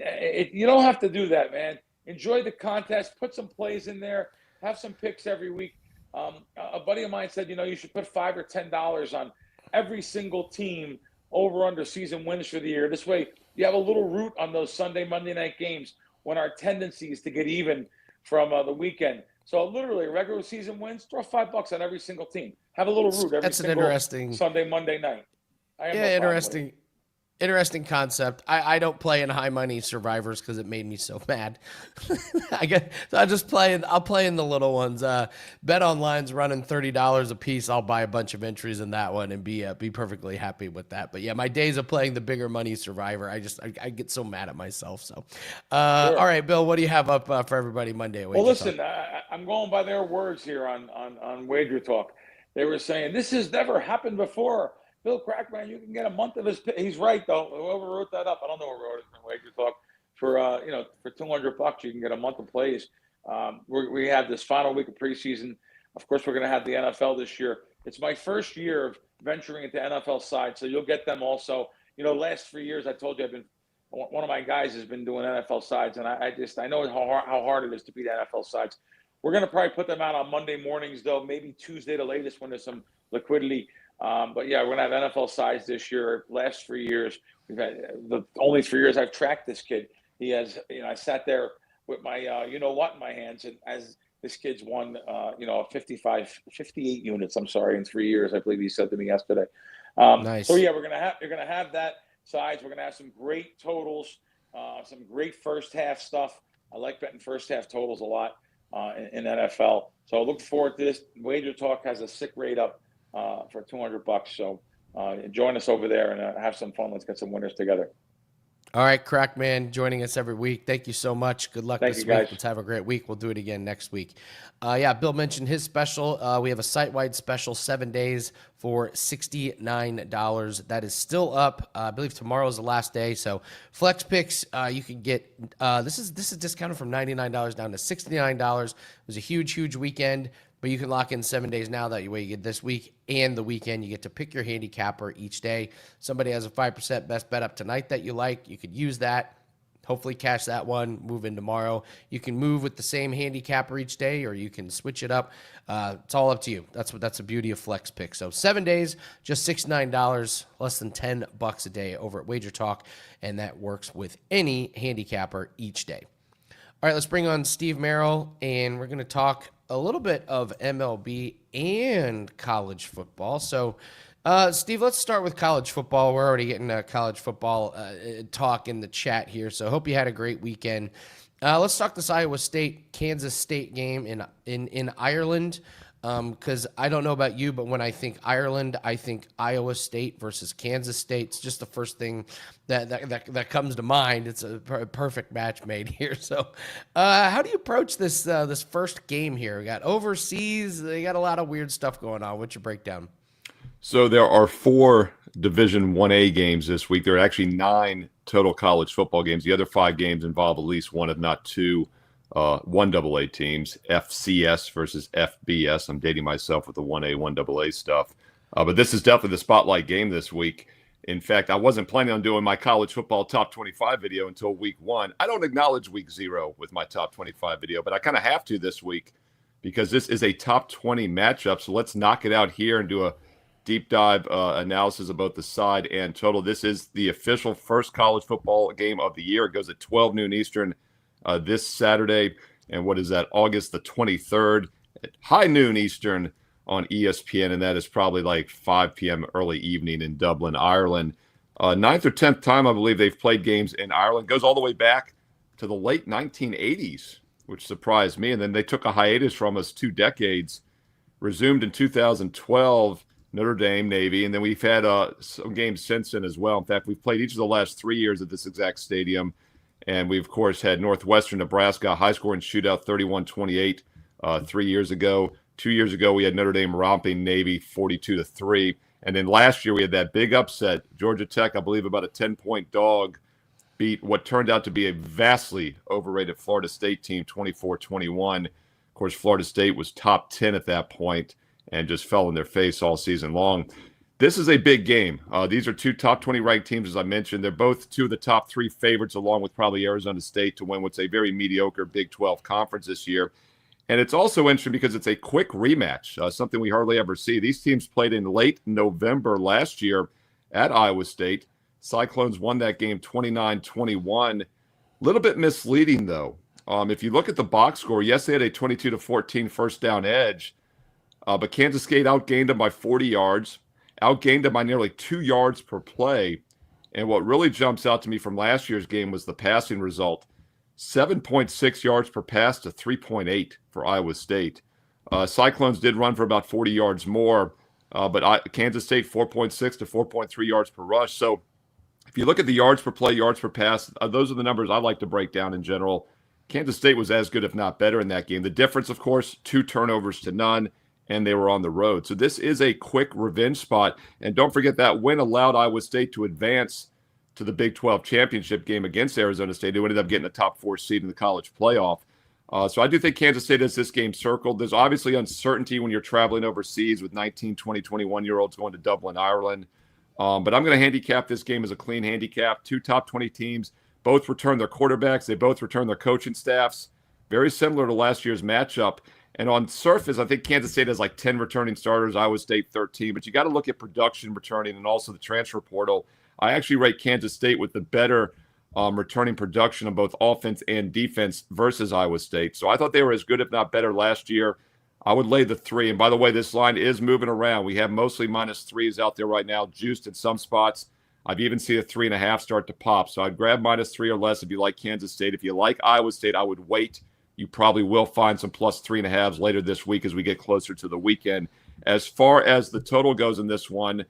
you don't have to do that, man. Enjoy the contest. Put some plays in there. Have some picks every week. A buddy of mine said, you know, you should put $5 or $10 on every single team over under season wins for the year. This way, you have a little root on those Sunday, Monday night games when our tendency is to get even from the weekend. So literally, regular season wins, throw $5 on every single team. Have a little root every single Sunday, Monday night. Interesting concept. I don't play in high money survivors because it made me so mad. I'll play in the little ones. Bet Online's running $30 a piece. I'll buy a bunch of entries in that one and be perfectly happy with that. But yeah, my days of playing the bigger money survivor, I get so mad at myself. So, Sure. All right, Bill, what do you have up for everybody Monday? Well, listen, I'm going by their words here on WagerTalk. They were saying this has never happened before. Bill Crackman, you can get a month of his. He's right though. Whoever wrote that up, I don't know who wrote it in WagerTalk. For $200, you can get a month of plays. We have this final week of preseason. Of course, we're going to have the NFL this year. It's my first year of venturing into NFL side, so you'll get them also. You know, last 3 years, I told you one of my guys has been doing NFL sides, and I know how hard it is to beat NFL sides. We're going to probably put them out on Monday mornings, though, maybe Tuesday the latest when there's some liquidity. But yeah, we're going to have NFL sides this year. Last 3 years, we've had the only 3 years I've tracked this kid. He has, I sat there with my, in my hands, and as this kid's won, 58 units, in 3 years, I believe he said to me yesterday. Nice. So yeah, you're going to have that sides. We're going to have some great totals, some great first half stuff. I like betting first half totals a lot in NFL. So I look forward to this. WagerTalk has a sick rate up for $200. So join us over there and have some fun. Let's get some winners together. All right, Crackman, joining us every week. Thank you so much. Good luck this week. Guys. Let's have a great week. We'll do it again next week. Bill mentioned his special. We have a site-wide special, 7 days for $69. That is still up. I believe tomorrow is the last day. So Flex Picks, you can get. This is discounted from $99 down to $69. It was a huge weekend. But you can lock in 7 days now. That way you get this week and the weekend. You get to pick your handicapper each day. Somebody has a 5% best bet up tonight that you like. You could use that. Hopefully cash that one, move in tomorrow. You can move with the same handicapper each day, or you can switch it up. It's all up to you. That's the beauty of Flex Pick. So 7 days, just $69, less than $10 a day over at WagerTalk, and that works with any handicapper each day. All right, let's bring on Steve Merrill, and we're going to talk a little bit of MLB and college football. So, Steve, let's start with college football. We're already getting college football talk in the chat here, so I hope you had a great weekend. Let's talk this Iowa State-Kansas State game in Ireland, because I don't know about you, but when I think Ireland, I think Iowa State versus Kansas State. It's just the first thing that comes to mind. It's a perfect match made here. So how do you approach this first game here? We got overseas. They got a lot of weird stuff going on. What's your breakdown? So there are 4 Division 1A games this week. There are actually 9 total college football games. The other 5 games involve at least one, if not two, 1AA teams, FCS versus FBS. I'm dating myself with the 1A, 1AA stuff. But this is definitely the spotlight game this week. In fact, I wasn't planning on doing my college football top 25 video until week 1. I don't acknowledge week 0 with my top 25 video, but I kind of have to this week because this is a top 20 matchup. So let's knock it out here and do a deep dive analysis of both the side and total. This is the official first college football game of the year. It goes at 12 noon Eastern this Saturday. And what is that? August the 23rd at high noon Eastern on ESPN, and that is probably like 5 p.m. early evening in Dublin, Ireland. 9th or 10th time, I believe, they've played games in Ireland. Goes all the way back to the late 1980s, which surprised me. And then they took a hiatus from us 2 decades, resumed in 2012, Notre Dame, Navy, and then we've had some games since then as well. In fact, we've played each of the last 3 years at this exact stadium. And we, of course, had Northwestern Nebraska, high-scoring shootout, 31-28 3 years ago. 2 years ago, we had Notre Dame romping Navy 42-3. And then last year, we had that big upset. Georgia Tech, I believe, about a 10-point dog, beat what turned out to be a vastly overrated Florida State team, 24-21. Of course, Florida State was top 10 at that point and just fell in their face all season long. This is a big game. These are 2 top 20 ranked teams, as I mentioned. They're both 2 of the top 3 favorites, along with probably Arizona State, to win what's a very mediocre Big 12 conference this year. And it's also interesting because it's a quick rematch, something we hardly ever see. These teams played in late November last year at Iowa State. Cyclones won that game 29-21. A little bit misleading, though. If you look at the box score, yes, they had a 22-14 first down edge, but Kansas State outgained them by 40 yards, outgained them by nearly 2 yards per play. And what really jumps out to me from last year's game was the passing result. 7.6 yards per pass to 3.8 for Iowa State. Cyclones did run for about 40 yards more, but Kansas State 4.6 to 4.3 yards per rush. So if you look at the yards per play, yards per pass, those are the numbers I like to break down in general. Kansas State was as good, if not better, in that game. The difference, of course, 2 turnovers to none, and they were on the road. So this is a quick revenge spot. And don't forget that win allowed Iowa State to advance to the Big 12 championship game against Arizona State, who ended up getting a top 4 seed in the college playoff. So I do think Kansas State has this game circled. There's obviously uncertainty when you're traveling overseas with 19, 20, 21-year-olds going to Dublin, Ireland. But I'm going to handicap this game as a clean handicap. 2 top 20 teams, both return their quarterbacks. They both return their coaching staffs. Very similar to last year's matchup. And on surface, I think Kansas State has like 10 returning starters, Iowa State 13. But you got to look at production returning and also the transfer portal. I actually rate Kansas State with the better returning production of both offense and defense versus Iowa State. So I thought they were as good, if not better, last year. I would lay the 3. And by the way, this line is moving around. We have mostly -3s out there right now, juiced in some spots. I've even seen a 3.5 start to pop. So I'd grab -3 or less if you like Kansas State. If you like Iowa State, I would wait. You probably will find some +3.5s later this week as we get closer to the weekend. As far as the total goes in this one,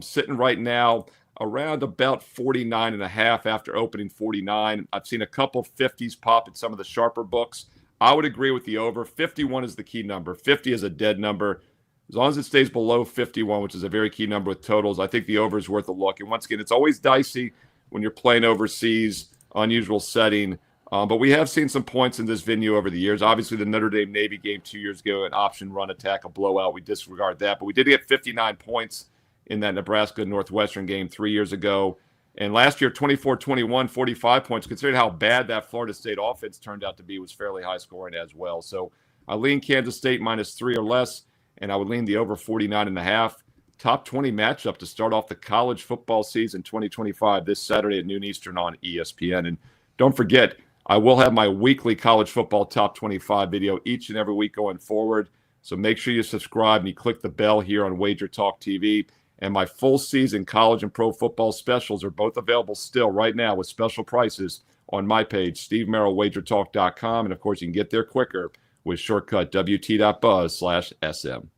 sitting right now around about 49.5 after opening 49. I've seen a couple 50s pop in some of the sharper books. I would agree with the over. 51 is the key number. 50 is a dead number. As long as it stays below 51, which is a very key number with totals, I think the over is worth a look. And once again, it's always dicey when you're playing overseas, unusual setting. But we have seen some points in this venue over the years. Obviously, the Notre Dame Navy game 2 years ago, an option run attack, a blowout. We disregard that. But we did get 59 points in that Nebraska Northwestern game 3 years ago. And last year, 24-21, 45 points. Considering how bad that Florida State offense turned out to be, was fairly high scoring as well. So I lean Kansas State -3 or less, and I would lean the over 49.5. Top 20 matchup to start off the college football season 2025 this Saturday at noon Eastern on ESPN. And don't forget, I will have my weekly college football top 25 video each and every week going forward. So make sure you subscribe and you click the bell here on WagerTalk TV. And my full season college and pro football specials are both available still right now with special prices on my page, stevemerrillwagertalk.com. And of course, you can get there quicker with shortcut wt.buzz/SM.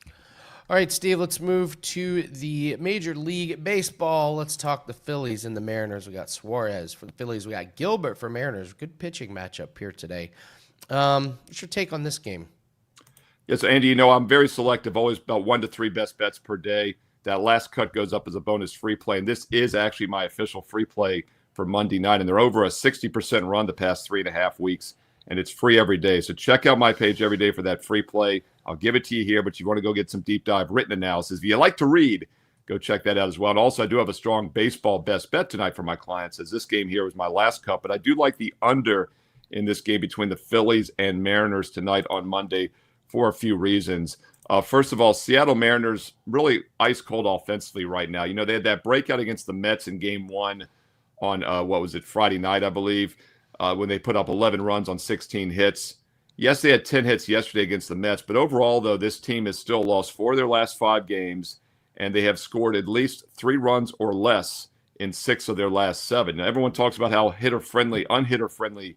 All right, Steve, let's move to the Major League Baseball. Let's talk the Phillies and the Mariners. We got Suarez for the Phillies. We got Gilbert for Mariners. Good pitching matchup here today. What's your take on this game? Yes, Andy, I'm very selective, always about 1 to 3 best bets per day. That last cut goes up as a bonus free play. And this is actually my official free play for Monday night. And they're over a 60% run the past 3.5 weeks. And it's free every day. So check out my page every day for that free play. I'll give it to you here, but you want to go get some deep dive written analysis. If you like to read, go check that out as well. And also, I do have a strong baseball best bet tonight for my clients, as this game here was my last cut. But I do like the under in this game between the Phillies and Mariners tonight on Monday for a few reasons. First of all, Seattle Mariners really ice cold offensively right now. You know, they had that breakout against the Mets in game 1 on, Friday night, I believe, when they put up 11 runs on 16 hits. Yes, they had 10 hits yesterday against the Mets, but overall, though, this team has still lost 4 of their last 5 games, and they have scored at least 3 runs or less in 6 of their last 7. Now, everyone talks about how unhitter-friendly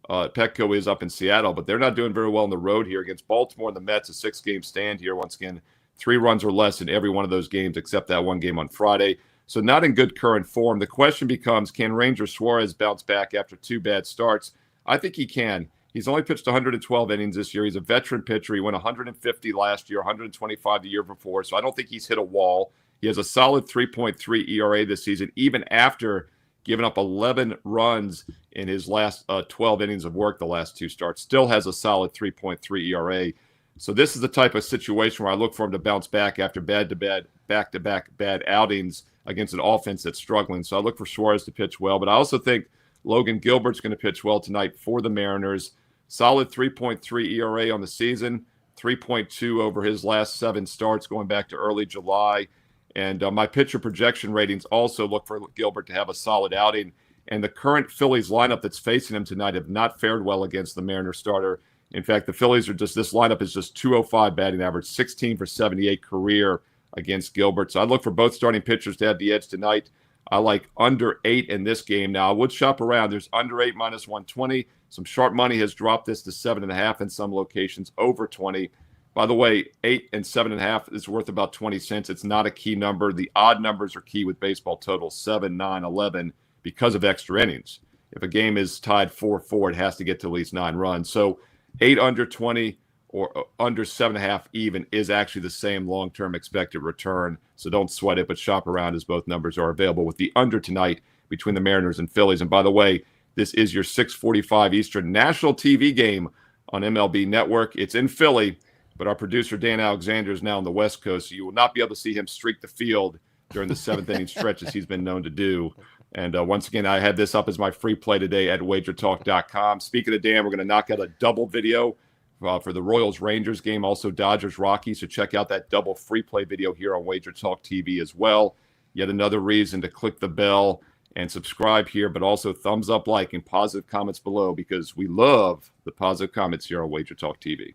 Petco is up in Seattle, but they're not doing very well on the road here against Baltimore and the Mets. A 6-game stand here. Once again, 3 runs or less in every one of those games except that one game on Friday. So not in good current form. The question becomes, can Ranger Suarez bounce back after 2 bad starts? I think he can. He's only pitched 112 innings this year. He's a veteran pitcher. He went 150 last year, 125 the year before. So I don't think he's hit a wall. He has a solid 3.3 ERA this season, even after giving up 11 runs in his last 12 innings of work the last 2 starts. Still has a solid 3.3 ERA. So this is the type of situation where I look for him to bounce back after back-to-back bad outings against an offense that's struggling. So I look for Suarez to pitch well. But I also think Logan Gilbert's going to pitch well tonight for the Mariners. Solid 3.3 ERA on the season, 3.2 over his last 7 starts going back to early July. And my pitcher projection ratings also look for Gilbert to have a solid outing. And the current Phillies lineup that's facing him tonight have not fared well against the Mariners starter. In fact, the Phillies this lineup is just 205 batting average, 16 for 78 career against Gilbert. So I look for both starting pitchers to have the edge tonight. I like under 8 in this game. Now, I would shop around. There's under 8 minus 120. Some sharp money has dropped this to 7.5 in some locations, over 20. By the way, 8 and 7.5 is worth about 20 cents. It's not a key number. The odd numbers are key with baseball totals, 7, 9, 11, because of extra innings. If a game is tied 4-4, it has to get to at least 9 runs. So 8 under 20 or under 7.5 even is actually the same long-term expected return. So don't sweat it, but shop around as both numbers are available with the under tonight between the Mariners and Phillies. And by the way, this is your 6:45 Eastern national TV game on MLB Network. It's in Philly, but our producer Dan Alexander is now on the West Coast, so you will not be able to see him streak the field during the 7th inning stretches he's been known to do. And once again, I had this up as my free play today at WagerTalk.com. Speaking of Dan, we're going to knock out a double video for the Royals-Rangers game, also Dodgers-Rockies. So check out that double free play video here on WagerTalk TV as well. Yet another reason to click the bell and subscribe here, but also thumbs up, like, and positive comments below, because we love the positive comments here on WagerTalk TV.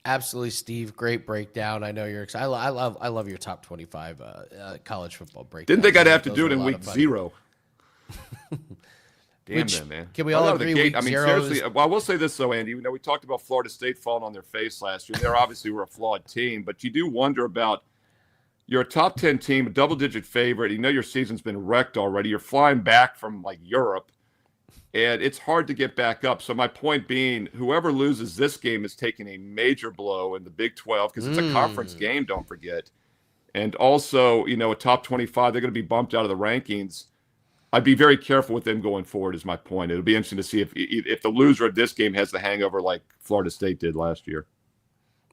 Absolutely, Steve. Great breakdown. I know you're excited. I love your top 25 college football breakdown. Didn't think I'd have to do it in week 0. Damn them, man. Can we all agree week 0 seriously, well, I will say this, though, Andy. You know, we talked about Florida State falling on their face last year. They obviously were a flawed team, but you do wonder about, you're a top 10 team, a double-digit favorite. You know your season's been wrecked already. You're flying back from, like, Europe, and it's hard to get back up. So my point being, whoever loses this game is taking a major blow in the Big 12, because it's a conference game, don't forget. And also, you know, a top 25, they're going to be bumped out of the rankings. I'd be very careful with them going forward is my point. It'll be interesting to see if the loser of this game has the hangover like Florida State did last year.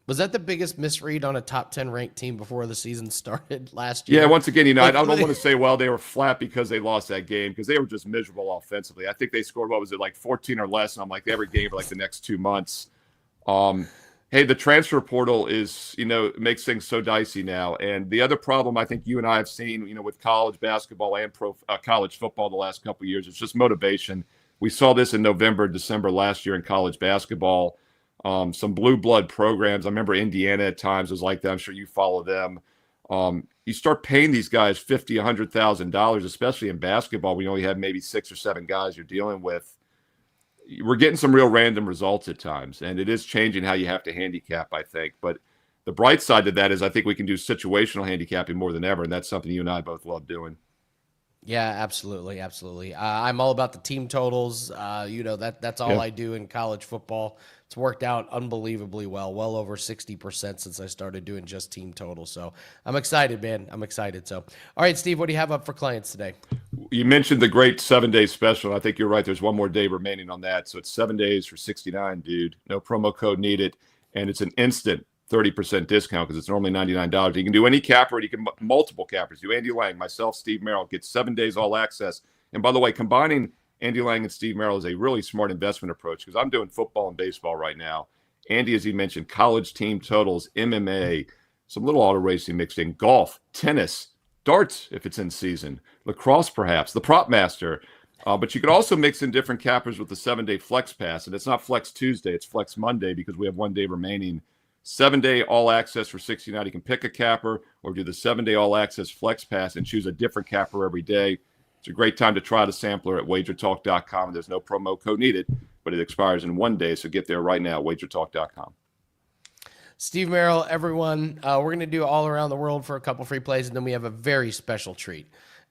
Was that the biggest misread on a top 10 ranked team before the season started last year? Yeah, once again, you know, I don't want to say, well, they were flat because they lost that game, because they were just miserable offensively. I think they scored, 14 or less, and I'm like, every game for like the next 2 months. Hey, the transfer portal is, you know, makes things so dicey now. And the other problem I think you and I have seen, you know, with college basketball and college football the last couple of years, it's just motivation. We saw this in November, December last year in college basketball. Some blue blood programs. I remember Indiana at times was like that. I'm sure you follow them. You start paying these guys $50,000, $100,000, especially in basketball. We only have maybe 6 or 7 guys you're dealing with. We're getting some real random results at times, and it is changing how you have to handicap, I think. But the bright side to that is I think we can do situational handicapping more than ever, and that's something you and I both love doing. Yeah, absolutely, absolutely. I'm all about the team totals. That's all Yeah. I do in college football. It's worked out unbelievably well over 60% since I started doing just team totals. So I'm excited, man. I'm excited. So, all right, Steve, what do you have up for clients today? You mentioned the great 7-day special. I think you're right. There's one more day remaining on that. So it's 7 days for $69, dude. No promo code needed. And it's an instant 30% discount because it's normally $99. You can do any capper. You can multiple cappers. Do Andy Lang, myself, Steve Merrill. Get 7 days all access. And by the way, combining Andy Lang and Steve Merrill is a really smart investment approach because I'm doing football and baseball right now. Andy, as he mentioned, college team totals, MMA, some little auto racing mixed in, golf, tennis, darts if it's in season, lacrosse perhaps, the prop master. But you could also mix in different cappers with the 7-day flex pass. And it's not flex Tuesday, it's flex Monday because we have 1 day remaining. 7-day all access for $69. You can pick a capper or do the 7-day all access flex pass and choose a different capper every day. It's a great time to try the sampler at WagerTalk.com. There's no promo code needed, but it expires in 1 day. So get there right now, WagerTalk.com. Steve Merrill, everyone. We're going to do all around the world for a couple free plays, and then we have a very special treat.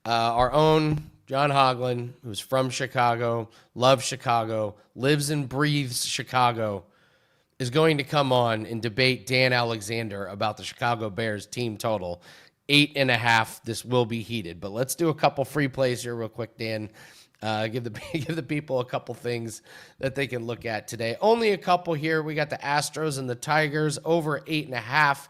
Our own John Hoglund, who's from Chicago, loves Chicago, lives and breathes Chicago, is going to come on and debate Dan Alexander about the Chicago Bears team total. 8.5. This will be heated, but let's do a couple free plays here real quick, Dan. Give the people a couple things that they can look at today. Only a couple here. We got the Astros and the Tigers over 8.5.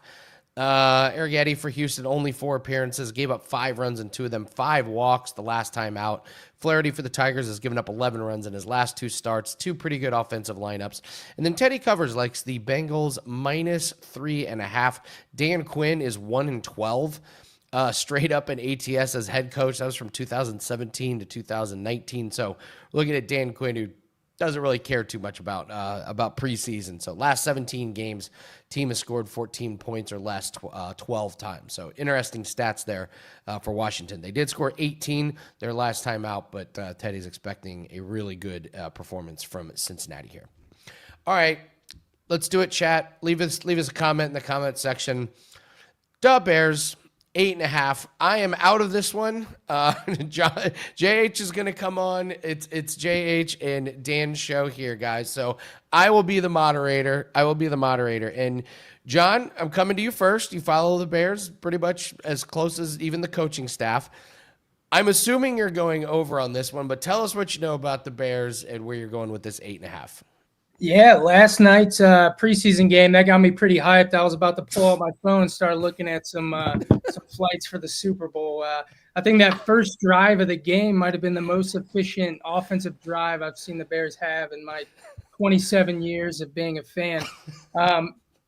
Arrighetti for Houston, only 4 appearances, gave up 5 runs and 2 of them 5 walks the last time out. Flaherty for the Tigers has given up 11 runs in his last 2 starts, 2 pretty good offensive lineups. And then Teddy Covers likes the Bengals minus 3.5. Dan Quinn is 1-12. Straight up in ATS as head coach. That was from 2017 to 2019. So looking at Dan Quinn, who doesn't really care too much about preseason. So last 17 games, team has scored 14 points or less 12 times. So interesting stats there for Washington. They did score 18 their last time out, but Teddy's expecting a really good performance from Cincinnati here. All right, let's do it, chat. Leave us a comment in the comment section. Duh, Bears. 8.5. I am out of this one. JH is going to come on. It's JH and Dan's show here, guys. So I will be the moderator. And John, I'm coming to you first. You follow the Bears pretty much as close as even the coaching staff. I'm assuming you're going over on this one, but tell us what you know about the Bears and where you're going with this 8.5. Yeah, last night's preseason game, that got me pretty hyped. I was about to pull out my phone and start looking at some flights for the Super Bowl. I think that first drive of the game might have been the most efficient offensive drive I've seen the Bears have in my 27 years of being a fan.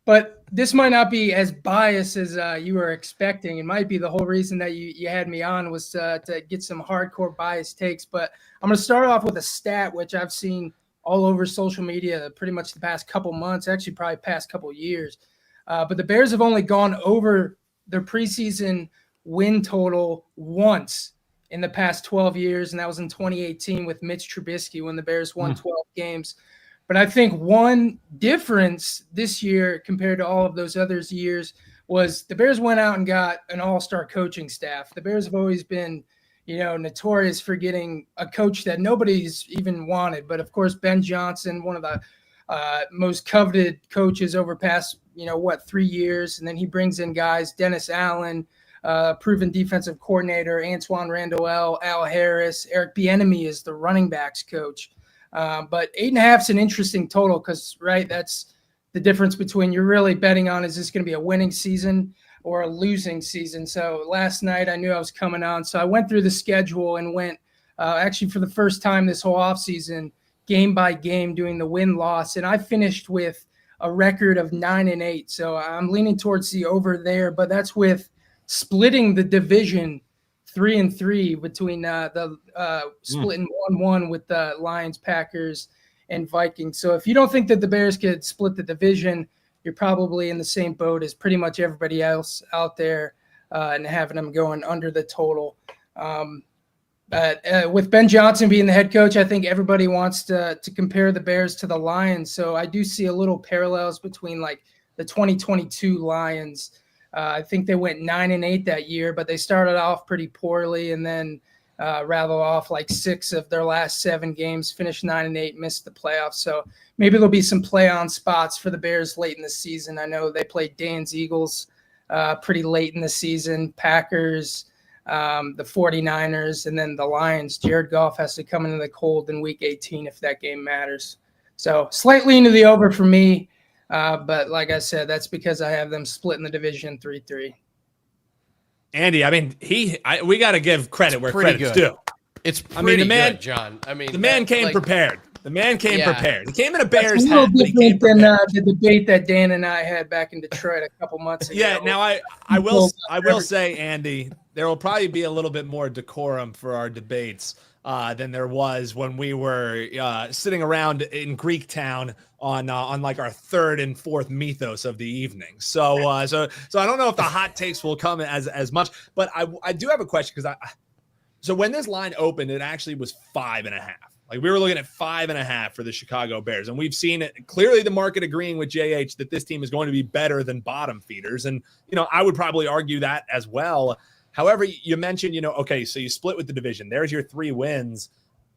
But this might not be as biased as you were expecting. It might be the whole reason that you had me on was to get some hardcore bias takes. But I'm going to start off with a stat, which I've seen all over social media pretty much the past couple months, actually probably past couple years. But the Bears have only gone over their preseason win total once in the past 12 years, and that was in 2018 with Mitch Trubisky when the Bears won 12 games. But I think one difference this year compared to all of those other years was the Bears went out and got an all-star coaching staff. The Bears have always been notorious for getting a coach that nobody's even wanted. But of course, Ben Johnson, one of the most coveted coaches over past, 3 years. And then he brings in guys, Dennis Allen, proven defensive coordinator, Antoine Randall, Al Harris, Eric Bieniemy is the running backs coach. But 8.5 is an interesting total because, right, that's the difference between you're really betting on, is this going to be a winning season or a losing season? So last night I knew I was coming on. So I went through the schedule and went actually for the first time this whole offseason, game by game, doing the win-loss. And I finished with a record of 9-8. So I'm leaning towards the over there, but that's with splitting the division 3-3 between splitting 1-1 with the Lions, Packers, and Vikings. So if you don't think that the Bears could split the division, you're probably in the same boat as pretty much everybody else out there and having them going under the total. But with Ben Johnson being the head coach, I think everybody wants to compare the Bears to the Lions. So I do see a little parallels between like the 2022 Lions. I think they went 9-8 that year, but they started off pretty poorly. And then rattle off like 6 of their last 7 games, finished 9-8, missed the playoffs. So maybe there'll be some play-on spots for the Bears late in the season. I know they played Dan's Eagles pretty late in the season, Packers, the 49ers, and then the Lions. Jared Goff has to come into the cold in Week 18 if that game matters. So slightly into the over for me, but like I said, that's because I have them split in the division 3-3. Andy, I mean, we got to give credit where credit's due. It's pretty good, John. I mean, the man came prepared. The man came prepared. He came in a Bears That's a little hat. But he came different than prepared. the debate that Dan and I had back in Detroit a couple months ago. Yeah. Now I will say, Andy, there will probably be a little bit more decorum for our debates than there was when we were sitting around in Greek town on like our 3rd and 4th mythos of the evening. So I don't know if the hot takes will come as much, but I do have a question because so when this line opened, it actually was 5.5. Like we were looking at 5.5 for the Chicago Bears, and we've seen it clearly. The market agreeing with JH that this team is going to be better than bottom feeders, and I would probably argue that as well. However, you mentioned, okay, so you split with the division. There's your 3 wins.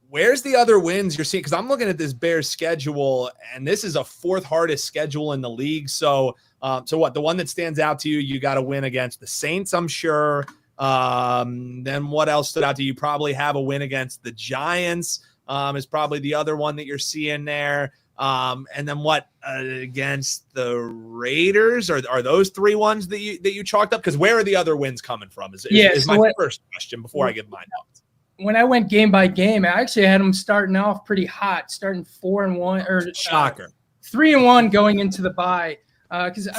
Where's the other wins you're seeing? Because I'm looking at this Bears schedule, and this is a 4th hardest schedule in the league. So what? The one that stands out to you, you got to win against the Saints, I'm sure. Then what else stood out to you? You probably have a win against the Giants. Is probably the other one that you're seeing there. And then what against the Raiders? Are those 3 ones that you chalked up? Because where are the other wins coming from? Is my first question before I give my notes. When I went game by game, I actually had them starting off pretty hot, starting 4-1 or shocker, 3-1 going into the bye.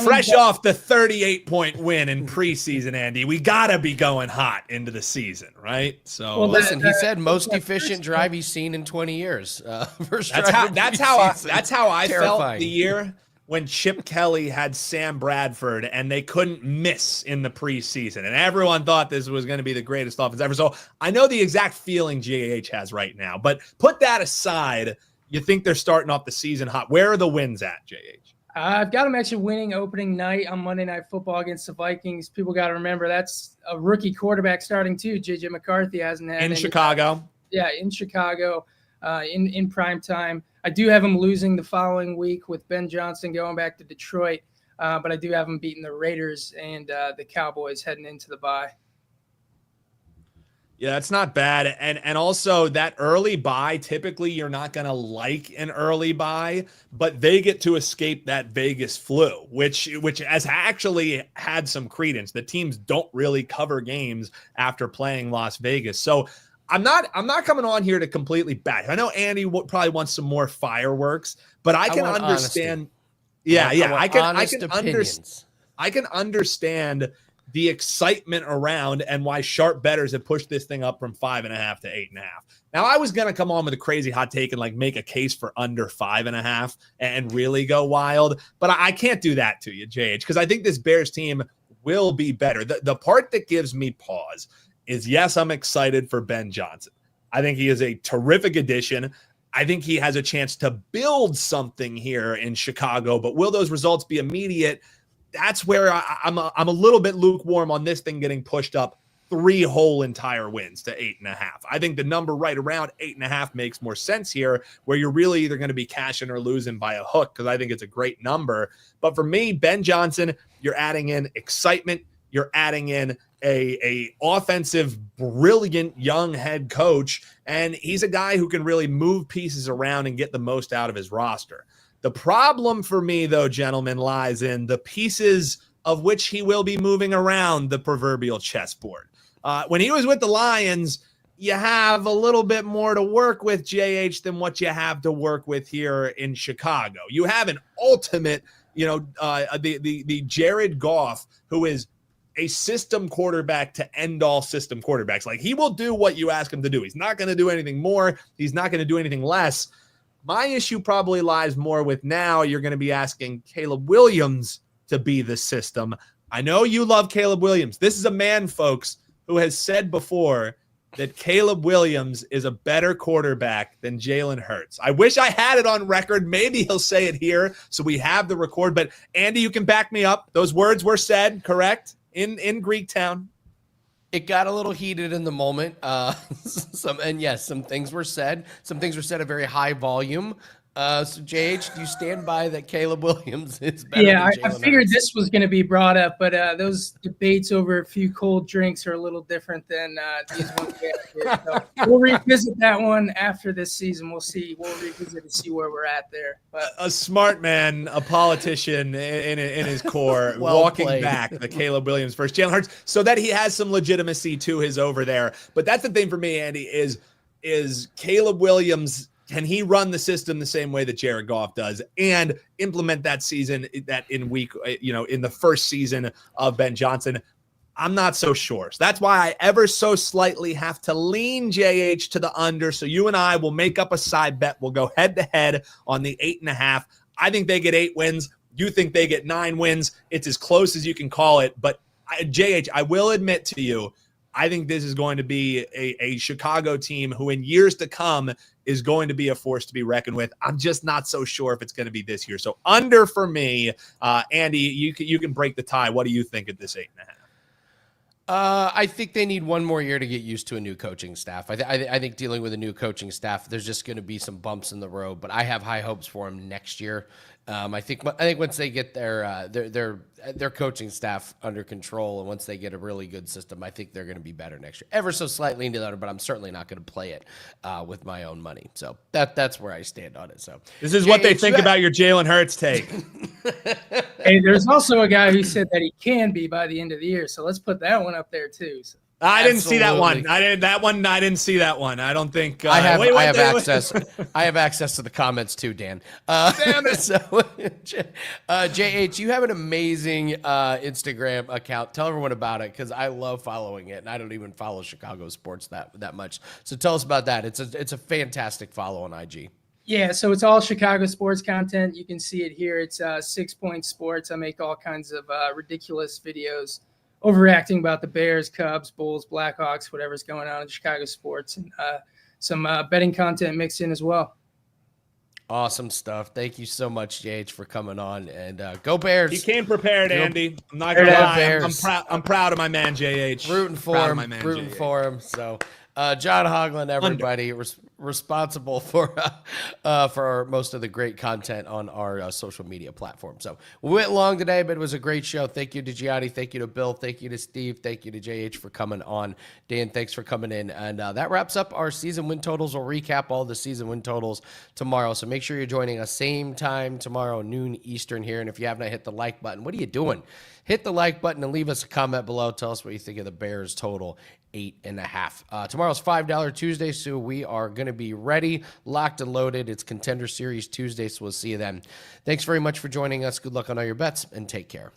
Fresh off the 38-point win in preseason, Andy, we gotta be going hot into the season, right? So well, listen, he said most efficient drive he's seen in 20 years. That's how I felt the year when Chip Kelly had Sam Bradford and they couldn't miss in the preseason, and everyone thought this was going to be the greatest offense ever. So I know the exact feeling GAH has right now, but put that aside. You think they're starting off the season hot? Where are the wins at, JH? I've got them actually winning opening night on Monday Night Football against the Vikings. People got to remember that's a rookie quarterback starting too. JJ McCarthy hasn't had in Chicago. Yeah, in Chicago, in prime time. I do have them losing the following week with Ben Johnson going back to Detroit, but I do have them beating the Raiders and the Cowboys heading into the bye. Yeah, that's not bad. And also that early bye, typically you're not going to like an early bye, but they get to escape that Vegas flu, which has actually had some credence. The teams don't really cover games after playing Las Vegas. So I'm not coming on here to completely bash. I know Andy probably wants some more fireworks, but I can understand. Honesty. Yeah. I can understand the excitement around and why sharp bettors have pushed this thing up from 5.5 to 8.5. Now, I was going to come on with a crazy hot take and like make a case for under 5.5 and really go wild, but I can't do that to you, JH, because I think this Bears team will be better. The part that gives me pause is, yes, I'm excited for Ben Johnson. I think he is a terrific addition. I think he has a chance to build something here in Chicago, but will those results be immediate? That's where I'm a little bit lukewarm on this thing getting pushed up 3 whole entire wins to 8.5. I think the number right around 8.5 makes more sense here, where you're really either going to be cashing or losing by a hook, because I think it's a great number. But for me, Ben Johnson, you're adding in excitement. You're adding in a offensive, brilliant young head coach, and he's a guy who can really move pieces around and get the most out of his roster. The problem for me, though, gentlemen, lies in the pieces of which he will be moving around the proverbial chessboard. When he was with the Lions, you have a little bit more to work with, JH, than what you have to work with here in Chicago. You have an ultimate, the Jared Goff, who is a system quarterback to end all system quarterbacks. Like, he will do what you ask him to do. He's not going to do anything more. He's not going to do anything less. My issue probably lies more with now you're going to be asking Caleb Williams to be the system. I know you love Caleb Williams. This is a man, folks, who has said before that Caleb Williams is a better quarterback than Jalen Hurts. I wish I had it on record. Maybe he'll say it here so we have the record. But, Andy, you can back me up. Those words were said, correct, in Greek town? It got a little heated in the moment. Some things were said. Some things were said at very high volume. So JH, do you stand by that Caleb Williams is better Yeah, than I Jalen figured Hurts? this was going to be brought up, but those debates over a few cold drinks are a little different than these ones we have here. So we'll revisit that one after this season. We'll see. We'll revisit and see where we're at there. But A smart man, a politician in his core, Well walking played. back the Caleb Williams versus Jalen Hurts, so that he has some legitimacy to his over there. But that's the thing for me, Andy, is Caleb Williams. Can he run the system the same way that Jared Goff does and implement that season that in the first season of Ben Johnson? I'm not so sure. So that's why I ever so slightly have to lean JH to the under. So you and I will make up a side bet. We'll go head to head on the 8.5. I think they get 8 wins. You think they get 9 wins. It's as close as you can call it. But JH, I will admit to you, I think this is going to be a Chicago team who in years to come is going to be a force to be reckoned with. I'm just not so sure if it's going to be this year. So under for me. Andy, you can break the tie. What do you think at this 8.5? I think they need one more year to get used to a new coaching staff. I think dealing with a new coaching staff, there's just going to be some bumps in the road, but I have high hopes for them next year. I think once they get their coaching staff under control and once they get a really good system, I think they're going to be better next year. Ever so slightly into that, but I'm certainly not going to play it with my own money. So that's where I stand on it. So this is what they think about your Jalen Hurts take. hey, there's also a guy who said that he can be by the end of the year. So let's put that one up there too. So. I didn't see that one. I didn't see that one. I don't think I have access. I have access to the comments too, Dan. Damn it. So, JH, you have an amazing Instagram account. Tell everyone about it because I love following it, and I don't even follow Chicago sports that much. So tell us about that. It's a fantastic follow on IG. Yeah, so it's all Chicago sports content. You can see it here. It's 6 Point Sports. I make all kinds of ridiculous videos overreacting about the Bears, Cubs, Bulls, Blackhawks, whatever's going on in Chicago sports, and some betting content mixed in as well. Awesome stuff. Thank you so much, JH, for coming on. And go Bears. He came prepared, Andy. I'm not going to lie. I'm proud of my man, JH. Rooting for him. So, John Hoagland, everybody, responsible for most of the great content on our social media platform. So we went long today, but it was a great show. Thank you to Gianni. Thank you to Bill. Thank you to Steve. Thank you to JH for coming on. Dan, thanks for coming in. And that wraps up our season win totals. We'll recap all the season win totals tomorrow. So make sure you're joining us same time tomorrow, noon Eastern here. And if you have not hit the like button, what are you doing? Hit the like button and leave us a comment below. Tell us what you think of the Bears total 8.5. Tomorrow's $5 Tuesday, so we are going to be ready, locked and loaded. It's Contender Series Tuesday, so we'll see you then. Thanks very much for joining us. Good luck on all your bets, and take care.